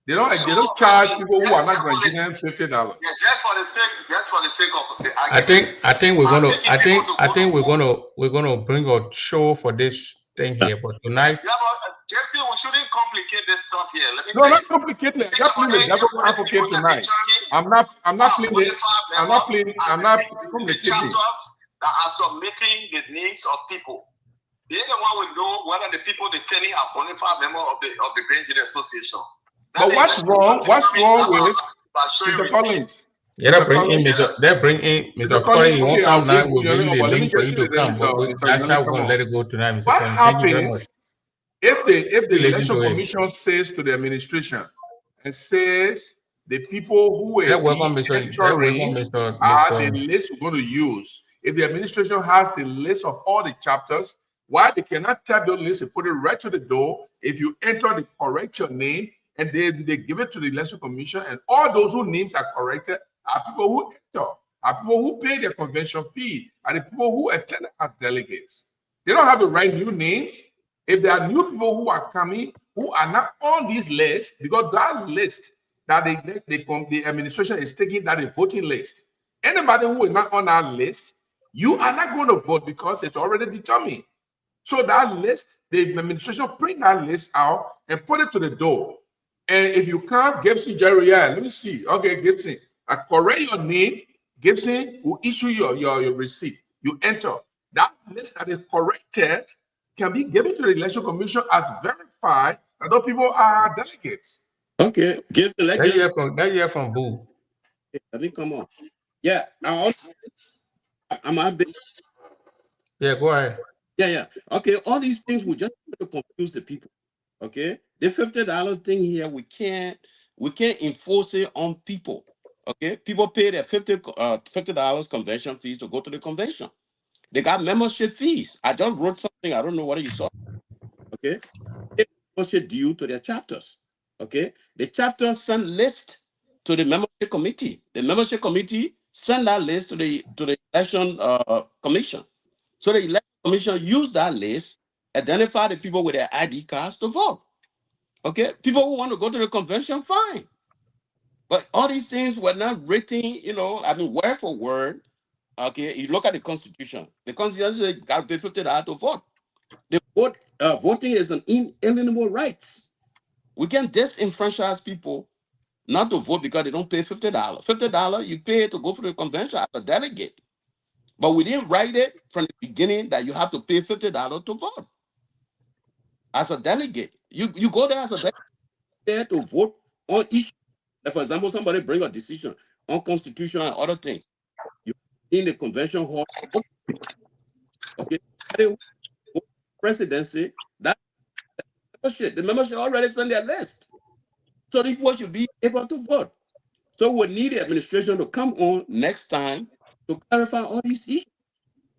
They don't charge people who are not Nigerians $50. Yeah, just for the sake of the argument. I think we're gonna bring a show for this thing here, but tonight. Yeah, but Jesse, we shouldn't complicate this stuff here. Let me no, not complicate it. I'm not playing the devil advocate tonight. I'm not playing it. I'm not complicating. Chapters that are submitting the names of people. The other one will know whether the people they're sending are bona fide member of the Graa Association. But what's wrong with Mr. Collins? Yeah, they bring in Mr. Collins. You won't come now. We'll give you the link for you to come. That's how we're going to let it go tonight, Mr. What Collins. Thank you very much. happens if the Election Commission says to the administration and says the people who are the list we're going to use? If the administration has the list of all the chapters, why they cannot tap those lists and put it right to the door? If you enter, they correct your name, and they give it to the Election Commission, and all those whose names are corrected are people who enter, are people who pay their convention fee, are the people who attend as delegates. They don't have to write new names. If there are new people who are coming who are not on these lists, because that list that the administration is taking, that is voting list. Anybody who is not on that list, you are not going to vote because it's already determined. So that list, the administration print that list out and put it to the door. And if you can't, Gibson, Jerry, yeah, let me see. Okay, Gibson, I correct your name. Gibson will issue your receipt. You enter. That list that is corrected can be given to the Election Commission as verified that those people are delegates. Okay, Gibson, let's hear from Boo. Let me come on. Yeah, I'm a bit. Yeah, go ahead. Yeah. Okay, all these things will just confuse the people. Okay, the $50 thing here, we can't enforce it on people. Okay, people pay their $50 convention fees to go to the convention. They got membership fees. I just wrote something. I don't know whether you saw. Okay, membership due to their chapters. Okay, the chapters send list to the membership committee. The membership committee send that list to the election commission. So the election commission use that list, identify the people with their ID cards to vote. Okay, people who want to go to the convention, fine. But all these things were not written, word for word. Okay, you look at the Constitution. The Constitution says you got to pay $50 to vote. The voting is an inalienable right. We can disenfranchise people not to vote because they don't pay $50. $50 you pay to go for the convention as a delegate. But we didn't write it from the beginning that you have to pay $50 to vote. As a delegate, you go there as a delegate to vote on issue. Like for example, somebody bring a decision on Constitution and other things. You in the convention hall. Okay, presidency. That the membership already sent their list, so the people should be able to vote. So we need the administration to come on next time to clarify all these issues.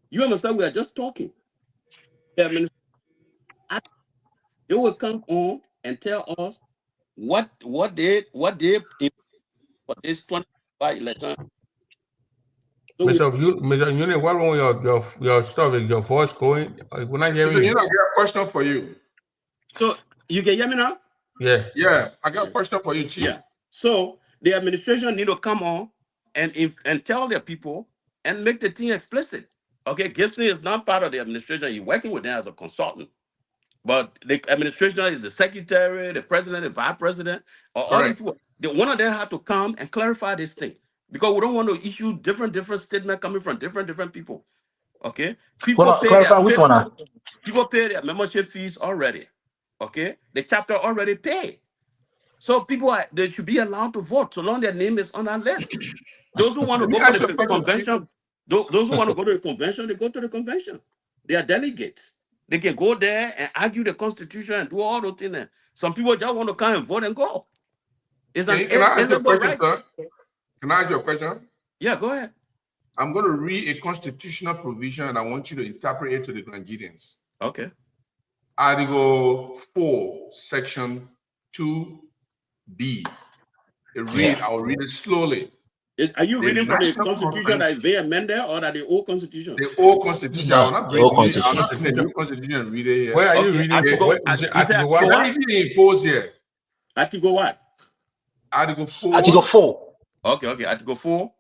You understand? We are just talking. The administration They will come on and tell us what they for this 25 election. So Mr. Unit, what wrong with your stuff? Is your voice going? We're not hearing So, you. I got a question for you. So you can hear me now? Yeah. Yeah, I got a question for you, Chief. Yeah. So the administration need to come on and tell their people and make the thing explicit. Okay, Gibson is not part of the administration. He's working with them as a consultant. But the administration is the secretary, the president, the vice president, or all these people. One of them have to come and clarify this thing because we don't want to issue different statements coming from different people. Okay, people people pay their membership fees already. Okay, the chapter already paid, so they should be allowed to vote so long their name is on that list. Those who want to go for the convention, those who want to go to the convention, they go to the convention. They are delegates. They can go there and argue the Constitution and do all those things. Some people just want to come and vote and go. Can I ask you a question, sir? Can I ask you a question? Yeah, go ahead. I'm going to read a constitutional provision and I want you to interpret it to the Nigerians. Okay. Article 4, Section 2B. I'll read it slowly. Are you reading from the Constitution that is being amended or that the old Constitution? The old Constitution. I will not bring the new Constitution and read it here. Where are you reading? Let me enforce here. Article what? Article 4. Article 4. Okay. Article 4.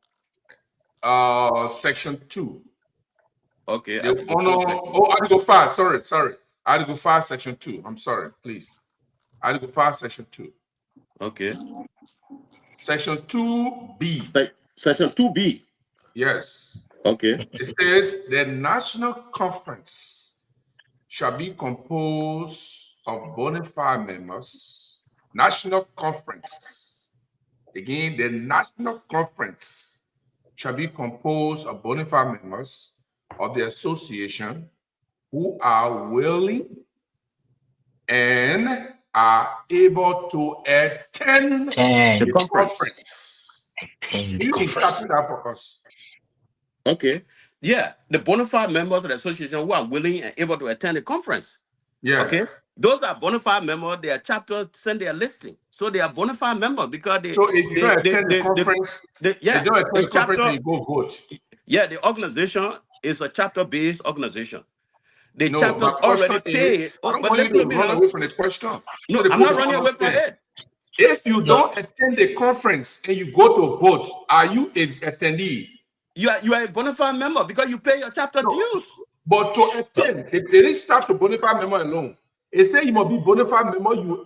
Section 2. Okay. Article 5. Sorry. Article 5, Section 2. I'm sorry, please. Article 5, Section 2. Okay. Section 2B. Section 2B. Yes. Okay. It says the National Conference shall be composed of bona fide members. National Conference. Again, the National Conference shall be composed of bona fide members of the association who are willing and are able to attend the conference. You interpret that for us. Okay. Yeah, the bona fide members of the association who are willing and able to attend the conference. Yeah. Okay. Those are bona fide members. Their chapters send their listing, so they are bona fide members because they. So if you don't attend the conference, you don't attend the conference and you go vote. Yeah, the organization is a chapter-based organization. The chapters already paid. I don't want you to run away from the question. No, I'm not running away from it. If you don't attend the conference and you go to vote, are you an attendee? You are a bona fide member because you pay your chapter dues. But to attend, they didn't start to bona fide member alone. They say you must be bona fide member. You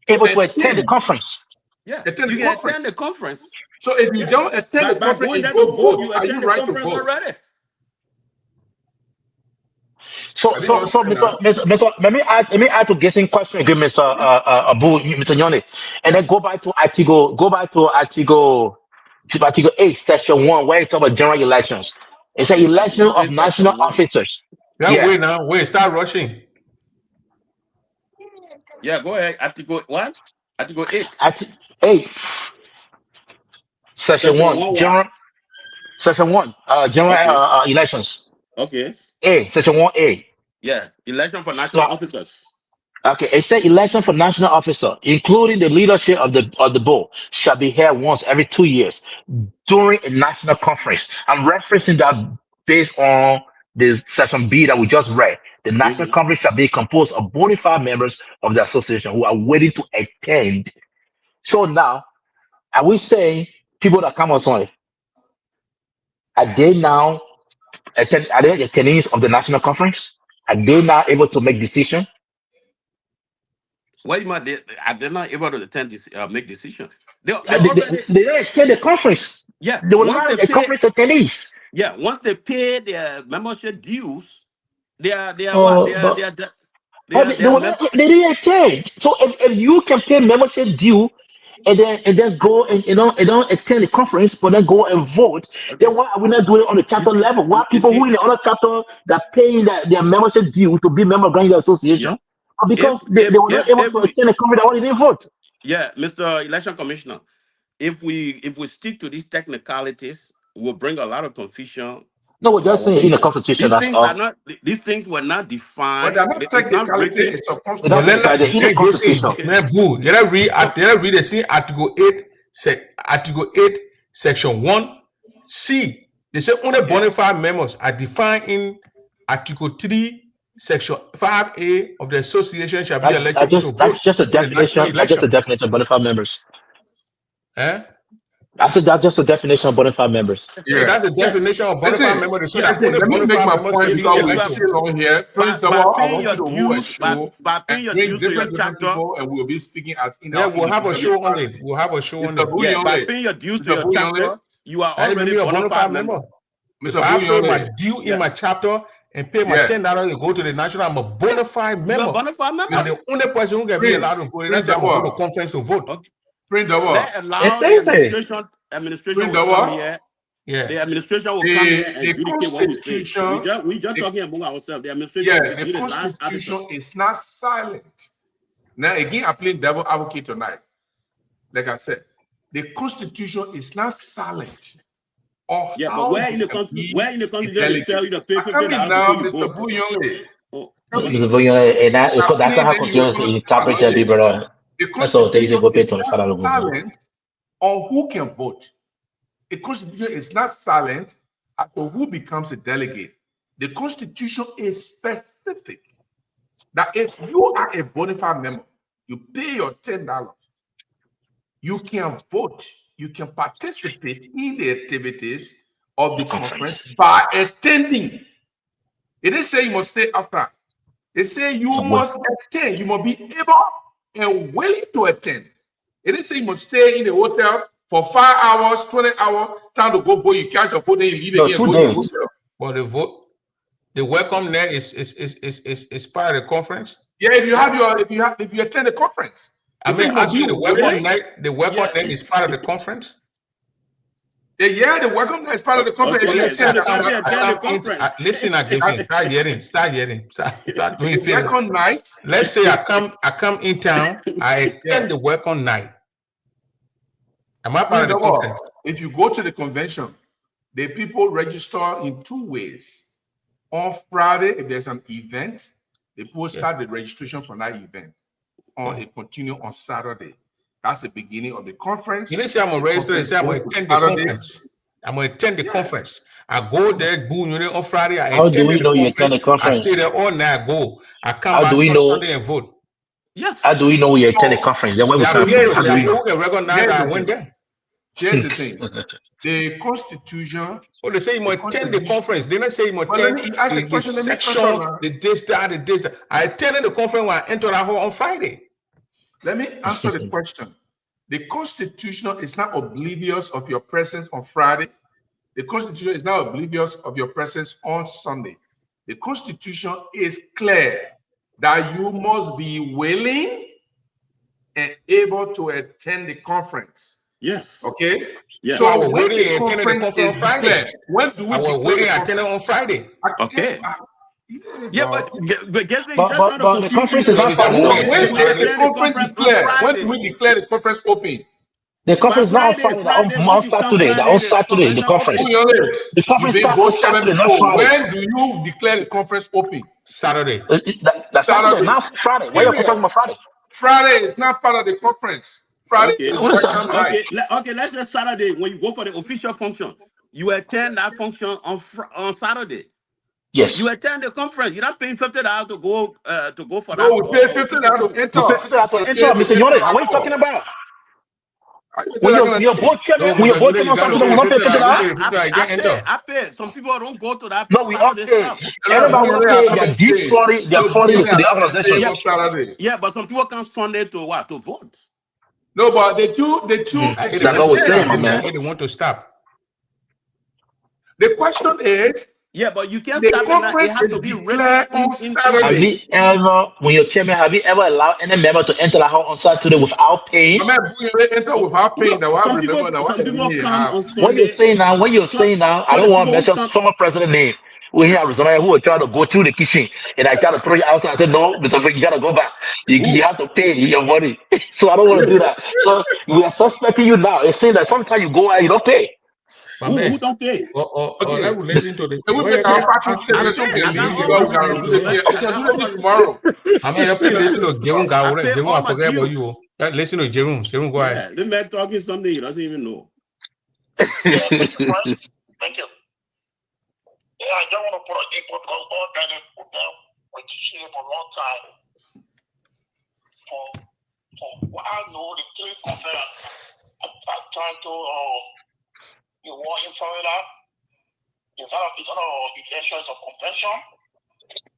able to attend the conference. Yeah, you can attend the conference. So if you don't attend the conference and go vote, are you right to vote? Already? So, Mr. Let me add to guessing question again, Mr. Abu, Mr. Nyone, and then go back to Article 8, Section 1, where it talks about general elections. It's an election of national officers. Wait, start rushing. Yeah, go ahead. Article what? Article 8. 8. Section 1, general. Section 1, general elections. Okay. Section 1A. Yeah, election for national officers. Okay, it says election for national officer, including the leadership of the board, shall be held once every 2 years during a national conference. I'm referencing that based on this section B that we just read. The national conference shall be composed of bona fide members of the association who are willing to attend. So now, are we saying people that come on it, are they now attendees of the national conference? Are they now able to make decision? What you mean? They're not able to attend this, make decision. They attend the conference. Yeah, they will not the conference attendees. Yeah, once they pay their membership dues, they didn't attend. So if you can pay membership due and then go and don't attend the conference, but then go and vote, then why are we not doing it on the chapter level? Why people who in the other chapter that paying their membership due to be member of the association? Because they were not able to attend the conference, they didn't vote. Yeah, Mr. Election Commissioner, if we stick to these technicalities, we'll bring a lot of confusion No, we're just saying in the Constitution. These That's things are all. not. These things were not But defined. they're not It's not technicality. written. It's supposed to That's be. in the Constitution. Boo. You read the see Article 8, Section 1. C. They say only bona fide members are defined in Article 3, Section 5A of the association shall be elected to vote. That's just a in the national definition. That's just a election. definition of bona fide members. Eh? I said that's just a definition of bona fide members. Yeah, that's the definition of bona fide members. So that Listen, only let me bona make fide my members point can be because we're elected. still on here. Prince By Double, I paying want your you to hold a dues, show by and paying your bring dues to your different chapter. people, and we'll be speaking as in Yeah, our we'll have a show on individual it. We'll have a show on Mr. it. Yeah, by Bouillonle, paying your dues to Mr. your Bouillonle, chapter, you are I already be a bona bona fide fide member. member. If Mr. I pay my Bouillonle. due in my chapter and pay my $10 to go to the national, I'm a bona fide You're a member. bona fide member. And the only person who can be allowed to vote, that's I'm going to conference to vote. Okay. Print Double. Let allow the administration will come here. Yeah. The administration will come here and adjudicate what we say. Constitution. We just talking among ourselves. The administration will The do the last Constitution article. is not silent. Now again, I'm playing devil advocate tonight. Like I said, the Constitution is not silent. But where in the Constitution they tell you to pay $50 now, before you Mr. vote? Bouillonle. Mr. Bouillonle, and that's not how Constitution is captured, brother. The That's all. They say go pay Constitution is $25. not silent on who can vote. The Constitution is not silent as to who becomes a delegate. The Constitution is specific that if you are a bona fide member, you pay your $10, you can vote, you can participate in the activities of the conference by attending. It didn't say you must stay after. It says you must attend. You must be able and willing to attend. It didn't say you must stay in the hotel for 5 hours, 20 hours, time to go vote. You catch your vote, then you leave again. 2 days. Well, the vote, the welcome there is part of the conference. Yeah, if you attend the conference. I mean, actually, the welcome night is part of the conference. Yeah, the welcome night is part of the conference. Listen, start hearing. Start doing things. Welcome night. Let's say I come in town, I attend the welcome night. Am I part of the conference? If you go to the convention, the people register in 2 ways. On Friday, if there's an event, the people start the registration for that event. It continue on Saturday. That's the beginning of the conference. You didn't say I'm going to register and say I'm going to attend the conference. I'm going to attend the conference. I go there, on Friday. How do we know you attend the conference? I stay there all night. I go. I come back Sunday and vote. Yes. How do we know you attend the conference? Then when we come, how do we know? Recognize I went there. Here's the thing. The Constitution. Oh, they say you must attend the conference. They don't say you must attend the section, the this, that. I attended the conference when I entered that hall on Friday. Let me answer the question. The Constitution is not oblivious of your presence on Friday. The Constitution is not oblivious of your presence on Sunday. The Constitution is clear that you must be willing and able to attend the conference. Yes. Okay. Yes. So I was waiting and attended the conference on Friday. When do we? I was waiting and attended on Friday. Okay. Yeah, but the conference is not Friday. When is the conference declared? When do we declare the conference open? The conference is not on Friday. On Saturday. On Saturday, the conference. The conference starts on Saturday, not Friday. When do you declare the conference open? Saturday. That's Saturday, not Friday. Why are you talking about Friday? Friday is not part of the conference. Friday. Okay, let's say Saturday, when you go for the official function, you attend that function on Saturday. Yes. You attend the conference. You're not paying $50 to go for that. No, we pay $50 to enter. Mr. Yone, what are you talking about? When you're both chairman, when you're both chairman, we don't pay $50. I pay. Some people don't go to that. No, we all pay. Everybody will pay. They're defrauding the organization. Yeah, but some people come Sunday to what? To vote. No, but the two. That's what I was saying, man. They want to stop. The question is. Yeah, but you can't stop it. It has to be written. Have you ever, when you're chairman, have you ever allowed any member to enter the house on Saturday without paying? Enter without paying. Some people come on Sunday. When you're saying now, I don't want to mention former president name. We here in Arizona who were trying to go through the kitchen and I try to throw you outside. I said, no, because you gotta go back. You have to pay your money. So I don't want to do that. So we are suspecting you now. It's saying that sometimes you go out, you don't pay. My Who man. don't pay? Or Okay. let me listen to the. Can we Well, make yeah, our party ask him. I statement pay. I and got leave all it my where we gotta receipts, do it man. here? We I can got do all this my tomorrow. I mean, you please listen to Jerome I Gawure. pay Jerome, all I my forget about dues. you. Listen to Jerome. Jerome, go ahead. Yeah, the man talking something he doesn't even know. Yeah, thank you, Frank. Thank you. Yeah, I don't want to put an input because all Daniel put them with here for a long time. For what I know, the three conference I tried to the war in Florida is not the elections of convention.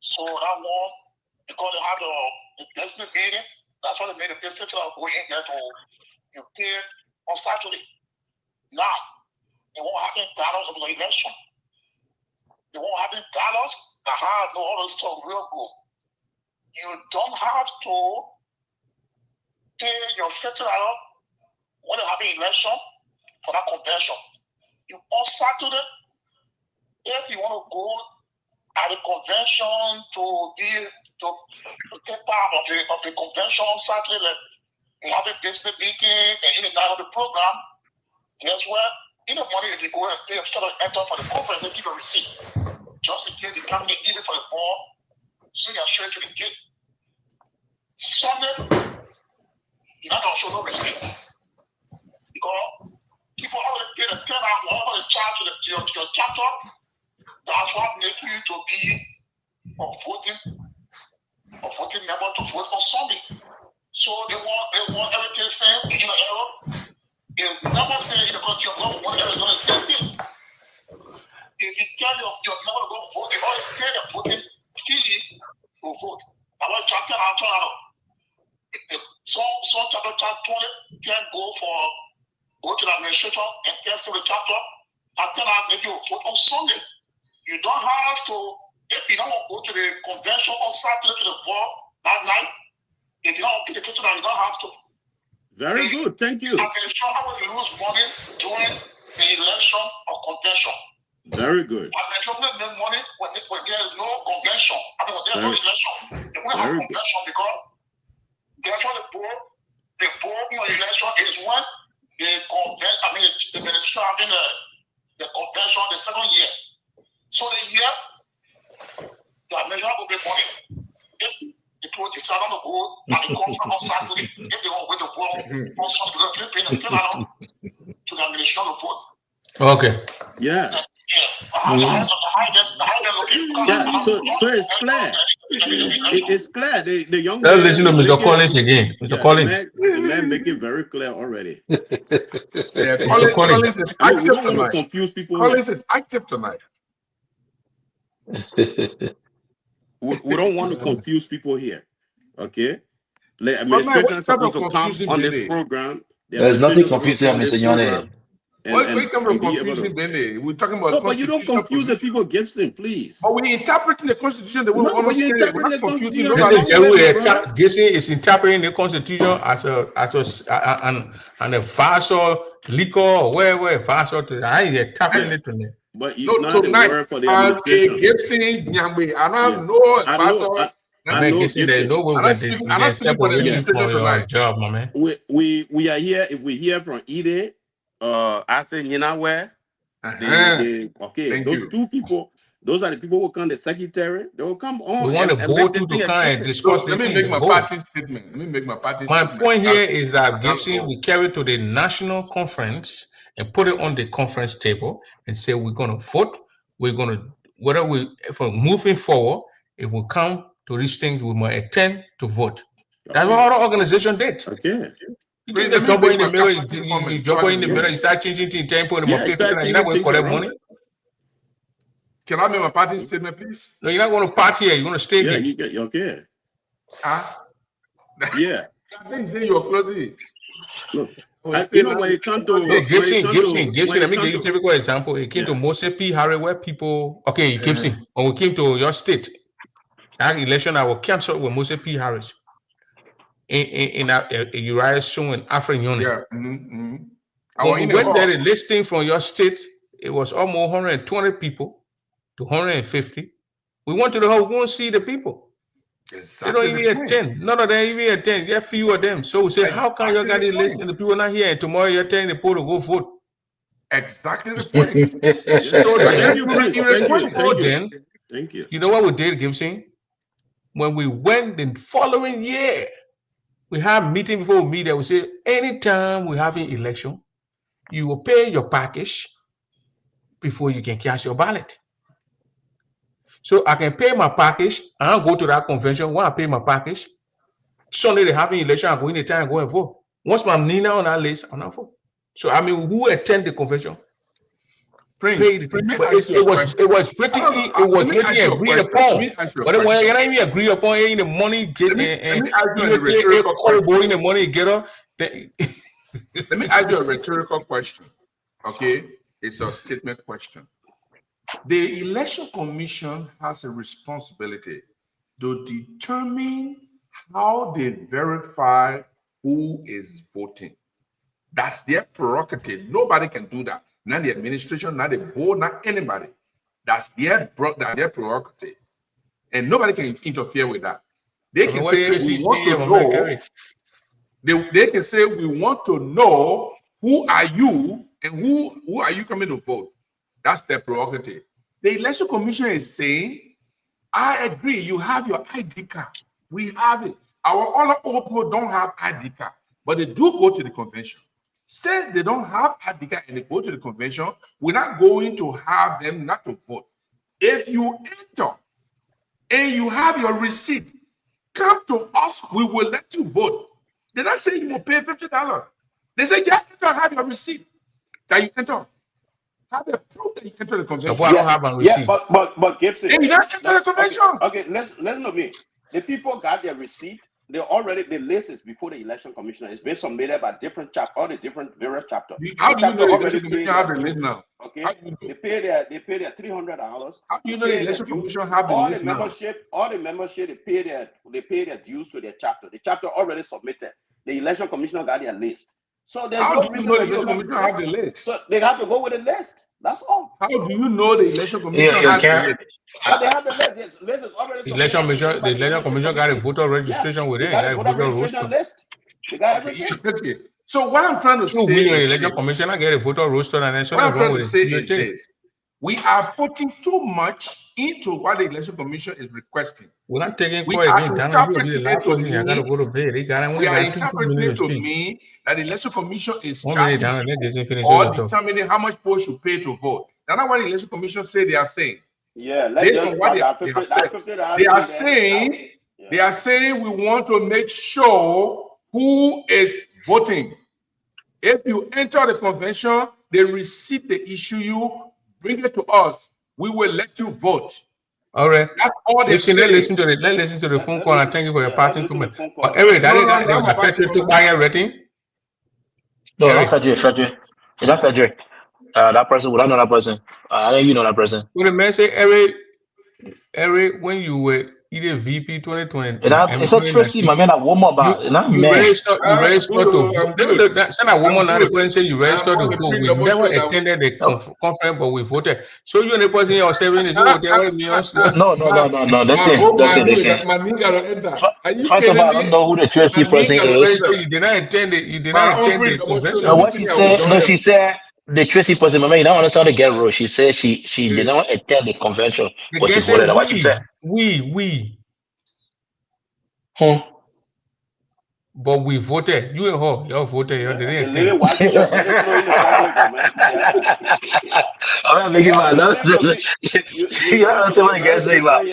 So that one, because they have the business meeting, that's why they made the business go in there to you pay on Saturday. Now, they won't have any dollars of the election. They won't have any dollars. The hard know all this stuff real good. You don't have to pay your $50 when they have an election for that convention. You on Saturday, if you want to go at the convention to take part of the convention on Saturday, like you have a business meeting and you didn't have the program, guess what? In the morning, if you go and pay, instead of enter for the conference, they give a receipt. Just in case they come in even for the ball, so you're sure to the gate. Sunday, you're not going to show no receipt. Because people already pay the $10 already charge to your chapter. That's what makes you to be a voting member to vote on Sunday. So they want everything same, error. It's never saying in the country of God, one is on the same thing. If you tell your member to go vote, they already pay the voting fee to vote. I want chapter and turn out. Some chapter 20 can go to the administration and test the chapter and tell them maybe you vote on Sunday. You don't have to, if you don't go to the convention on Saturday to the board that night, if you don't get the ticket, you don't have to. Very good, thank you. I'm sure how you lose money during the election or convention. Very good. I'm sure they make money when there is no convention. I mean, when there's no election. They won't have convention because that's what the board election is when the minister having the convention the second year. So the year, the administration will make money. If the people decide on the go at the conference on Saturday, if they want to wait the vote on Sunday, they're paying the $10 to the administration to vote. Okay. Yeah. Yes. Yeah, so it's clear. It's clear. The young Let's man. listen to Mr. Collins again. Mr. Collins. The man make it very clear already. Yeah, Collins is I mean, we active don't want tonight. to confuse people. Collins is active tonight. We don't want to confuse people here. Okay? The Man, what administration is type supposed of to come confusion on Billy? this program. The There's nothing administration is supposed to confusing, come on Mr. this program. What type of be able confusion to... Billy? We're talking about No, but you don't confuse the people, Gibson, please. But we're interpreting the Constitution the way we No, but you understand it. We're interpret not the confusing Constitution the nobody. Listen, wrong way, my Jerry, brother. Gibson is interpreting the Constitution as a falso liquor or where falso. I interpreting it to me. But you No, not the tonight, word for the as a administration. Gibson, Nyangwe, and I Yeah. know I about know. all. I Man, know Gibson, there's no way I'm we not can speaking for the separate you administration from your tonight. job, my man. We are here. If we hear from Ide, I say you know where Thank those you. two people, those are the people who come, the secretary, they will come on. We want to and vote make you this to thing come and explicit. discuss Let the me thing. make my Vote. party statement. My point here is that That's Gibson, we carry to the national conference and put it on the conference table and say we're going to vote. We're going to, if we're moving forward, if we come to these things, we must attend to vote. That's what other organization did. Okay. You Wait, think let they me jump make in the my middle, capital you comment jump so I in the can middle, do you start changing things, put them Yeah, on paper, start you're not changing going to things collect around. money. Can I make my party statement, please? No, you're not going to party here, you're going to stay Yeah, here. you get okay. Yeah. I think you're closing. Look, you know when it comes to No, Gibson, let me give you a to typical example. It came to Moses P. Harry, where people, Gibson, when we came to your state, that election, I will cancel with Moses P. Harris in a Uriah Shun and Afrin Union. Yeah. When we went there, the listing from your state, it was almost 120 people to 150. We went to the hall, we won't see the people. Exactly. They don't even attend. None of them even attend. There are few of them. So we say, how can you get the list and the people not here? And tomorrow you're telling the people to go vote? Exactly the point. So Thank then, you, Prince. Thank you. you know what we did, Gibson? When we went the following year, we had meeting before we meet there. We say, anytime we have an election, you will pay your package before you can cast your ballot. So I can pay my package, I'll go to that convention. When I pay my package, Sunday they have an election, I go in the time and go and vote. Once my Nina on that list, I'm not vote. So I mean, who attend the convention? Prince, Pay the thing. But it was pretty agreed upon. But when you even agree upon in the money get let me ask you a rhetorical question. In the money get up. Let me ask you a rhetorical question. Okay, it's a statement question. The Election Commission has a responsibility to determine how they verify who is voting. That's their prerogative. Nobody can do that. Not the administration, not the board, not anybody. That's their prerogative. And nobody can interfere with that. They can say, we want to know. They can say, we want to know who are you and who are you coming to vote. That's their prerogative. The Election Commission is saying, I agree, you have your ID card. We have it. Our other old people don't have ID card, but they do go to the convention. Since they don't have ID card and they go to the convention, we're not going to have them not to vote. If you enter and you have your receipt, come to us, we will let you vote. They're not saying you will pay $50. They say, yeah, you don't have your receipt that you enter. Have a proof that you enter the convention. So I don't have a receipt. Yeah, but Gibson. And you don't enter the convention. Okay, let's know me. The people got their receipt. They already, the list is before the Election Commissioner. It's been submitted by different chapters, all the different various chapters. How do you know the Election Commission have the list now? Okay, they pay their $300. How do you know the Election Commission have the list now? All the membership, they pay their dues to their chapter. The chapter already submitted. The Election Commissioner got their list. So there's no reason the Election Commission have the list. So they have to go with the list. That's all. How do you know the Election Commission has the list? They have the list. List is already the Election Commission got a voter registration with it. They got a voter registration list. They got everything. Okay. So what I'm trying to say is the Election Commission get a voter roster and what I'm trying to say is this. We are putting too much into what the Election Commission is requesting. We're not taking we are interpreting it to mean that the Election Commission is charging or determining how much people should pay to vote. That's not what the Election Commission say they are saying. Yeah, based on what they are saying we want to make sure who is voting. If you enter the convention, the receipt they issue you, bring it to us. We will let you vote. All right. That's all they say. Let's listen to the phone call and thank you for your parting comment. But Eric, that affected to buy a rating? No, not Frederick. Is that Frederick? That person, would I know that person? I know you know that person. Well, the man say, Eric, when you were either VP 2020, it's not Tracy, my man. A woman about you registered to vote. Send a woman now. The person say you registered to vote. We never attended the conference, but we voted. So you and the person here saying is no. Listen. First of all, I don't know who the Tracy person is. You did not attend it. You did not attend the convention. What she said? No, she said. The Tracy person, my man, you don't understand the get rule. She said she did not attend the convention, but she voted. What she said? We. Huh? But we voted. You and her, y'all voted. Y'all didn't attend. I'm not making my love. You don't tell me guys say about.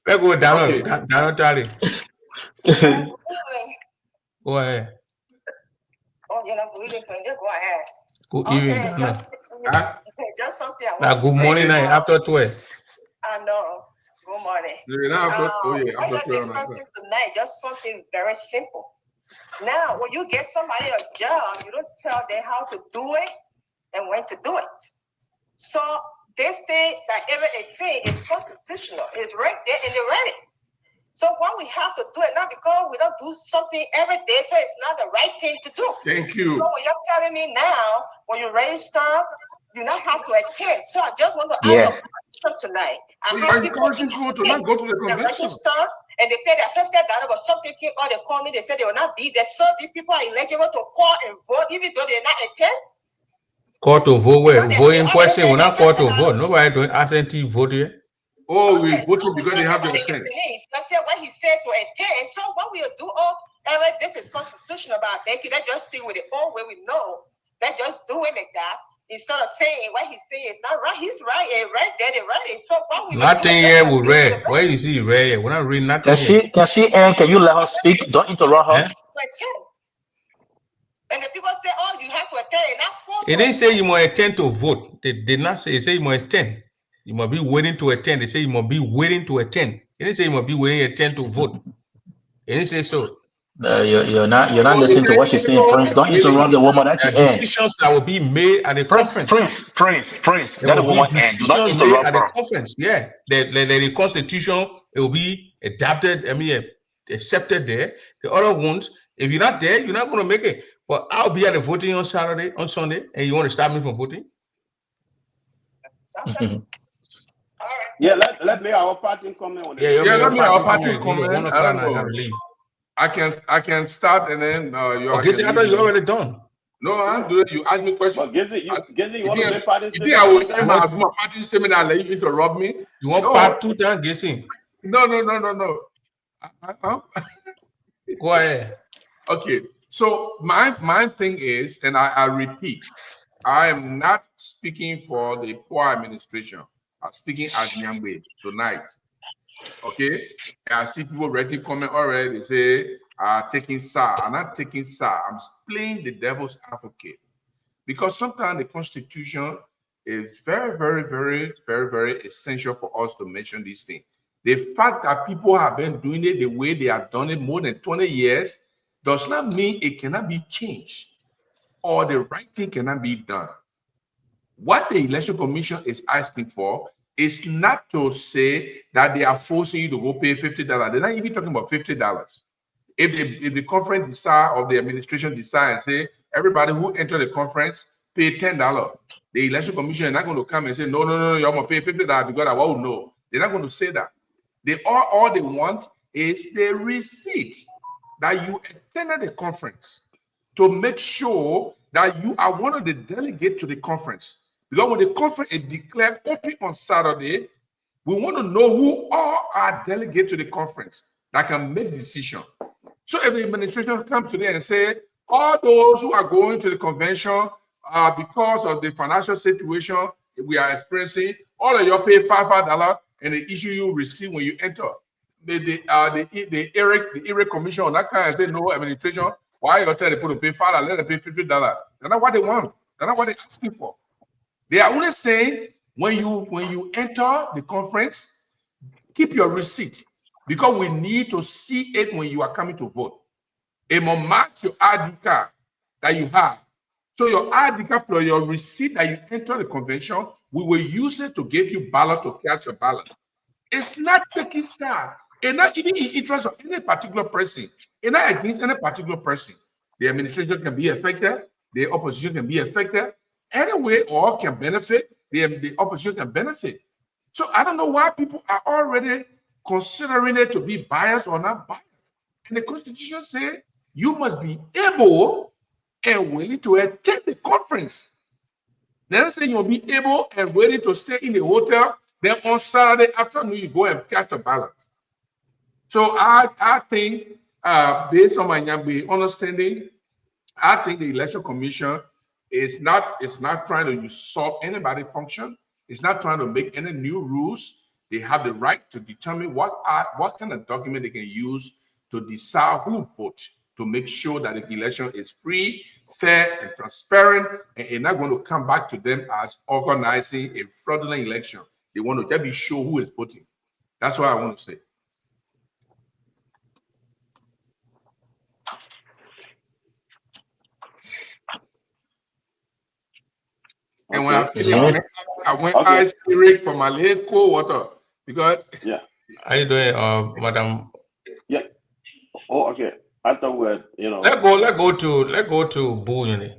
Let's go down, Charlie. Go ahead. Oh, you know, we didn't go ahead. Good evening, just something. Good morning, after 12. I know. Good morning. I got discussing tonight just something very simple. Now, when you get somebody a job, you don't tell them how to do it and when to do it. So this thing that Eric is saying is constitutional. It's right there in the writing. So what we have to do it not because we don't do something every day, so it's not the right thing to do. Thank you. So when you're telling me now, when you register, you not have to attend. So I just want to ask a question tonight. I have people to not go to the convention. Register and they pay their $50, but something came out, they call me, they said they will not be there. So these people are eligible to call and vote even though they're not attend. Call to vote where? Because Vote in person. We're not called to just vote. Nobody doing absentee vote here. Oh, we voting because they have to everybody attend. finish. That's what he said to attend. So what we'll do, this is constitutional about that. Let's just stick with the old way we know. Let's just do it like that. Instead of saying what he's saying is not right. He's right, right there, right. So what we Nothing here we read. Where you see read here? We're not reading nothing here. Can you let her speak? Don't interrupt her. And the people say, oh, you have to attend. And not It didn't say you must attend to vote. They did not say. It said you must attend. You must be waiting to attend. They say you must be waiting to attend. It didn't say you must be waiting to attend to vote. It didn't say so. You're not listening to what she's saying, Prince. Don't interrupt the woman at the end. Decisions that will be made at the conference. Prince. Let the woman end. Do not interrupt at her. the conference. Yeah, the constitution, it will be adapted. I mean, accepted there. The other ones, if you're not there, you're not going to make it. But I'll be at the voting on Saturday, on Sunday, and you want to stop me from voting? Yeah, let me our party comment on it. Let me our party comment. 1 o'clock, I gotta leave. I can start and then you. I thought you already done. No, I'm doing. You ask me questions. But Gizzy, you want to make party statement? I will end my party statement and let you interrupt me. You want part 2 done, Gizzy? No. Go ahead. Okay. So my thing is, and I repeat, I am not speaking for the poor administration. I'm speaking as Nyangbe tonight. Okay, I see people already comment already. They say, taking SAR. I'm not taking SAR. I'm playing the devil's advocate. Because sometimes the Constitution is very, very, very, very, very essential for us to mention these things. The fact that people have been doing it the way they have done it more than 20 years does not mean it cannot be changed or the right thing cannot be done. What the Election Commission is asking for is not to say that they are forcing you to go pay $50. They're not even talking about $50. If the conference decide or the administration decide and say everybody who enter the conference pay $10, the Election Commission is not going to come and say no, you're going to pay $50 because I won't know. They're not going to say that. All they want is the receipt that you attended the conference to make sure that you are one of the delegates to the conference. Because when the conference is declared open on Saturday, we want to know who are delegates to the conference that can make decisions. So if the administration comes today and say, all those who are going to the convention because of the financial situation we are experiencing, all of you pay $5 and they issue you receipt when you enter. The ERIC Commission on that kind and say, no, administration, why you tell people to pay $5, let them pay $50? That's not what they want. That's not what they're asking for. They are only saying when you enter the conference, keep your receipt because we need to see it when you are coming to vote. It must match your ID card that you have. So your ID card plus your receipt that you enter the convention, we will use it to give you ballot to catch your ballot. It's not taking star. It's not even in interest of any particular person. It's not against any particular person. The administration can be affected. The opposition can be affected. Anyway, all can benefit. The opposition can benefit. So I don't know why people are already considering it to be biased or not biased. And the Constitution says you must be able and willing to attend the conference. Then say you'll be able and ready to stay in the hotel. Then on Saturday afternoon, you go and catch a ballot. So I think, based on my understanding, I think the Election Commission is not trying to usurp anybody's function. It's not trying to make any new rules. They have the right to determine what kind of document they can use to decide who votes, to make sure that the election is free, fair, and transparent, and it's not going to come back to them as organizing a fraudulent election. They want to just be sure who is voting. That's what I want to say. And when I finish, I went ice Eric for my late cold water because How you doing, madam? Yeah. Oh, okay. I thought we're Let go to Boo.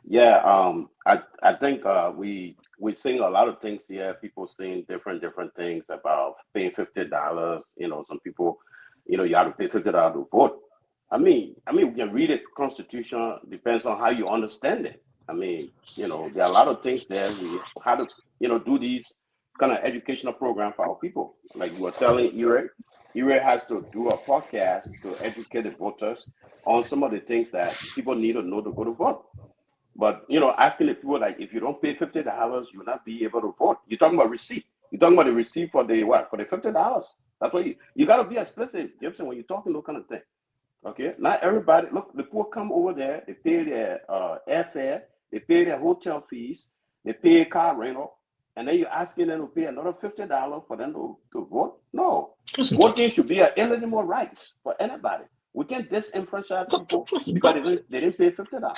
Yeah. I think we're seeing a lot of things here. People saying different things about paying $50. Some people, you have to pay $50 to vote. I mean, we can read the Constitution. Depends on how you understand it. I mean, there are a lot of things there. We how to, do these kind of educational program for our people. Like you were telling Eric, Eric has to do a podcast to educate the voters on some of the things that people need to know to go to vote. But asking the people like, if you don't pay $50, you'll not be able to vote. You're talking about receipt. You're talking about the receipt for the what? For the $50. That's what you got to be explicit, Gibson, when you're talking those kind of thing. Okay, not everybody. Look, the poor come over there. They pay their airfare. They pay their hotel fees. They pay car rental, and then you're asking them to pay another $50 for them to vote. No, voting should be an inalienable rights for anybody. We can't disenfranchise people because they didn't pay $50.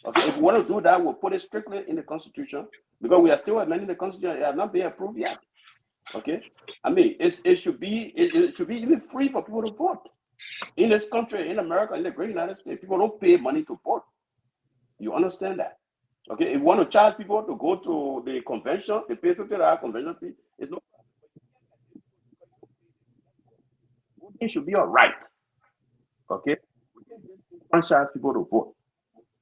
Okay, if we want to do that, we'll put it strictly in the Constitution because we are still amending the Constitution. It has not been approved yet. Okay, I mean it should be even free for people to vote. In this country, in America, in the great United States, people don't pay money to vote. You understand that? Okay, if you want to charge people to go to the convention, they pay $50 convention fee. It's no. Voting should be all right. Okay, we can't charge people to vote.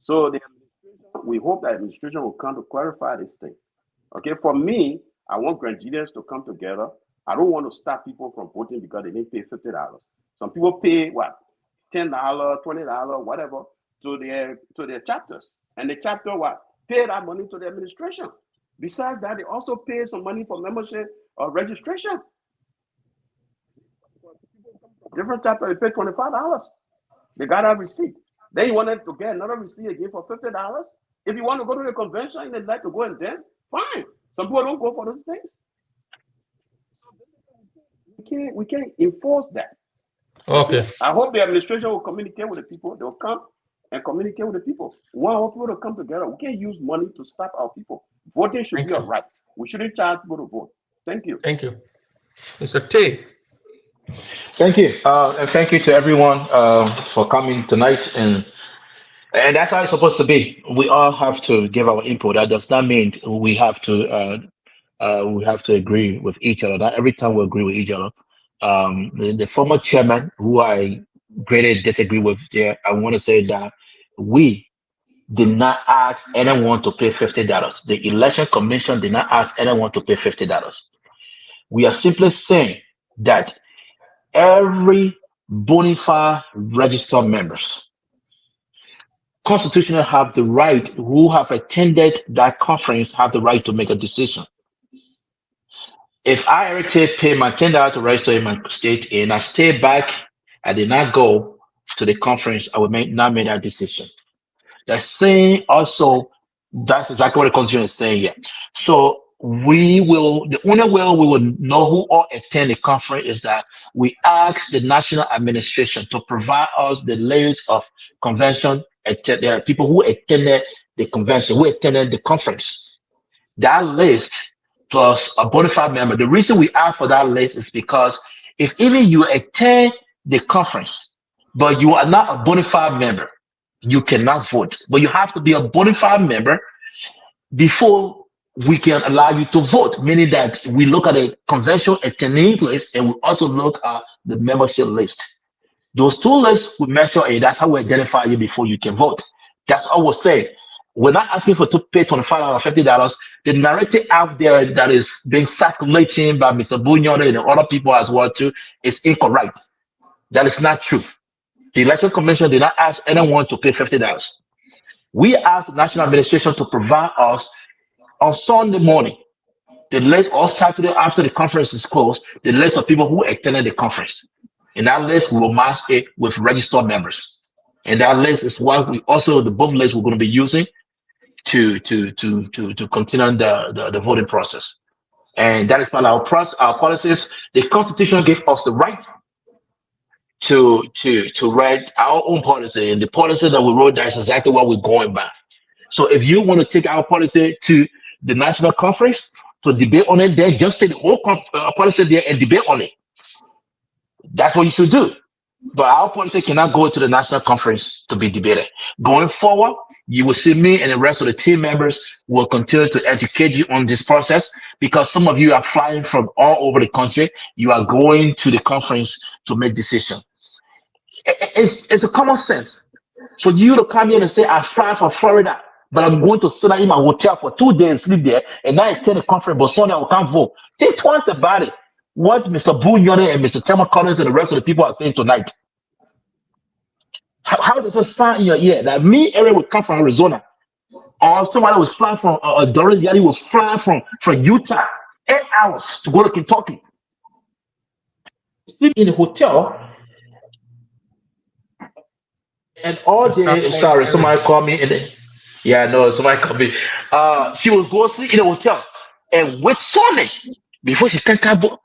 So the administration, we hope that administration will come to clarify this thing. Okay, for me, I want Grandians to come together. I don't want to stop people from voting because they didn't pay $50. Some people pay what, $10, $20, whatever, to their chapters, and the chapter what pay that money to the administration. Besides that, they also pay some money for membership or registration. Different chapter, they pay $25. They got a receipt. Then you wanted to get another receipt again for $50. If you want to go to the convention and they'd like to go and dance, fine. Some people don't go for those things. We can't enforce that. Okay. I hope the administration will communicate with the people. They'll come and communicate with the people. We want people to come together. We can't use money to stop our people. Voting should be a right. We shouldn't charge people to vote. Thank you. Thank you. Mr. T. Thank you. And thank you to everyone for coming tonight. And that's how it's supposed to be. We all have to give our input. That does not mean we have to agree with each other. Not every time we agree with each other. The former chairman, who I greatly disagree with, there, I want to say that we did not ask anyone to pay $50. The election commission did not ask anyone to pay $50. We are simply saying that every bona fide registered members constitutionally have the right, who have attended that conference, have the right to make a decision. If I already pay my $10 to register in my state and I stay back, I did not go to the conference, I will not make that decision. That's saying also, that's exactly what the Constitution is saying here. So the only way we will know who all attend the conference is that we ask the national administration to provide us the list of convention. There are people who attended the convention, who attended the conference. That list plus a bona fide member. The reason we ask for that list is because if even you attend the conference, but you are not a bona fide member, you cannot vote. But you have to be a bona fide member before we can allow you to vote, meaning that we look at the convention attendee list and we also look at the membership list. Those two lists we measure, and that's how we identify you before you can vote. That's all we're saying. We're not asking for to pay $25 or $50. The narrative out there that is being circulating by Mr. Bunyan and other people as well too is incorrect. That is not true. The Election Commission did not ask anyone to pay $50. We asked the National Administration to provide us on Sunday morning the list, or Saturday after the conference is closed, the list of people who attended the conference. In that list, we will match it with registered members. And that list is what we also, the both lists we're going to be using to continue the voting process. And that is part of our policies. The Constitution gives us the right to write our own policy, and the policy that we wrote, that's exactly what we're going by. So if you want to take our policy to the national conference to debate on it, then just take the whole policy there and debate on it. That's what you should do. But our policy cannot go to the national conference to be debated. Going forward, you will see me and the rest of the team members will continue to educate you on this process, because some of you are flying from all over the country. You are going to the conference to make decisions. It's a common sense for you to come in and say, I fly from Florida but I'm going to sit in my hotel for 2 days, sleep there, and I attend the conference, but Sunday I can't vote. Think twice about it. What Mr. Bouillon and Mr. Chairman Collins and the rest of the people are saying tonight. How does it sound in your ear that me, Eric, will come from Arizona, or somebody will fly from Doris Yadi will fly from Utah, 8 hours to go to Kentucky, sleep in the hotel, and all day. Sorry, somebody called me, and then, yeah, no, somebody called me. She will go sleep in the hotel and wait Sunday before she can come.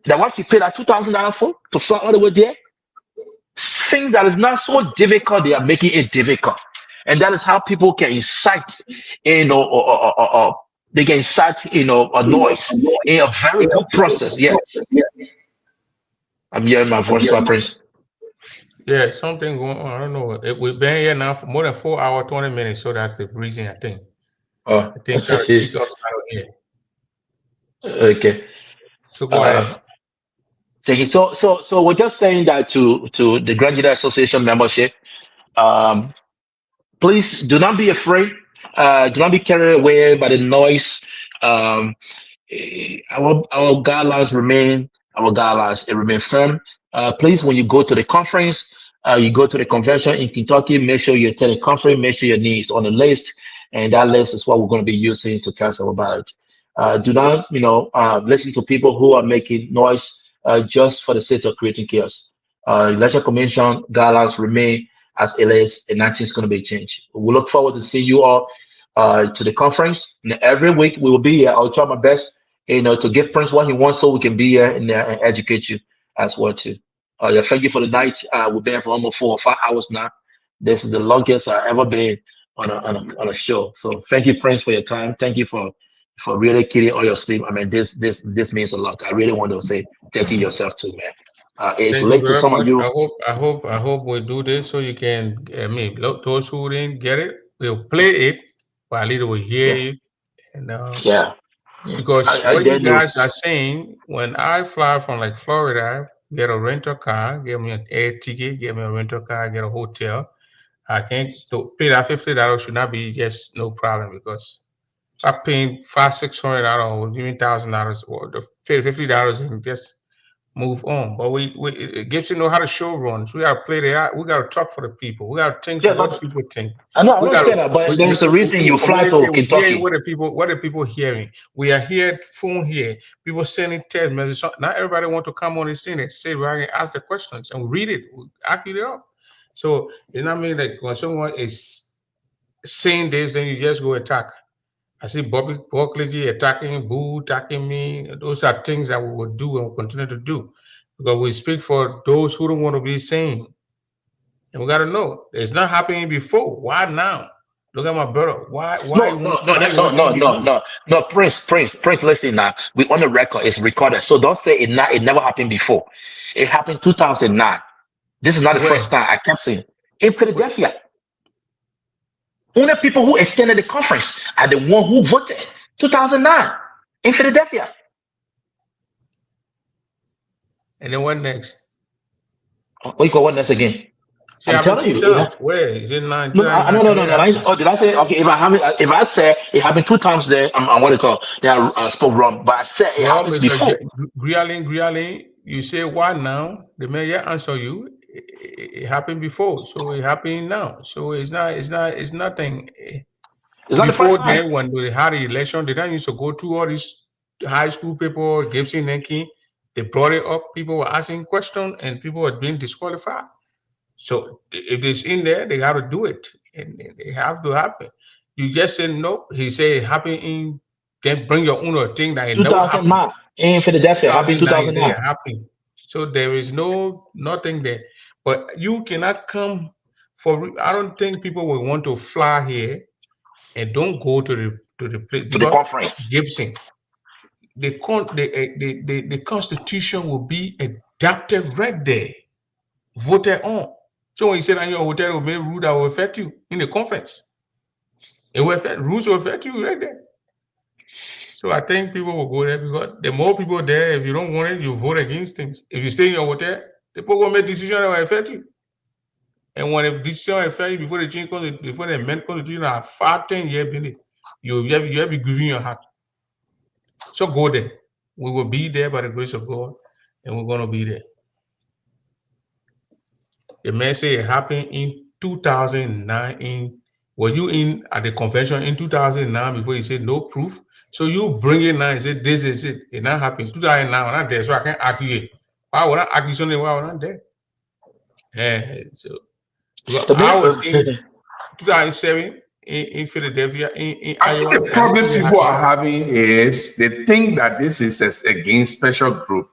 That what she paid that $2,000 for to fly all the way there. Things that is not so difficult, they are making it difficult, and that is how people can incite, or they can incite, a noise in a very good process. Yeah, I'm hearing my voice, Prince. Yeah, something going on. I don't know. We've been here now for more than 4 hours, 20 minutes. So that's the reason, I think. I think try to kick us out of here. Okay. So go ahead. Thank you. So we're just saying that to the Grand Jury Association membership, please do not be afraid. Do not be carried away by the noise. Um, our guidelines remain our guidelines. It remain firm. Please, when you go to the conference, you go to the convention in Kentucky, make sure you attend the conference, make sure your name is on the list, and that list is what we're going to be using to cast our ballot. Do not, listen to people who are making noise just for the sake of creating chaos. Election Commission guidelines remain as it is, and nothing's going to be changed. We look forward to seeing you all to the conference. And every week we will be here. I'll try my best, to give Prince what he wants so we can be here and educate you as well too. Yeah, thank you for the night. We've been here for almost 4 or 5 hours now. This is the longest I've ever been on a show. So thank you, Prince, for your time. Thank you for really killing all your sleep. I mean, this means a lot. I really want to say thank you yourself too, man. It's Thank late you to very some much. of you. I hope we do this so you can. I mean, those who didn't get it, we'll play it, but at least we'll hear it. And Yeah. because I what you didn't know. guys are saying, when I fly from like Florida, get a rental car, give me an air ticket, give me a rental car, get a hotel. I can't pay that $50 should not be just no problem because I'm paying $500-$600 or even $1,000 or the pay $50 and just move on. But it gives you know how to show runs. We gotta play the out. We gotta talk for the people. We gotta think Yeah, what people think. I know. I We gotta understand that, but we, there we, is a we reason in the you fly community. to We hearing Kentucky. what are people hearing. We are here, phone here. People sending text messages. So not everybody want to come on this thing and say where I can ask the questions and we read it, we act it up. So it's not mean like when someone is saying this, then you just go attack. I see Bobby Buckley attacking, Boo attacking me. Those are things that we will do and will continue to do because we speak for those who don't want to be seen. And we got to know it's not happening before. Why now? Look at my brother. Why you want No, Prince. Listen now. We on the record. It's recorded. So don't say it never happened before. It happened 2009. This is not the Where? first time. I kept saying in Philadelphia. Only people who attended the conference are the one who voted 2009 in Philadelphia. And then what next? What you call what next again? See, I'm happened telling 2 you. times. Where is it? Nine? No. Did I say okay? If I said it happened 2 times there, I'm what you call. They spoke wrong. But I said it Well, happens Mr. before. Grialin, you say why now? The mayor answer you. It happened before, so it happening now. So it's nothing. It's not the Before first time. then, when we had the election, they didn't used to go through all these high school people, Gibson and King. They brought it up. People were asking questions, and people were being disqualified. So if it's in there, they got to do it, and it have to happen. You just said no. He said it happened in. Then bring your own thing that it never happened. 2009 in Philadelphia. Happened 2009 is 2009. it happened. So there is nothing there. But you cannot come for. I don't think people will want to fly here and don't go to the place To the because conference. Gibson, the Constitution will be adopted right there, voted on. So when you say that your hotel will make rule that will affect you in the conference, it will affect rules will affect you right there. So I think people will go there because the more people there, if you don't want it, you vote against things. If you stay in your hotel, the people will make decisions that will affect you. And when a decision is fair before the change before the men come to you now 5-10 years, you have be giving your heart. So go there. We will be there by the grace of God, and we're gonna be there. The man say it happened in 2009. Were you in at the convention in 2009 before you said no proof? So you bring it now and say this is it. It not happened. 2009, I'm not there, so I can't argue it. Why would I argue something while I'm not there? So I was in 2007 in Philadelphia, in I think Iowa. the I didn't problem see it people happen. are having is they think that this is against special group.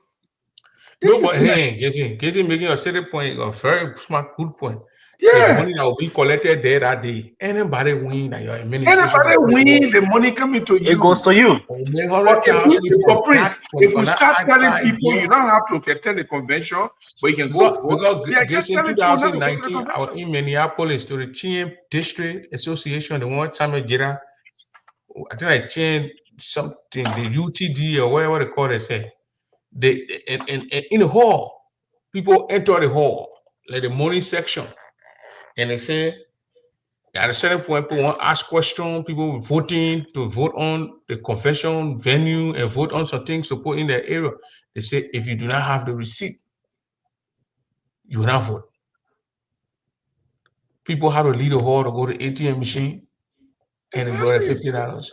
No, but hey, Jason making a certain point, a very smart, good point. Yeah. The money that will be collected there that day, anybody win that your administration. Anybody win, the money coming to you. It goes to you. But if we start telling people you don't have to attend the convention, but you can go vote. Because in 2019, I was in Minneapolis to the Chin District Association. The one time I did, I think I changed something, the UTD or whatever they call it. Say they and in the hall, people enter the hall like the morning section, and they say at a certain point, people want to ask questions, people voting to vote on the convention venue and vote on some things to put in their area. They say if you do not have the receipt, you will not vote. People have to leave the hall to go to the ATM machine and they brought $50.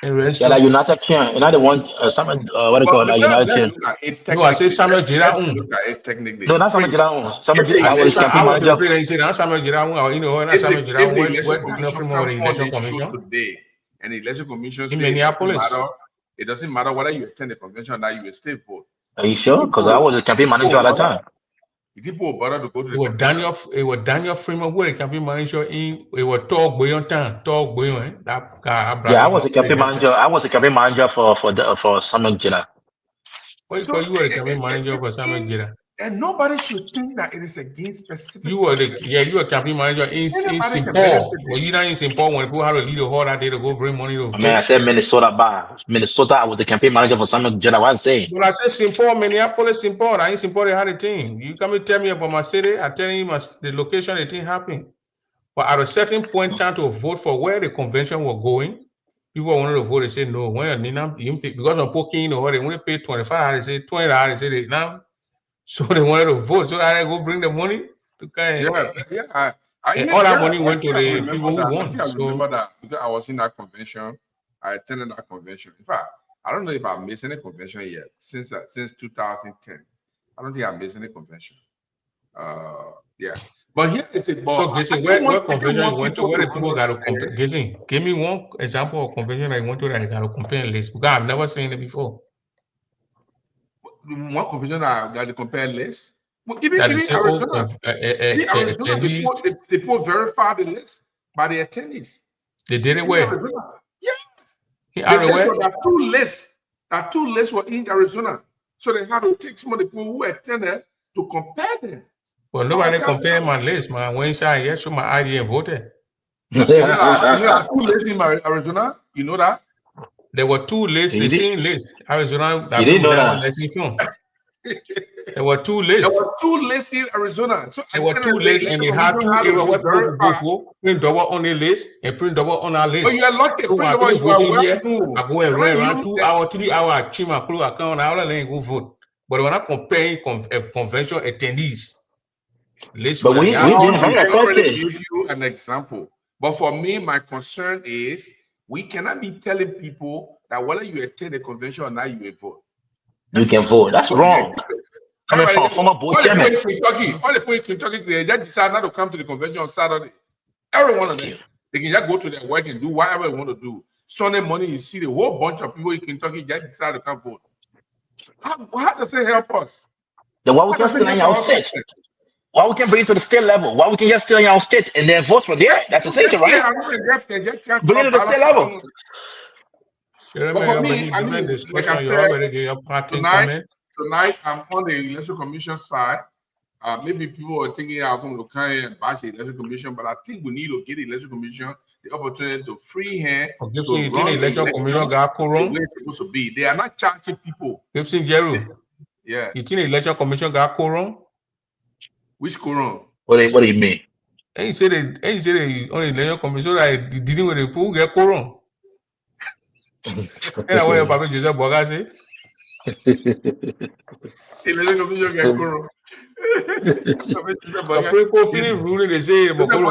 And rest Yeah, like United Chain. You know the one what they call that United Chain. No, I say Samuel Jira. No, not Samuel Jira. Samuel Jira. I was the president. He said, Samuel Jira. Or you know, not Samuel Jira. Where Daniel Fremont the election commission today, and the election commission in Minneapolis. It doesn't matter whether you attend the convention or not, you will still vote. Are you sure? Because I was a campaign manager at that time. People were bothered to go to the convention. It was Daniel Fremont who was the campaign manager in. It was Talk Boyon Town. Talk Boyon. That guy. Yeah, I was a campaign manager. I was a campaign manager for Samuel Jira. So you were the campaign manager for Samuel Jira. And nobody should think that it is against specific. You were you were campaign manager in St. Paul. Were you not in St. Paul when people had to leave the hall that day to go bring money to vote? Man, I said Minnesota bar. Minnesota, I was the campaign manager for Samuel Jira. What I'm saying. But I said St. Paul, Minneapolis, St. Paul. I in St. Paul they had a thing. You come and tell me about my city, I tell you the location the thing happened. But at a certain point in time to vote for where the convention was going, people wanted to vote. They said no. When because of poking, they want to pay $25. They say $20. They say now. So they wanted to vote, so that I go bring the money to kind of, all that money went to the people who won. I remember that because I was in that convention. I attended that convention. In fact, I don't know if I missed any convention yet since 2010. I don't think I missed any convention. Yeah, but here it's a. So guessing where convention you went to, where the people got to compare? Guessing, give me one example of convention I went to that I got to compare list because I've never seen it before. One convention I got to compare list. Well, even Arizona, they put verify the list by the attendees. They did it where? Yes. There are two lists were in Arizona, so they had to take some of the people who attended to compare them. Well, nobody compared my list, man. When I yes, show my ID and voted. You know, two lists in Arizona. You know that. There were two lists, the same list. Arizona. You didn't know that. There were two lists. There were two lists in Arizona. So there were two lists, and they had two areas where people could go for. Print double on the list and print double on our list. But you are lucky. So I finish voting here. I go and run around 2 hours, 3 hours. I check my clothes account. I only go vote. But when I compare convention attendees, list. But we already give you an example. But for me, my concern is we cannot be telling people that whether you attend a convention or not, you will vote. You can vote. That's wrong. Coming from former board chairman. All the people in Kentucky, they just decide not to come to the convention on Saturday. Every one of them. They can just go to their work and do whatever they want to do. Sunday morning, you see the whole bunch of people in Kentucky just decide to come vote. How does it help us? Then why we can stay in our state? Why we can bring it to the state level? Why we can just stay in our state and then vote from there? That's the thing, right? Bring it to the state level. But for me, I mean, like I said, tonight I'm on the election commission side. Maybe people are thinking I'm going to come and bash the election commission, but I think we need to give the election commission the opportunity to free hand. Gibson, you think the election commission got quorum? The way it's supposed to be. They are not charging people. Gibson, Jeru. Yeah. You think the election commission got quorum? Which quorum? What do you mean? And he said they only lay your commission so that dealing with the pool get quorum. And I want Papa Joseph Boga say. Election commission get quorum. Supreme Court finish ruling, they say, but go to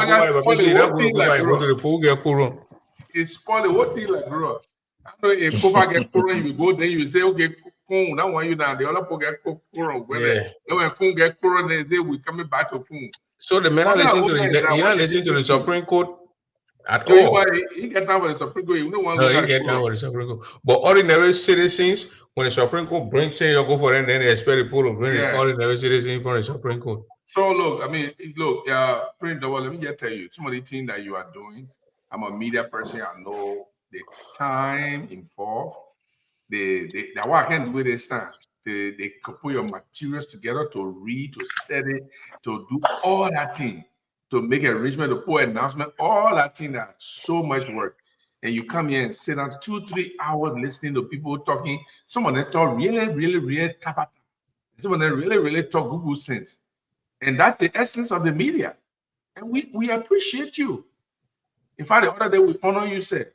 the pool get quorum. It's spoiling what thing like bro. I know a cover get quorum, you go then you say, okay, cool, that one you down, the other people get quorum. When Kun get quorum, they say we coming back to Kun. So the man not listening to the Supreme Court at all. He get down with the Supreme Court. You know one. No, he get down with the Supreme Court. But ordinary citizens, when the Supreme Court brings say you go for them, then they expect the people to bring ordinary citizens from the Supreme Court. So look, I mean, look, Prince Double, let me just tell you, some of the things that you are doing. I'm a media person. I know the time involved. That what I can do this time. They put your materials together to read, to study, to do all that thing, to make arrangement, to put announcement, all that thing. That's so much work. And you come here and sit down 2-3 hours listening to people talking. Some of them talk really tap. Some of them really talk Google sense. And that's the essence of the media. And we appreciate you. In fact, the other day we honor you, said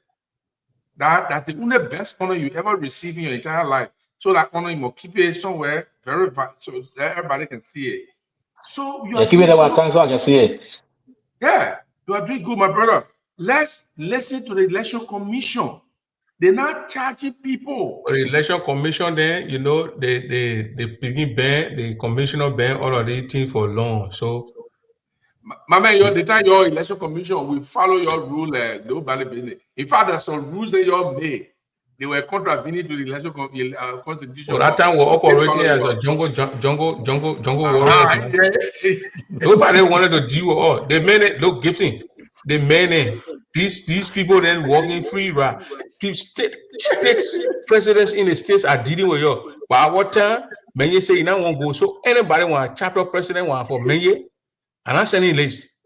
that's the only best honor you ever received in your entire life. So that honor you must keep it somewhere so that everybody can see it. So you are keep it so I can see it. Yeah, you are doing good, my brother. Let's listen to the Election Commission. They're not charging people. But the Election Commission, then you know they begin ban the commissioner ban all of these things for long. So. My man, the time your Election Commission will follow your rule. Nobody business. In fact, there's some rules that you have made. They were contravening to the Election Constitution. So that time we're operating as a jungle warriors. Nobody wanted to deal with all. They made it. Look, Gibson. They made it. These people then walking free, right? State presidents in the states are dealing with you. But at what time, Menye say you now won't go. So anybody want chapter president want for Menye? And I'm sending list.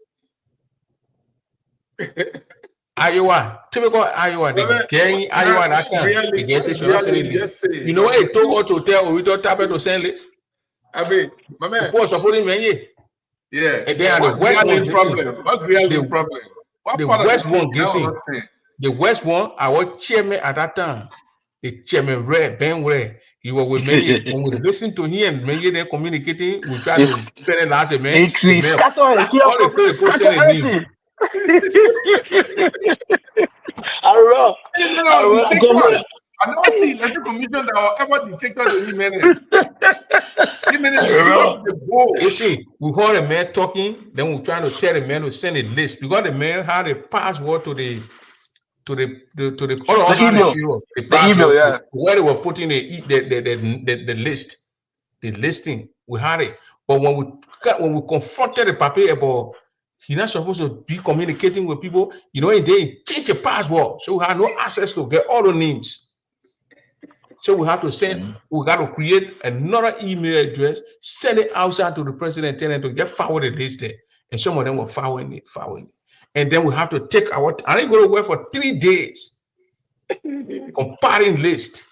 Iowa, typical Iowa, the gang Iowa that time. You know what it told us to tell Orito Tabet to send list? I mean, my man. People supporting Menye. Yeah. And they are the West one. The West one guessing. The West one, our chairman at that time, the chairman Ben Red. He was with Menye. When we listen to him and Menye then communicating, we try to tell him as a man. All the people sending names. I never see Election Commission that will ever detect the women. You see, we heard a man talking, then we trying to tell the man to send a list because the man had a password to the email, yeah. Where they were putting the list, the listing. We had it, but when we confronted the paper about he's not supposed to be communicating with people, you know, and they change the password, so we had no access to get all the names. So we have to send, we got to create another email address, send it outside to the president, tell them to get forwarded list there, and some of them were forwarding it. And then we have to take I didn't go to work for 3 days comparing list.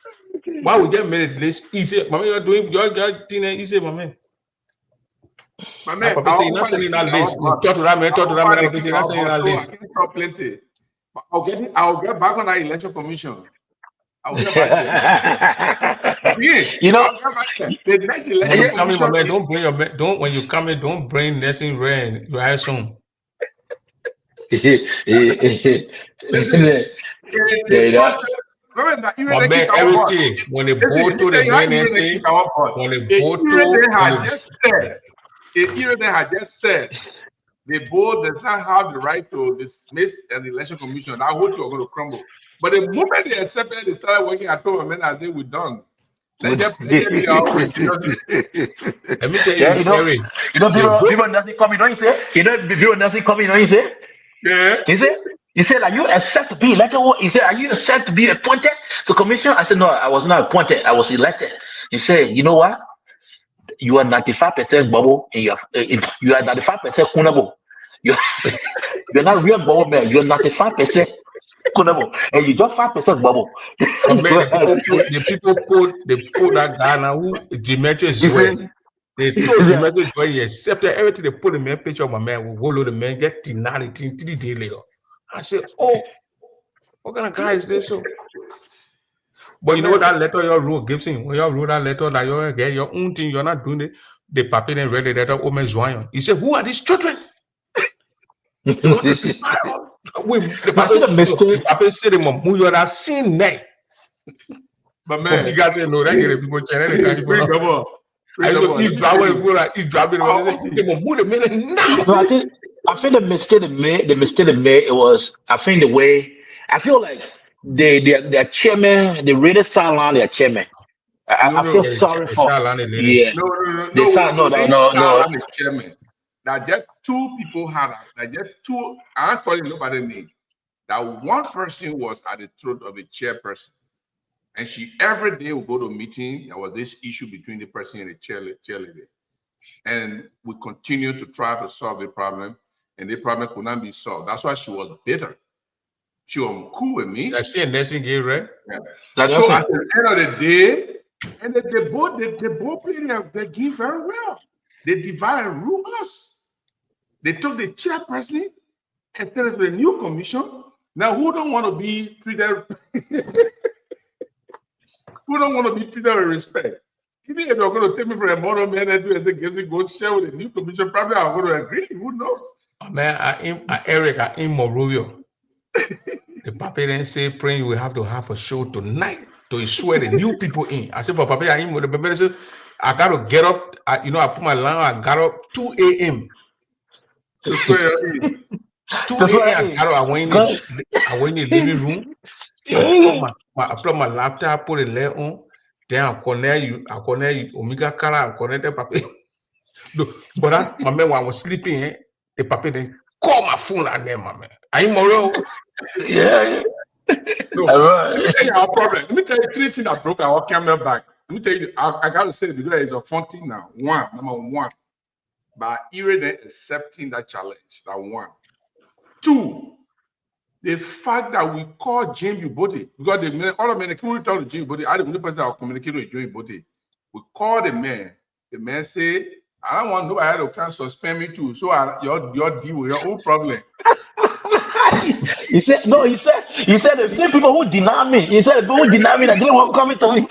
Why we just made a list easy? My man, you're doing your thing easy, my man. My man, Papa say, not sending that list. We talk to that man, Papa say, not sending that list. I can talk plenty. I'll get back on that Election Commission. I'll get back there. You know, the next Election Commission. My man, don't bring when you come in, don't bring Nelson Ray right soon. My man, everything when they go to the NSA, when they go to they had just said the board does not have the right to dismiss an election commission. I hope you're going to crumble. But the moment they accepted, they started working at home, and I say we're done. Let me tell you, Gary. You know, people doesn't come in, don't you say? You know, people doesn't come in, don't you say? Yeah. He said, are you accept to be elected? He said, are you accept to be appointed to commission? I said, no, I was not appointed. I was elected. He said, you know what? You are 95% bubble, and you are 95% kunabo. You're not real bubble, man. You're 95% kunabo, and you just 5% bubble. The people put that guy now who Demetrius is They told the message where he accepted everything. They put the man picture of my man. We follow the man, get denied 3 days later. I said, oh, what kind of guy is this? So, but you know what that letter you wrote, Gibson, when you wrote that letter that you get your own thing, you're not doing it. The papi then read the letter, oh, my Zoyan. He said, who are these children? They want to defy us. The papi said, who you are seeing there. But man, you guys say, no, that get people channel. He's driving, he's driving. No, I think the mistake they made, it was, I think the way, I feel like their chairman, they really sidelined their chairman. I feel sorry for, yeah. No, They sidelined the chairman. That just two people had, that just two, I'm calling nobody name. That one person was at the throat of the chairperson. And she every day would go to a meeting. There was this issue between the person and the cheerleader. And we continued to try to solve the problem, and the problem could not be solved. That's why she was bitter. She was cool with me. That's she a nursing girl, right? Yeah. So at the end of the day, and they both played their game very well. They divide and rule us. They took the chairperson instead of the new commission. Now, who don't want to be treated? Who don't want to be treated with respect? Even if you're going to take me for a model man and gives it go share with the new commission, probably I'm going to agree. Who knows? Man, Eric, I am Morovia. The papa then say, praying we have to have a show tonight to swear the new people in. I said, but papa, I am the papa said, I got to get up. I put my alarm. I got up 2 a.m. to swear in. 2 a.m. I got up. I went in the living room. I plug my laptop, put it there on. Then I connect Omega Kara, I connect the papa. But that my man, when I was sleeping, the papa then call my phone and then my man. Are you moral? Yeah. No, let me tell you our problem. Let me tell you 3 things that broke our camera back. Let me tell you, I got to say because it's a fun thing now. Number one, by Ire then accepting that challenge. That one. 2, the fact that we called James Ubote, because all of the people talk to James Ubote, I the only person that will communicate with James Ubote. We called the man said, I don't want nobody to come suspend me too. So your deal with your own problem. He said the same people who deny me. He said the people who deny me that didn't want coming to me.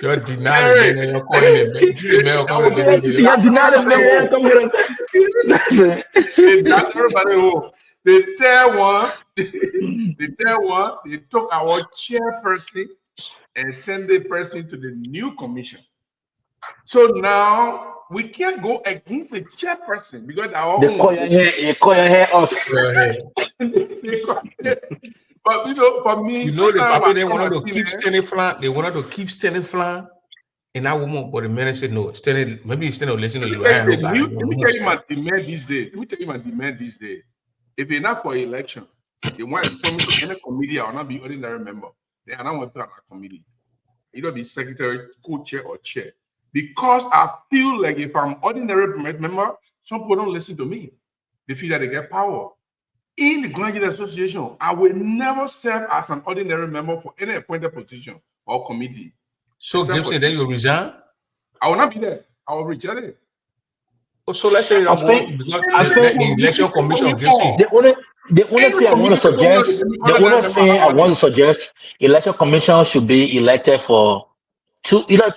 You're denying me, you're calling him. You're denying me. Everybody home. They tell one, they took our chairperson and send the person to the new commission. So now we can't go against the chairperson because they call your hair off. But for me, the papa they wanted to keep standing flat. They wanted to keep standing flat. And that woman, but the man said no. Maybe he's still listening to you. Let me tell you my demand these days. If you're not for election, they want to come to any committee or not be ordinary member. Then I don't want to be on that committee. Either be secretary, co-chair, or chair. Because I feel like if I'm ordinary member, some people don't listen to me. They feel that they get power. In the Graduate Association, I will never serve as an ordinary member for any appointed position or committee. So Gibson, then you resign? I will not be there. I will reject it. Oh, so let's say I think the election commission Gibson. The only thing I want to suggest, election commission should be elected for either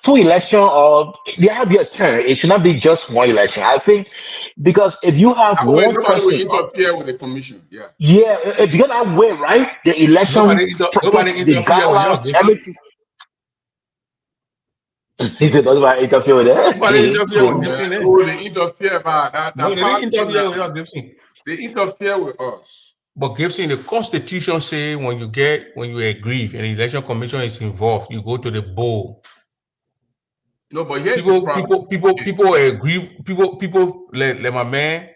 2 elections or there have to be a term. It should not be just 1 election. I think because if you have one person will interfere with the commission, because that way, right? The election, the guidelines, everything. He said, "Nobody interfere with that." Nobody interfere with Gibson. They interfere about that. No, they didn't interfere with Gibson. They interfere with us. But Gibson, the Constitution say when you agree and the election commission is involved, you go to the board. No, but here's people agree. People let my man.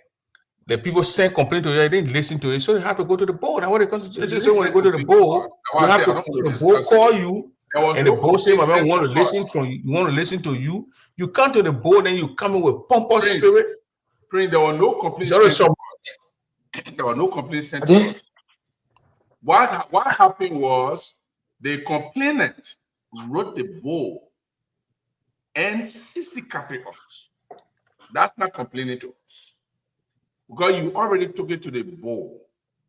The people send complaint to you, they didn't listen to it, so they have to go to the board. That's what the Constitution says. When you go to the board, you have to the board call you, and the board say, "My man, we want to listen from you. We want to listen to you." You come to the board, and you come in with pompous spirit. There were no complaints. There were no complaints sent to us. What happened was the complainant wrote the board and CC copy us. That's not complaining to us because you already took it to the board.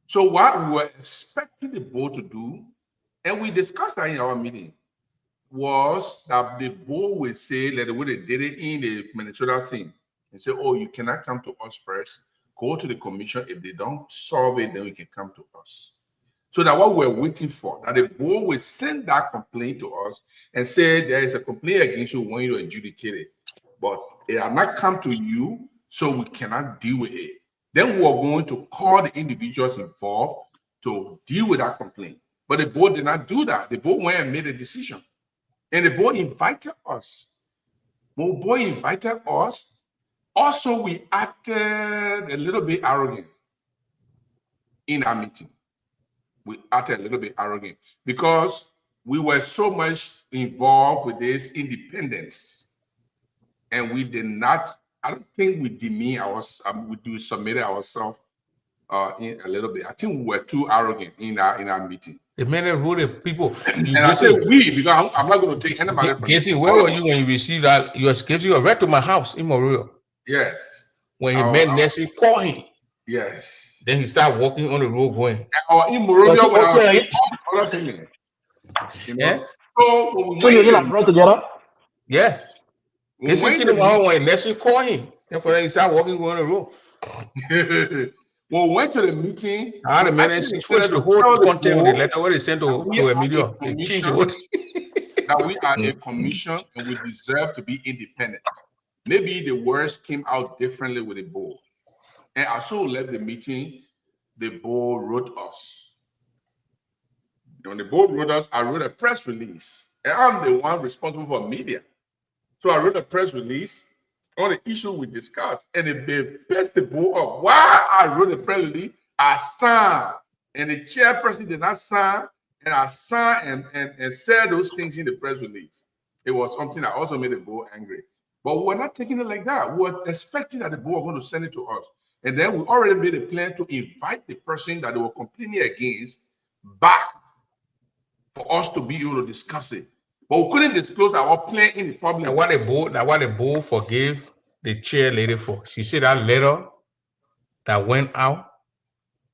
So what we were expecting the board to do, and we discussed that in our meeting, was that the board will say, like the way they did it in the Minnesota team, and say, oh, you cannot come to us first, go to the commission. If they don't solve it, then we can come to us. So that what we're waiting for, that the board will send that complaint to us and say there is a complaint against you, we want you to adjudicate it. But it has not come to you, so we cannot deal with it. Then we are going to call the individuals involved to deal with that complaint. But the board did not do that. The board went and made a decision. And the board invited us. When the board invited us, also we acted a little bit arrogant in our meeting. We acted a little bit arrogant because we were so much involved with this independence. And we did not, I don't think we demean ourselves, we submitted ourselves in a little bit. I think we were too arrogant in our meeting. The man who the people. And I say we because I'm not going to take anybody from Casey, where were you when you received that? You gave you a right to my house in Montreal. Yes. When he met Nessie, call him. Yes. Then he started walking on the road going. Or in Montreal when I was doing other things. You know? Yeah. So you like brought together? Yeah. Casey came out when Nessie called him. Therefore, he started walking on the road. When we went to the meeting, I had a minute to switch the whole content of the letter where they sent to Emilio. They changed the whole thing. That we are a commission and we deserve to be independent. Maybe the words came out differently with the board. And as soon as we left the meeting, the board wrote us. When the board wrote us, I wrote a press release. And I'm the one responsible for media. So I wrote a press release on the issue we discussed, and they pissed the board up. Why I wrote the press release, I signed, and the chairperson did not sign, and I signed and said those things in the press release. It was something that also made the board angry. But we're not taking it like that. We're expecting that the board was going to send it to us. And then we already made a plan to invite the person that they were complaining against back for us to be able to discuss it. But we couldn't disclose our plan in the public. And what the board forgave the chair lady for. She said that letter that went out.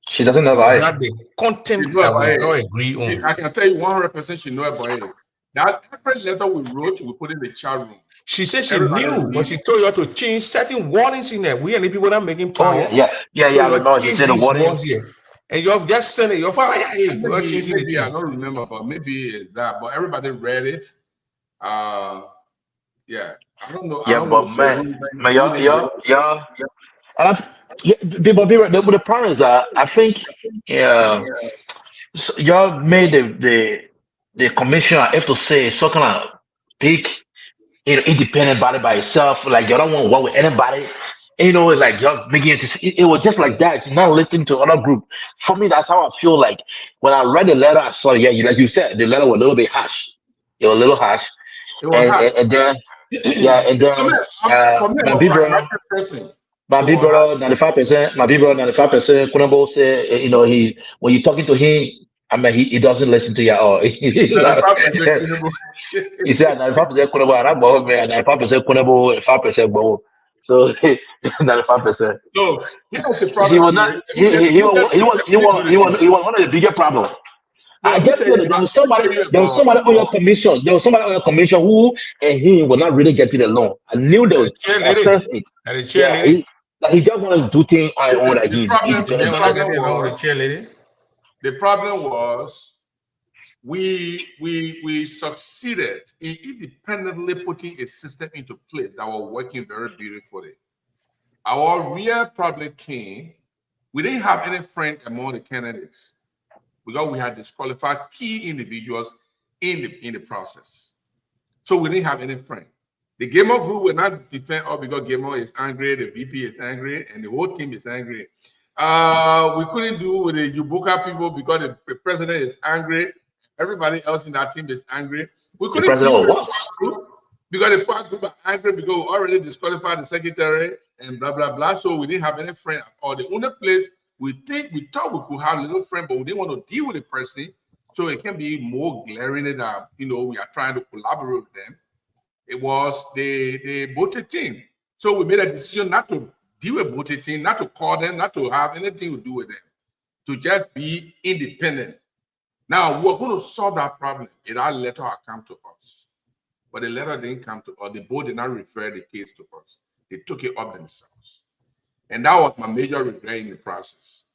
She doesn't know about that the content that we all agree on. I can tell you 100% she know about it. That every letter we wrote, we put in the chat room. She said she knew, but she told you to change certain warnings in there. We are the people that making power. Oh, yeah. I remember she said the warning. And you have just sent it. You're fired. Maybe I don't remember, but maybe it's that. But everybody read it. Yeah, I don't know. Yeah, but man, yeah. And the problem is that I think so y'all made the commission, I have to say, so kind of big, independent body by itself. Like you don't want to work with anybody. Like y'all making it was just like that. You're not listening to other group. For me, that's how I feel. Like when I read the letter, I saw like you said, the letter was a little bit harsh. It was a little harsh. And then my big brother, 95%. My big brother, 95%. Kunabo said, when you're talking to him, I mean, he doesn't listen to you at all. He said 95% Kunabo, and I'm about 95% Kunabo, 5% Bobo. So 95%. So here's the problem. He was not. He was one of the bigger problems. I just feel that there was somebody on your commission. There was somebody on your commission who and he would not really get it along. I knew there was sense it. He just wanted to do things on own. Like the problem was we succeeded in independently putting a system into place that was working very beautifully. Our real problem came. We didn't have any friend among the candidates, because we had disqualified key individuals in the process. So we didn't have any friend. The Ggaa group will not defend us because Ggaa is angry, the VP is angry, and the whole team is angry. We couldn't do with the Yubuka people because the president is angry. Everybody else in that team is angry. We couldn't do with the group because the park group are angry because we already disqualified the secretary and blah, blah, blah. So we didn't have any friend. Or the only place we thought we could have a little friend, but we didn't want to deal with the person, so it can be more glaring that we are trying to collaborate with them. it was the voting team. So we made a decision not to deal with voting team, not to call them, not to have anything to do with them, to just be independent. Now we're going to solve that problem. That letter had come to us, but the letter didn't come to us. The board did not refer the case to us. They took it up themselves, and that was my major regret in the process.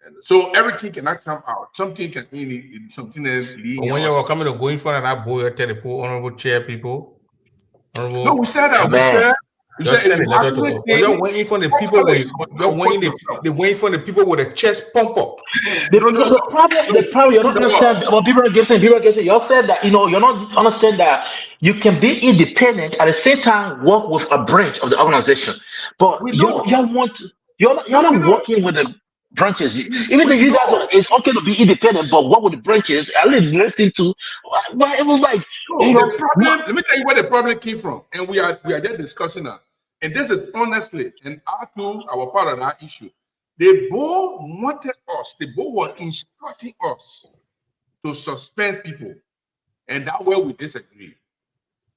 And so everything cannot come out. Something can be something else. But when you were coming to go in front of that board, tell the poor honorable chair people. Honorable, no, we said that. We just said send a letter to us. You're waiting for the people when you're waiting for the people with a chest pump up. The problem, you don't understand. What people are saying, you said that you're not understand that you can be independent at the same time work with a branch of the organization, but you're not working with the branches. Even though you guys it's okay to be independent, but what with the branches? I didn't listen to, but it was like the problem. Let me tell you where the problem came from, and we are just discussing that. And this is honestly, and our part of that issue. The board wanted us, the board was instructing us to suspend people, and that way we disagreed.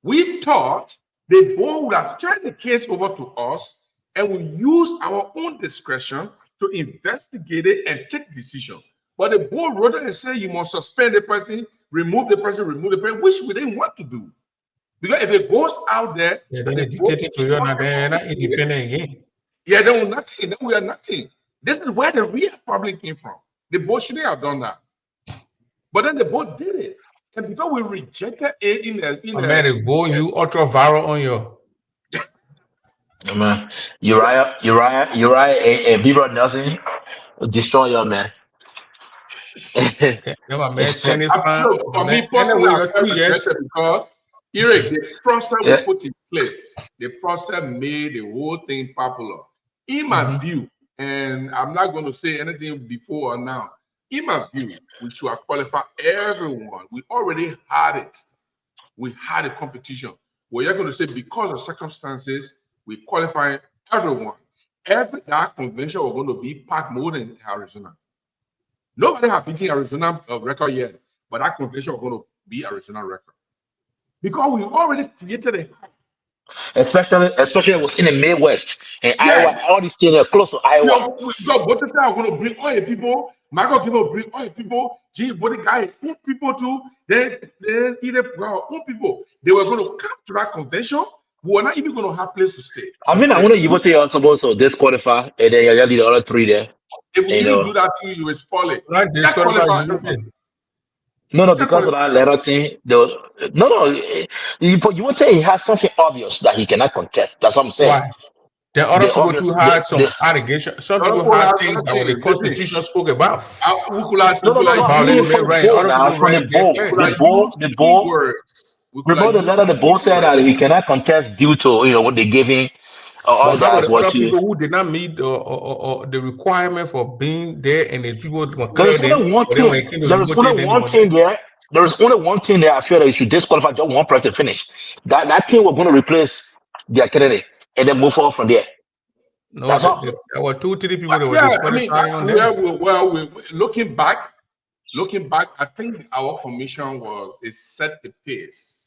We thought the board would have turned the case over to us, and we use our own discretion to investigate it and take decision. But the board wrote it and said you must suspend the person, remove the person, which we didn't want to do. Because if it goes out there, then they're not independent again. Yeah, then nothing. Then we are nothing. This is where the real problem came from. The board shouldn't have done that, but then the board did it, and because we rejected it in the board, you ultra viral on your. Man, Uriah, Bieber nothing, destroy your man. My man standing front. For me personally, I'm very regretted because Eric, the process we put in place, the process made the whole thing popular. In my view, and I'm not going to say anything before or now, in my view, we should have qualified everyone. We already had it. We had a competition. We're going to say because of circumstances, we qualify everyone. That convention was going to be packed more than Arizona. Nobody has beaten Arizona record yet, but that convention was going to be Arizona record. Because we already created a especially it was in the Midwest and Iowa, all these things are close to Iowa. Both of them are going to bring all the people. Michael is going to bring all the people. Gee, body guy, own people too. Then either our own people. They were going to come to that convention. We were not even going to have place to stay. I mean, I want you are supposed to disqualify, and then you the other three there. If we didn't do that to you, you will spoil it. Right, disqualify. No, because of that letter thing. You would say he has something obvious that he cannot contest. That's what I'm saying. Why? The other people too had some allegations. Some people had things that the Constitution spoke about. The board. Remember the letter the board said that he cannot contest due to what they gave him. All that other people who did not meet the requirement for being there, and the people there is only one thing there. I feel that you should disqualify just one person finish. That team was going to replace their candidate and then move forward from there. No, there were 2-3 people that were disqualifying on them. Well, looking back, I think our commission set the pace.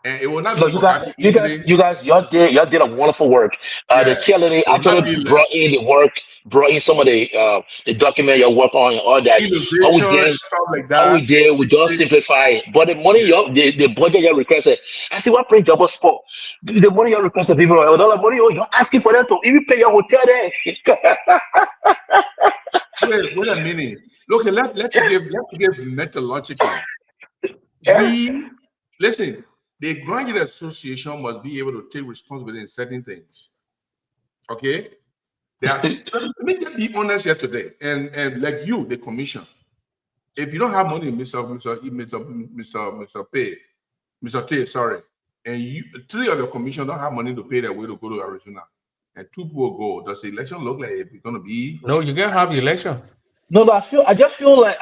And it will not you guys, y'all did a wonderful work. The cheerleading actually brought in some of the document you work on and all that. All we did, we just simplify it. But the money the budget you requested, I see what bring double sport. The money you requested, people with all the money you're asking for them to even pay your hotel there. Wait a minute. Look, let's give methodological. Listen. The Graduate Association must be able to take responsibility in certain things. Okay? Let me just be honest here today. And like you, the commission, if you don't have money, Mr. Tay, sorry, and 3 of the commission don't have money to pay their way to go to Arizona, and 2 people go, does the election look like it's going to be? No, you can't have the election. No, but I just feel like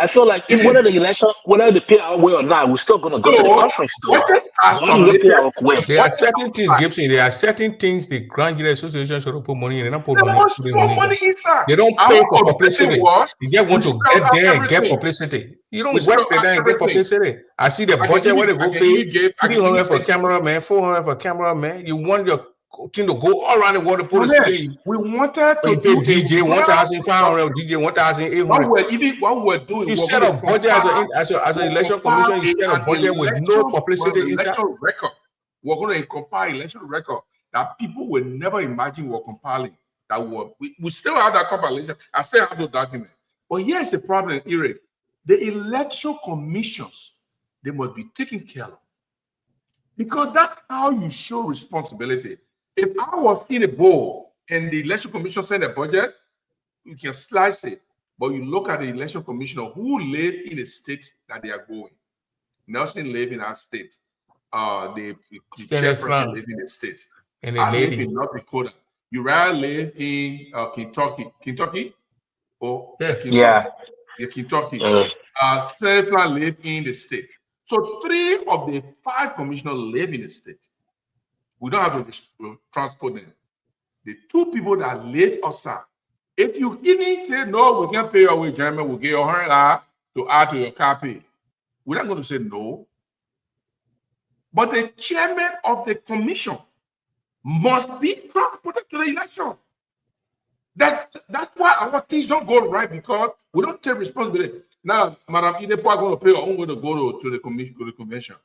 if whether the election, whether they pay our way or not, we're still gonna go to the So conference though. budget are Why do they pay submitted. our way? There are Budget certain things, outside. Gibson. There are certain things the Grand Jury Association should put money in. They don't put They money. must Put put money money inside. They don't Our pay for objective publicity. was You just want we to spell get out there and get everything. publicity. You We don't spell work there out and get everything. publicity. I see the I can budget give where you, they I go can pay even give, I can give you 300 for 20. cameraman, 400 for cameraman. You want your thing to go all around the world to put No, a man, studio. we wanted When to you pay do DJ a 1,500 or production. DJ 1,800. What we're doing, You we're set going a to budget as an election commission. You set a an budget with no publicity inside. election record. We're going to compile election record that people will never imagine we're compiling. That we still have that compilation. I still have those documents. But here's the problem, Eric. The election commissions, they must be taken care of. Because that's how you show responsibility. If I was in a bowl and the election commission sent a budget, you can slice it. But you look at the election commissioner who live in the state that they are going. Nelson live in our state. The chairperson live in the state. And I live in North Dakota. Uriah live in Kentucky, or Kentucky. Yeah. Kentucky. Senator live in the state. So 3 of the 5 commissioners live in the state. We don't have to transport them. The 2 people that live outside. If you even say no, we can't pay your way, German, we'll give you $100 to add to your car pay. We're not going to say no. But the chairman of the commission must be transported to the election. That's why our things don't go right, because we don't take responsibility. Now, Madam Idepo are going to pay our own way to go to the convention.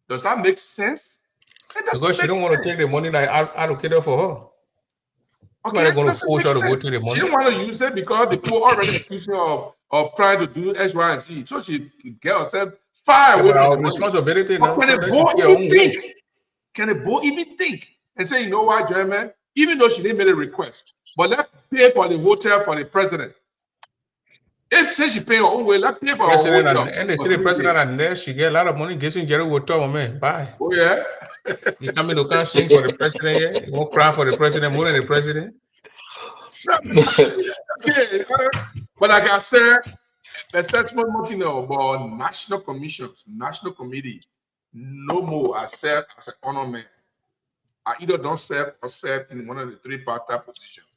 Does that make sense? Because she don't want to take the money that I allocated for her. Okay, they're going to force her to go to the money. She didn't want to use it because the people already accused her of trying to do X, Y, and Z. So she get herself far away from the responsibility now. Can a boy even think? Can a boy even think and say, you know what, German? Even though she didn't make a request, but let's pay for the hotel for the president. If since she pay her own way, let's pay for her hotel. And they say the president and there she get a lot of money. Guessing Jerry will tell man, bye. Oh yeah. You come in, you can't sing for the president yet. You won't cry for the president more than the president. Okay, but like I said, the assessment nothing about national commissions, national committee, no more. I serve as an honor man. I either don't serve or serve in one of the 3 part-time positions.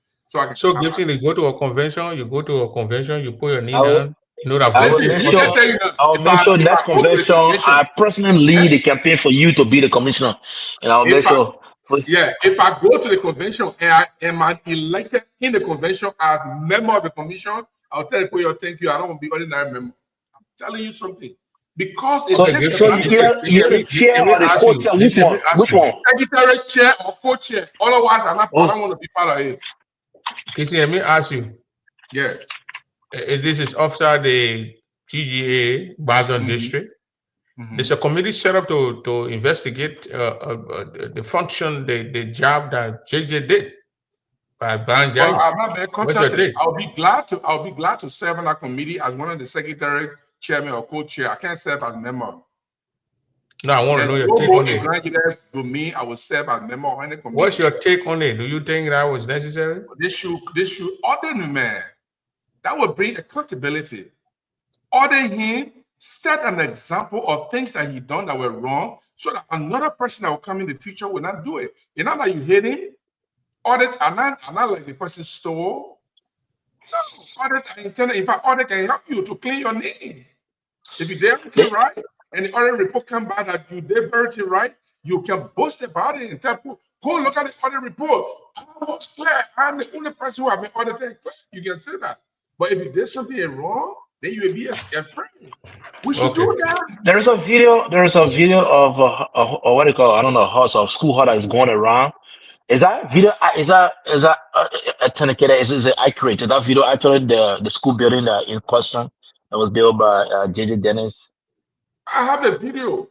So Gibson, you go to a convention, you put your knee down. You know that I'll make sure next convention, I personally lead the campaign for you to be the commissioner. And I'll make sure. Yeah, if I go to the convention and I am elected in the convention as member of the commission, I'll tell you, thank you. I don't want to be ordinary member. I'm telling you something. Because you're the chair or the co-chair. Which one? Secretary, chair, or co-chair. Otherwise, I don't want to be part of it. Casey, let me ask you. Yeah. This is officer the GGA Bazan district. It's a committee set up to investigate the function, the job that JJ did by Brian Jai. Well, I'm not being contacted. I'll be glad to serve on that committee as one of the secretary, chairman, or co-chair. I can't serve as member. No, I want to know your take on it. To me, I will serve as member of any committee. What's your take on it? Do you think that was necessary? This should order the man. That would bring accountability. Order him, set an example of things that he done that were wrong, so that another person that will come in the future will not do it. It's not like you hate him. Audits are not like the person stole. No, audits are intended. In fact, audit can help you to clean your name. If you did everything right, and the audit report come back that you did everything right, you can boast about it and tell people, go look at the audit report. I was clear. I'm the only person who have been audited. You can say that. But if you did something wrong, then you will be afraid. We should do that. There is a video of what do you call? I don't know, house of school hall that is going around. Is that video? Is that authenticated? Is it accurate? Is that video actually the school building that in question that was built by JJ Dennis? I have the video.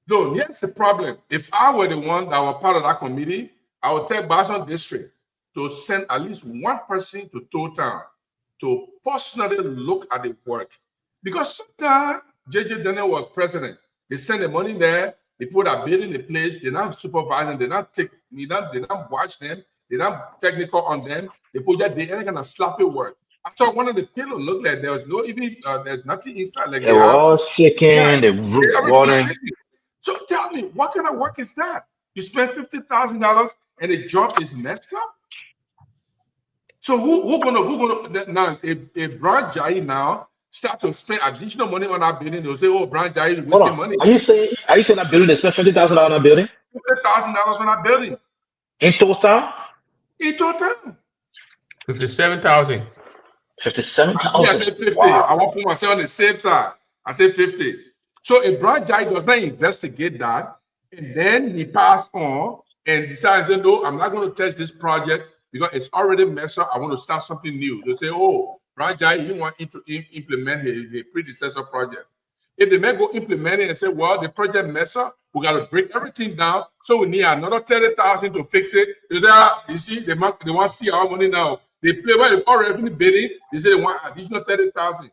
So here's the problem. If I were the one that was part of that committee, I would tell Boston District to send at least one person to Town to personally look at the work. Because sometimes JJ Dennis was president. They send the money there, the people that are building the place, they're not supervising, they not watch them, they're not technical on them. They put that they any kind of sloppy work. I saw one of the pillows look like there was no even there's nothing inside. Like They were all shaking, everybody's watering. shaking. So tell me, what kind of work is that? You spend $50,000 and the job is messed up. So who gonna now if Brian Jai now start to spend additional money on our building, they'll say, oh, Brian Jai is wasting money. Are you saying that building they spent $50,000 on a building? $50,000 on our building. In total? In total. 57,000. 57,000. I said 50. Wow. I want to put myself on the safe side. I said 50. So if Brian Jai does not investigate that, and then he passed on and decides, no, I'm not going to touch this project because it's already messed up. I want to start something new. They say, oh, Brian Jai, you want to implement his predecessor project. If they may go implement it and say, well, the project messed up, we got to break everything down, so we need another 30,000 to fix it. They say, you see, they want to steal our money now. They play well, they've already bidding. They say they want additional 30,000.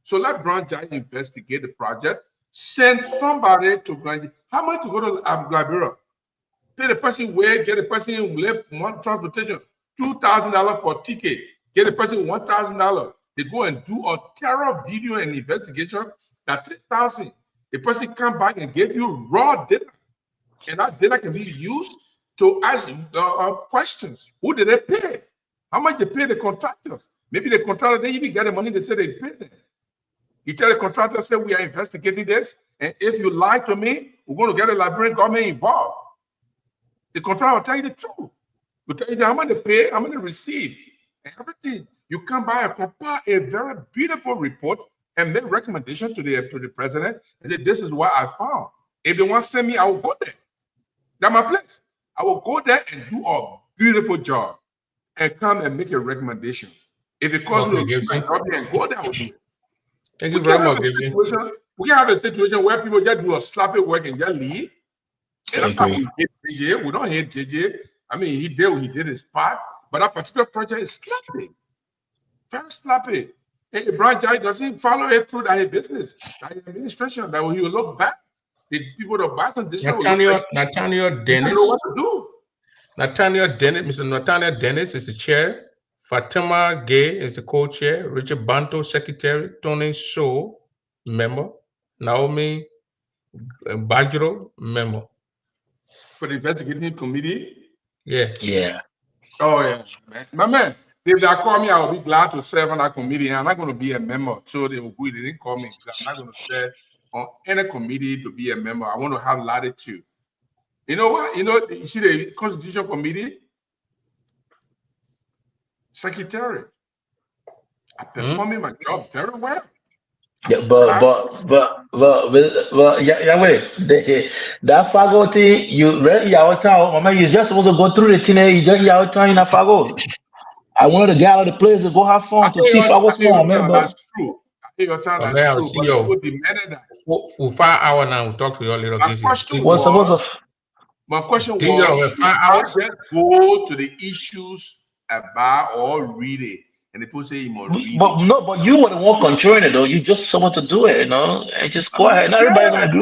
So let Brian Jai investigate the project. Send somebody to Grandy. How much to go to Liberia? Pay the person where, get the person one transportation, $2,000 for ticket. Get the person $1,000. They go and do a terror video and investigation. That 3,000. The person come back and give you raw data, and that data can be used to ask questions. Who did they pay? How much they pay the contractors? Maybe the contractor they even get the money they say they paid them. You tell the contractor, say, we are investigating this, and if you lie to me, we're going to get the Liberian government involved. The contractor will tell you the truth. Will tell you how much they pay, how much they receive, and everything. You come by and compile a very beautiful report and make recommendations to the president and say, this is what I found. If they want to send me, I will go there. That's my place. I will go there and do a beautiful job and come and make a recommendation. If it costs me to go there, I will do it. Thank you very much, we can have a situation where people just do a sloppy work and just leave. And that's how we hate JJ. We don't hate JJ. I mean, he did his part, but that particular project is sloppy. Very sloppy. And Brian Jai doesn't follow it through that business, that administration, that he will look back. The people that buy some this Nathaniel Dennis. Know what to do. Mr. Nathaniel Dennis is the chair. Fatima Gay is the co-chair. Richard Banto, secretary. Tony So, member. Naomi Bajro, member. For the investigative committee? Yeah. Oh, yeah. My man, if they call me, I will be glad to serve on that committee. I'm not going to be a member. So they didn't call me. I'm not going to serve on any committee to be a member. I want to have latitude. You know what? You see the Constitution Committee? Secretary. I'm performing my job very well. Yeah, yeah, wait. That faculty, you read your town. Mama, you just supposed to go through the thing. You just your town in a fago. I wanted to get out of the place to go have fun to see Fago small, man. That's true. Your time, that's true. But people demanded that. For 5 hours now, we'll talk to your little kids. My question was, should I just go to the issues about or read it? And people say you must read it. But you were the one controlling it, though. You just someone to do it, and just go ahead. Not everybody gonna do it.